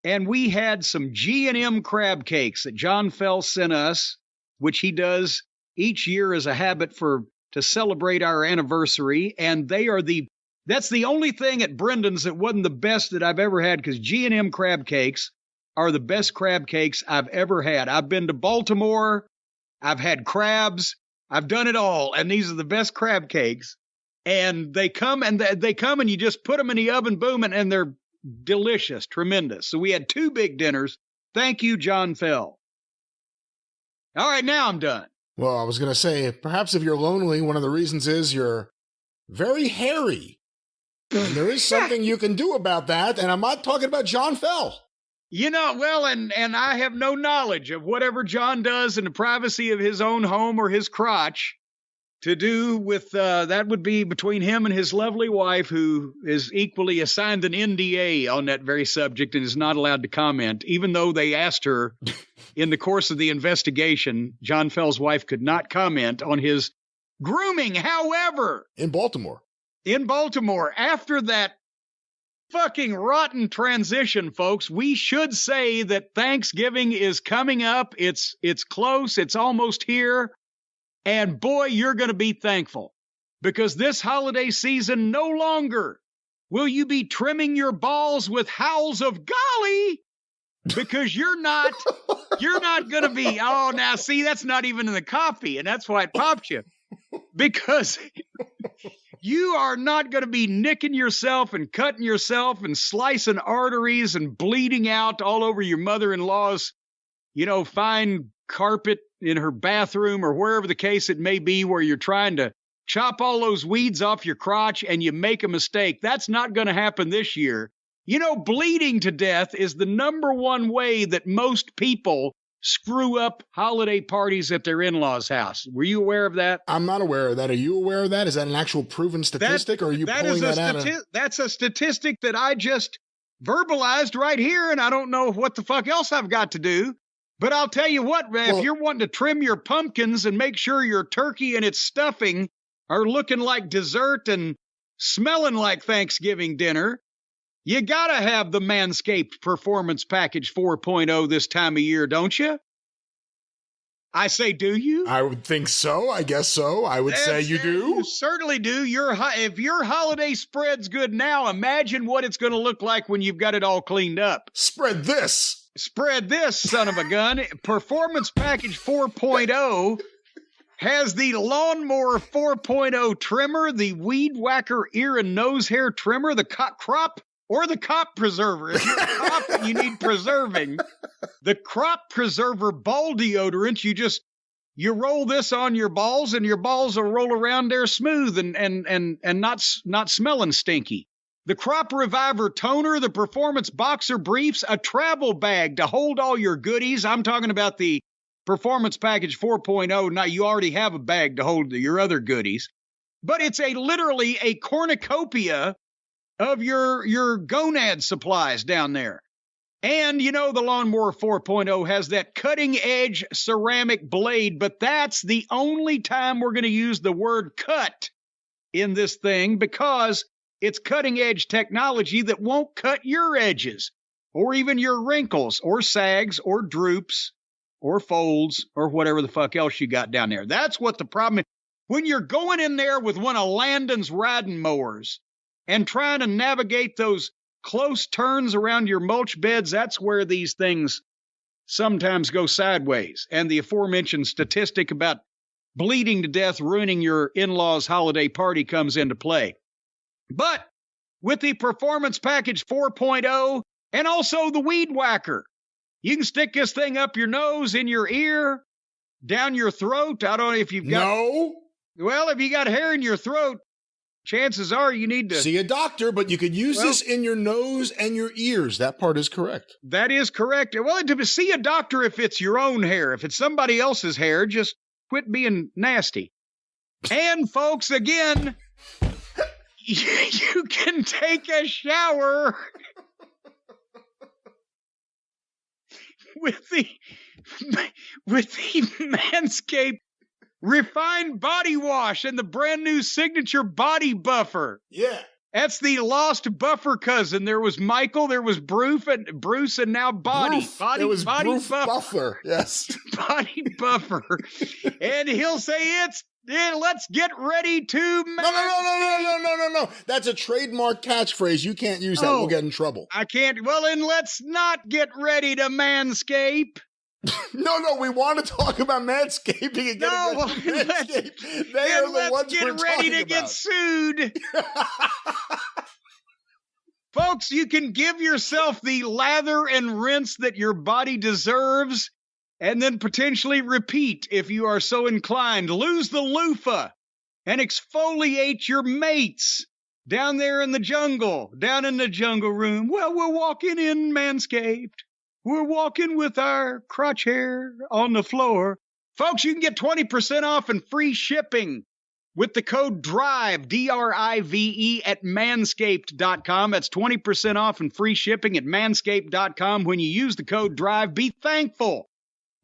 and we had some G&M crab cakes that John Fell sent us, which he does each year as a habit to celebrate our anniversary, and that's the only thing at Brendan's that wasn't the best that I've ever had, because G&M crab cakes are the best crab cakes I've ever had. I've been to Baltimore. I've had crabs. I've done it all, and these are the best crab cakes. And they come and you just put them in the oven, boom, and they're delicious, tremendous. So we had 2 big dinners. Thank you, John Fell. All right, now I'm done. Well, I was going to say, perhaps if you're lonely, one of the reasons is you're very hairy. And there is something you can do about that, and I'm not talking about John Fell. And I have no knowledge of whatever John does in the privacy of his own home or his crotch to do with, that would be between him and his lovely wife, who is equally assigned an NDA on that very subject and is not allowed to comment, even though they asked her in the course of the investigation. John Fell's wife could not comment on his grooming. However, in Baltimore, after that fucking rotten transition, folks. We should say that Thanksgiving is coming up. It's close. It's almost here. And boy, you're going to be thankful because this holiday season, no longer will you be trimming your balls with howls of golly, because you're not going to be, oh, now see, that's not even in the coffee. And that's why it popped you, because you are not going to be nicking yourself and cutting yourself and slicing arteries and bleeding out all over your mother-in-law's, fine carpet in her bathroom or wherever the case it may be, where you're trying to chop all those weeds off your crotch and you make a mistake. That's not going to happen this year. Bleeding to death is the number one way that most people screw up holiday parties at their in-laws' house. Were you aware of that? I'm not aware of that. Are you aware of that? Is that an actual proven statistic, or are you pulling that out of... That's a statistic that I just verbalized right here, and I don't know what the fuck else I've got to do. But I'll tell you what, if you're wanting to trim your pumpkins and make sure your turkey and its stuffing are looking like dessert and smelling like Thanksgiving dinner, you gotta have the Manscaped Performance Package 4.0 this time of year, don't you? I say, do you? I would think so. I guess so. I would say you do. You certainly do. If your holiday spread's good now, imagine what it's going to look like when you've got it all cleaned up. Spread this, son of a gun. Performance Package 4.0 has the Lawnmower 4.0 trimmer, the Weed Whacker ear and nose hair trimmer, the crop or the cop preserver. If you're a cop and you need preserving, the crop preserver ball deodorant, you roll this on your balls and your balls will roll around there smooth and not smelling stinky. The crop reviver toner, the performance boxer briefs, a travel bag to hold all your goodies. I'm talking about the Performance Package 4.0. Now you already have a bag to hold your other goodies, but it's literally a cornucopia of your gonad supplies down there. And the Lawnmower 4.0 has that cutting edge ceramic blade, but that's the only time we're going to use the word cut in this thing, because it's cutting edge technology that won't cut your edges or even your wrinkles or sags or droops or folds or whatever the fuck else you got down there. That's what the problem is. When you're going in there with one of Landon's riding mowers and trying to navigate those close turns around your mulch beds, that's where these things sometimes go sideways. And the aforementioned statistic about bleeding to death, ruining your in-laws' holiday party comes into play. But with the Performance Package 4.0 and also the Weed Whacker, you can stick this thing up your nose, in your ear, down your throat. I don't know if you've got... No. Well, if you got hair in your throat, chances are you need to see a doctor, but you could use this in your nose and your ears. That part is correct. That is correct. Well, to see a doctor if it's your own hair. If it's somebody else's hair, just quit being nasty. And folks, again, you can take a shower with the Manscaped Refined Body Wash and the brand new Signature Body Buffer. Yeah. That's the lost buffer cousin. There was Michael, there was Bruce, and now Body. It was Body Buffer. Yes. Body Buffer. And he'll say let's get ready to... No. That's a trademark catchphrase. You can't use that. We'll get in trouble. I can't. Well, then let's not get ready to manscape. No, we want to talk about manscaping and getting Manscaped. They are the ones we're talking about. Get ready to get sued. Folks, you can give yourself the lather and rinse that your body deserves, and then potentially repeat if you are so inclined. Lose the loofah and exfoliate your mates down there in the jungle, down in the jungle room. Well, we're walking in Manscaped. We're walking with our crotch hair on the floor. Folks, you can get 20% off and free shipping with the code DRIVE, D-R-I-V-E, at manscaped.com. That's 20% off and free shipping at manscaped.com when you use the code DRIVE. Be thankful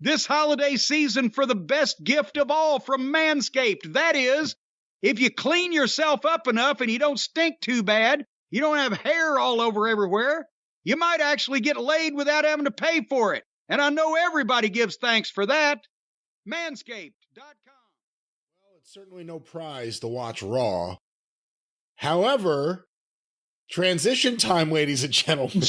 this holiday season for the best gift of all from Manscaped. That is, if you clean yourself up enough and you don't stink too bad, You don't have hair all over everywhere. You might actually get laid without having to pay for it. And I know everybody gives thanks for that. Manscaped.com. Well, it's certainly no prize to watch Raw. However, transition time, ladies and gentlemen.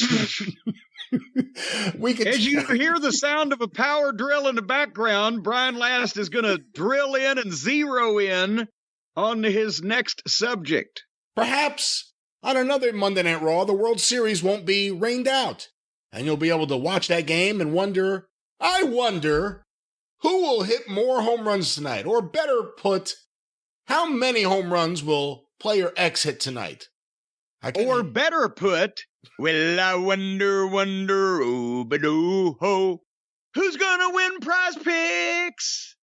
As you hear the sound of a power drill in the background, Brian Last is going to drill in and zero in on his next subject. Perhaps on another Monday Night Raw, the World Series won't be rained out, and you'll be able to watch that game and wonder, I wonder, who will hit more home runs tonight? Or better put, how many home runs will player X hit tonight? Or better put, well, I wonder, oh, but oh, ho, who's gonna win Prize Picks?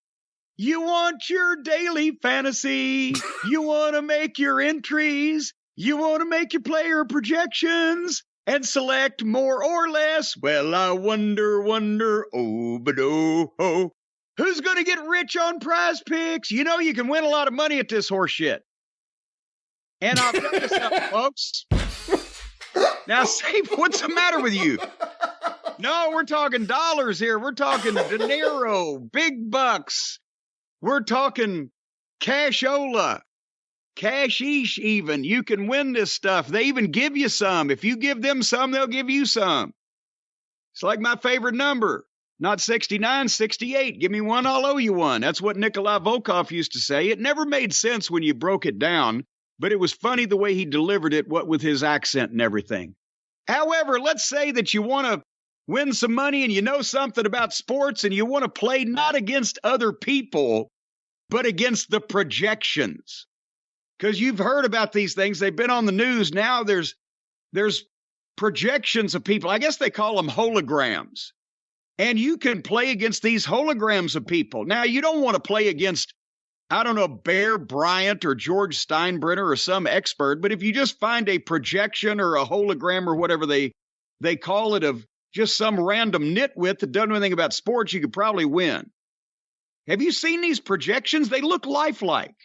You want your daily fantasy. You want to make your entries. You want to make your player projections and select more or less. Well, I wonder, oh, but oh, ho, who's gonna get rich on Prize Picks? You know you can win a lot of money at this horse shit. And I'll tell you something, folks. Now, say, what's the matter with you? No, we're talking dollars here. We're talking dinero, big bucks. We're talking cashola, cashish even. You can win this stuff. They even give you some. If you give them some, they'll give you some. It's like my favorite number. Not 69, 68. Give me one, I'll owe you one. That's what Nikolai Volkov used to say. It never made sense when you broke it down. But it was funny the way he delivered it, what with his accent and everything. However, let's say that you want to win some money and you know something about sports and you want to play not against other people, but against the projections. Because you've heard about these things. They've been on the news. Now there's projections of people. I guess they call them holograms. And you can play against these holograms of people. Now, you don't want to play against, I don't know, Bear Bryant or George Steinbrenner or some expert, but if you just find a projection or a hologram or whatever they call it of just some random nitwit that doesn't know anything about sports, you could probably win. Have you seen these projections? They look lifelike.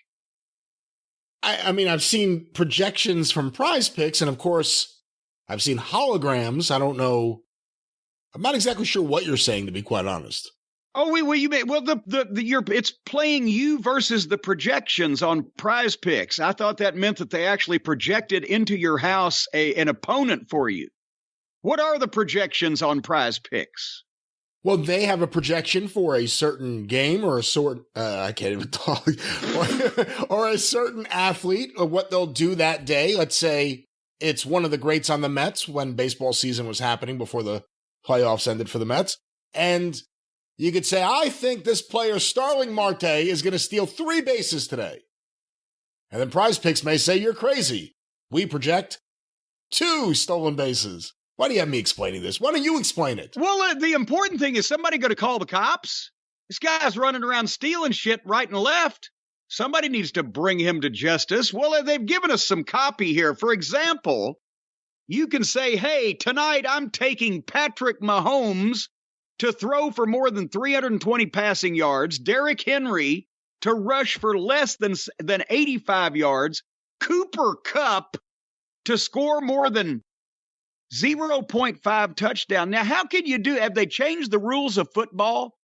I mean, I've seen projections from Prize Picks, and of course, I've seen holograms. I don't know. I'm not exactly sure what you're saying, to be quite honest. Oh, you mean, well, it's playing you versus the projections on Prize Picks. I thought that meant that they actually projected into your house an opponent for you. What are the projections on Prize Picks? Well, they have a projection for a certain game or a sort, I can't even talk, or a certain athlete or what they'll do that day. Let's say it's one of the greats on the Mets when baseball season was happening before the playoffs ended for the Mets. And you could say, I think this player, Starling Marte, is going to steal 3 bases today. And then Prize Picks may say, you're crazy. We project 2 stolen bases. Why do you have me explaining this? Why don't you explain it? Well, the important thing is somebody going to call the cops. This guy's running around stealing shit right and left. Somebody needs to bring him to justice. Well, they've given us some copy here. For example, you can say, hey, tonight I'm taking Patrick Mahomes to throw for more than 320 passing yards, Derrick Henry to rush for less than 85 yards, Cooper Kupp to score more than 0.5 touchdown. Now, how can you have they changed the rules of football?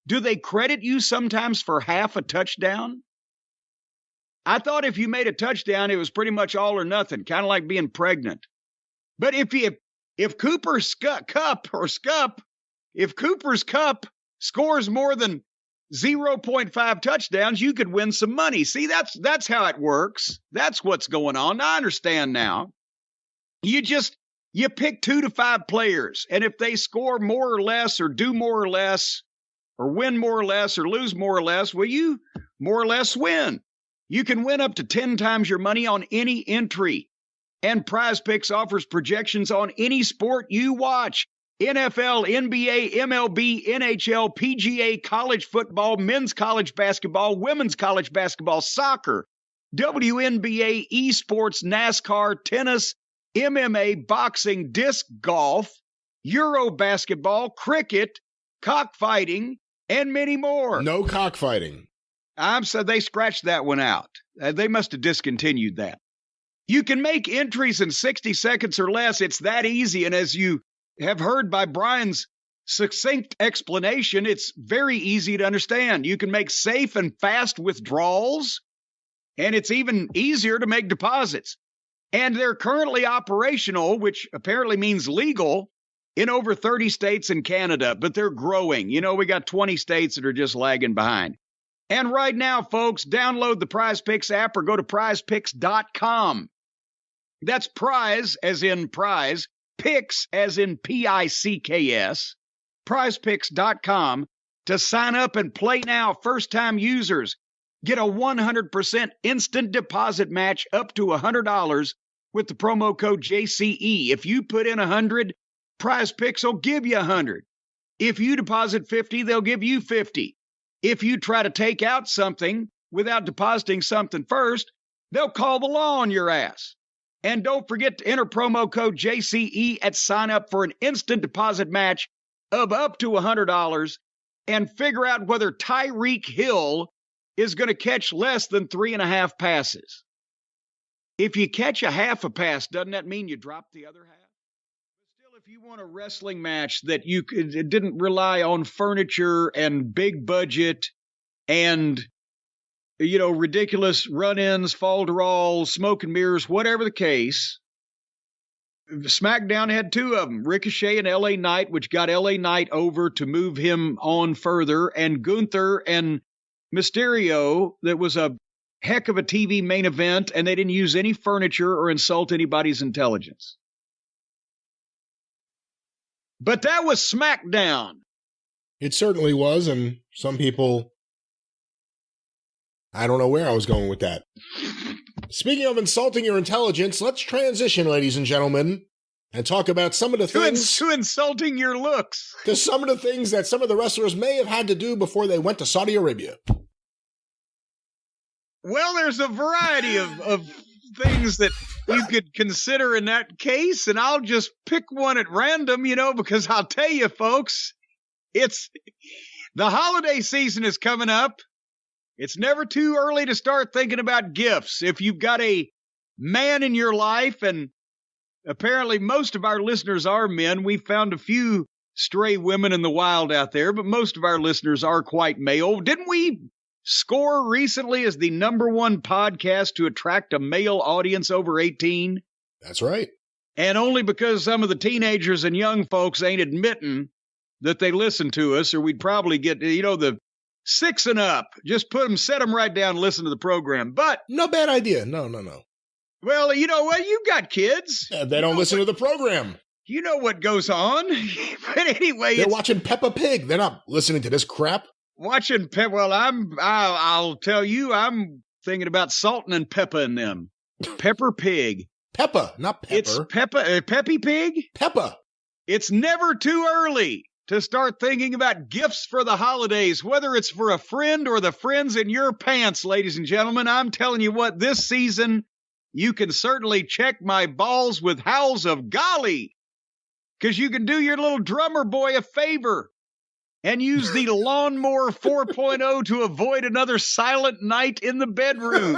Do they credit you sometimes for half a touchdown? I thought if you made a touchdown, it was pretty much all or nothing, kind of like being pregnant. But if Cooper's Kupp scores more than 0.5 touchdowns, you could win some money. See, that's how it works. That's what's going on. I understand now. You pick 2 to 5 players, and if they score more or less or do more or less or win more or less or lose more or less, well, you more or less win. You can win up to 10 times your money on any entry. And Prize Picks offers projections on any sport you watch. NFL, NBA, MLB, NHL, PGA, college football, men's college basketball, women's college basketball, soccer, WNBA, esports, NASCAR, tennis, MMA, boxing, disc golf, Euro basketball, cricket, cockfighting, and many more. No cockfighting. So they scratched that one out. They must have discontinued that. You can make entries in 60 seconds or less. It's that easy. And as you have heard by Brian's succinct explanation, it's very easy to understand. You can make safe and fast withdrawals, and it's even easier to make deposits. And they're currently operational, which apparently means legal, in over 30 states and Canada, but they're growing. You know, we got 20 states that are just lagging behind. And right now, folks, download the Prize Picks app or go to prizepicks.com. That's prize as in prize, picks as in Picks, prizepicks.com to sign up and play now. First-time users get a 100% instant deposit match up to $100 with the promo code JCE. If you put in 100, Prize Picks will give you 100. If you deposit 50, they'll give you 50. If you try to take out something without depositing something first, they'll call the law on your ass. And don't forget to enter promo code JCE at sign up for an instant deposit match of up to $100 and figure out whether Tyreek Hill is going to catch less than 3.5 passes. If you catch a half a pass, doesn't that mean you drop the other half? But still, if you want a wrestling match that it didn't rely on furniture and big budget and, you know, ridiculous run-ins, fall-to-rolls, smoke and mirrors, whatever the case, SmackDown had 2 of them, Ricochet and LA Knight, which got LA Knight over to move him on further, and Gunther and Mysterio, that was a heck of a TV main event, and they didn't use any furniture or insult anybody's intelligence. But that was SmackDown. It certainly was, and some people, I don't know where I was going with that. Speaking of insulting your intelligence, let's transition, ladies and gentlemen, and talk about some of the things... To insulting your looks. To some of the things that some of the wrestlers may have had to do before they went to Saudi Arabia. Well, there's a variety of things that you could consider in that case, and I'll just pick one at random, you know, because I'll tell you, folks, it's the holiday season is coming up. It's never too early to start thinking about gifts. If you've got a man in your life, and apparently most of our listeners are men, we found a few stray women in the wild out there, but most of our listeners are quite male. Didn't we score recently as the #1 podcast to attract a male audience over 18? That's right. And only because some of the teenagers and young folks ain't admitting that they listen to us, or we'd probably get, you know, the 6 and up. Just set them right down and listen to the program. But no bad idea. No. Well, you know what? You've got kids. Yeah, they don't listen to the program. You know what goes on. But anyway, they're watching Peppa Pig. They're not listening to this crap. Watching Well, I'll tell you, I'm thinking about salting and peppa in them. Pepper Pig. Peppa, not Pepper. It's Peppa, Peppy Pig? Peppa. It's never too early to start thinking about gifts for the holidays, whether it's for a friend or the friends in your pants, ladies and gentlemen. I'm telling you what, this season, you can certainly check my balls with howls of golly, because you can do your little drummer boy a favor and use the Lawnmower 4.0 to avoid another silent night in the bedroom.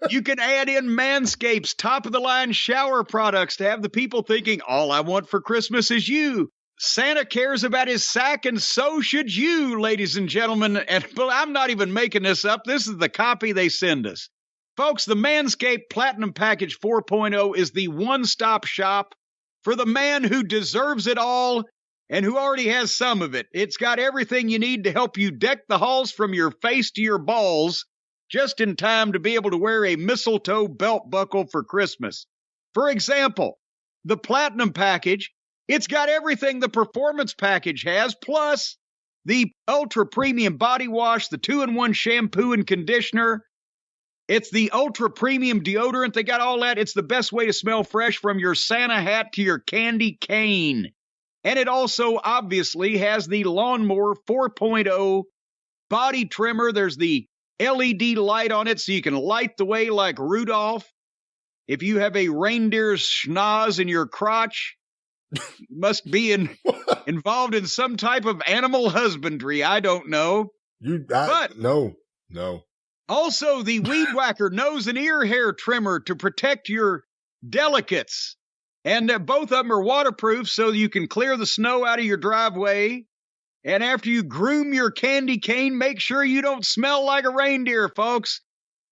You can add in Manscaped's top-of-the-line shower products to have the people thinking, all I want for Christmas is you. Santa cares about his sack, and so should you, ladies and gentlemen. And I'm not even making this up. This is the copy they send us. Folks, the Manscaped Platinum Package 4.0 is the one-stop shop for the man who deserves it all and who already has some of it. It's got everything you need to help you deck the halls from your face to your balls, just in time to be able to wear a mistletoe belt buckle for Christmas. For example, the Platinum Package, it's got everything the Performance Package has, plus the Ultra Premium Body Wash, the 2-in-1 shampoo and conditioner. It's the Ultra Premium deodorant. They got all that. It's the best way to smell fresh from your Santa hat to your candy cane. And it also obviously has the Lawnmower 4.0 body trimmer. There's the LED light on it so you can light the way like Rudolph. If you have a reindeer's schnoz in your crotch, must be involved in some type of animal husbandry. I don't know. No. Also, the Weed Whacker nose and ear hair trimmer to protect your delicates. And both of them are waterproof so you can clear the snow out of your driveway. And after you groom your candy cane, make sure you don't smell like a reindeer, folks.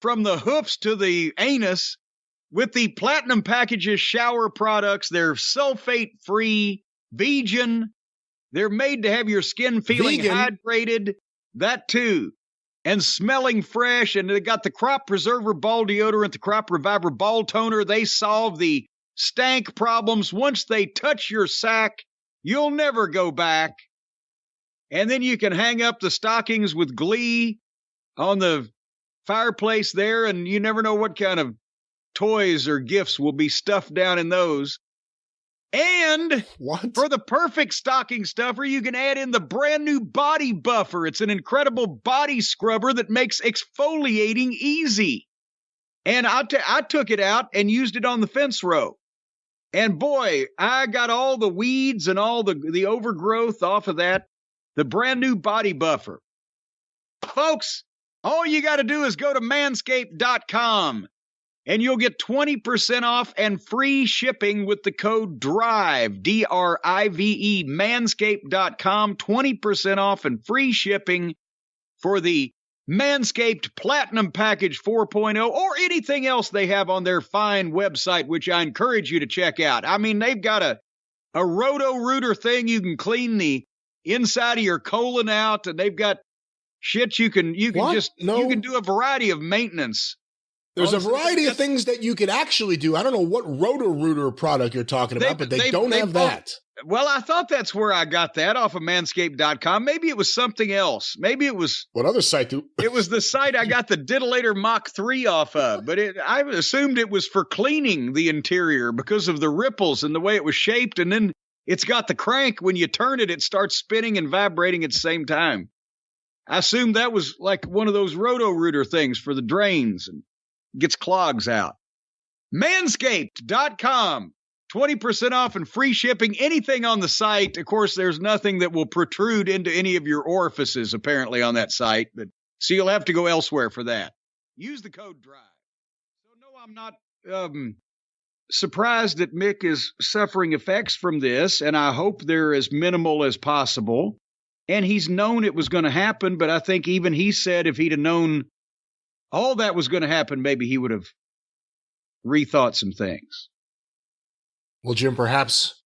From the hoofs to the anus. With the Platinum Packages shower products, they're sulfate-free, vegan. They're made to have your skin feeling hydrated. That too. And smelling fresh. And they got the Crop Preserver Ball Deodorant, the Crop Reviver Ball Toner. They solve the stank problems. Once they touch your sack, you'll never go back. And then you can hang up the stockings with glee on the fireplace there, and you never know what kind of toys or gifts will be stuffed down in those. And for the perfect stocking stuffer, you can add in the brand new Body Buffer. It's an incredible body scrubber that makes exfoliating easy. And I took it out and used it on the fence row. And boy, I got all the weeds and all the overgrowth off of that. The brand new Body Buffer. Folks, all you got to do is go to manscaped.com and you'll get 20% off and free shipping with the code DRIVE, D-R-I-V-E, manscaped.com, 20% off and free shipping for the Manscaped Platinum Package 4.0 or anything else they have on their fine website, which I encourage you to check out. I mean, they've got a Roto-Rooter thing. You can clean the inside of your colon out, and they've got shit you can you can do a variety of maintenance. There's a variety of things that you could actually do. I don't know what Roto-Rooter product you're talking about, but they don't have that. Well, I thought that's where I got that off of manscaped.com. Maybe it was something else. Maybe it was... What other site do... It was the site I got the Diddlator Mach 3 off of, but I assumed it was for cleaning the interior because of the ripples and the way it was shaped, and then it's got the crank. When you turn it, it starts spinning and vibrating at the same time. I assumed that was like one of those Roto-Rooter things for the drains and gets clogs out. Manscaped.com. 20% off and free shipping. Anything on the site. Of course, there's nothing that will protrude into any of your orifices, apparently, on that site. So you'll have to go elsewhere for that. Use the code DRIVE. So, no, I'm not surprised that Mick is suffering effects from this, and I hope they're as minimal as possible. And he's known it was going to happen, but I think even he said if he'd have known all that was going to happen, maybe he would have rethought some things. Well, Jim, perhaps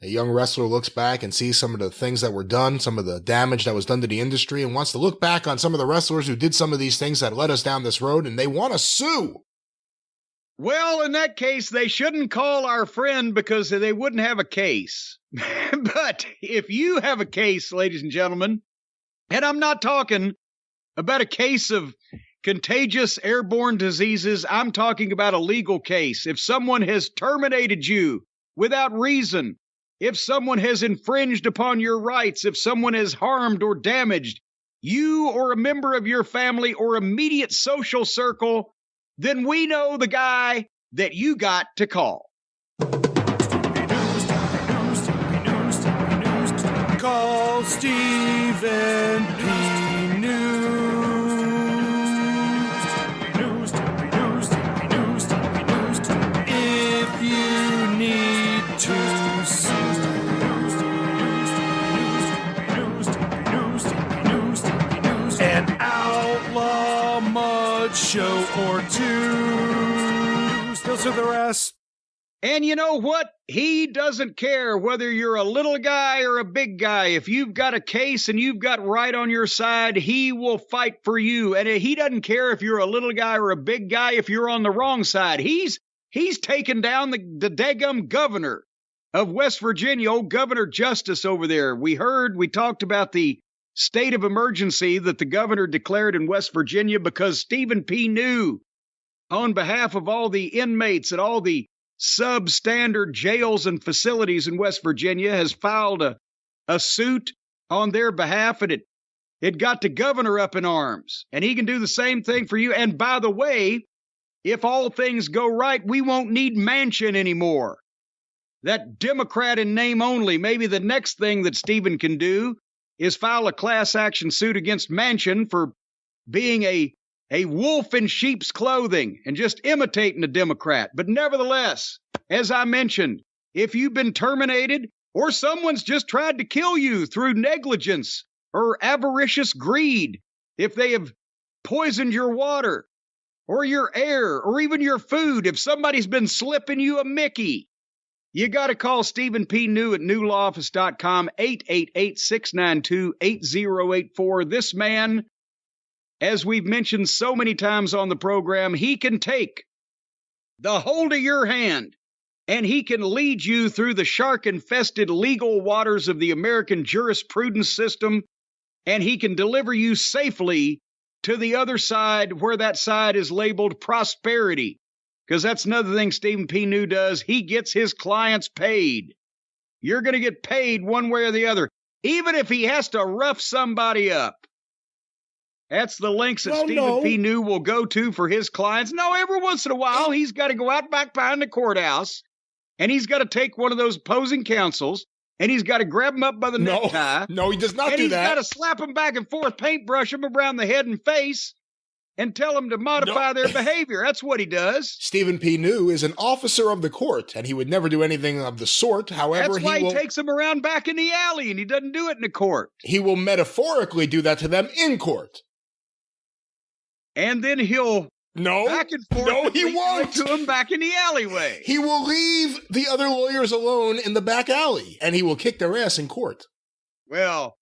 a young wrestler looks back and sees some of the things that were done, some of the damage that was done to the industry, and wants to look back on some of the wrestlers who did some of these things that led us down this road, and they want to sue. Well, in that case, they shouldn't call our friend because they wouldn't have a case. But if you have a case, ladies and gentlemen, and I'm not talking about a case of contagious airborne diseases, I'm talking about a legal case. If someone has terminated you without reason, if someone has infringed upon your rights, if someone has harmed or damaged you or a member of your family or immediate social circle, then we know the guy that you got to call. Call Stephen P. News. If you need to sue. An outlaw mud show or two. Those are the rest. And you know what? He doesn't care whether you're a little guy or a big guy. If you've got a case and you've got right on your side, he will fight for you. And he doesn't care if you're a little guy or a big guy if you're on the wrong side. He's taken down the daggum governor of West Virginia, old Governor Justice over there. We talked about the state of emergency that the governor declared in West Virginia because Stephen P. New, on behalf of all the inmates at all the substandard jails and facilities in West Virginia, has filed a suit on their behalf, and it got the governor up in arms. And he can do the same thing for you. And by the way, if all things go right, we won't need Manchin anymore. That Democrat in name only. Maybe the next thing that Stephen can do is file a class action suit against Manchin for being a a wolf in sheep's clothing and just imitating a Democrat. But nevertheless, as I mentioned, if you've been terminated or someone's just tried to kill you through negligence or avaricious greed, if they have poisoned your water or your air or even your food, if somebody's been slipping you a Mickey, you got to call Stephen P. New at newlawoffice.com, 888-692-8084. This man, as we've mentioned so many times on the program, he can take the hold of your hand and he can lead you through the shark-infested legal waters of the American jurisprudence system, and he can deliver you safely to the other side, where that side is labeled prosperity. Because that's another thing Stephen P. New does. He gets his clients paid. You're going to get paid one way or the other, even if he has to rough somebody up. That's the links that Stephen P. New will go to for his clients. No, every once in a while, he's got to go out back behind the courthouse, and he's got to take one of those opposing counsels, and he's got to grab him up by the necktie. No, he does not do that. And he's got to slap him back and forth, paintbrush him around the head and face, and tell them to modify their behavior. That's what he does. Stephen P. New is an officer of the court, and he would never do anything of the sort. However, that's why he takes them around back in the alley, and he doesn't do it in the court. He will metaphorically do that to them in court. And then he'll back and forth. No, he won't. To him back in the alleyway. He will leave the other lawyers alone in the back alley, and he will kick their ass in court. Well,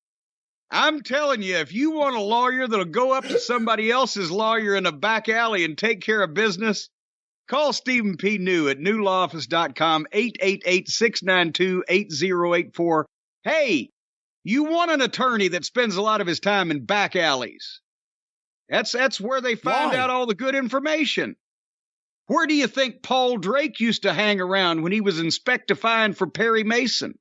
I'm telling you, if you want a lawyer that'll go up to somebody else's lawyer in a back alley and take care of business, call Stephen P. New at newlawoffice.com, 888-692-8084. Hey, you want an attorney that spends a lot of his time in back alleys. That's where they find out all the good information. Where do you think Paul Drake used to hang around when he was inspectifying for Perry Mason?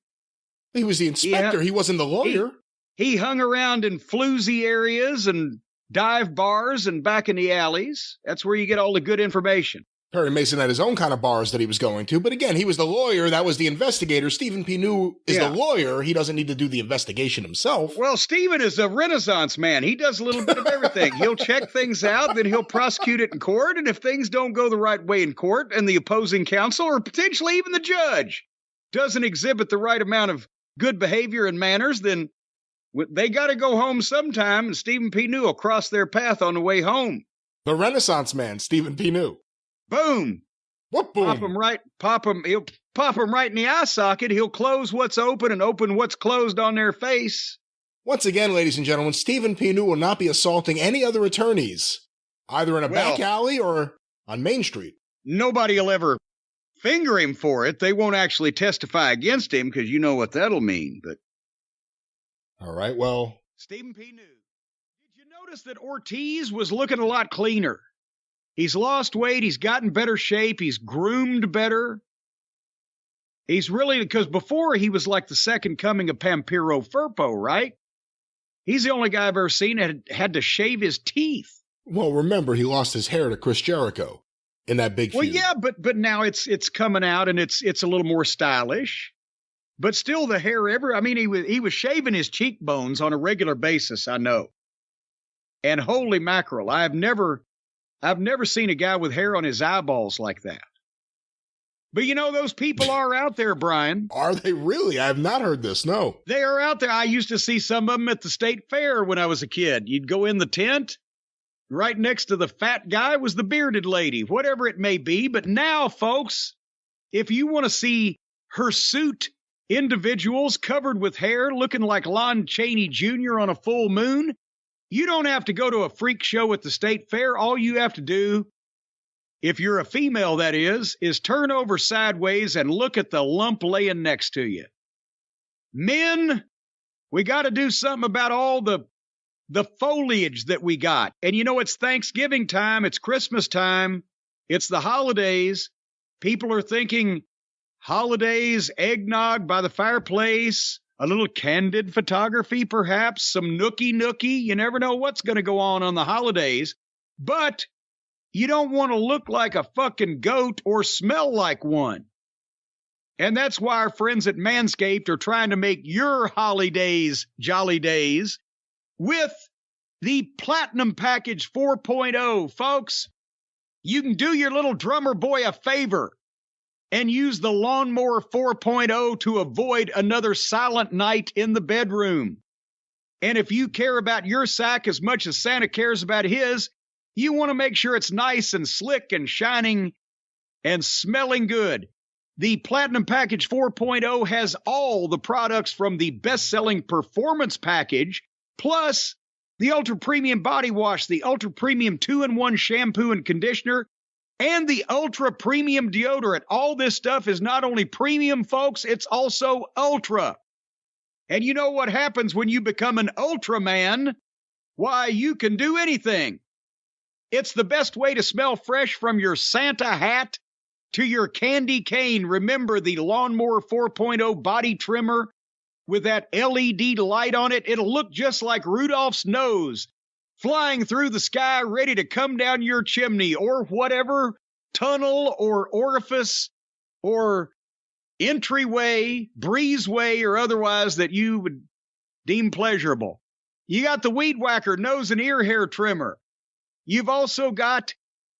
He was the inspector. He wasn't the lawyer. He hung around in floozy areas and dive bars and back in the alleys. That's where you get all the good information. Perry Mason had his own kind of bars that he was going to. But again, he was the lawyer. That was the investigator. Stephen P. New is the lawyer. He doesn't need to do the investigation himself. Well, Stephen is a Renaissance man. He does a little bit of everything. He'll check things out, then he'll prosecute it in court. And if things don't go the right way in court and the opposing counsel or potentially even the judge doesn't exhibit the right amount of good behavior and manners, then they got to go home sometime, and Stephen P. New will cross their path on the way home. The Renaissance man, Stephen P. New. Boom. What boom? He'll pop him right in the eye socket. He'll close what's open and open what's closed on their face. Once again, ladies and gentlemen, Stephen P. New will not be assaulting any other attorneys, either in a back alley or on Main Street. Nobody will ever finger him for it. They won't actually testify against him, because you know what that'll mean. But all right, well, Stephen P. New. Did you notice that Ortiz was looking a lot cleaner? He's lost weight. He's gotten better shape. He's groomed better. He's really, because before he was like the second coming of Pampiro Firpo, right? He's the only guy I've ever seen that had to shave his teeth. Well, remember, he lost his hair to Chris Jericho in that big feud. Well, yeah, but now it's coming out and it's a little more stylish. But still, the hair he was shaving his cheekbones on a regular basis, I know. And holy mackerel, I've never seen a guy with hair on his eyeballs like that. But you know, those people are out there, Brian. Are they really? I have not heard this, no. They are out there. I used to see some of them at the state fair when I was a kid. You'd go in the tent. Right next to the fat guy was the bearded lady, whatever it may be. But now, folks, if you want to see hirsute individuals covered with hair looking like Lon Chaney Jr. on a full moon, you don't have to go to a freak show at the state fair. All you have to do, if you're a female, that is turn over sideways and look at the lump laying next to you. Men, we got to do something about all the foliage that we got. And you know, it's Thanksgiving time. It's Christmas time. It's the holidays. People are thinking holidays, eggnog by the fireplace, a little candid photography, perhaps, some nookie. You never know what's going to go on the holidays. But you don't want to look like a fucking goat or smell like one. And that's why our friends at Manscaped are trying to make your holidays jolly days with the Platinum Package 4.0, folks. You can do your little drummer boy a favor and use the Lawnmower 4.0 to avoid another silent night in the bedroom. And if you care about your sack as much as Santa cares about his, you want to make sure it's nice and slick and shining and smelling good. The Platinum Package 4.0 has all the products from the best-selling Performance Package, plus the Ultra Premium Body Wash, the Ultra Premium 2-in-1 Shampoo and Conditioner, and the Ultra Premium Deodorant. All this stuff is not only premium, folks, it's also ultra. And you know what happens when you become an Ultra Man? Why, you can do anything. It's the best way to smell fresh, from your Santa hat to your candy cane. Remember the Lawnmower 4.0 body trimmer with that LED light on it? It'll look just like Rudolph's nose flying through the sky, ready to come down your chimney or whatever tunnel or orifice or entryway, breezeway, or otherwise that you would deem pleasurable. You got the Weed Whacker nose and ear hair trimmer. You've also got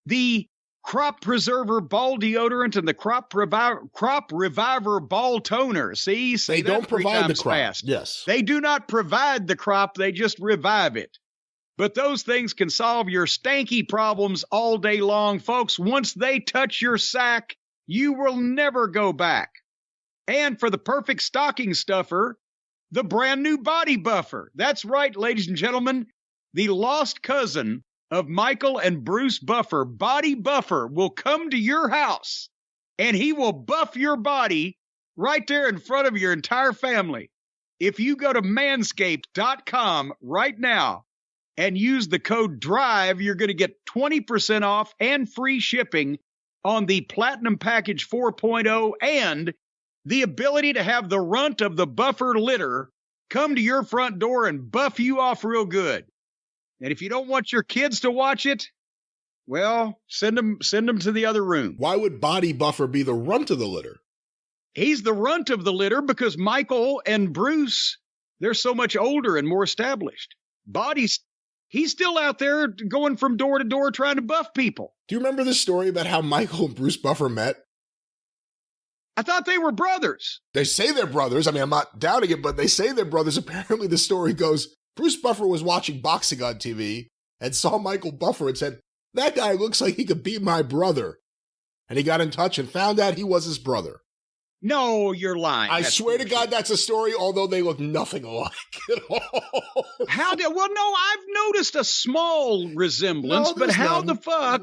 the Crop Preserver Ball Deodorant and the Crop Reviver Ball Toner. See? They don't provide the crop. Fast. Yes. They do not provide the crop. They just revive it. But those things can solve your stanky problems all day long, folks. Once they touch your sack, you will never go back. And for the perfect stocking stuffer, the brand new Body Buffer. That's right, ladies and gentlemen. The lost cousin of Michael and Bruce Buffer, Body Buffer, will come to your house and he will buff your body right there in front of your entire family. If you go to manscaped.com right now and use the code DRIVE, you're going to get 20% off and free shipping on the Platinum Package 4.0 and the ability to have the runt of the buffer litter come to your front door and buff you off real good. And if you don't want your kids to watch it, well, send them to the other room. Why would Body Buffer be the runt of the litter? He's the runt of the litter because Michael and Bruce, they're so much older and more established. He's still out there going from door to door trying to buff people. Do you remember this story about how Michael and Bruce Buffer met? I thought they were brothers. They say they're brothers. I mean, I'm not doubting it, but they say they're brothers. Apparently, the story goes, Bruce Buffer was watching boxing on TV and saw Michael Buffer and said, that guy looks like he could beat my brother. And he got in touch and found out he was his brother. No, you're lying. I swear to God, that's a story, although they look nothing alike at all. Well, no, I've noticed a small resemblance, but how the fuck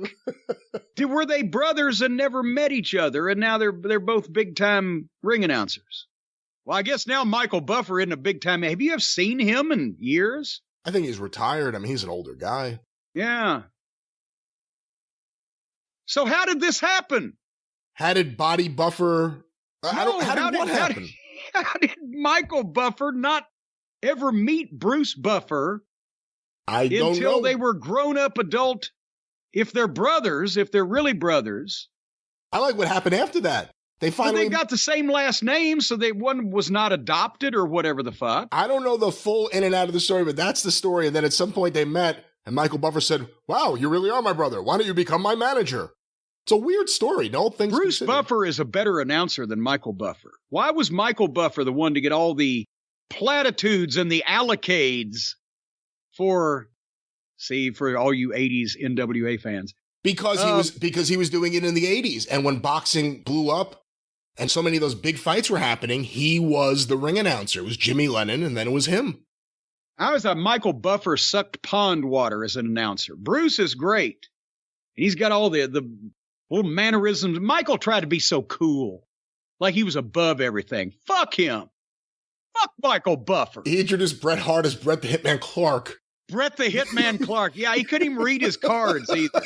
were they brothers and never met each other, and now they're both big-time ring announcers? Well, I guess now Michael Buffer isn't a big-time. Have you ever seen him in years? I think he's retired. I mean, he's an older guy. Yeah. So how did this happen? How did Body Buffer... How did Michael Buffer not ever meet Bruce Buffer until they were grown-up adult, if they're really brothers? I like what happened after that. They got the same last name, so one was not adopted or whatever the fuck. I don't know the full in and out of the story, but that's the story. And then at some point they met, and Michael Buffer said, wow, you really are my brother. Why don't you become my manager? It's a weird story. No things Bruce considered. Buffer is a better announcer than Michael Buffer. Why was Michael Buffer the one to get all the platitudes and the allocades for all you 80s NWA fans? Because he was doing it in the 80s. And when boxing blew up and so many of those big fights were happening, he was the ring announcer. It was Jimmy Lennon, and then it was him. I always thought Michael Buffer sucked pond water as an announcer. Bruce is great. He's got all the little mannerisms. Michael tried to be so cool, like he was above everything. Fuck him. Fuck Michael Buffer. He introduced Bret Hart as Bret the Hitman Clark. Bret the Hitman Clark. Yeah, he couldn't even read his cards either.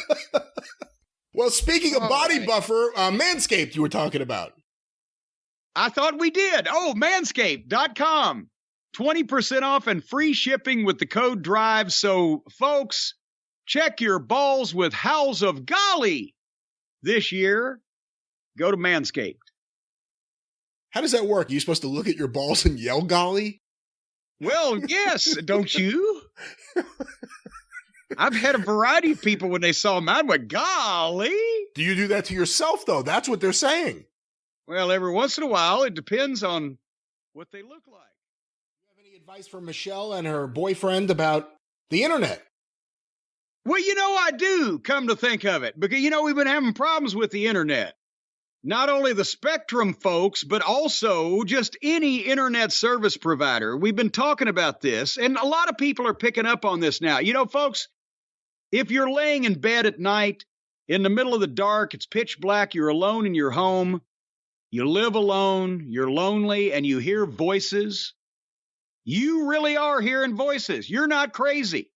Well, speaking of Body Buffer, Manscaped you were talking about. I thought we did. Oh, manscaped.com. 20% off and free shipping with the code DRIVE. So, folks, check your balls with howls of golly. This year, go to Manscaped. How does that work? Are you supposed to look at your balls and yell golly? Well, yes, don't you? I've had a variety of people when they saw mine went, golly. Do you do that to yourself, though? That's what they're saying. Well, every once in a while, it depends on what they look like. Do you have any advice for Michelle and her boyfriend about the internet? Well, I do, come to think of it, because, we've been having problems with the internet. Not only the Spectrum folks, but also just any internet service provider. We've been talking about this, and a lot of people are picking up on this now. Folks, if you're laying in bed at night, in the middle of the dark, it's pitch black, you're alone in your home, you live alone, you're lonely, and you hear voices, you really are hearing voices. You're not crazy.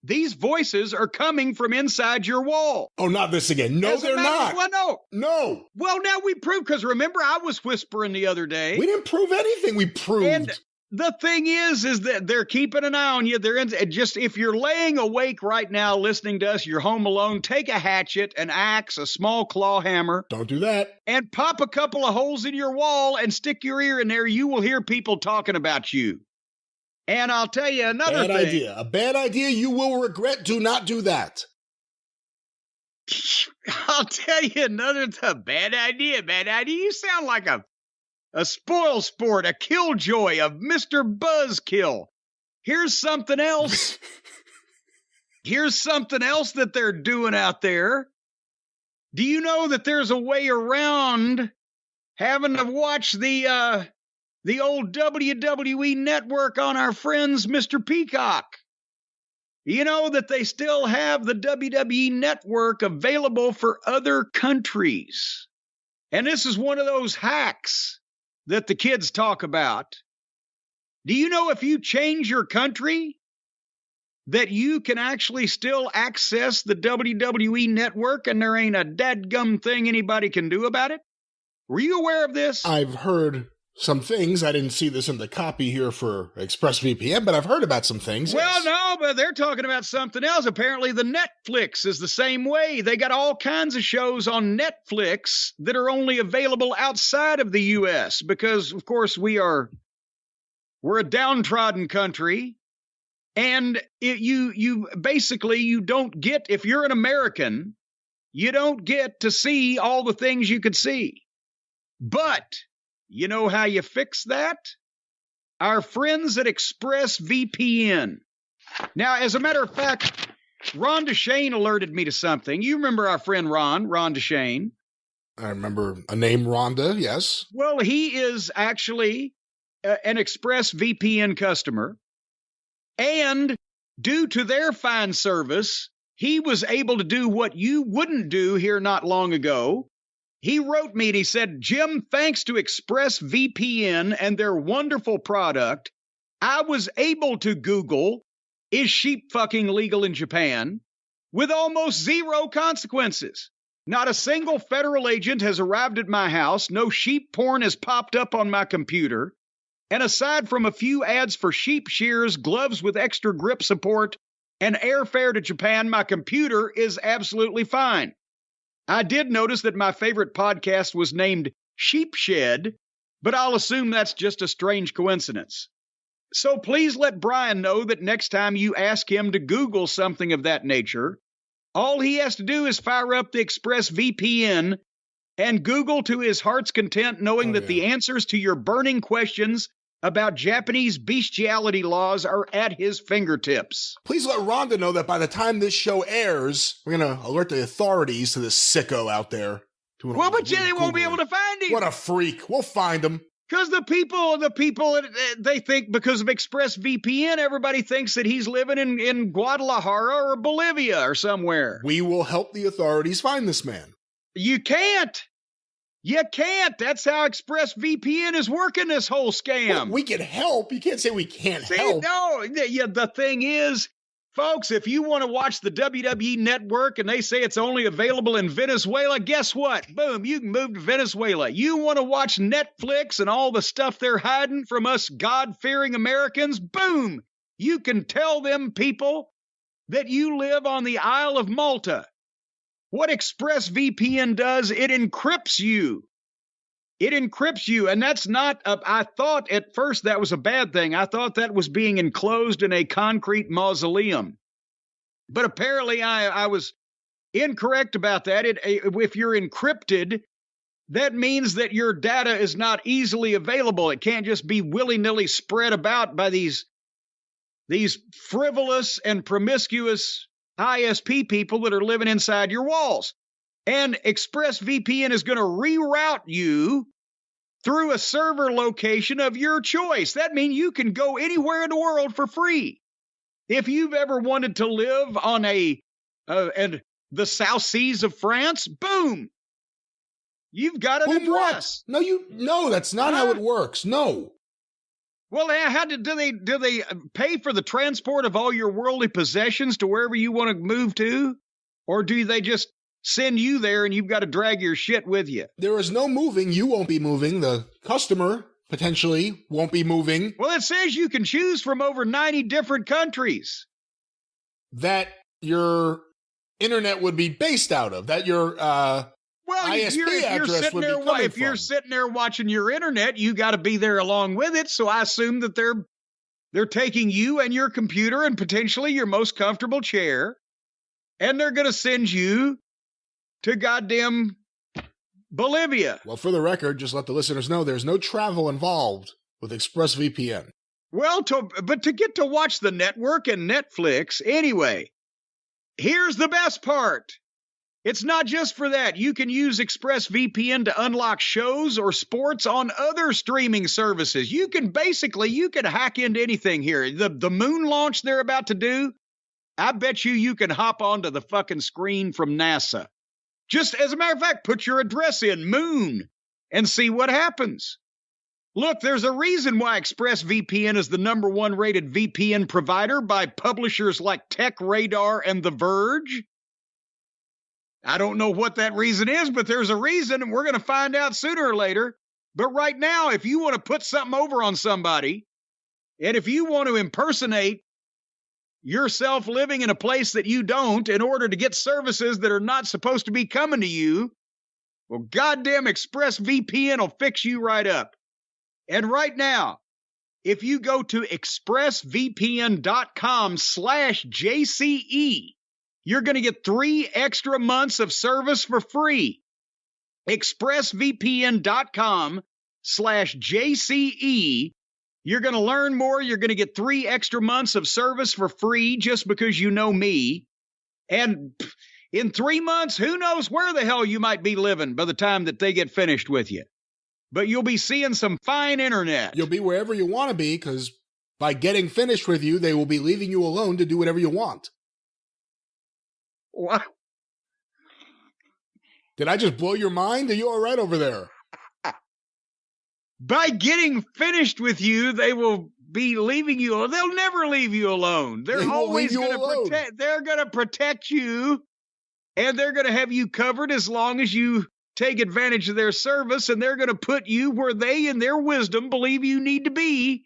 These voices are coming from inside your wall. Oh, not this again. No, they're not. Well, no. No. Well, now we proved, because remember, I was whispering the other day. We didn't prove anything. We proved. And the thing is that they're keeping an eye on you. They're just, if you're laying awake right now listening to us, you're home alone, take a hatchet, an axe, a small claw hammer. Don't do that. And pop a couple of holes in your wall and stick your ear in there. You will hear people talking about you. And I'll tell you another thing. Idea. A bad idea you will regret. Do not do that. I'll tell you another bad idea. You sound like a spoil sport, a killjoy, a Mr. Buzzkill. Here's something else. Here's something else that they're doing out there. Do you know that there's a way around having to watch the old WWE network on our friends, Mr. Peacock? You know that they still have the WWE network available for other countries. And this is one of those hacks that the kids talk about. Do you know if you change your country, that you can actually still access the WWE network and there ain't a dadgum thing anybody can do about it? Were you aware of this? I've heard some things. I didn't see this in the copy here for ExpressVPN, but I've heard about some things. Well, yes. No, but they're talking about something else. Apparently, the Netflix is the same way. They got all kinds of shows on Netflix that are only available outside of the U.S. because, of course, we're a downtrodden country, and you don't get, if you're an American, you don't get to see all the things you could see. But you know how you fix that? Our friends at ExpressVPN. Now, as a matter of fact, Ron DeShane alerted me to something. You remember our friend Ron DeShane? I remember a name, Rhonda, yes. Well, he is actually an ExpressVPN customer. And due to their fine service, he was able to do what you wouldn't do here not long ago. He wrote me and he said, Jim, thanks to ExpressVPN and their wonderful product, I was able to Google, is sheep fucking legal in Japan, with almost zero consequences. Not a single federal agent has arrived at my house. No sheep porn has popped up on my computer. And aside from a few ads for sheep shears, gloves with extra grip support, and airfare to Japan, my computer is absolutely fine. I did notice that my favorite podcast was named Sheepshed, but I'll assume that's just a strange coincidence. So please let Brian know that next time you ask him to Google something of that nature, all he has to do is fire up the ExpressVPN and Google to his heart's content, knowing that the answers to your burning questions about Japanese bestiality laws are at his fingertips. Please let Rhonda know that by the time this show airs, we're going to alert the authorities to this sicko out there. Well, but they won't be able to find him. What a freak. We'll find him. Because the people, they think because of ExpressVPN, everybody thinks that he's living in Guadalajara or Bolivia or somewhere. We will help the authorities find this man. You can't. You can't. That's how ExpressVPN is working this whole scam. Well, we can help. You can't say we can't help. No, the thing is, folks, if you want to watch the WWE network and they say it's only available in Venezuela, guess what? Boom, you can move to Venezuela. You want to watch Netflix and all the stuff they're hiding from us God-fearing Americans? Boom, you can tell them people that you live on the Isle of Malta. What ExpressVPN does, it encrypts you. It encrypts you, and that's not, I thought at first that was a bad thing. I thought that was being enclosed in a concrete mausoleum. But apparently I was incorrect about that. If you're encrypted, that means that your data is not easily available. It can't just be willy-nilly spread about by these frivolous and promiscuous ISP people that are living inside your walls. And ExpressVPN is going to reroute you through a server location of your choice. That means you can go anywhere in the world for free. If you've ever wanted to live on the South Seas of France, boom, you've got an address. What? No, that's not how it works. No. Well, how do they pay for the transport of all your worldly possessions to wherever you want to move to? Or do they just send you there and you've got to drag your shit with you? There is no moving. You won't be moving. The customer potentially won't be moving. Well, it says you can choose from over 90 different countries that your internet would be based out of, that your ISP address would be coming from. If you're sitting there watching your internet, you got to be there along with it. So I assume that they're taking you and your computer and potentially your most comfortable chair, and they're going to send you to goddamn Bolivia. Well, for the record, just let the listeners know there's no travel involved with ExpressVPN. Well, but to get to watch the network and Netflix, anyway, here's the best part. It's not just for that. You can use ExpressVPN to unlock shows or sports on other streaming services. You can hack into anything here. The moon launch they're about to do, I bet you can hop onto the fucking screen from NASA. Just as a matter of fact, put your address in moon and see what happens. Look, there's a reason why ExpressVPN is the #1 rated VPN provider by publishers like TechRadar and The Verge. I don't know what that reason is, but there's a reason, and we're going to find out sooner or later. But right now, if you want to put something over on somebody, and if you want to impersonate yourself living in a place that you don't in order to get services that are not supposed to be coming to you, well, goddamn ExpressVPN will fix you right up. And right now, if you go to expressvpn.com/JCE, you're going to get 3 extra months of service for free. expressvpn.com/JCE. You're going to learn more. You're going to get 3 extra months of service for free just because you know me. And in 3 months, who knows where the hell you might be living by the time that they get finished with you. But you'll be seeing some fine internet. You'll be wherever you want to be, because by getting finished with you, they will be leaving you alone to do whatever you want. What? Did I just blow your mind? Are you all right over there? By getting finished with you, they will be leaving you alone. They'll never leave you alone. They're always going to protect. They're going to protect you, and they're going to have you covered as long as you take advantage of their service, and they're going to put you where they, in their wisdom, believe you need to be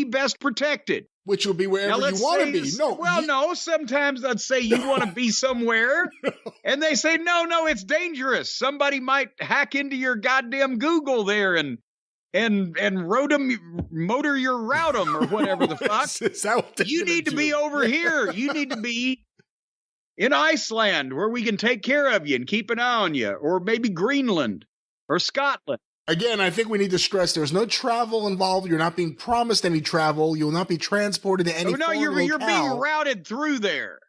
best protected. Which will be wherever you want to be. No, sometimes I'd say you want to be somewhere, and they say, no, it's dangerous. Somebody might hack into your goddamn Google there and motor your routum or whatever the fuck. You need to be over here. You need to be in Iceland where we can take care of you and keep an eye on you, or maybe Greenland or Scotland. Again, I think we need to stress there's no travel involved. You're not being promised any travel. You'll not be transported to any you're being routed through there.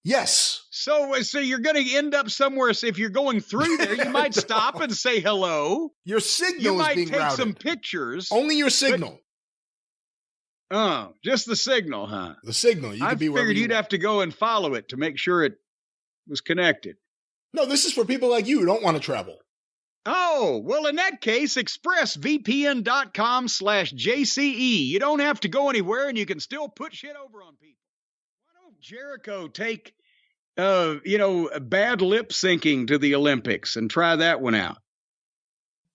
Yes. So you're going to end up somewhere. So if you're going through there, you might stop and say hello. Your signal is being routed. You might take some pictures. Only your signal. Just the signal, huh? The signal. You could be wherever figured you'd have to go and follow it to make sure it was connected. No, this is for people like you who don't want to travel. Oh, well, in that case, expressvpn.com/JCE. You don't have to go anywhere, and you can still put shit over on people. Why don't Jericho take, bad lip syncing to the Olympics and try that one out?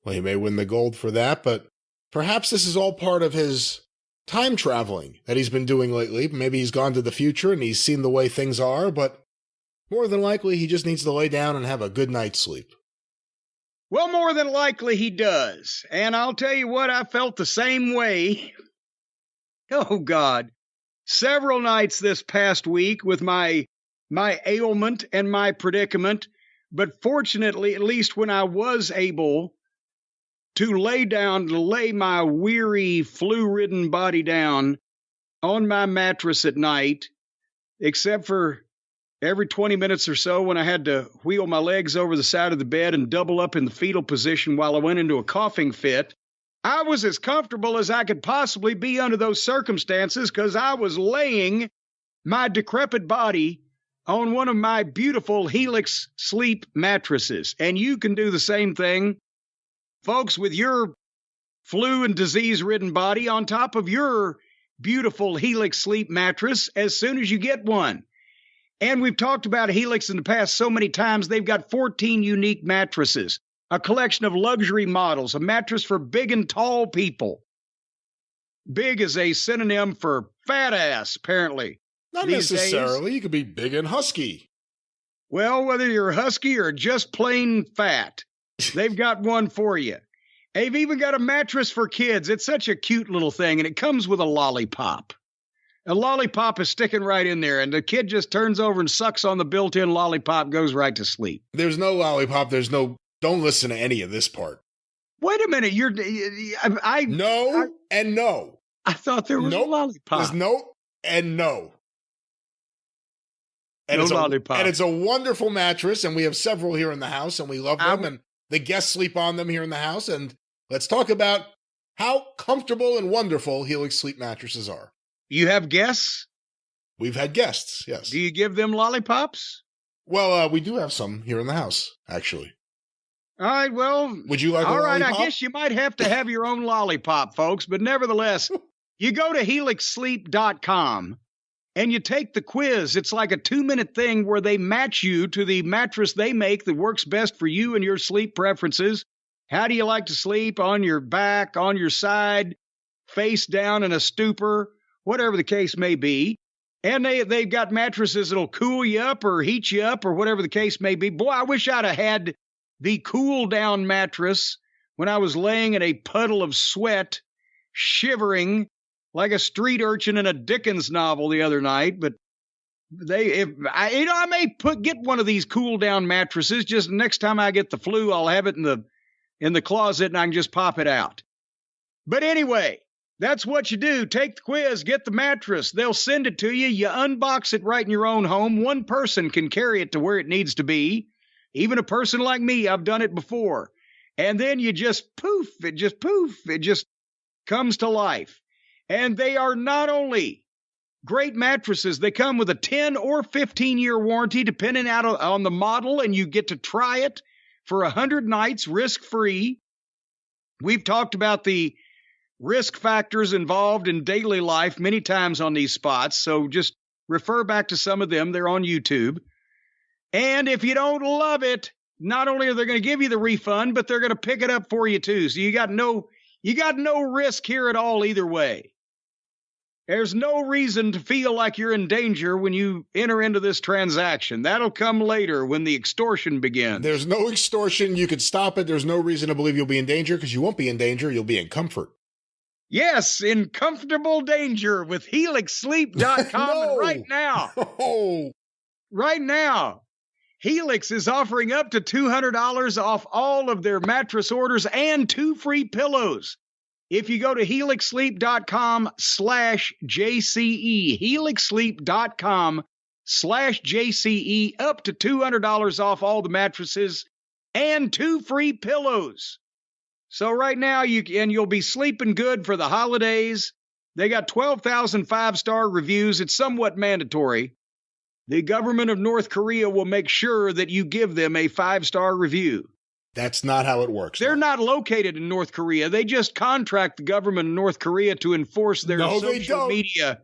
Well, he may win the gold for that, but perhaps this is all part of his time traveling that he's been doing lately. Maybe he's gone to the future and he's seen the way things are, but more than likely, he just needs to lay down and have a good night's sleep. Well, more than likely he does. And I'll tell you what, I felt the same way. Oh, God. Several nights this past week with my my ailment and my predicament. But fortunately, at least when I was able to lay my weary, flu-ridden body down on my mattress at night, except for every 20 minutes or so when I had to wheel my legs over the side of the bed and double up in the fetal position while I went into a coughing fit, I was as comfortable as I could possibly be under those circumstances because I was laying my decrepit body on one of my beautiful Helix Sleep mattresses. And you can do the same thing, folks, with your flu and disease-ridden body on top of your beautiful Helix Sleep mattress as soon as you get one. And we've talked about Helix in the past so many times. They've got 14 unique mattresses, a collection of luxury models, a mattress for big and tall people. Big is a synonym for fat ass, apparently. Not necessarily. You could be big and husky. Well, whether you're husky or just plain fat, they've got one for you. They've even got a mattress for kids. It's such a cute little thing, and it comes with a lollipop. A lollipop is sticking right in there, and the kid just turns over and sucks on the built-in lollipop, goes right to sleep. There's no lollipop. Don't listen to any of this part. Wait a minute. No. I thought there was a lollipop. There's no and no. And no it's lollipop. And it's a wonderful mattress, and we have several here in the house, and we love them, and the guests sleep on them here in the house. And let's talk about how comfortable and wonderful Helix Sleep mattresses are. You have guests? We've had guests, yes. Do you give them lollipops? Well, we do have some here in the house, actually. All right, well. Would you like a lollipop? All right, I guess you might have to have your own lollipop, folks. But nevertheless, you go to helixsleep.com and you take the quiz. It's like a 2-minute thing where they match you to the mattress they make that works best for you and your sleep preferences. How do you like to sleep? On your back, on your side, face down in a stupor, whatever the case may be. And they've got mattresses that'll cool you up or heat you up or whatever the case may be. Boy, I wish I'd have had the cool down mattress when I was laying in a puddle of sweat, shivering like a street urchin in a Dickens novel the other night. But I may get one of these cool down mattresses. Just next time I get the flu, I'll have it in the closet and I can just pop it out. But anyway, that's what you do. Take the quiz, get the mattress. They'll send it to you. You unbox it right in your own home. One person can carry it to where it needs to be. Even a person like me, I've done it before. And then you just poof, it just comes to life. And they are not only great mattresses, they come with a 10 or 15-year warranty, depending on the model, and you get to try it for 100 nights risk-free. We've talked about the risk factors involved in daily life many times on these spots, so just refer back to some of them. They're on YouTube. And if you don't love it, not only are they going to give you the refund, but they're going to pick it up for you too. So you got no risk here at all either way. There's no reason to feel like you're in danger when you enter into this transaction. That'll come later when the extortion begins. There's no extortion. You could stop it. There's no reason to believe you'll be in danger because you won't be in danger. You'll be in comfort. Yes, in comfortable danger with helixsleep.com. No. And right now. Oh. Right now. Helix is offering up to $200 off all of their mattress orders and 2 free pillows. If you go to helixsleep.com/JCE, helixsleep.com/JCE, up to $200 off all the mattresses and 2 free pillows. So right now, you'll be sleeping good for the holidays. They got 12,000 5-star reviews. It's somewhat mandatory. The government of North Korea will make sure that you give them a 5-star review. That's not how it works. They're not located in North Korea. They just contract the government of North Korea to enforce their social media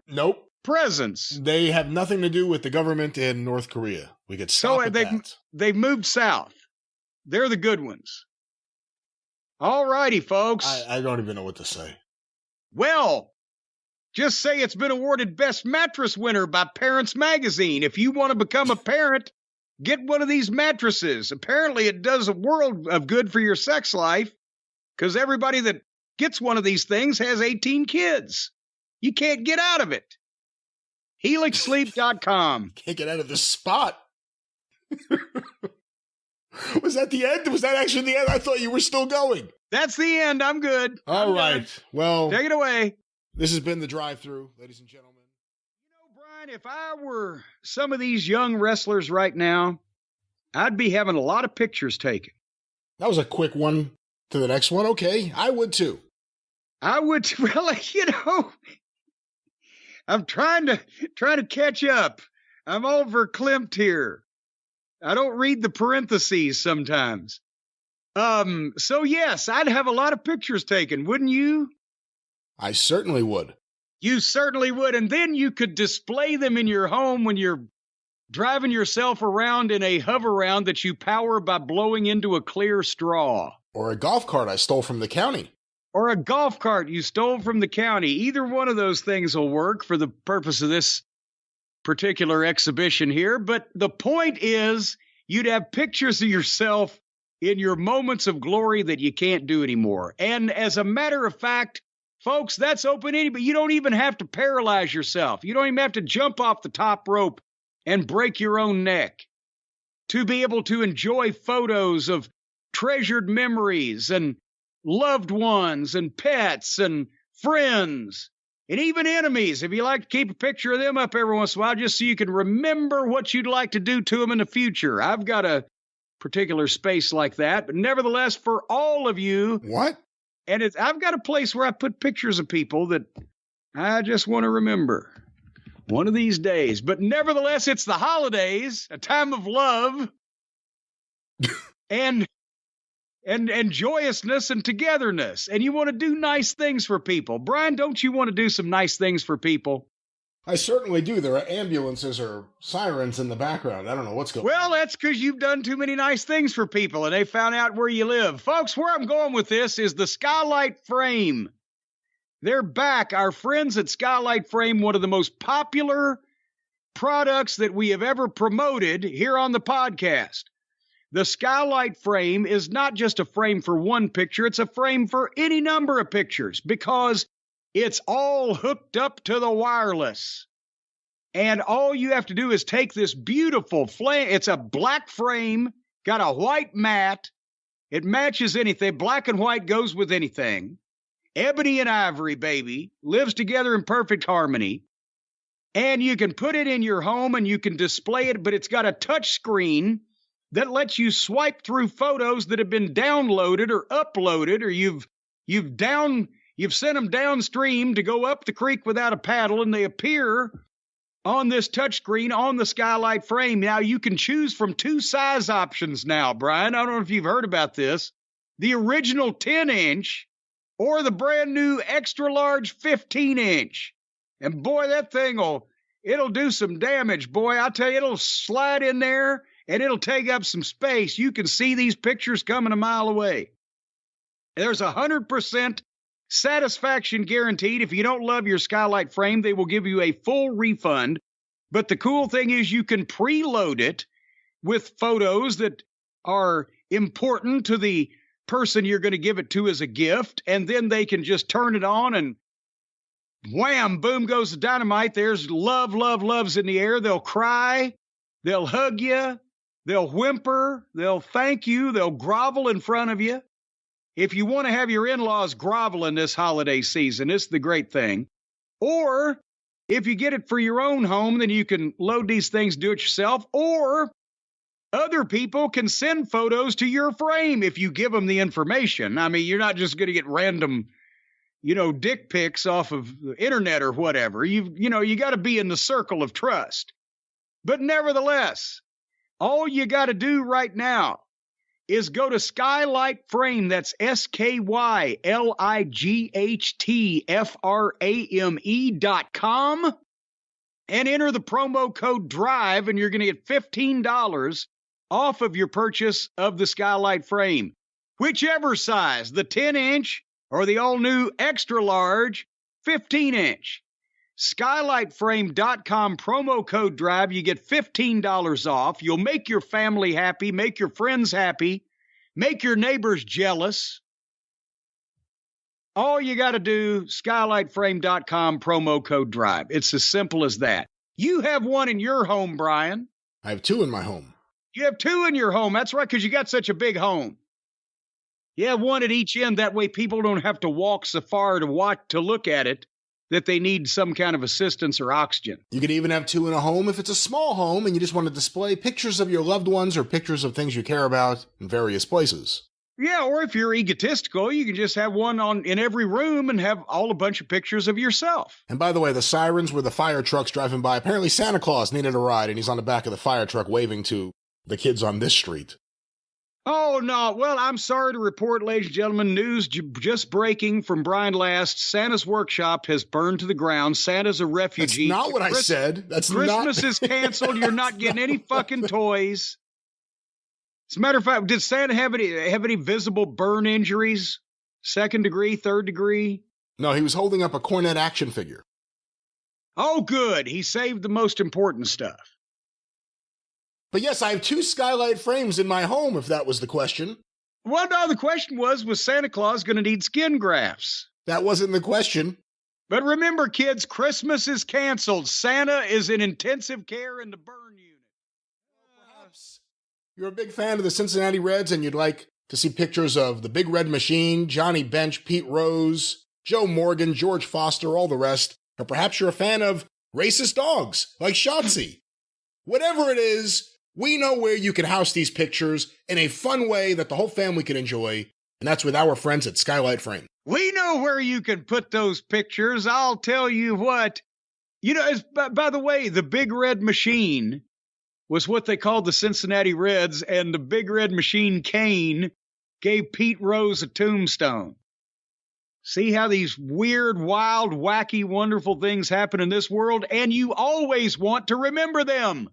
presence. They have nothing to do with the government in North Korea. We could stop at that. They've moved south. They're the good ones. All righty, folks. I don't even know what to say. Well, just say it's been awarded Best Mattress winner by Parents Magazine. If you want to become a parent, get one of these mattresses. Apparently, it does a world of good for your sex life because everybody that gets one of these things has 18 kids. You can't get out of it. HelixSleep.com. Can't get out of this spot. Was that the end? Was that actually the end? I thought you were still going. That's the end. I'm good. All right. Well, take it away. This has been the Drive-Thru, ladies and gentlemen. You know, Brian, if I were some of these young wrestlers right now, I'd be having a lot of pictures taken. That was a quick one to the next one. Okay, I would too. I would. Well, you know, I'm trying to catch up. I'm overklimped here. I don't read the parentheses sometimes. So yes, I'd have a lot of pictures taken, wouldn't you? I certainly would. You certainly would. And then you could display them in your home when you're driving yourself around in a hover-round that you power by blowing into a clear straw. Or a golf cart I stole from the county. Or a golf cart you stole from the county. Either one of those things will work for the purpose of this particular exhibition here. But the point is, you'd have pictures of yourself in your moments of glory that you can't do anymore. And as a matter of fact, folks, that's open anybody. You don't even have to paralyze yourself. You don't even have to jump off the top rope and break your own neck to be able to enjoy photos of treasured memories and loved ones and pets and friends and even enemies. If you like to keep a picture of them up every once in a while, just so you can remember what you'd like to do to them in the future. I've got a particular space like that, but nevertheless, for all of you. What? And I've got a place where I put pictures of people that I just want to remember one of these days. But nevertheless, it's the holidays, a time of love and joyousness and togetherness. And you want to do nice things for people. Brian, don't you want to do some nice things for people? I certainly do. There are ambulances or sirens in the background. I don't know what's going on. Well, that's because you've done too many nice things for people and they found out where you live. Folks, where I'm going with this is the Skylight Frame. They're back. Our friends at Skylight Frame, one of the most popular products that we have ever promoted here on the podcast. The Skylight Frame is not just a frame for one picture. It's a frame for any number of pictures because it's all hooked up to the wireless. And all you have to do is take this beautiful flame. It's a black frame, got a white mat. It matches anything. Black and white goes with anything. Ebony and ivory, baby. Lives together in perfect harmony. And you can put it in your home and you can display it, but it's got a touch screen that lets you swipe through photos that have been downloaded or uploaded, or you've sent them downstream to go up the creek without a paddle, and they appear on this touchscreen on the Skylight Frame. Now, you can choose from two size options now, Brian. I don't know if you've heard about this. The original 10-inch or the brand new extra large 15-inch. And boy, that thing it'll do some damage, boy. I tell you, it'll slide in there and it'll take up some space. You can see these pictures coming a mile away. There's 100% satisfaction guaranteed. If you don't love your Skylight Frame, they will give you a full refund. But the cool thing is you can preload it with photos that are important to the person you're going to give it to as a gift, and then they can just turn it on and wham, boom goes the dynamite. There's love's in the air. They'll cry, they'll hug you, they'll whimper, they'll thank you, they'll grovel in front of you. If you want to have your in-laws grovel in this holiday season, it's the great thing. Or if you get it for your own home, then you can load these things, do it yourself. Or other people can send photos to your frame if you give them the information. I mean, you're not just going to get random, dick pics off of the internet or whatever. You got to be in the circle of trust. But nevertheless, all you got to do right now is go to Skylight Frame, that's SkylightFrame.com, and enter the promo code DRIVE, and you're going to get $15 off of your purchase of the Skylight Frame. Whichever size, the 10-inch or the all-new extra large 15-inch. SkylightFrame.com, promo code DRIVE. You get $15 off. You'll make your family happy, make your friends happy, make your neighbors jealous. All you got to do, SkylightFrame.com, promo code DRIVE. It's as simple as that. You have one in your home, Brian. I have 2 in my home. You have 2 in your home. That's right, because you got such a big home. You have one at each end. That way people don't have to walk so far to look at it that they need some kind of assistance or oxygen. You could even have 2 in a home if it's a small home and you just want to display pictures of your loved ones or pictures of things you care about in various places. Yeah, or if you're egotistical, you can just have one in every room and have a bunch of pictures of yourself. And by the way, the sirens were the fire trucks driving by. Apparently Santa Claus needed a ride and he's on the back of the fire truck waving to the kids on this street. Oh, no. Well, I'm sorry to report, ladies and gentlemen, news just breaking from Brian Last. Santa's workshop has burned to the ground. Santa's a refugee. That's not what I said. Christmas is canceled. You're not getting any fucking toys. As a matter of fact, did Santa have any visible burn injuries? 2nd degree, 3rd degree? No, he was holding up a Cornette action figure. Oh, good. He saved the most important stuff. But yes, I have 2 skylight frames in my home, if that was the question. Well, no, the question was Santa Claus going to need skin grafts? That wasn't the question. But remember, kids, Christmas is canceled. Santa is in intensive care in the burn unit. Perhaps you're a big fan of the Cincinnati Reds and you'd like to see pictures of the Big Red Machine, Johnny Bench, Pete Rose, Joe Morgan, George Foster, all the rest. Or perhaps you're a fan of racist dogs like Shotzi. Whatever it is, we know where you can house these pictures in a fun way that the whole family can enjoy, and that's with our friends at Skylight Frame. We know where you can put those pictures. I'll tell you what. You know, by the way, the Big Red Machine was what they called the Cincinnati Reds, and the Big Red Machine cane gave Pete Rose a tombstone. See how these weird, wild, wacky, wonderful things happen in this world, and you always want to remember them.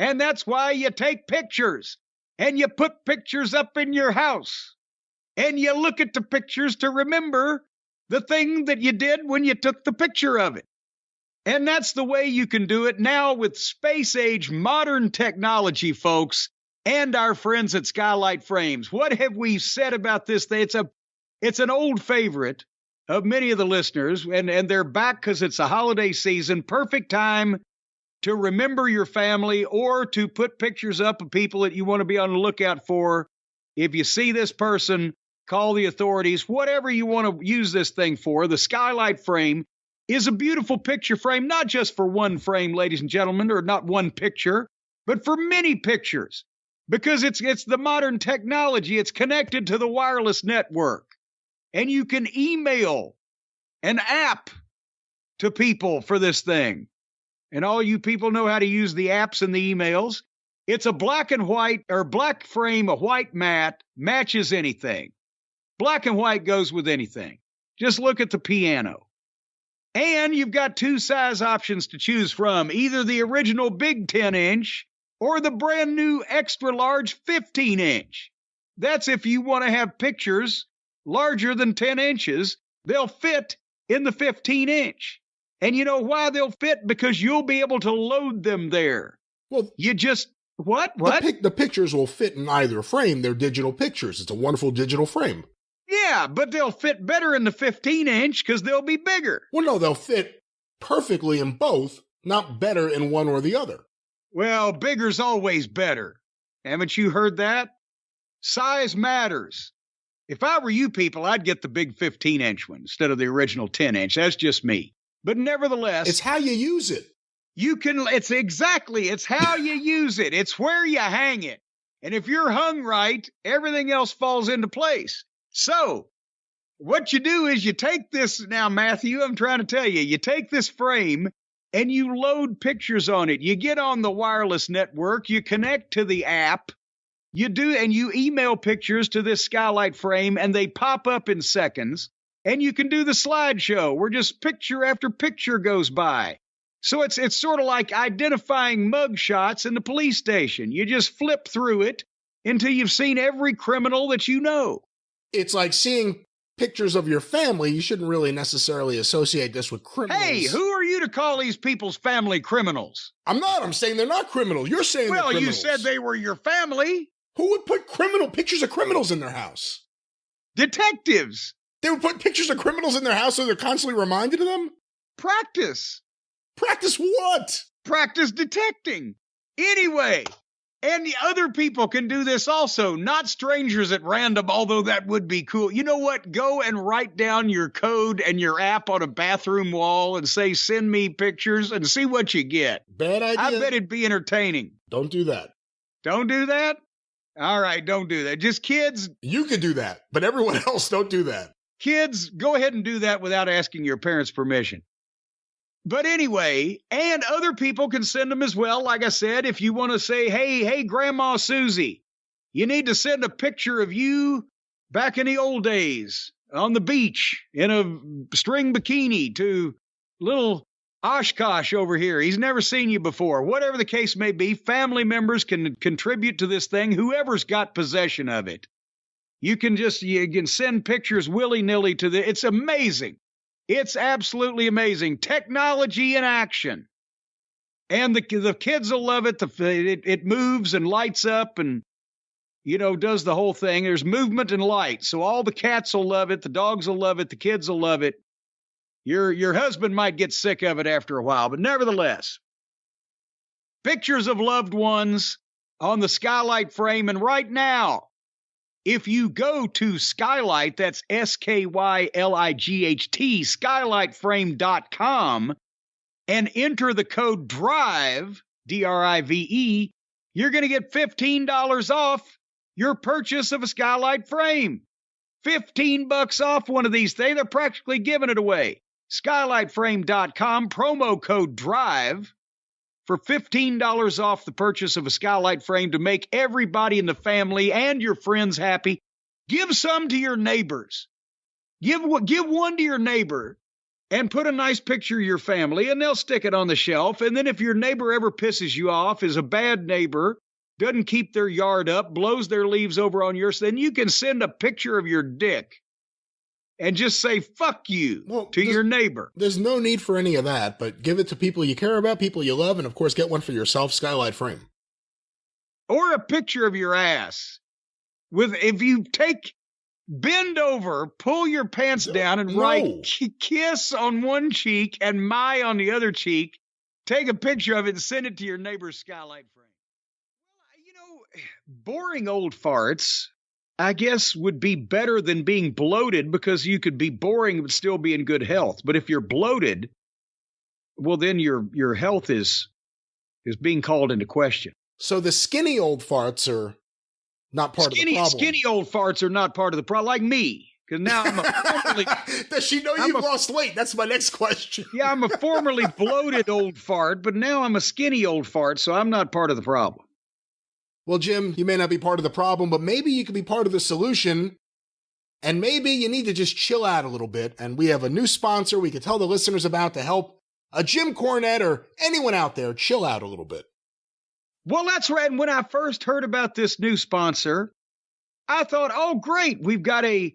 And that's why you take pictures, and you put pictures up in your house, and you look at the pictures to remember the thing that you did when you took the picture of it. And that's the way you can do it now with space-age modern technology, folks, and our friends at Skylight Frames. What have we said about this thing? It's an old favorite of many of the listeners, and they're back because it's a holiday season. Perfect time to remember your family or to put pictures up of people that you want to be on the lookout for. If you see this person, call the authorities, whatever you want to use this thing for. The Skylight Frame is a beautiful picture frame, not just for one frame, ladies and gentlemen, or not one picture, but for many pictures, because it's the modern technology. It's connected to the wireless network, and you can email an app to people for this thing. And all you people know how to use the apps and the emails. It's a black and white, or black frame, a white mat, matches anything. Black and white goes with anything. Just look at the piano. And you've got 2 size options to choose from, either the original big 10-inch or the brand new extra large 15-inch. That's if you want to have pictures larger than 10 inches, they'll fit in the 15-inch. And you know why they'll fit? Because you'll be able to load them there. Well, you just, what? The pictures will fit in either frame. They're digital pictures. It's a wonderful digital frame. Yeah, but they'll fit better in the 15-inch because they'll be bigger. Well, no, they'll fit perfectly in both, not better in one or the other. Well, bigger's always better. Haven't you heard that? Size matters. If I were you people, I'd get the big 15-inch one instead of the original 10-inch. That's just me. But nevertheless, it's how you use it. It's how you use it. It's where you hang it. And if you're hung right, everything else falls into place. So what you do is you take this, now, Matthew, I'm trying to tell you, you take this frame and you load pictures on it. You get on the wireless network, you connect to the app, and you email pictures to this Skylight Frame, and they pop up in seconds. And you can do the slideshow where just picture after picture goes by. So it's sort of like identifying mug shots in the police station. You just flip through it until you've seen every criminal that you know. It's like seeing pictures of your family. You shouldn't really necessarily associate this with criminals. Hey, who are you to call these people's family criminals? I'm not. I'm saying they're not criminals. You're saying they're criminals. Well, you said they were your family. Who would put pictures of criminals in their house? Detectives. They would put pictures of criminals in their house so they're constantly reminded of them? Practice. Practice what? practice detecting. Anyway, and the other people can do this also, not strangers at random, although that would be cool. You know what? Go and write down your code and your app on a bathroom wall and say, send me pictures, and see what you get. Bad idea. I bet it'd be entertaining. Don't do that. Don't do that? All right, don't do that. Just kids. You can do that, but everyone else don't do that. Kids, go ahead and do that without asking your parents' permission. But anyway, and other people can send them as well. Like I said, if you want to say, hey, Grandma Susie, you need to send a picture of you back in the old days on the beach in a string bikini to little Oshkosh over here. He's never seen you before. Whatever the case may be, family members can contribute to this thing, whoever's got possession of it. You can send pictures willy-nilly to it's amazing. It's absolutely amazing. Technology in action. And the kids will love it. It moves and lights up and, does the whole thing. There's movement and light. So all the cats will love it. The dogs will love it. The kids will love it. Your husband might get sick of it after a while, but nevertheless, pictures of loved ones on the skylight frame. And right now, if you go to Skylight, that's SKYLIGHT, skylightframe.com, and enter the code DRIVE, DRIVE, you're going to get $15 off your purchase of a Skylight frame. $15 off one of these things. They're practically giving it away. Skylightframe.com, promo code DRIVE. For $15 off the purchase of a Skylight frame to make everybody in the family and your friends happy. Give some to your neighbors. Give one to your neighbor and put a nice picture of your family, and they'll stick it on the shelf. And then if your neighbor ever pisses you off, is a bad neighbor, doesn't keep their yard up, blows their leaves over on yours, then you can send a picture of your dick and just say, fuck you to your neighbor. There's no need for any of that, but give it to people you care about, people you love, and of course get one for yourself, Skylight frame. Or a picture of your ass. If you bend over, pull your pants down and write kiss on one cheek and my on the other cheek, take a picture of it and send it to your neighbor's Skylight frame. Well, boring old farts, I guess, would be better than being bloated, because you could be boring but still be in good health. But if you're bloated, well, then your health is being called into question. So the skinny old farts are not part of the problem. Skinny old farts are not part of the problem, like me. Because now I'm a formerly... Does she know you've lost weight? That's my next question. Yeah, I'm a formerly bloated old fart, but now I'm a skinny old fart, so I'm not part of the problem. Well, Jim, you may not be part of the problem, but maybe you could be part of the solution. And maybe you need to just chill out a little bit. And we have a new sponsor we could tell the listeners about to help a Jim Cornette or anyone out there chill out a little bit. Well, that's right. And when I first heard about this new sponsor, I thought, oh, great. We've got a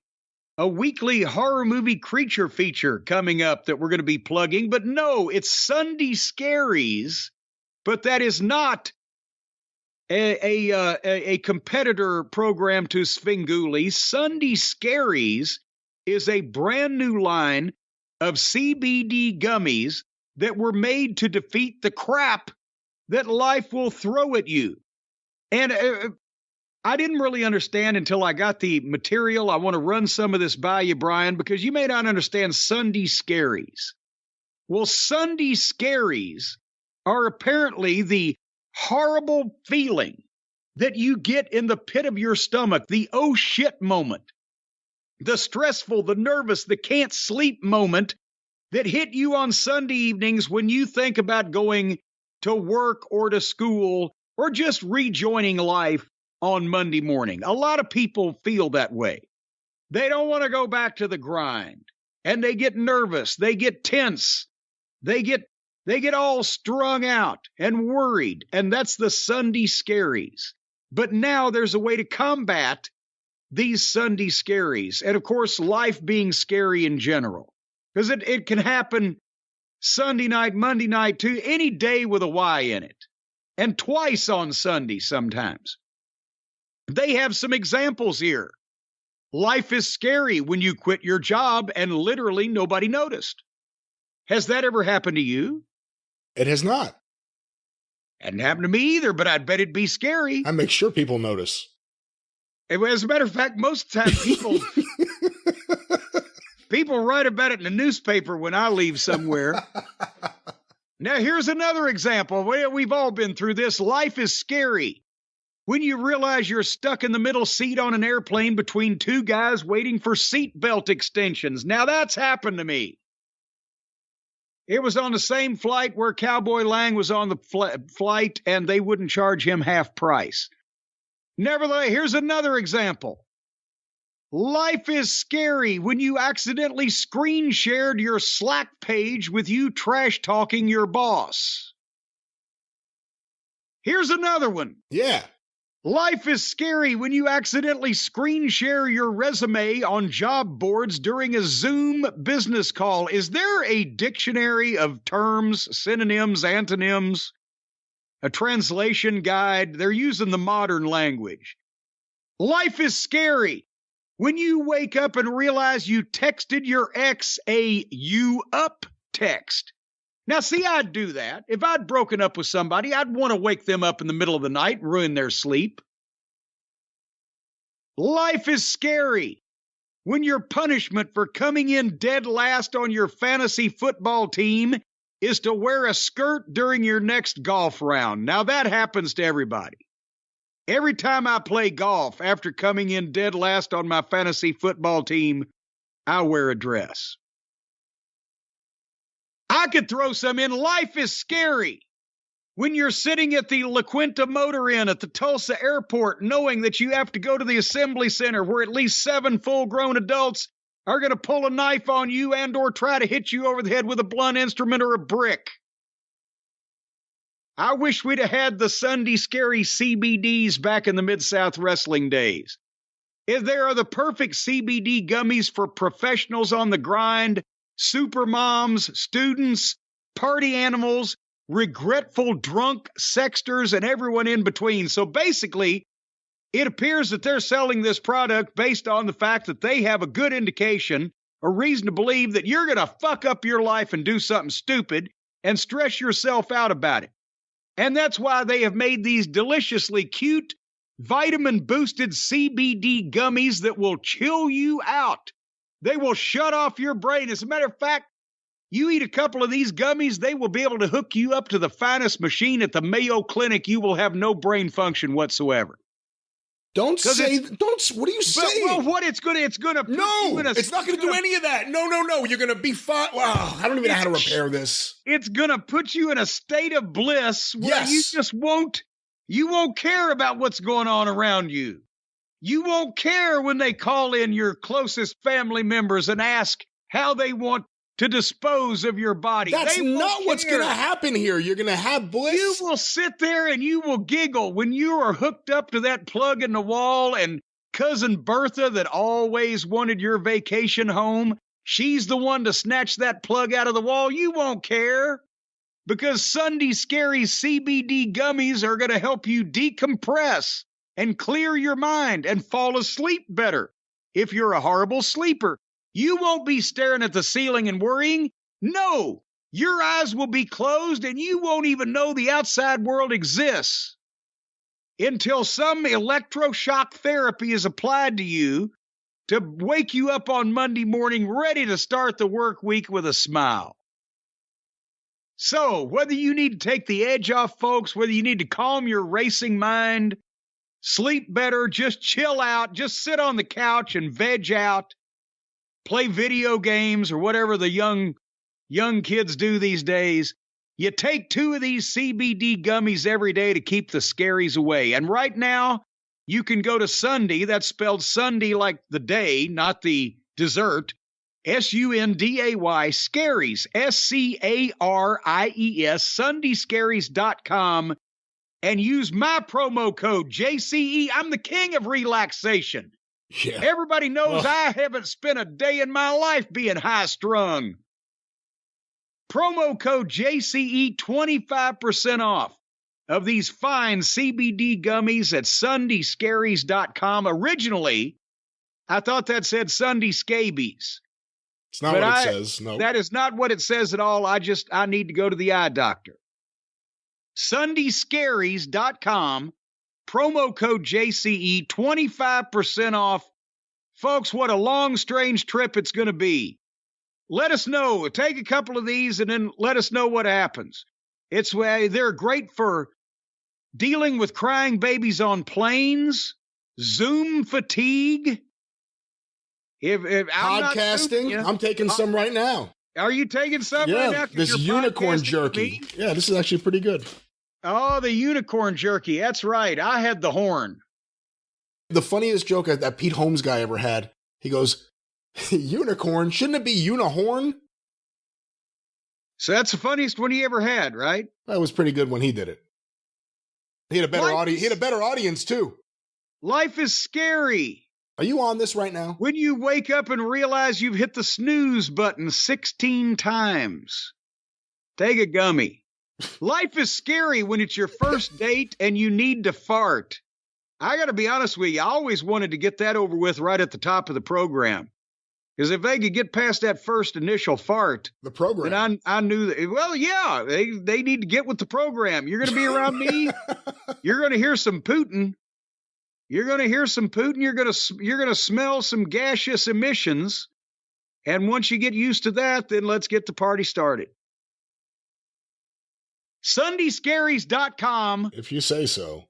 weekly horror movie creature feature coming up that we're going to be plugging. But no, it's Sunday Scaries. But that is not a competitor program to Svengoolie. Sunday Scaries is a brand new line of CBD gummies that were made to defeat the crap that life will throw at you. And I didn't really understand until I got the material. I want to run some of this by you, Brian, because you may not understand Sunday Scaries. Well, Sunday Scaries are apparently the horrible feeling that you get in the pit of your stomach, the oh shit moment, the stressful, the nervous, the can't sleep moment that hit you on Sunday evenings when you think about going to work or to school or just rejoining life on Monday morning. A lot of people feel that way. They don't want to go back to the grind, and they get nervous, they get tense, they get all strung out and worried, and that's the Sunday Scaries. But now there's a way to combat these Sunday Scaries, and of course, life being scary in general, because it can happen Sunday night, Monday night, too, any day with a Y in it, and twice on Sunday sometimes. They have some examples here. Life is scary when you quit your job and literally nobody noticed. Has that ever happened to you? It has not. Hadn't happened to me either, but I'd bet it'd be scary. I make sure people notice. As a matter of fact, most of the time people write about it in the newspaper when I leave somewhere. Now, here's another example. We've all been through this. Life is scary when you realize you're stuck in the middle seat on an airplane between two guys waiting for seatbelt extensions. Now, that's happened to me. It was on the same flight where Cowboy Lang was on the flight, and they wouldn't charge him half price. Nevertheless, here's another example. Life is scary when you accidentally screen shared your Slack page with you trash talking your boss. Here's another one. Yeah. Life is scary when you accidentally screen share your resume on job boards during a Zoom business call. Is there a dictionary of terms, synonyms, antonyms, a translation guide? They're using the modern language. Life is scary when you wake up and realize you texted your ex a "you up" text. Now, see, I'd do that. If I'd broken up with somebody, I'd want to wake them up in the middle of the night and ruin their sleep. Life is scary when your punishment for coming in dead last on your fantasy football team is to wear a skirt during your next golf round. Now, that happens to everybody. Every time I play golf after coming in dead last on my fantasy football team, I wear a dress. I could throw some in. Life is scary when you're sitting at the La Quinta Motor Inn at the Tulsa airport, knowing that you have to go to the assembly center where at least 7 full-grown adults are going to pull a knife on you and or try to hit you over the head with a blunt instrument or a brick. I wish we'd have had the Sunday Scary CBDs back in the Mid-South Wrestling days. If there are the perfect CBD gummies for professionals on the grind, super moms, students, party animals, regretful drunk sexters, and everyone in between. So basically, it appears that they're selling this product based on the fact that they have a good indication or reason to believe that you're going to fuck up your life and do something stupid and stress yourself out about it. And that's why they have made these deliciously cute, vitamin-boosted CBD gummies that will chill you out. They will shut off your brain. As a matter of fact, you eat a couple of these gummies, they will be able to hook you up to the finest machine at the Mayo Clinic. You will have no brain function whatsoever. What are you saying? Well, what it's gonna No, it's not gonna do any of that. No. You're gonna be fine. Wow, I don't even know how to repair this. It's gonna put you in a state of bliss where you just won't care about what's going on around you. You won't care when they call in your closest family members and ask how they want to dispose of your body. That's not what's going to happen here. You're going to have bliss. You will sit there and you will giggle when you are hooked up to that plug in the wall, and Cousin Bertha that always wanted your vacation home, she's the one to snatch that plug out of the wall. You won't care because Sunday Scary CBD gummies are going to help you decompress and clear your mind and fall asleep better. If you're a horrible sleeper, you won't be staring at the ceiling and worrying. No, your eyes will be closed and you won't even know the outside world exists until some electroshock therapy is applied to you to wake you up on Monday morning ready to start the work week with a smile. So, whether you need to take the edge off, folks, whether you need to calm your racing mind, sleep better, just chill out, just sit on the couch and veg out, play video games or whatever the young kids do these days, you take 2 of these CBD gummies every day to keep the scaries away. And right now, you can go to Sunday, that's spelled Sunday like the day, not the dessert, Sunday, Scaries, Scaries, SundayScaries.com, and use my promo code JCE. I'm the king of relaxation. Yeah. Everybody knows I haven't spent a day in my life being high-strung. Promo code JCE, 25% off of these fine CBD gummies at SundayScaries.com. Originally, I thought that said Sunday Scabies. It's not what it says, no. That is not what it says at all. I need to go to the eye doctor. SundayScaries.com, promo code JCE, 25% off. Folks, what a long, strange trip it's going to be. Let us know. Take a couple of these and then let us know what happens. They're great for dealing with crying babies on planes, Zoom fatigue. If Podcasting, I'm taking some right now. Are you taking some right now? This unicorn jerky. Yeah, this is actually pretty good. Oh, the unicorn jerky. That's right. I had the horn. The funniest joke that Pete Holmes guy ever had, he goes, unicorn, shouldn't it be unihorn? So that's the funniest one he ever had, right? That was pretty good when he did it. He had a better audience. He had a better audience too. Life is scary. Are you on this right now? When you wake up and realize you've hit the snooze button 16 times, take a gummy. Life is scary when it's your first date and you need to fart. I got to be honest with you, I always wanted to get that over with right at the top of the program. Because if they could get past that first initial fart, the program, then I knew that, well, yeah, they need to get with the program. You're going to be around me. You're going to hear some Putin. You're going to hear some Putin. You're going to smell some gaseous emissions. And once you get used to that, then let's get the party started. SundayScaries.com. If you say so.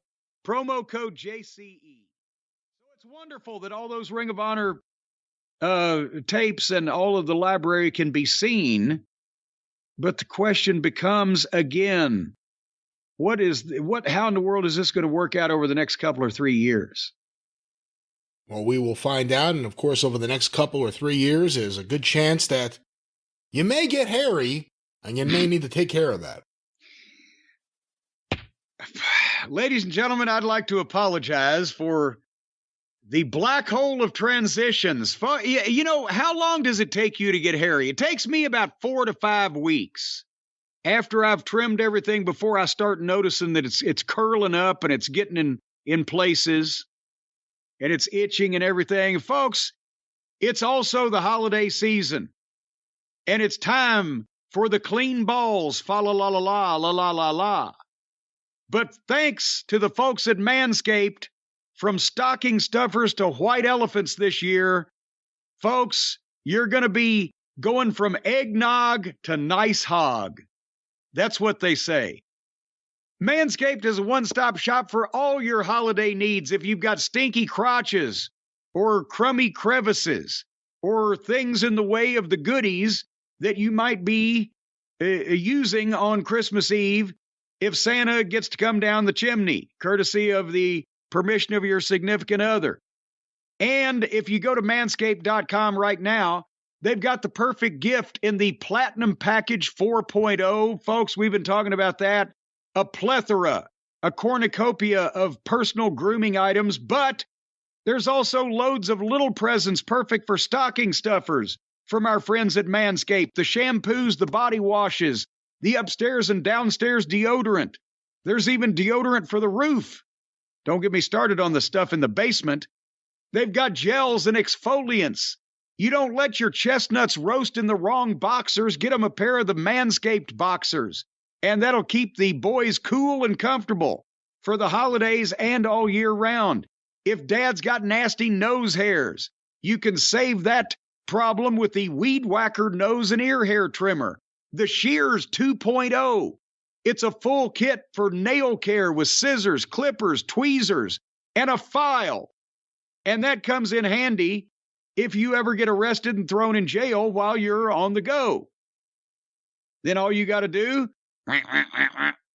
Promo code JCE. So it's wonderful that all those Ring of Honor tapes and all of the library can be seen. But the question becomes again, how in the world is this going to work out over the next couple or 3 years? Well, we will find out. And of course, over the next couple or 3 years, there's a good chance that you may get hairy and you may need to take care of that. Ladies and gentlemen, I'd like to apologize for the black hole of transitions. You know, how long does it take you to get hairy? It takes me about 4 to 5 weeks. After I've trimmed everything, before I start noticing that it's curling up and it's getting in places and it's itching and everything. Folks, it's also the holiday season. And it's time for the clean balls, fa la la la la la la la la. But thanks to the folks at Manscaped, from stocking stuffers to white elephants this year, folks, you're going to be going from eggnog to nice hog. That's what they say. Manscaped is a one-stop shop for all your holiday needs. If you've got stinky crotches or crummy crevices or things in the way of the goodies that you might be using on Christmas Eve, if Santa gets to come down the chimney, courtesy of the permission of your significant other. And if you go to manscaped.com right now, they've got the perfect gift in the Platinum Package 4.0. Folks, we've been talking about that. A plethora, a cornucopia of personal grooming items, but there's also loads of little presents perfect for stocking stuffers from our friends at Manscaped. The shampoos, the body washes, the upstairs and downstairs deodorant. There's even deodorant for the roof. Don't get me started on the stuff in the basement. They've got gels and exfoliants. You don't let your chestnuts roast in the wrong boxers. Get them a pair of the Manscaped boxers, and that'll keep the boys cool and comfortable for the holidays and all year round. If dad's got nasty nose hairs, you can save that problem with the Weed Whacker nose and ear hair trimmer, the Shears 2.0. It's a full kit for nail care with scissors, clippers, tweezers, and a file. And that comes in handy if you ever get arrested and thrown in jail while you're on the go. Then all you got to do,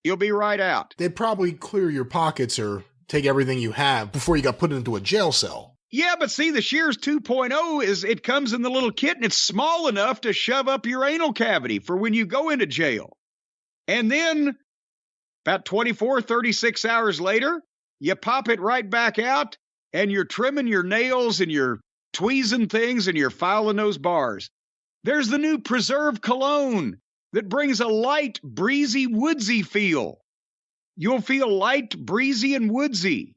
you'll be right out. They'd probably clear your pockets or take everything you have before you got put into a jail cell. Yeah, but see, the Shears 2.0 it comes in the little kit, and it's small enough to shove up your anal cavity for when you go into jail. And then about 24, 36 hours later, you pop it right back out, and you're trimming your nails and you're tweezing things and you're filing those bars. There's the new Preserve Cologne that brings a light, breezy, woodsy feel. You'll feel light, breezy, and woodsy.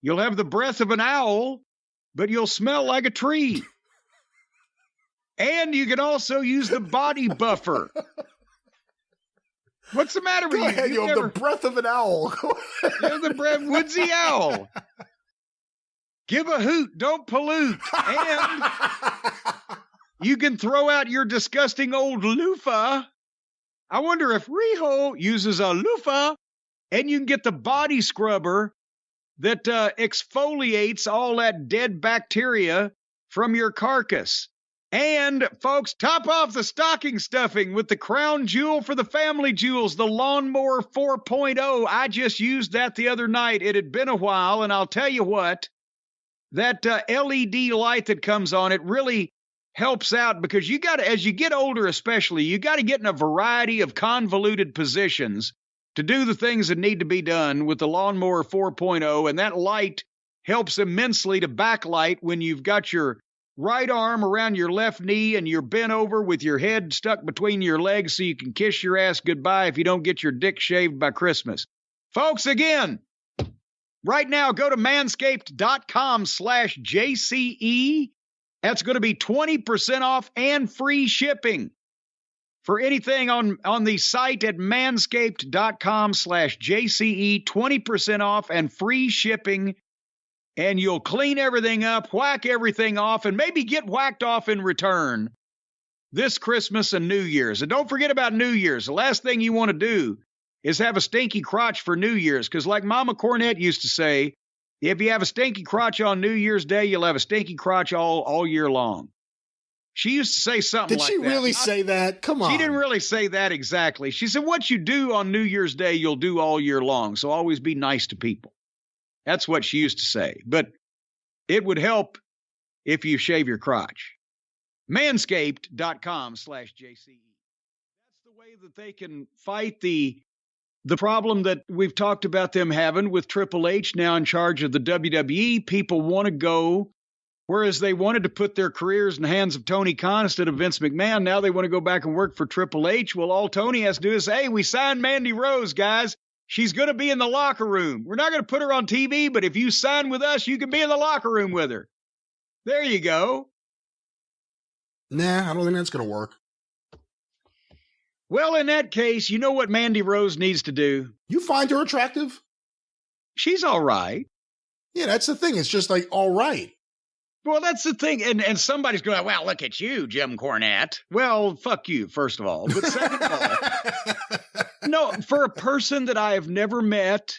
You'll have the breath of an owl, but you'll smell like a tree. And you can also use the body buffer. What's the matter with Go you? ahead, you have the breath of an owl. You're the breath woodsy owl. Give a hoot, don't pollute. And you can throw out your disgusting old loofah. I wonder if Riho uses a loofah, and you can get the body scrubber that exfoliates all that dead bacteria from your carcass. And, folks, top off the stocking stuffing with the crown jewel for the family jewels, the Lawnmower 4.0. I just used that the other night. It had been a while, and I'll tell you what, that LED light that comes on, it really helps out because you got to, as you get older especially, you got to get in a variety of convoluted positions to do the things that need to be done with the Lawnmower 4.0, and that light helps immensely to backlight when you've got your right arm around your left knee and you're bent over with your head stuck between your legs so you can kiss your ass goodbye if you don't get your dick shaved by Christmas. Folks, again, right now, go to manscaped.com/JCE. That's going to be 20% off and free shipping for anything on the site at manscaped.com/JCE. 20% off and free shipping. And you'll clean everything up, whack everything off, and maybe get whacked off in return this Christmas and New Year's. And don't forget about New Year's. The last thing you want to do is have a stinky crotch for New Year's, because like Mama Cornette used to say, if you have a stinky crotch on New Year's Day, you'll have a stinky crotch all year long. She used to say something like that. Did she really say that? Come on. She didn't really say that exactly. She said, what you do on New Year's Day, you'll do all year long. So always be nice to people. That's what she used to say. But it would help if you shave your crotch. Manscaped.com/JCE. That's the way that they can fight the problem that we've talked about them having with Triple H now in charge of the WWE. People want to go, whereas they wanted to put their careers in the hands of Tony Khan instead of Vince McMahon. Now they want to go back and work for Triple H. Well, all Tony has to do is say, hey, we signed Mandy Rose, guys. She's going to be in the locker room. We're not going to put her on TV, but if you sign with us, you can be in the locker room with her. There you go. Nah, I don't think that's going to work. Well, in that case, you know what Mandy Rose needs to do? You find her attractive? She's all right. Yeah, that's the thing. It's just like, all right. Well, that's the thing. And somebody's going, well, look at you, Jim Cornette. Well, fuck you, first of all. But second of all, no, for a person that I have never met,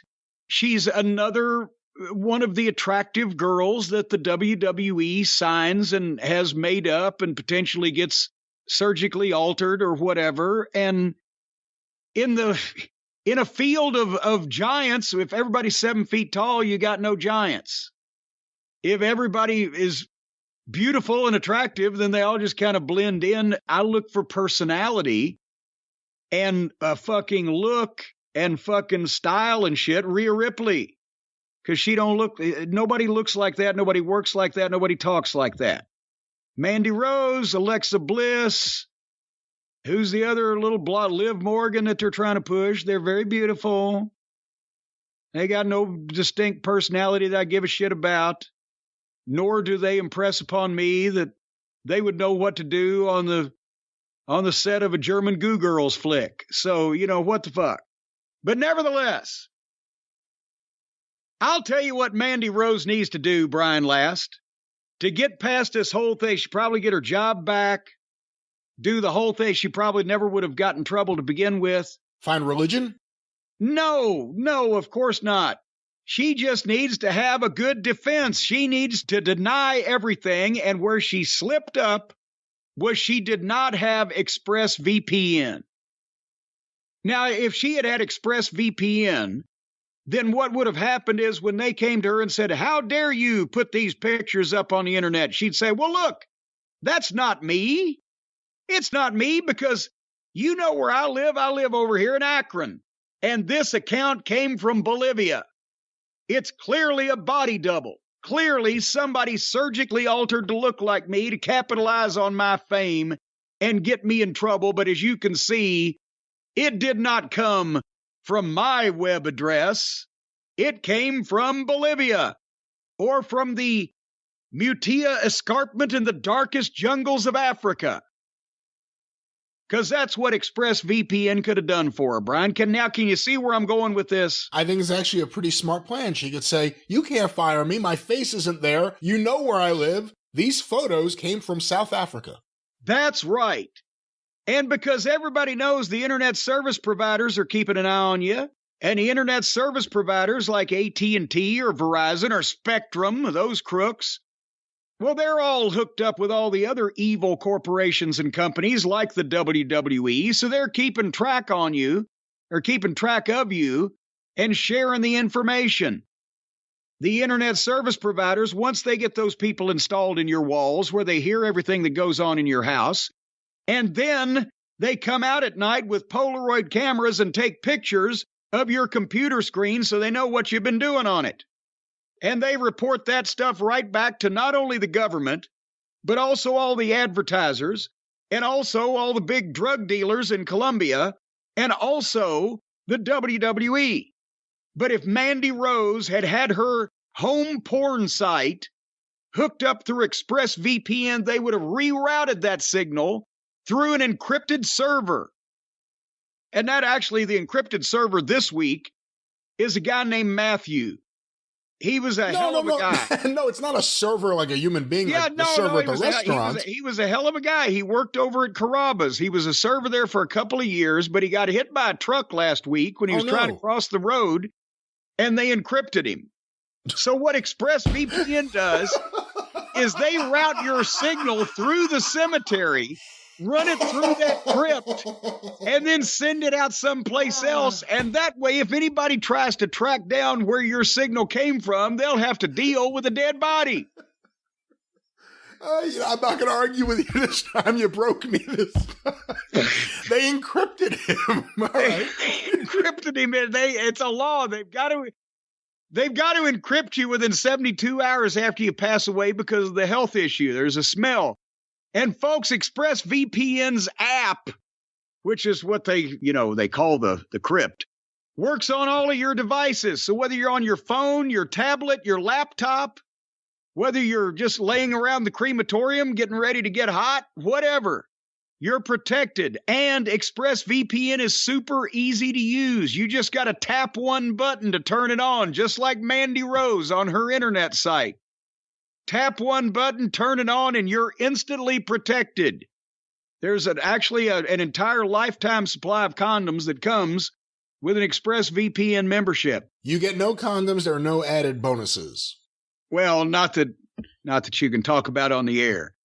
she's another one of the attractive girls that the WWE signs and has made up and potentially gets surgically altered or whatever. And in a field of giants, if everybody's 7 feet tall, you got no giants. If everybody is beautiful and attractive, then they all just kind of blend in. I look for personality and a fucking look and fucking style and shit. Rhea Ripley. Because she don't look, nobody looks like that. Nobody works like that. Nobody talks like that. Mandy Rose, Alexa Bliss. Who's the other little Liv Morgan that they're trying to push? They're very beautiful. They got no distinct personality that I give a shit about. Nor do they impress upon me that they would know what to do on the set of a German Goo Girls flick. So, you know, what the fuck. But nevertheless, I'll tell you what Mandy Rose needs to do, Brian Last. To get past this whole thing, she probably get her job back, do the whole thing. She probably never would have gotten in trouble to begin with. Find religion? No, of course not. She just needs to have a good defense. She needs to deny everything. And where she slipped up was she did not have ExpressVPN. Now, if she had had ExpressVPN, then what would have happened is when they came to her and said, how dare you put these pictures up on the internet? She'd say, well, look, that's not me. It's not me because you know where I live. I live over here in Akron. And this account came from Bolivia. It's clearly a body double. Clearly somebody surgically altered to look like me to capitalize on my fame and get me in trouble. But as you can see, it did not come from my web address. It came from Bolivia or from the Mutia escarpment in the darkest jungles of Africa. Because that's what ExpressVPN could have done for her, Brian. Can you see where I'm going with this? I think it's actually a pretty smart plan. She could say, you can't fire me. My face isn't there. You know where I live. These photos came from South Africa. That's right. And because everybody knows the internet service providers are keeping an eye on you, and the internet service providers like AT&T or Verizon or Spectrum, those crooks, well, they're all hooked up with all the other evil corporations and companies like the WWE, so they're keeping track on you, or keeping track of you, and sharing the information. The internet service providers, once they get those people installed in your walls where they hear everything that goes on in your house, and then they come out at night with Polaroid cameras and take pictures of your computer screen so they know what you've been doing on it. And they report that stuff right back to not only the government, but also all the advertisers, and also all the big drug dealers in Colombia, and also the WWE. But if Mandy Rose had had her home porn site hooked up through ExpressVPN, they would have rerouted that signal through an encrypted server. And that actually, the encrypted server this week is a guy named Matthew. He was a hell of a guy. No, it's not a server like a human being, like the server at the restaurant. He was a hell of a guy. He worked over at Carrabba's. He was a server there for a couple of years, but he got hit by a truck last week when he was trying to cross the road, and they encrypted him. So what ExpressVPN does is they route your signal through the cemetery, run it through that crypt, and then send it out someplace else. And that way, if anybody tries to track down where your signal came from, they'll have to deal with a dead body. I'm not going to argue with you this time. You broke me this time. They encrypted him. All right. They encrypted him. It's a law. They've got to encrypt you within 72 hours after you pass away because of the health issue. There's a smell. And folks, ExpressVPN's app, which is what they call the crypt, works on all of your devices. So whether you're on your phone, your tablet, your laptop, whether you're just laying around the crematorium getting ready to get hot, whatever, you're protected. And ExpressVPN is super easy to use. You just got to tap one button to turn it on, just like Mandy Rose on her internet site. Tap one button, turn it on, and you're instantly protected. There's actually an entire lifetime supply of condoms that comes with an ExpressVPN membership. You get no condoms. There are no added bonuses. Well, not that you can talk about on the air.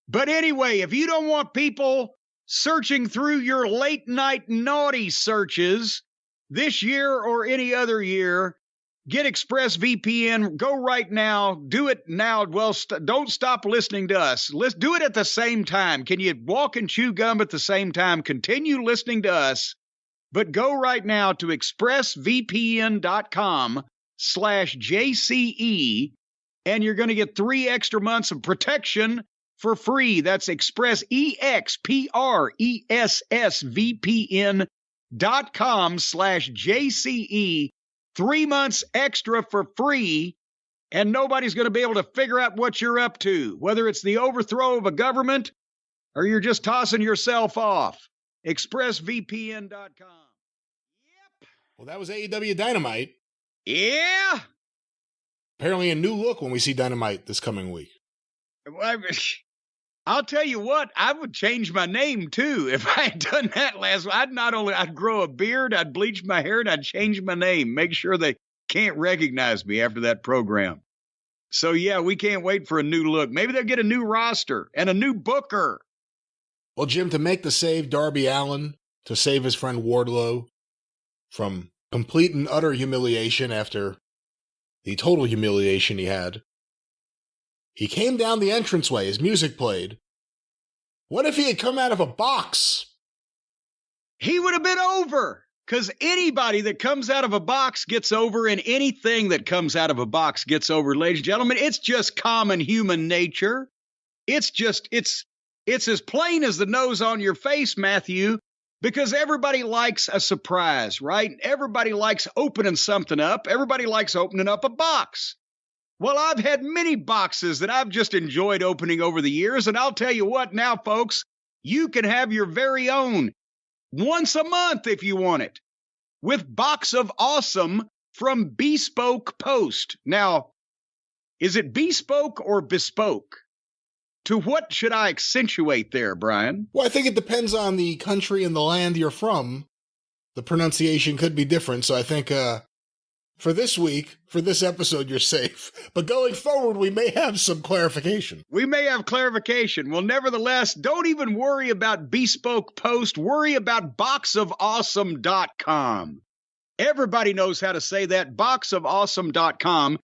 But anyway, if you don't want people searching through your late night naughty searches this year or any other year, get ExpressVPN. Go right now. Do it now. Well, don't stop listening to us. Let's do it at the same time. Can you walk and chew gum at the same time? Continue listening to us, but go right now to expressvpn.com/JCE, and you're going to get 3 extra months of protection for free. That's expressvpn.com/JCE. 3 months extra for free, and nobody's going to be able to figure out what you're up to, whether it's the overthrow of a government or you're just tossing yourself off. ExpressVPN.com. Yep. Well, that was AEW Dynamite. Yeah. Apparently a new look when we see Dynamite this coming week. I'll tell you what, I would change my name too if I had done that last week. I'd grow a beard, I'd bleach my hair, and I'd change my name. Make sure they can't recognize me after that program. So yeah, we can't wait for a new look. Maybe they'll get a new roster and a new booker. Well, Jim, to make the save, Darby Allin, to save his friend Wardlow from complete and utter humiliation after the total humiliation he had, he came down the entranceway. His music played. What if he had come out of a box? He would have been over. Because anybody that comes out of a box gets over, and anything that comes out of a box gets over, ladies and gentlemen. It's just common human nature. It's as plain as the nose on your face, Matthew, because everybody likes a surprise, right? Everybody likes opening something up. Everybody likes opening up a box. Well, I've had many boxes that I've just enjoyed opening over the years, and I'll tell you what now, folks, You can have your very own once a month if you want it with Box of Awesome from Bespoke Post. Now, is it bespoke or bespoke? To what should I accentuate there, Brian? Well, I think it depends on the country and the land you're from. The pronunciation could be different, so I think for this week, for this episode, you're safe. But going forward, we may have some clarification. We may have clarification. Well, nevertheless, don't even worry about Bespoke Post. Worry about boxofawesome.com. Everybody knows how to say that, boxofawesome.com,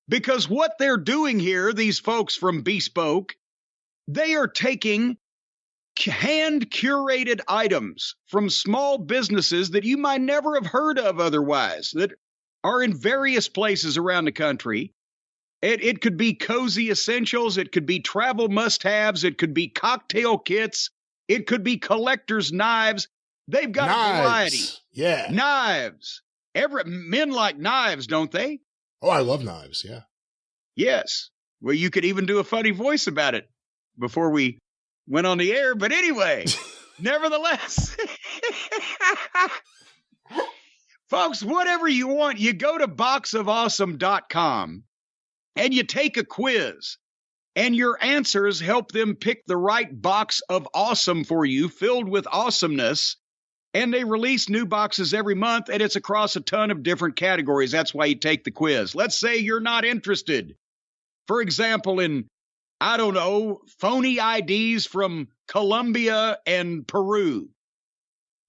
because what they're doing here, these folks from Bespoke, they are taking hand-curated items from small businesses that you might never have heard of otherwise, that are in various places around the country. It could be cozy essentials. It could be travel must-haves. It could be cocktail kits. It could be collector's knives. They've got a variety. Yeah. Knives. Men like knives, don't they? Oh, I love knives, yeah. Yes. Well, you could even do a funny voice about it before we went on the air. But anyway, nevertheless, folks, whatever you want, you go to boxofawesome.com and you take a quiz, and your answers help them pick the right box of awesome for you, filled with awesomeness. And they release new boxes every month, and it's across a ton of different categories. That's why you take the quiz. Let's say you're not interested, for example, in, I don't know, phony IDs from Colombia and Peru.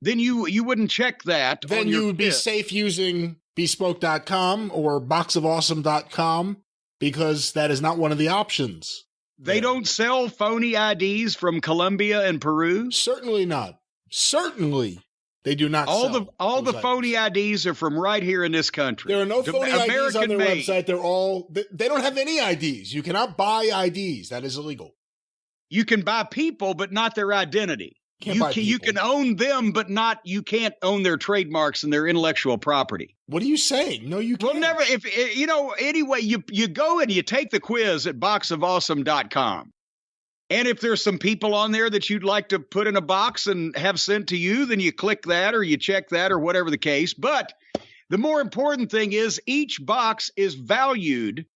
Then you wouldn't check that. Then you would be safe using bespoke.com or boxofawesome.com, because that is not one of the options. They don't sell phony IDs from Colombia and Peru? Certainly not. Certainly. They do not all sell all the items. phony IDs are from right here in this country. There are no phony IDs on their made. website. They don't have any IDs. You cannot buy IDs. That is illegal. You can buy people, but not their identity. You can own them, but you can't own their trademarks and their intellectual property. What are you saying? No, you can't. Well, never. Anyway, you go and you take the quiz at boxofawesome.com. And if there's some people on there that you'd like to put in a box and have sent to you, then you click that or you check that or whatever the case. But the more important thing is each box is valued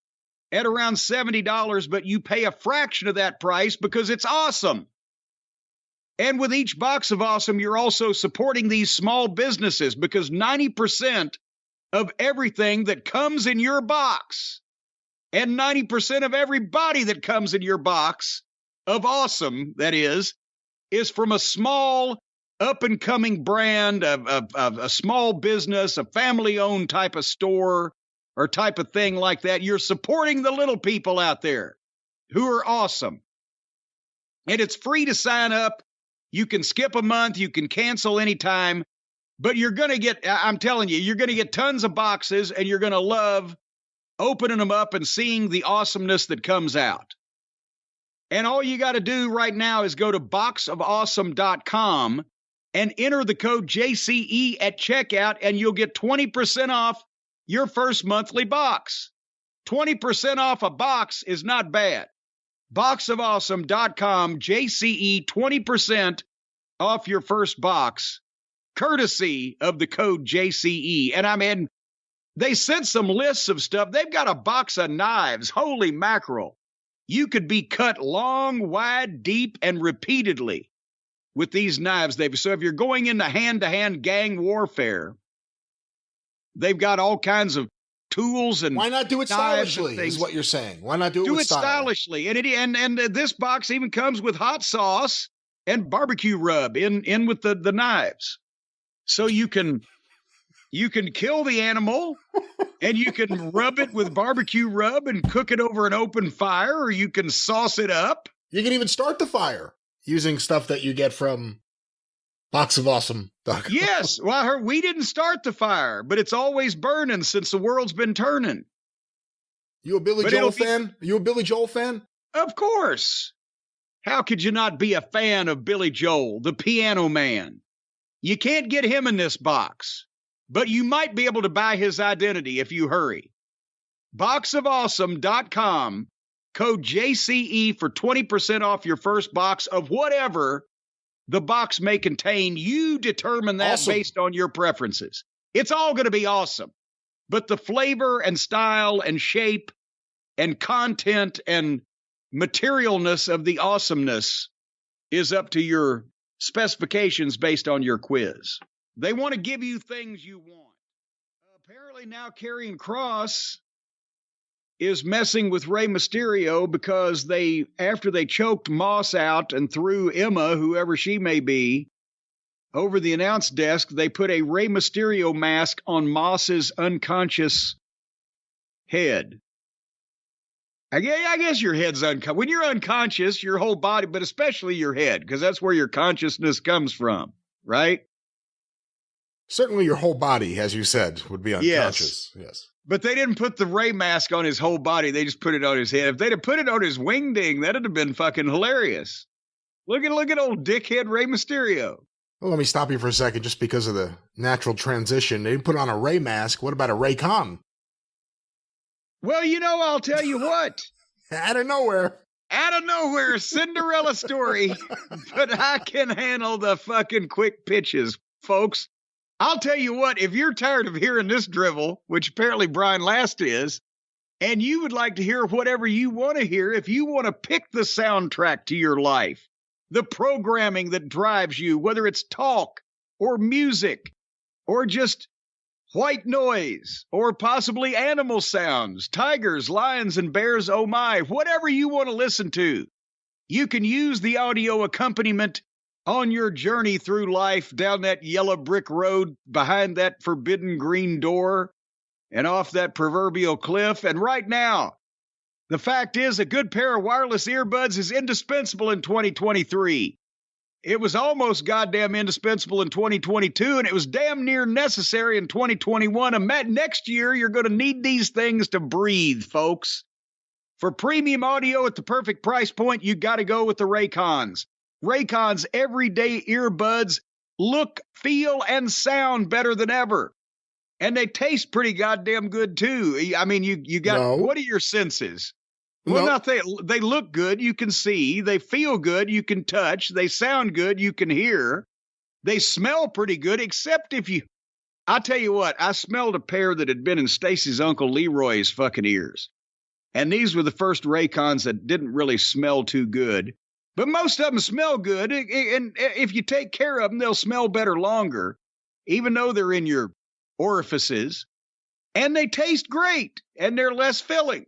at around $70, but you pay a fraction of that price because it's awesome. And with each box of awesome, you're also supporting these small businesses, because 90% of everything that comes in your box and 90% of everybody that comes in your box of awesome, that is from a small up-and-coming brand, of a small business, a family-owned type of store or type of thing like that. You're supporting the little people out there who are awesome. And it's free to sign up. You can skip a month. You can cancel anytime. But you're going to get, I'm telling you, you're going to get tons of boxes, and you're going to love opening them up and seeing the awesomeness that comes out. And all you got to do right now is go to boxofawesome.com and enter the code JCE at checkout, and you'll get 20% off your first monthly box. 20% off a box is not bad. Boxofawesome.com, JCE, 20% off your first box, courtesy of the code JCE. And I mean, they sent some lists of stuff. They've got a box of knives. Holy mackerel. You could be cut long, wide, deep, and repeatedly with these knives. So if you're going into hand-to-hand gang warfare, they've got all kinds of tools and why not do it stylishly? Is what you're saying? Why not do it stylishly? And this box even comes with hot sauce and barbecue rub in with the knives, so you can kill the animal. And you can rub it with barbecue rub and cook it over an open fire, or you can sauce it up. You can even start the fire using stuff that you get from boxofawesome.com. Yes. Well, we didn't start the fire, but it's always burning since the world's been turning. You a Billy Joel fan? You a Billy Joel fan? Of course. How could you not be a fan of Billy Joel, the Piano Man? You can't get him in this box, but you might be able to buy his identity if you hurry. Boxofawesome.com, code JCE for 20% off your first box of whatever the box may contain. You determine that based on your preferences. It's all going to be awesome. But the flavor and style and shape and content and materialness of the awesomeness is up to your specifications based on your quiz. They want to give you things you want. Apparently now Karrion Kross is messing with Rey Mysterio because after they choked Moss out and threw Emma, whoever she may be, over the announce desk, they put a Rey Mysterio mask on Moss's unconscious head. I guess your head's unconscious. When you're unconscious, your whole body, but especially your head, because that's where your consciousness comes from, right? Certainly your whole body, as you said, would be unconscious. Yes. But they didn't put the Rey mask on his whole body. They just put it on his head. If they'd have put it on his wingding, that'd have been fucking hilarious. Look at old dickhead Rey Mysterio. Well, let me stop you for a second just because of the natural transition. They didn't put on a Rey mask. What about a Raycon? Well, I'll tell you what. Out of nowhere, Cinderella story. But I can handle the fucking quick pitches, folks. I'll tell you what, if you're tired of hearing this drivel, which apparently Brian Last is, and you would like to hear whatever you want to hear, if you want to pick the soundtrack to your life, the programming that drives you, whether it's talk or music or just white noise or possibly animal sounds, tigers, lions, and bears, oh my, whatever you want to listen to, you can use the audio accompaniment on your journey through life down that yellow brick road behind that forbidden green door and off that proverbial cliff. And right now, the fact is a good pair of wireless earbuds is indispensable in 2023. It was almost goddamn indispensable in 2022, and it was damn near necessary in 2021. And next year, you're going to need these things to breathe, folks. For premium audio at the perfect price point, you got to go with the Raycons. Raycons everyday earbuds look, feel, and sound better than ever. And they taste pretty goddamn good, too. I mean, you got, what are your senses? Well, they look good, you can see. They feel good, you can touch. They sound good, you can hear. They smell pretty good, except I'll tell you what, I smelled a pair that had been in Stacy's Uncle Leroy's fucking ears. And these were the first Raycons that didn't really smell too good. But most of them smell good, and if you take care of them, they'll smell better longer, even though they're in your orifices. And they taste great, and they're less filling.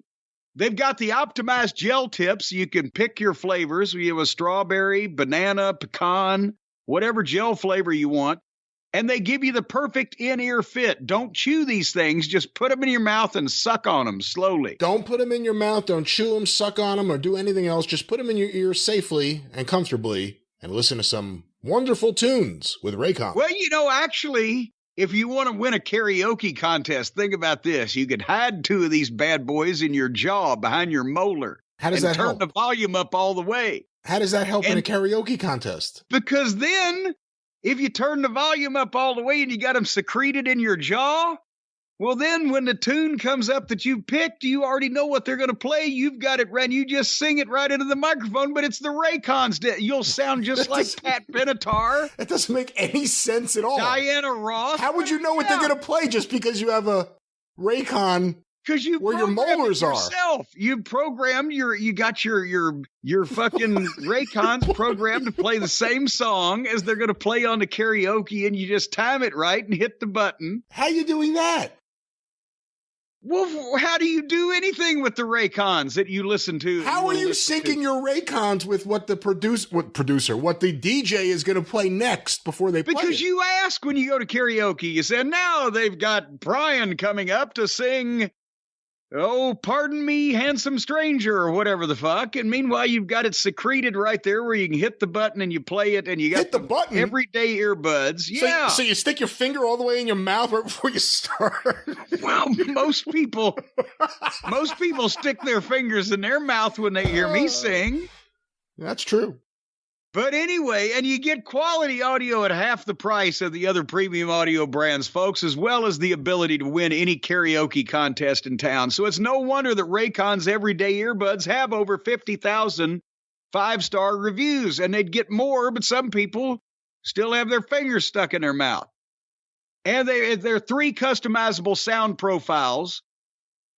They've got the optimized gel tips. You can pick your flavors. You have a strawberry, banana, pecan, whatever gel flavor you want. And they give you the perfect in-ear fit. Don't chew these things. Just put them in your mouth and suck on them slowly. Don't put them in your mouth. Don't chew them, suck on them, or do anything else. Just put them in your ear safely and comfortably and listen to some wonderful tunes with Raycon. Well, actually, if you want to win a karaoke contest, think about this. You could hide two of these bad boys in your jaw behind your molar. How does that help? Turn the volume up all the way. How does that help in a karaoke contest? Because then, if you turn the volume up all the way and you got them secreted in your jaw, well, then when the tune comes up that you picked, you already know what they're going to play. You've got it ready. You just sing it right into the microphone, but it's the Raycons. You'll sound just like Pat Benatar. That doesn't make any sense at all. Diana Ross. How would you know what they're going to play just because you have a Raycon where your molars are? You programmed you got your fucking Raycons programmed to play the same song as they're going to play on the karaoke, and you just time it right and hit the button. How are you doing that? Well, how do you do anything with the Raycons that you listen to? How are you syncing your Raycons with what the DJ is going to play next before they play it? Because you ask when you go to karaoke, you say, now they've got Brian coming up to sing, oh, pardon me, handsome stranger, or whatever the fuck. And meanwhile, you've got it secreted right there where you can hit the button and you play it, and you got the button everyday earbuds. Yeah. So you stick your finger all the way in your mouth right before you start. Well, most people stick their fingers in their mouth when they hear me sing. That's true. But anyway, and you get quality audio at half the price of the other premium audio brands, folks, as well as the ability to win any karaoke contest in town. So it's no wonder that Raycon's everyday earbuds have over 50,000 5-star reviews, and they'd get more, but some people still have their fingers stuck in their mouth. And they're 3 customizable sound profiles.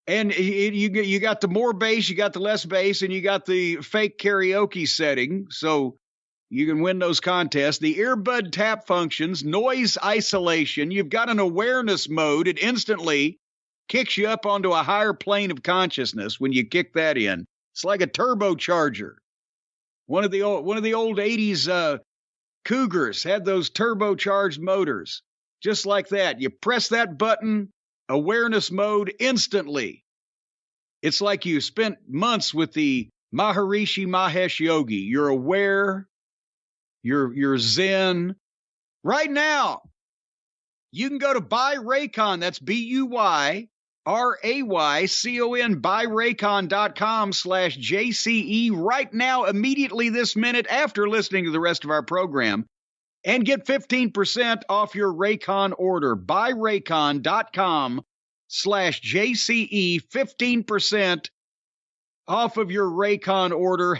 And you got the more bass, you got the less bass, and you got the fake karaoke setting, so you can win those contests. The earbud tap functions, noise isolation. You've got an awareness mode. It instantly kicks you up onto a higher plane of consciousness when you kick that in. It's like a turbocharger. One of the old 80s Cougars had those turbocharged motors, just like that. You press that button, awareness mode instantly. It's like you spent months with the Maharishi Mahesh Yogi. You're aware, you're zen. Right now, you can go to Buy Raycon. That's BUYRAYCON, buyraycon.com/JCE right now, immediately this minute after listening to the rest of our program, and get 15% off your Raycon order. buyraycon.com/JCE, 15% off of your Raycon order.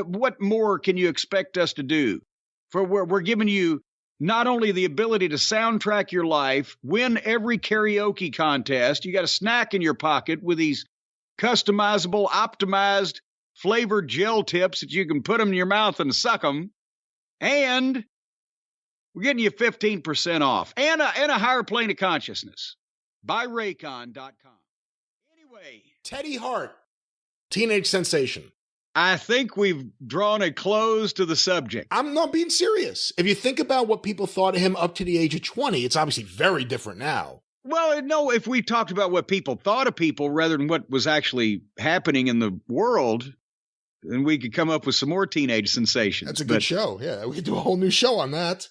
What more can you expect us to do? We're giving you not only the ability to soundtrack your life, win every karaoke contest, you got a snack in your pocket with these customizable, optimized, flavored gel tips that you can put them in your mouth and suck them, and we're getting you 15% off and a higher plane of consciousness. BuyRaycon.com. Anyway, Teddy Hart, teenage sensation. I think we've drawn a close to the subject. I'm not being serious. If you think about what people thought of him up to the age of 20, it's obviously very different now. Well, no, if we talked about what people thought of people rather than what was actually happening in the world, then we could come up with some more teenage sensations. That's a good show. Yeah, we could do a whole new show on that.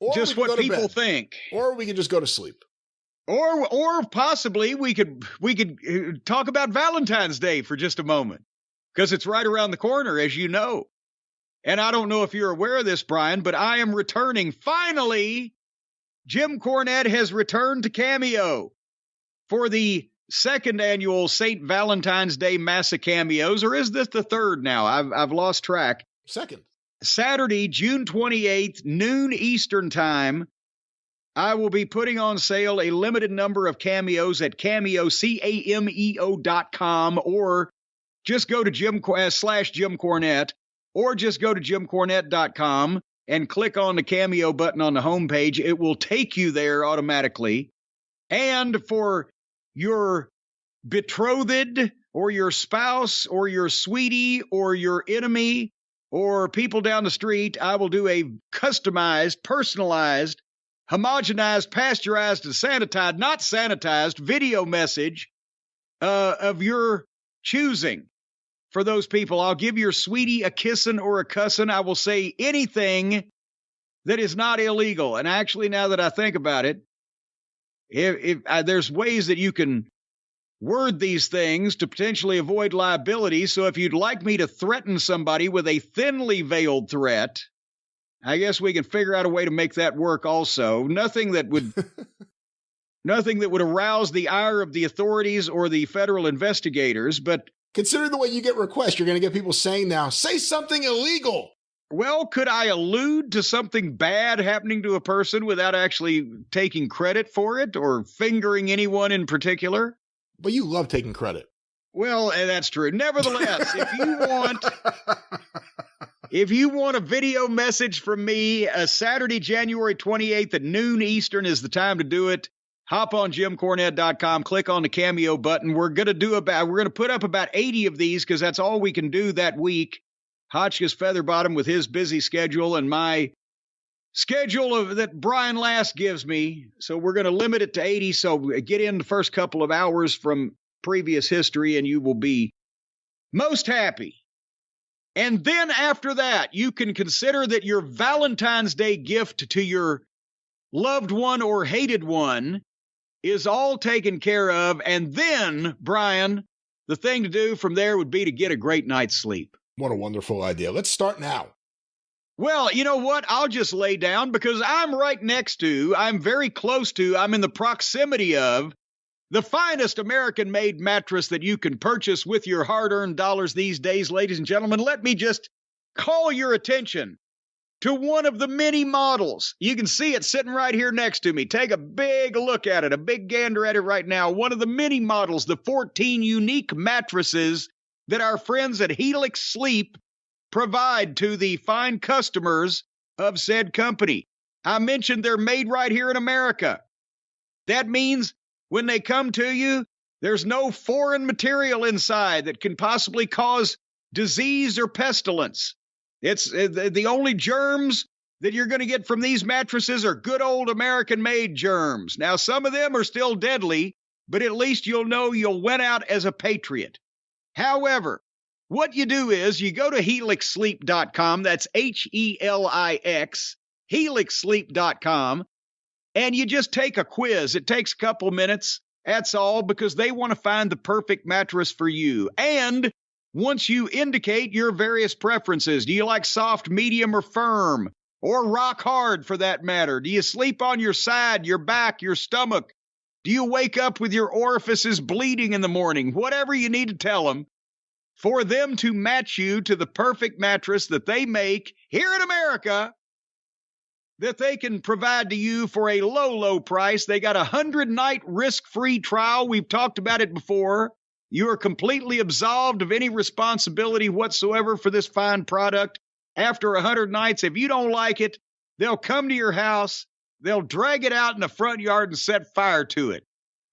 Or just what people think. Or we could just go to sleep. Or possibly we could talk about Valentine's Day for just a moment, because it's right around the corner, as you know. And I don't know if you're aware of this, Brian, but I am returning. Finally, Jim Cornette has returned to Cameo for the 2nd annual St. Valentine's Day Massa Cameos, or is this the 3rd now? I've lost track. 2nd. Saturday, June 28th, noon Eastern Time. I will be putting on sale a limited number of cameos at Cameo, CAMEO.com, or just go to Jim Cornette, or just go to JimCornette.com and click on the Cameo button on the homepage. It will take you there automatically. And for your betrothed, or your spouse, or your sweetie, or your enemy, or people down the street, I will do a customized, personalized, homogenized, pasteurized, and sanitized, not sanitized, video message of your choosing. For those people, I'll give your sweetie a kissin' or a cussin'. I will say anything that is not illegal. And actually, now that I think about it, if there's ways that you can word these things to potentially avoid liability. So if you'd like me to threaten somebody with a thinly veiled threat, I guess we can figure out a way to make that work also. Nothing that would arouse the ire of the authorities or the federal investigators, but consider the way you get requests. You're going to get people saying now, say something illegal. Well, could I allude to something bad happening to a person without actually taking credit for it or fingering anyone in particular? But you love taking credit. Well, that's true. Nevertheless, if you want a video message from me, Saturday, January 28th at noon Eastern is the time to do it. Hop on JimCornette.com, click on the Cameo button. We're going to put up about 80 of these because that's all we can do that week. Hotchkiss Featherbottom with his busy schedule and my schedule that Brian Last gives me. So we're going to limit it to 80. So get in the first couple of hours from previous history and you will be most happy. And then after that, you can consider that your Valentine's Day gift to your loved one or hated one is all taken care of. And then, Brian, the thing to do from there would be to get a great night's sleep. What a wonderful idea. Let's start now. Well, you know what? I'll just lay down because I'm right next to, I'm very close to, I'm in the proximity of The finest American-made mattress that you can purchase with your hard-earned dollars these days, ladies and gentlemen. Let me just call your attention to one of the many models. You can see it sitting right here next to me. Take a big look at it, a big gander at it right now. One of the many models, the 14 unique mattresses that our friends at Helix Sleep provide to the fine customers of said company. I mentioned they're made right here in America. That means when they come to you, there's no foreign material inside that can possibly cause disease or pestilence. It's the only germs that you're going to get from these mattresses are good old American-made germs. Now, some of them are still deadly, but at least you'll know you'll win out as a patriot. However, what you do is you go to helixsleep.com, that's Helix, helixsleep.com, and you just take a quiz. It takes a couple minutes, that's all, because they want to find the perfect mattress for you. And once you indicate your various preferences, do you like soft, medium, or firm? Or rock hard, for that matter? Do you sleep on your side, your back, your stomach? Do you wake up with your orifices bleeding in the morning? Whatever you need to tell them, for them to match you to the perfect mattress that they make here in America, that they can provide to you for a low, low price. They got a 100-night risk-free trial. We've talked about it before. You are completely absolved of any responsibility whatsoever for this fine product. After 100 nights, if you don't like it, they'll come to your house, they'll drag it out in the front yard and set fire to it.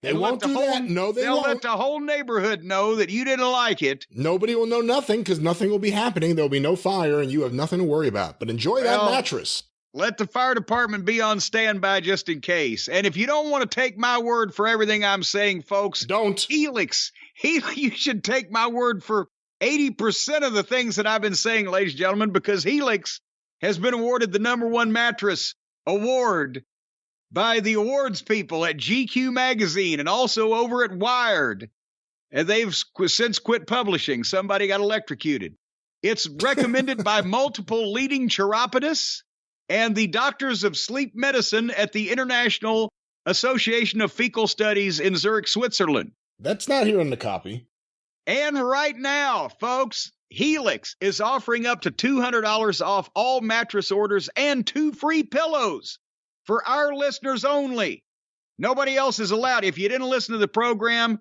They won't do that. No, they won't. They'll let the whole neighborhood know that you didn't like it. Nobody will know nothing because nothing will be happening. There'll be no fire and you have nothing to worry about. But enjoy that mattress. Let the fire department be on standby just in case. And if you don't want to take my word for everything I'm saying, folks, don't. Helix, you should take my word for 80% of the things that I've been saying, ladies and gentlemen, because Helix has been awarded the #1 mattress award by the awards people at GQ Magazine and also over at Wired. And they've since quit publishing. Somebody got electrocuted. It's recommended by multiple leading chiropodists and the doctors of sleep medicine at the International Association of Fecal Studies in Zurich, Switzerland. That's not here in the copy. And right now, folks, Helix is offering up to $200 off all mattress orders and 2 free pillows for our listeners only. Nobody else is allowed. If you didn't listen to the program,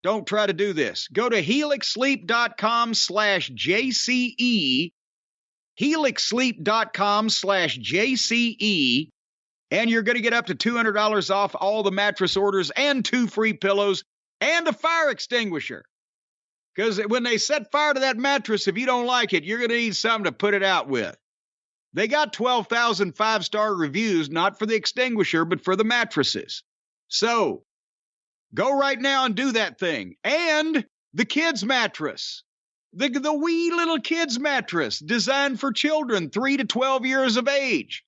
don't try to do this. Go to helixsleep.com/JCE, helixsleep.com/JCE, and you're going to get up to $200 off all the mattress orders and 2 free pillows and a fire extinguisher. Because when they set fire to that mattress, if you don't like it, you're going to need something to put it out with. They got 12,000 5-star reviews, not for the extinguisher, but for the mattresses. So, go right now and do that thing. And the kids' mattress. The wee little kids' mattress designed for children 3 to 12 years of age.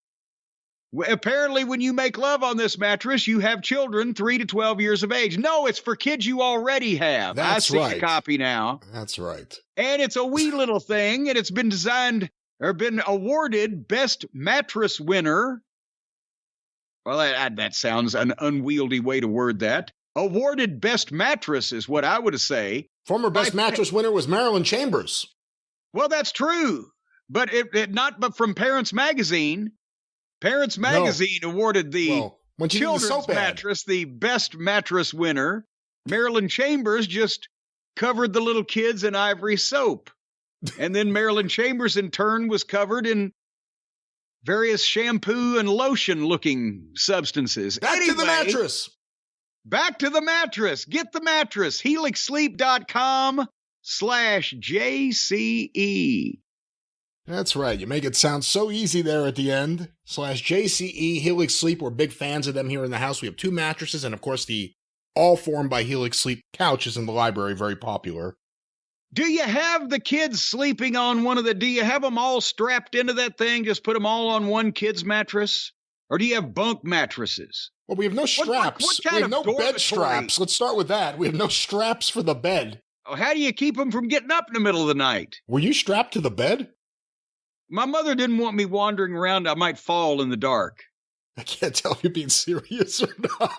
Apparently, when you make love on this mattress, you have children 3 to 12 years of age. No, it's for kids you already have. That's I see right. a copy now. That's right. And it's a wee little thing, and it's been designed or been awarded Best Mattress Winner. Well, that sounds an unwieldy way to word that. Awarded Best Mattress is what I would say. Former Best Mattress winner was Marilyn Chambers. Well, that's true. But but from Parents Magazine. Parents Magazine awarded the children's mattress the Best Mattress Winner. Marilyn Chambers just covered the little kids in ivory soap. And then Marilyn Chambers, in turn, was covered in various shampoo and lotion-looking substances. Back to the mattress. Back to the mattress. Get the mattress. helixsleep.com/JCE. That's right. You make it sound so easy there at the end. /JCE, Helix Sleep. We're big fans of them here in the house. We have 2 mattresses, and of course the all formed by Helix Sleep couches in the library, very popular. Do you have the kids sleeping on do you have them all strapped into that thing? Just put them all on one kid's mattress? Or do you have bunk mattresses? Well, we have no straps. What kind we have of no dormitory? bed straps. Let's start with that. We have no straps for the bed. Oh, how do you keep them from getting up in the middle of the night? Were you strapped to the bed? My mother didn't want me wandering around. I might fall in the dark. I can't tell if you're being serious or not.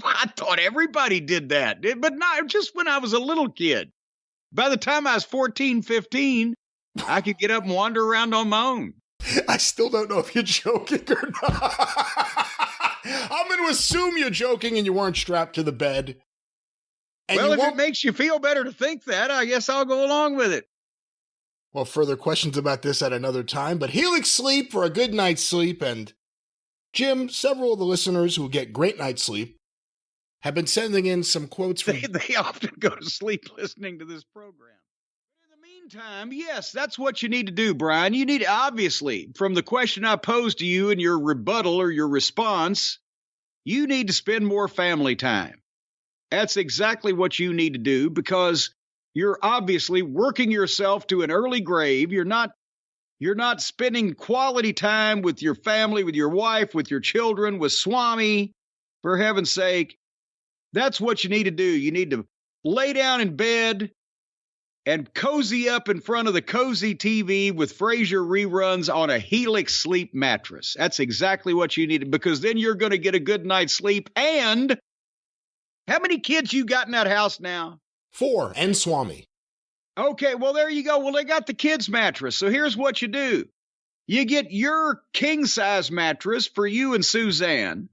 I thought everybody did that, but not just when I was a little kid. By the time I was 14, 15, I could get up and wander around on my own. I still don't know if you're joking or not. I'm going to assume you're joking and you weren't strapped to the bed. And well, if it makes you feel better to think that, I guess I'll go along with it. Well, further questions about this at another time, but Helix Sleep for a good night's sleep. And Jim, several of the listeners who get great night's sleep have been sending in some quotes from... They often go to sleep listening to this program. In the meantime, yes, that's what you need to do, Brian. You need, obviously, from the question I posed to you in your rebuttal or your response, you need to spend more family time. That's exactly what you need to do, because you're obviously working yourself to an early grave. You're not spending quality time with your family, with your wife, with your children, with Swami, for heaven's sake. That's what you need to do. You need to lay down in bed and cozy up in front of the cozy TV with Frasier reruns on a Helix Sleep mattress. That's exactly what you need, because then you're going to get a good night's sleep. And how many kids you got in that house now? 4, and Swami. Okay, well, there you go. Well, they got the kids' mattress. So here's what you do. You get your king-size mattress for you and Suzanne,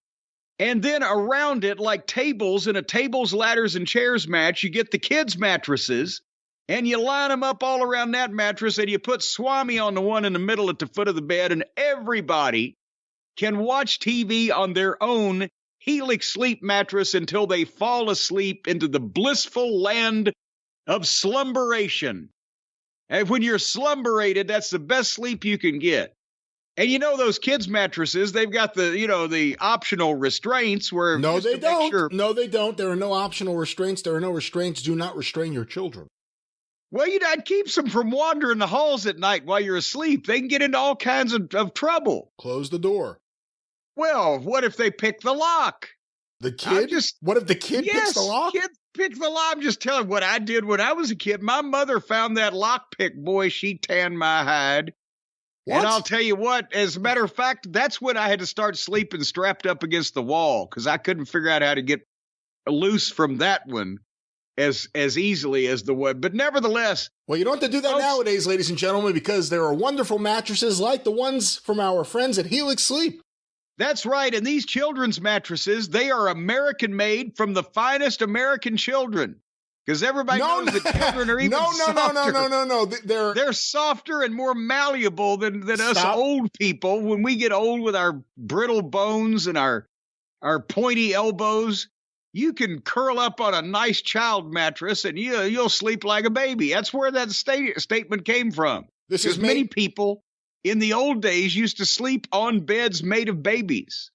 and then around it, like tables in a tables, ladders, and chairs match, you get the kids' mattresses, and you line them up all around that mattress, and you put Swami on the one in the middle at the foot of the bed, and everybody can watch TV on their own Helix Sleep mattress until they fall asleep into the blissful land of slumberation. And when you're slumberated, that's the best sleep you can get. And you know those kids' mattresses, they've got the optional restraints where... No, they don't. Sure... No, they don't. There are no optional restraints. There are no restraints. Do not restrain your children. Well, that keeps them from wandering the halls at night while you're asleep. They can get into all kinds of trouble. Close the door. Well, what if they pick the lock? The kid? What if the kid picks the lock? Yes, kid pick the lock. I'm just telling what I did when I was a kid. My mother found that lock pick. Boy, she tanned my hide. What? And I'll tell you what, as a matter of fact, that's when I had to start sleeping strapped up against the wall, because I couldn't figure out how to get loose from that one as easily as the one. But nevertheless... Well, you don't have to do that nowadays, ladies and gentlemen, because there are wonderful mattresses like the ones from our friends at Helix Sleep. That's right. And these children's mattresses, they are American-made from the finest American children. Because everybody knows that children are even softer. No. They're softer and more malleable than us old people. When we get old with our brittle bones and our pointy elbows, you can curl up on a nice child mattress and you'll sleep like a baby. That's where that statement came from. Because many people in the old days used to sleep on beds made of babies.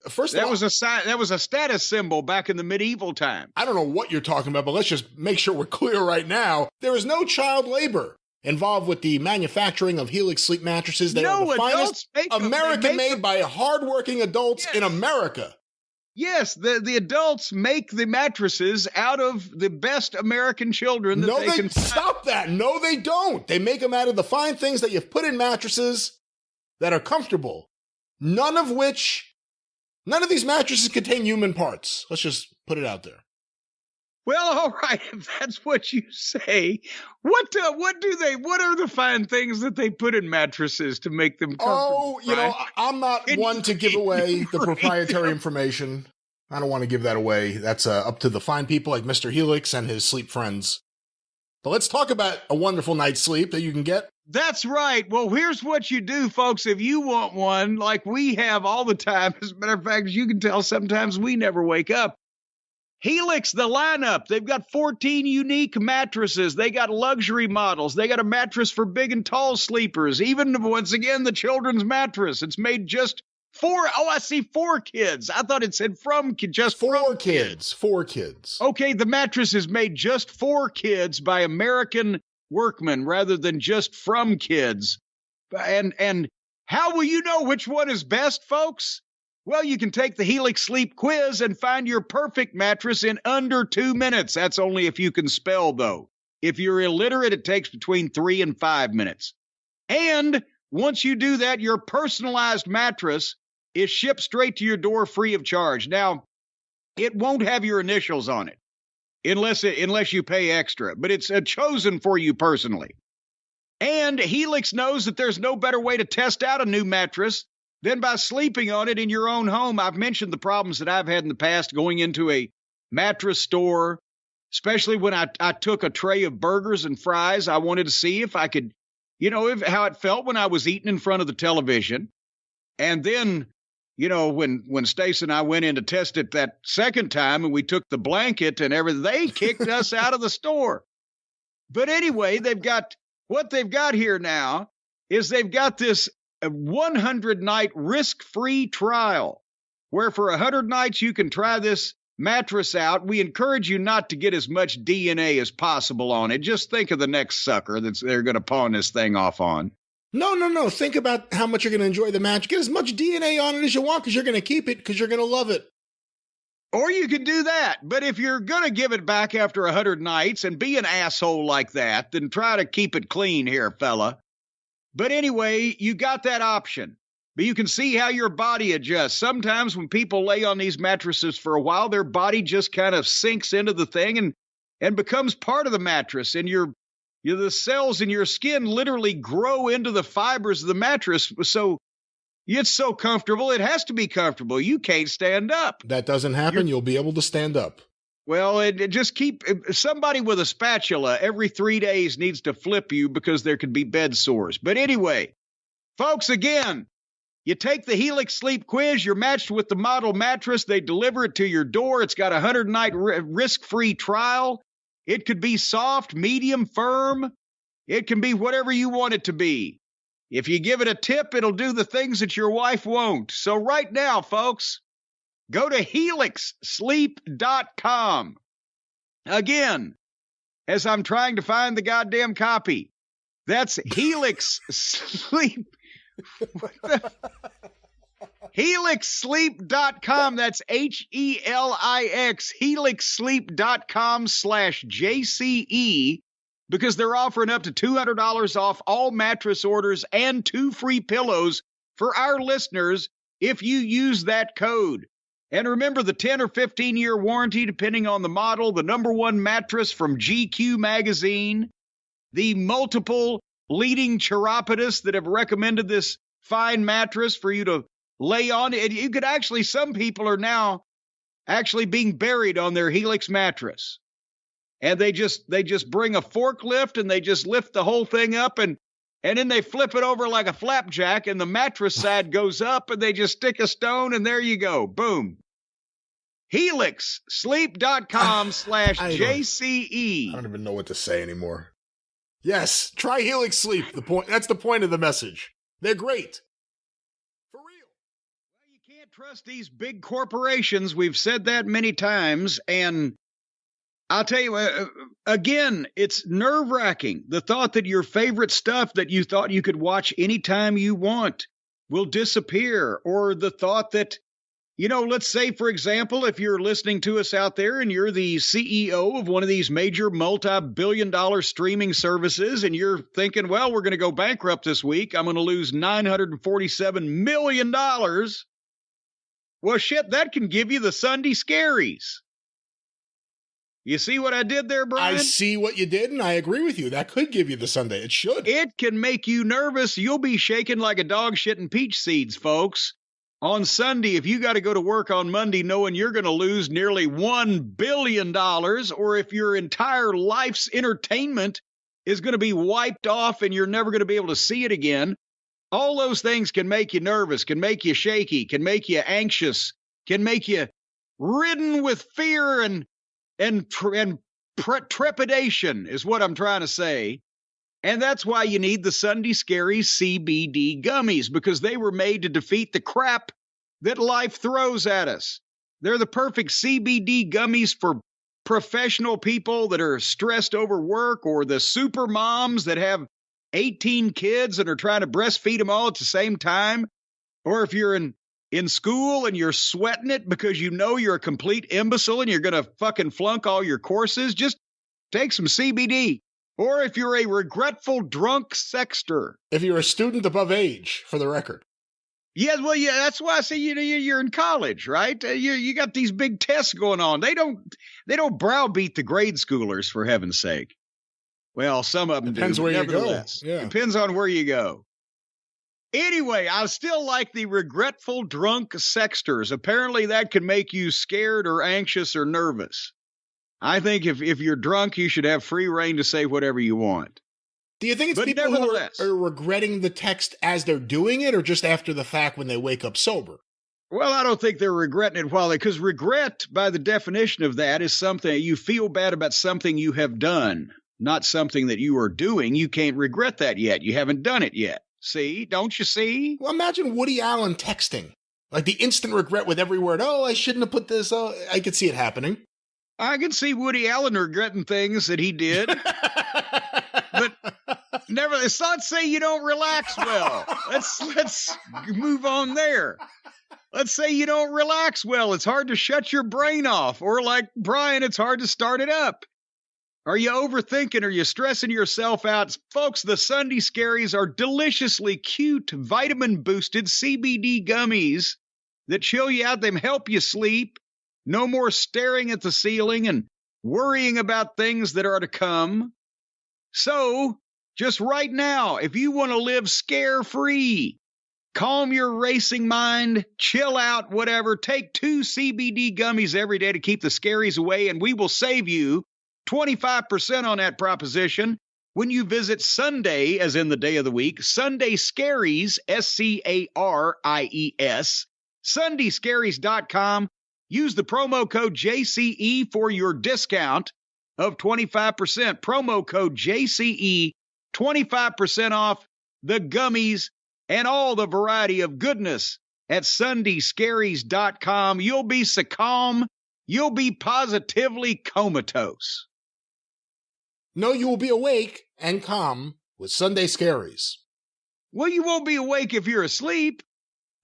First of all, that was a status symbol back in the medieval time. I don't know what you're talking about, but let's just make sure we're clear right now. There is no child labor involved with the manufacturing of Helix Sleep mattresses. They are the finest American-made by hardworking adults in America. Yes, the adults make the mattresses out of the best American children that they can... Stop that. No, they don't. They make them out of the fine things that you've put in mattresses that are comfortable. None of these mattresses contain human parts. Let's just put it out there. Well, all right, if that's what you say. What are the fine things that they put in mattresses to make them comfortable? Oh, I'm not one to give away the proprietary information. I don't want to give that away. That's up to the fine people like Mr. Helix and his sleep friends. But let's talk about a wonderful night's sleep that you can get. That's right. Well, here's what you do, folks. If you want one, like we have all the time, as a matter of fact, as you can tell, sometimes we never wake up. Helix, the lineup, they've got 14 unique mattresses. They got luxury models. They got a mattress for big and tall sleepers. Even, once again, the children's mattress. It's made just for, I see 4 kids. I thought it said just 4 kids. 4 kids. Okay, the mattress is made just for kids by American workmen rather than just from kids. And how will you know which one is best, folks? Well, you can take the Helix Sleep quiz and find your perfect mattress in under 2 minutes. That's only if you can spell, though. If you're illiterate, it takes between 3 and 5 minutes. And once you do that, your personalized mattress is shipped straight to your door free of charge. Now, it won't have your initials on it unless you pay extra, but it's chosen for you personally. And Helix knows that there's no better way to test out a new mattress than by sleeping on it in your own home. I've mentioned the problems that I've had in the past going into a mattress store, especially when I took a tray of burgers and fries. I wanted to see if I could, how it felt when I was eating in front of the television. And then, when Stace and I went in to test it that second time and we took the blanket and everything, they kicked us out of the store. But anyway, what they've got here now is they've got this 100-night risk-free trial where for 100 nights you can try this mattress out. We encourage you not to get as much DNA as possible on it. Just think of the next sucker they're going to pawn this thing off on. No. Think about how much you're going to enjoy the match. Get as much DNA on it as you want because you're going to keep it because you're going to love it. Or you could do that. But if you're going to give it back after 100 nights and be an asshole like that, then try to keep it clean here, fella. But anyway, you got that option. But you can see how your body adjusts. Sometimes when people lay on these mattresses for a while, their body just kind of sinks into the thing and becomes part of the mattress. And the cells in your skin literally grow into the fibers of the mattress. So it's so comfortable, it has to be comfortable. You can't stand up. That doesn't happen. You'll be able to stand up. Well, it just somebody with a spatula every 3 days needs to flip you because there could be bed sores. But anyway, folks, again, you take the Helix Sleep Quiz, you're matched with the model mattress, they deliver it to your door. It's got a 100-night risk-free trial. It could be soft, medium, firm. It can be whatever you want it to be. If you give it a tip, it'll do the things that your wife won't. So right now, folks, go to helixsleep.com. Again, as I'm trying to find the goddamn copy, that's Helix Sleep. helixsleep.com. That's HELIX, helixsleep.com/JCE, because they're offering up to $200 off all mattress orders and 2 free pillows for our listeners if you use that code. And remember the 10 or 15-year warranty, depending on the model, the #1 mattress from GQ magazine, the multiple leading chiropodists that have recommended this fine mattress for you to lay on. And you could actually, some people are now actually being buried on their Helix mattress. And they just bring a forklift and they just lift the whole thing up and then they flip it over like a flapjack and the mattress side goes up and they just stick a stone and there you go. Boom. helixsleep.com/JCE. I don't even know what to say anymore. Yes, try Helix Sleep. That's the point of the message. They're great. For real. Well, you can't trust these big corporations. We've said that many times. And I'll tell you, again, it's nerve-wracking. The thought that your favorite stuff that you thought you could watch anytime you want will disappear. Or the thought that, let's say, for example, if you're listening to us out there and you're the CEO of one of these major multi-billion-dollar streaming services and you're thinking, well, we're going to go bankrupt this week. I'm going to lose $947 million. Well, shit, that can give you the Sunday scaries. You see what I did there, Brian? I see what you did, and I agree with you. That could give you the Sunday. It should. It can make you nervous. You'll be shaking like a dog shitting peach seeds, folks. On Sunday, if you got to go to work on Monday knowing you're going to lose nearly $1 billion, or if your entire life's entertainment is going to be wiped off and you're never going to be able to see it again, all those things can make you nervous, can make you shaky, can make you anxious, can make you ridden with fear and trepidation is what I'm trying to say. And that's why you need the Sunday Scaries CBD gummies, because they were made to defeat the crap that life throws at us. They're the perfect CBD gummies for professional people that are stressed over work, or the super moms that have 18 kids and are trying to breastfeed them all at the same time. Or if you're in school and you're sweating it because you're a complete imbecile and you're going to fucking flunk all your courses, just take some CBD. Or if you're a regretful drunk sexter. If you're a student above age, for the record. Yeah, well, yeah, that's why I say you're in college, right? You got these big tests going on. They don't browbeat the grade schoolers, for heaven's sake. Well, some of them Depends do. where you go. Nevertheless, Yeah. depends on where you go. Anyway, I still like the regretful drunk sexters. Apparently, that can make you scared or anxious or nervous. I think if you're drunk, you should have free reign to say whatever you want. Do you think it's But people who nevertheless- are regretting the text as they're doing it, or just after the fact when they wake up sober? Well, I don't think they're regretting it because regret, by the definition of that, is something you feel bad about something you have done, not something that you are doing. You can't regret that yet. You haven't done it yet. See? Don't you see? Well, imagine Woody Allen texting. Like the instant regret with every word. Oh, I shouldn't have put this. Oh, I could see it happening. I can see Woody Allen regretting things that he did. But never, it's not say you don't relax well. Let's move on there. Let's say you don't relax well. It's hard to shut your brain off. Or like Brian, it's hard to start it up. Are you overthinking? Are you stressing yourself out? Folks, the Sunday Scaries are deliciously cute, vitamin-boosted CBD gummies that chill you out. They help you sleep. No more staring at the ceiling and worrying about things that are to come. So, just right now, if you want to live scare-free, calm your racing mind, chill out, whatever, take 2 CBD gummies every day to keep the scaries away, and we will save you 25% on that proposition when you visit Sunday, as in the day of the week, Sunday Scaries, SCARIES, SundayScaries.com. Use the promo code JCE for your discount of 25%. Promo code JCE, 25% off the gummies and all the variety of goodness at SundayScaries.com. You'll be so calm, you'll be positively comatose. No, you will be awake and calm with Sunday Scaries. Well, you won't be awake if you're asleep.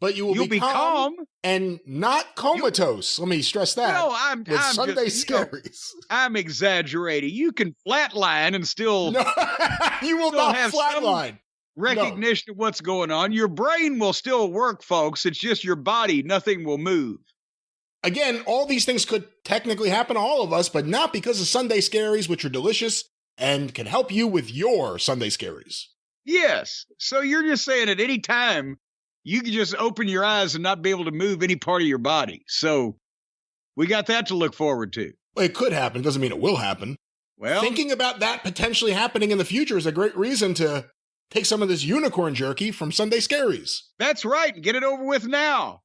But you'll be calm and not comatose. Let me stress that. No, I'm Sunday just, Scaries. I'm exaggerating. You can flatline and still No, you will Still not have some flatline. recognition of what's going on. Your brain will still work, folks. It's just your body. Nothing will move. Again, all these things could technically happen to all of us, but not because of Sunday Scaries, which are delicious and can help you with your Sunday Scaries. Yes. So you're just saying at any time, you can just open your eyes and not be able to move any part of your body. So we got that to look forward to. Well, it could happen. It doesn't mean it will happen. Well, Thinking about that potentially happening in the future is a great reason to take some of this unicorn jerky from Sunday Scaries. that's right. Get it over with now.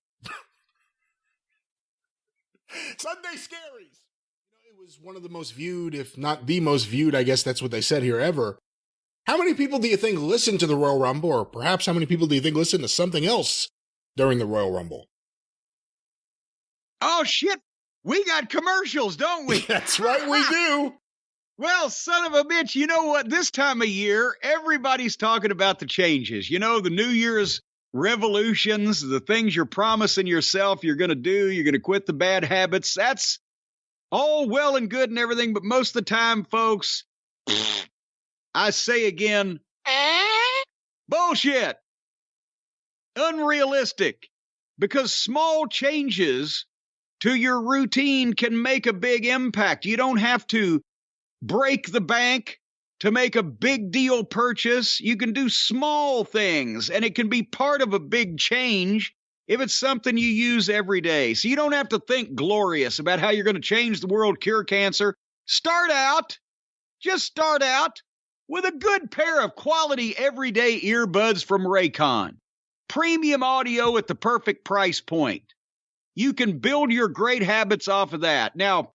Sunday Scaries! It was one of the most viewed, if not the most viewed, I guess that's what they said here, ever. How many people do you think listen to the Royal Rumble, or perhaps how many people do you think listen to something else during the Royal Rumble? Oh, shit. We got commercials, don't we? That's right, we do! Well, son of a bitch, you know what? This time of year, everybody's talking about the changes. You know, the New Year's revolutions, the things you're promising yourself you're going to do. You're going to quit the bad habits. That's all well and good and everything, but most of the time, folks, I say again, bullshit. Unrealistic. Because small changes to your routine can make a big impact. You don't have to break the bank to make a big deal purchase. You can do small things, and it can be part of a big change if it's something you use every day. So you don't have to think glorious about how you're going to change the world, cure cancer. Just start out with a good pair of quality everyday earbuds from Raycon. Premium audio at the perfect price point. You can build your great habits off of that. Now,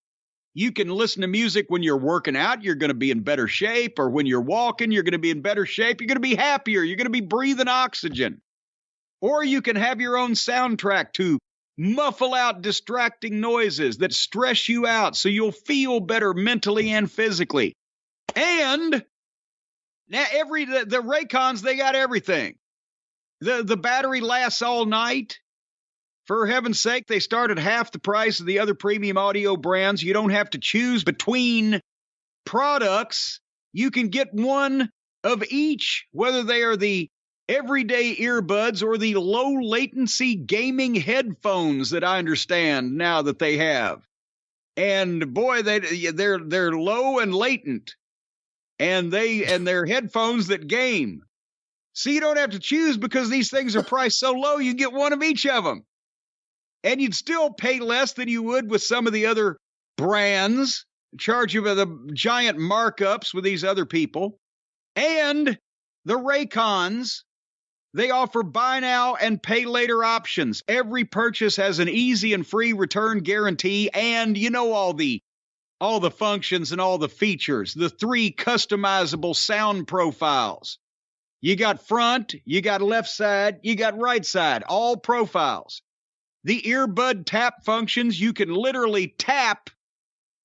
you can listen to music when you're working out. You're going to be in better shape. Or when you're walking, you're going to be in better shape. You're going to be happier. You're going to be breathing oxygen. Or you can have your own soundtrack to muffle out distracting noises that stress you out so you'll feel better mentally and physically. And now the Raycons, they got everything. The battery lasts all night. For heaven's sake, they start at half the price of the other premium audio brands. You don't have to choose between products. You can get one of each, whether they are the everyday earbuds or the low latency gaming headphones that I understand now that they have. And boy, they're low and latent. And they're headphones that game. So you don't have to choose because these things are priced so low, you get one of each of them. And you'd still pay less than you would with some of the other brands, charge you with the giant markups with these other people. And the Raycons, they offer buy now and pay later options. Every purchase has an easy and free return guarantee. And you know all the functions and all the features, the 3 customizable sound profiles. You got front, you got left side, you got right side, all profiles. The earbud tap functions, you can literally tap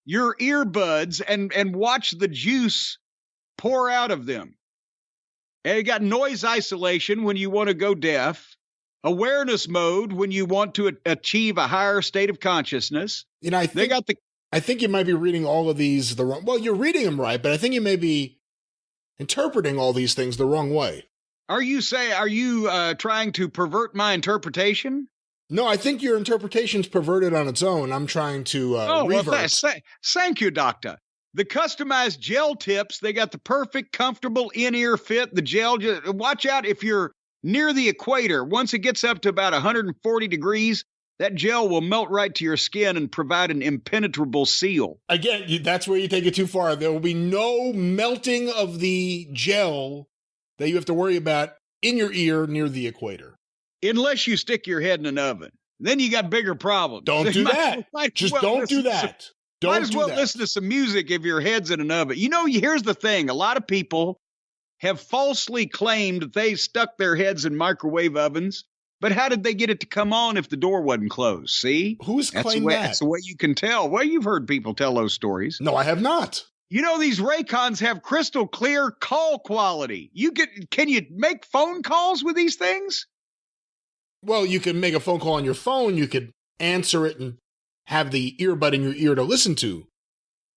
your earbuds and watch the juice pour out of them. And you got noise isolation when you want to go deaf, awareness mode when you want to achieve a higher state of consciousness. You know, I think you might be reading all of these the wrong. Well, you're reading them right, but I think you may be interpreting all these things the wrong way. Are you trying to pervert my interpretation? No, I think your interpretation's perverted on its own. I'm trying to revert. Well, thank you, doctor. The customized gel tips, they got the perfect, comfortable in-ear fit. The gel, watch out if you're near the equator. Once it gets up to about 140 degrees, that gel will melt right to your skin and provide an impenetrable seal. Again, that's where you take it too far. There will be no melting of the gel that you have to worry about in your ear near the equator. Unless you stick your head in an oven. Then you got bigger problems. Don't do that. Just don't do that. Might as well listen to some music if your head's in an oven. You know, here's the thing. A lot of people have falsely claimed that they stuck their heads in microwave ovens. But how did they get it to come on if the door wasn't closed? See? Who's claimed that? That's the way you can tell. Well, you've heard people tell those stories. No, I have not. You know, these Raycons have crystal clear call quality. Can you make phone calls with these things? Well, you can make a phone call on your phone. You could answer it and have the earbud in your ear to listen to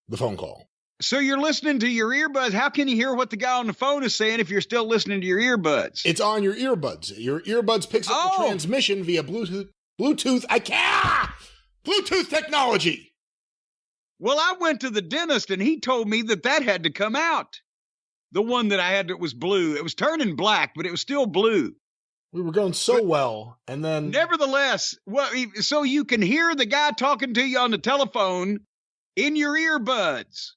the phone call. So you're listening to your earbuds. How can you hear what the guy on the phone is saying if you're still listening to your earbuds? It's on your earbuds. Your earbuds picks up the transmission via Bluetooth. Bluetooth technology. Well, I went to the dentist and he told me that had to come out. The one that I had that was blue. It was turning black, but it was still blue. We were going so well, and then... Nevertheless, so you can hear the guy talking to you on the telephone in your earbuds.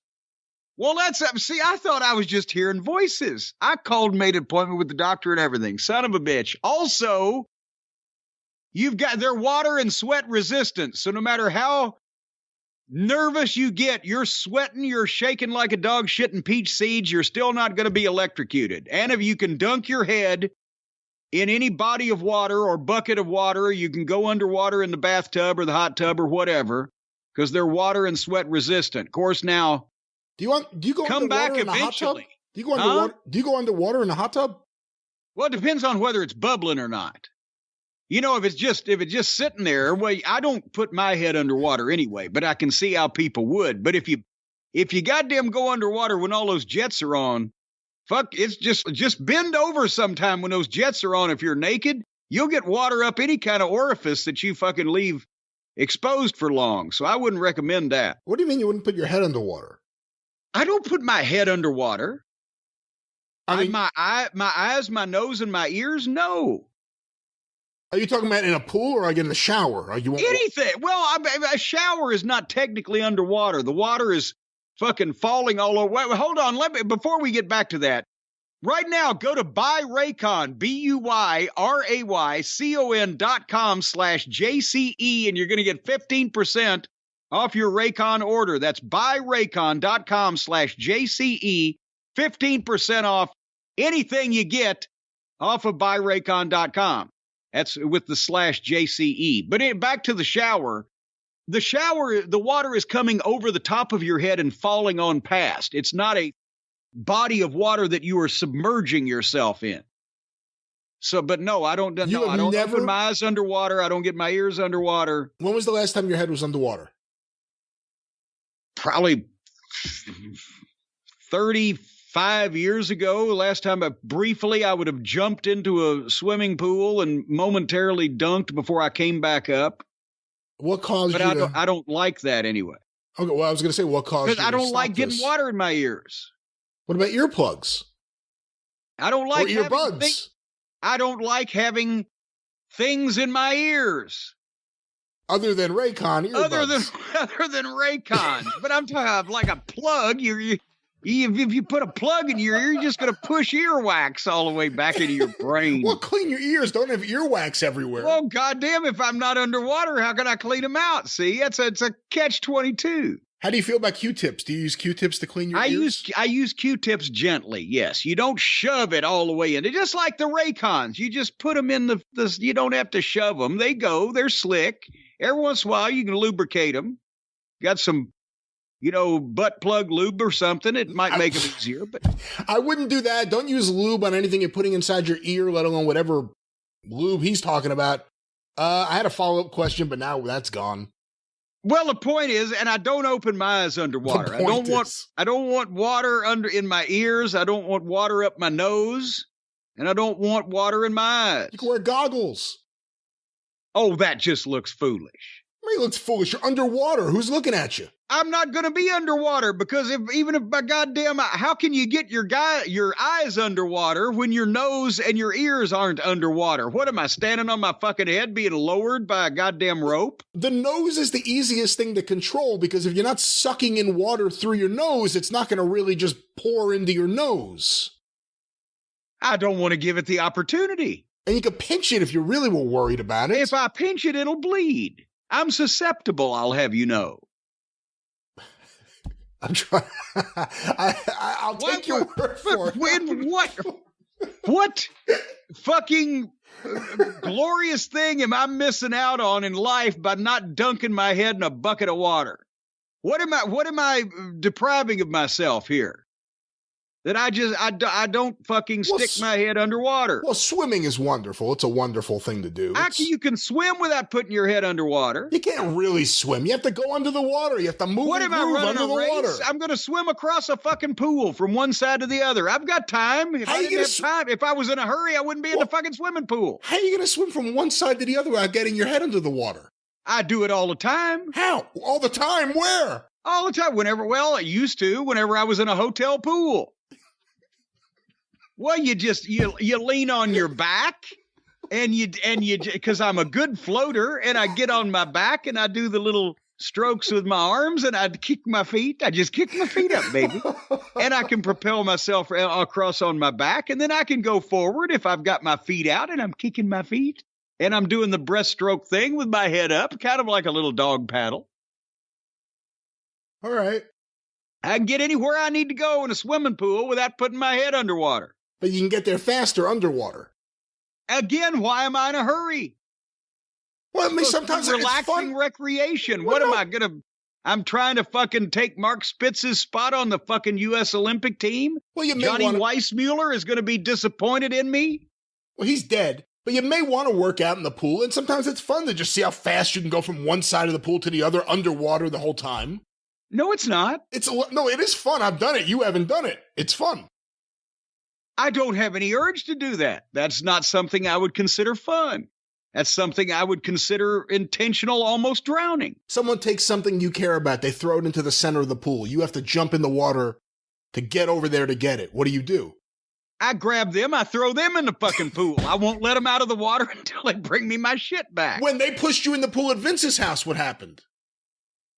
Well, see, I thought I was just hearing voices. I called and made an appointment with the doctor and everything. Son of a bitch. Also, they're water and sweat resistant. So no matter how nervous you get, you're sweating, you're shaking like a dog shitting peach seeds, you're still not going to be electrocuted. And if you can dunk your head in any body of water or bucket of water, you can go underwater in the bathtub or the hot tub or whatever, because they're water and sweat resistant. Of course, now, do you go come back in eventually? Do you go underwater? Do you go underwater in a hot tub? Well, it depends on whether it's bubbling or not. You know, if it's just sitting there, well, I don't put my head underwater anyway, but I can see how people would. But if you goddamn go underwater when all those jets are on, fuck, it's just bend over sometime when those jets are on. If you're naked, you'll get water up any kind of orifice that you fucking leave exposed for long. So I wouldn't recommend that. What do you mean you wouldn't put your head underwater? I don't put my head underwater. I mean, my eyes, my nose, and my ears, no. Are you talking about in a pool or like in the shower? Anything. Well, a shower is not technically underwater. The water is fucking falling all over. Wait, hold on. Before we get back to that, right now, go to buyraycon, BUYRAYCON.com/JCE, and you're going to get 15% off your Raycon order. That's buyraycon.com/JCE, 15% off anything you get off of buyraycon.com. That's with the /JCE. But back to the shower. The water is coming over the top of your head and falling on past. It's not a body of water that you are submerging yourself in. So, but no, I don't open my eyes underwater. I don't get my ears underwater. When was the last time your head was underwater? Probably 30, 5 years ago, last time I would have jumped into a swimming pool and momentarily dunked before I came back up. What caused but you to... I don't like that anyway. Okay, well, I was going to say, what caused you to Because I don't like stop getting this? water in my ears. What about earplugs? I don't like or earbuds? I don't like having things in my ears. Other than Raycon earbuds. Other than Raycon. But I'm talking like a plug. If you put a plug in your ear, you're just going to push earwax all the way back into your brain. Well, clean your ears. Don't have earwax everywhere. Well, goddamn, if I'm not underwater, how can I clean them out? See, it's a catch-22. How do you feel about Q-tips? Do you use Q-tips to clean your ears? I use Q-tips gently, yes. You don't shove it all the way in. They're just like the Raycons. You just put them in you don't have to shove them. They're slick. Every once in a while, you can lubricate them. Got some, butt plug lube or something. It might make them easier. But I wouldn't do that. Don't use lube on anything you're putting inside your ear, let alone whatever lube he's talking about. I had a follow-up question, but now that's gone. Well, the point is, and I don't open my eyes underwater. I don't want water in my ears. I don't want water up my nose, and I don't want water in my eyes. You can wear goggles. Oh, that just looks foolish. I mean, it looks foolish. You're underwater. Who's looking at you? I'm not going to be underwater because even if my goddamn, how can you get your eyes underwater when your nose and your ears aren't underwater? What am I standing on my fucking head being lowered by a goddamn rope? The nose is the easiest thing to control because if you're not sucking in water through your nose, it's not going to really just pour into your nose. I don't want to give it the opportunity. And you can pinch it if you really were worried about it. If I pinch it, it'll bleed. I'm susceptible, I'll have you know. I'm trying. I'll take your word for it. What fucking glorious thing am I missing out on in life by not dunking my head in a bucket of water? What am I depriving of myself here? That I don't fucking stick my head underwater. Well, swimming is wonderful. It's a wonderful thing to do. Actually, you can swim without putting your head underwater. You can't really swim. You have to go under the water. You have to move and groove under the water. I'm going to swim across a fucking pool from one side to the other. I've got time. If I was in a hurry, I wouldn't be in the fucking swimming pool. How are you going to swim from one side to the other without getting your head under the water? I do it all the time. How? All the time? Where? All the time. I used to whenever I was in a hotel pool. Well, you lean on your back and you because I'm a good floater and I get on my back and I do the little strokes with my arms and I kick my feet. I just kick my feet up, baby. And I can propel myself across on my back and then I can go forward if I've got my feet out and I'm kicking my feet and I'm doing the breaststroke thing with my head up, kind of like a little dog paddle. All right. I can get anywhere I need to go in a swimming pool without putting my head underwater. But you can get there faster underwater. Again, why am I in a hurry? Well, I mean, sometimes it's relaxing recreation. I'm trying to fucking take Mark Spitz's spot on the fucking U.S. Olympic team? Well, Johnny Weissmuller is going to be disappointed in me? Well, he's dead. But you may want to work out in the pool, and sometimes it's fun to just see how fast you can go from one side of the pool to the other underwater the whole time. No, it's not. No, it is fun. I've done it. You haven't done it. It's fun. I don't have any urge to do that. That's not something I would consider fun. That's something I would consider intentional, almost drowning. Someone takes something you care about. They throw it into the center of the pool. You have to jump in the water to get over there to get it. What do? I grab them. I throw them in the fucking pool. I won't let them out of the water until they bring me my shit back. When they pushed you in the pool at Vince's house, what happened?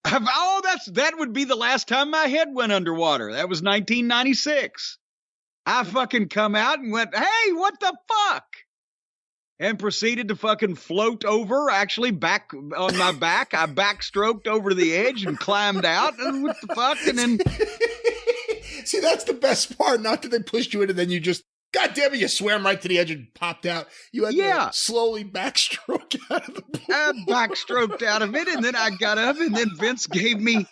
That would be the last time my head went underwater. That was 1996. I fucking come out and went, hey, what the fuck? And proceeded to fucking float over, actually back on my back. I backstroked over the edge and climbed out. And what the fuck? And then. See, that's the best part. Not that they pushed you in and then you just, God damn it, you swam right to the edge and popped out. You had to slowly backstroke out of the pool. I backstroked out of it and then I got up and then Vince gave me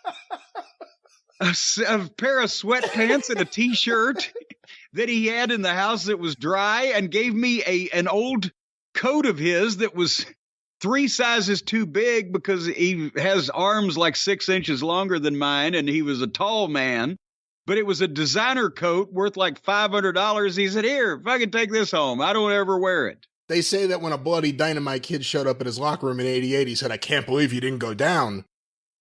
a pair of sweatpants and a t-shirt that he had in the house that was dry and gave me an old coat of his that was 3 sizes too big because he has arms like 6 inches longer than mine and he was a tall man. but it was a designer coat worth like $500. He said, here, if I can take this home, I don't ever wear it. They say that when a bloody dynamite kid showed up at his locker room in 88, he said, I can't believe you didn't go down.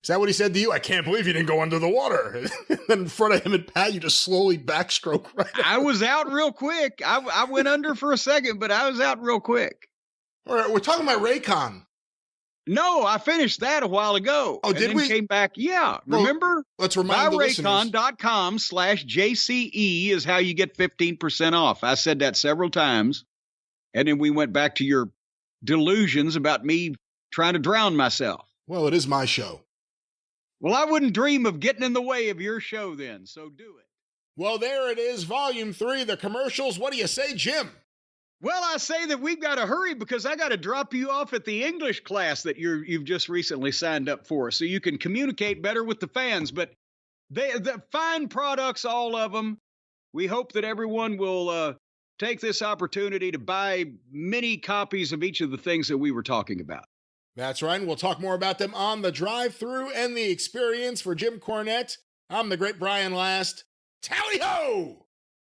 Is that what he said to you? I can't believe you didn't go under the water. And then in front of him and Pat, you just slowly backstroke right out. I was out real quick. I went under for a second, but I was out real quick. All right, we're talking about Raycon. No, I finished that a while ago. Oh, did we? Came back. Yeah, well, remember? Let's remind the listeners. Raycon.com/JCE is how you get 15% off. I said that several times. And then we went back to your delusions about me trying to drown myself. Well, it is my show. Well, I wouldn't dream of getting in the way of your show then, so do it. Well, there it is, Volume 3, the commercials. What do you say, Jim? Well, I say that we've got to hurry because I got to drop you off at the English class that you've just recently signed up for so you can communicate better with the fans. But the fine products, all of them. We hope that everyone will take this opportunity to buy many copies of each of the things that we were talking about. That's right, and we'll talk more about them on the Drive-Thru and the Experience. For Jim Cornette, I'm the great Brian Last. Tally-ho!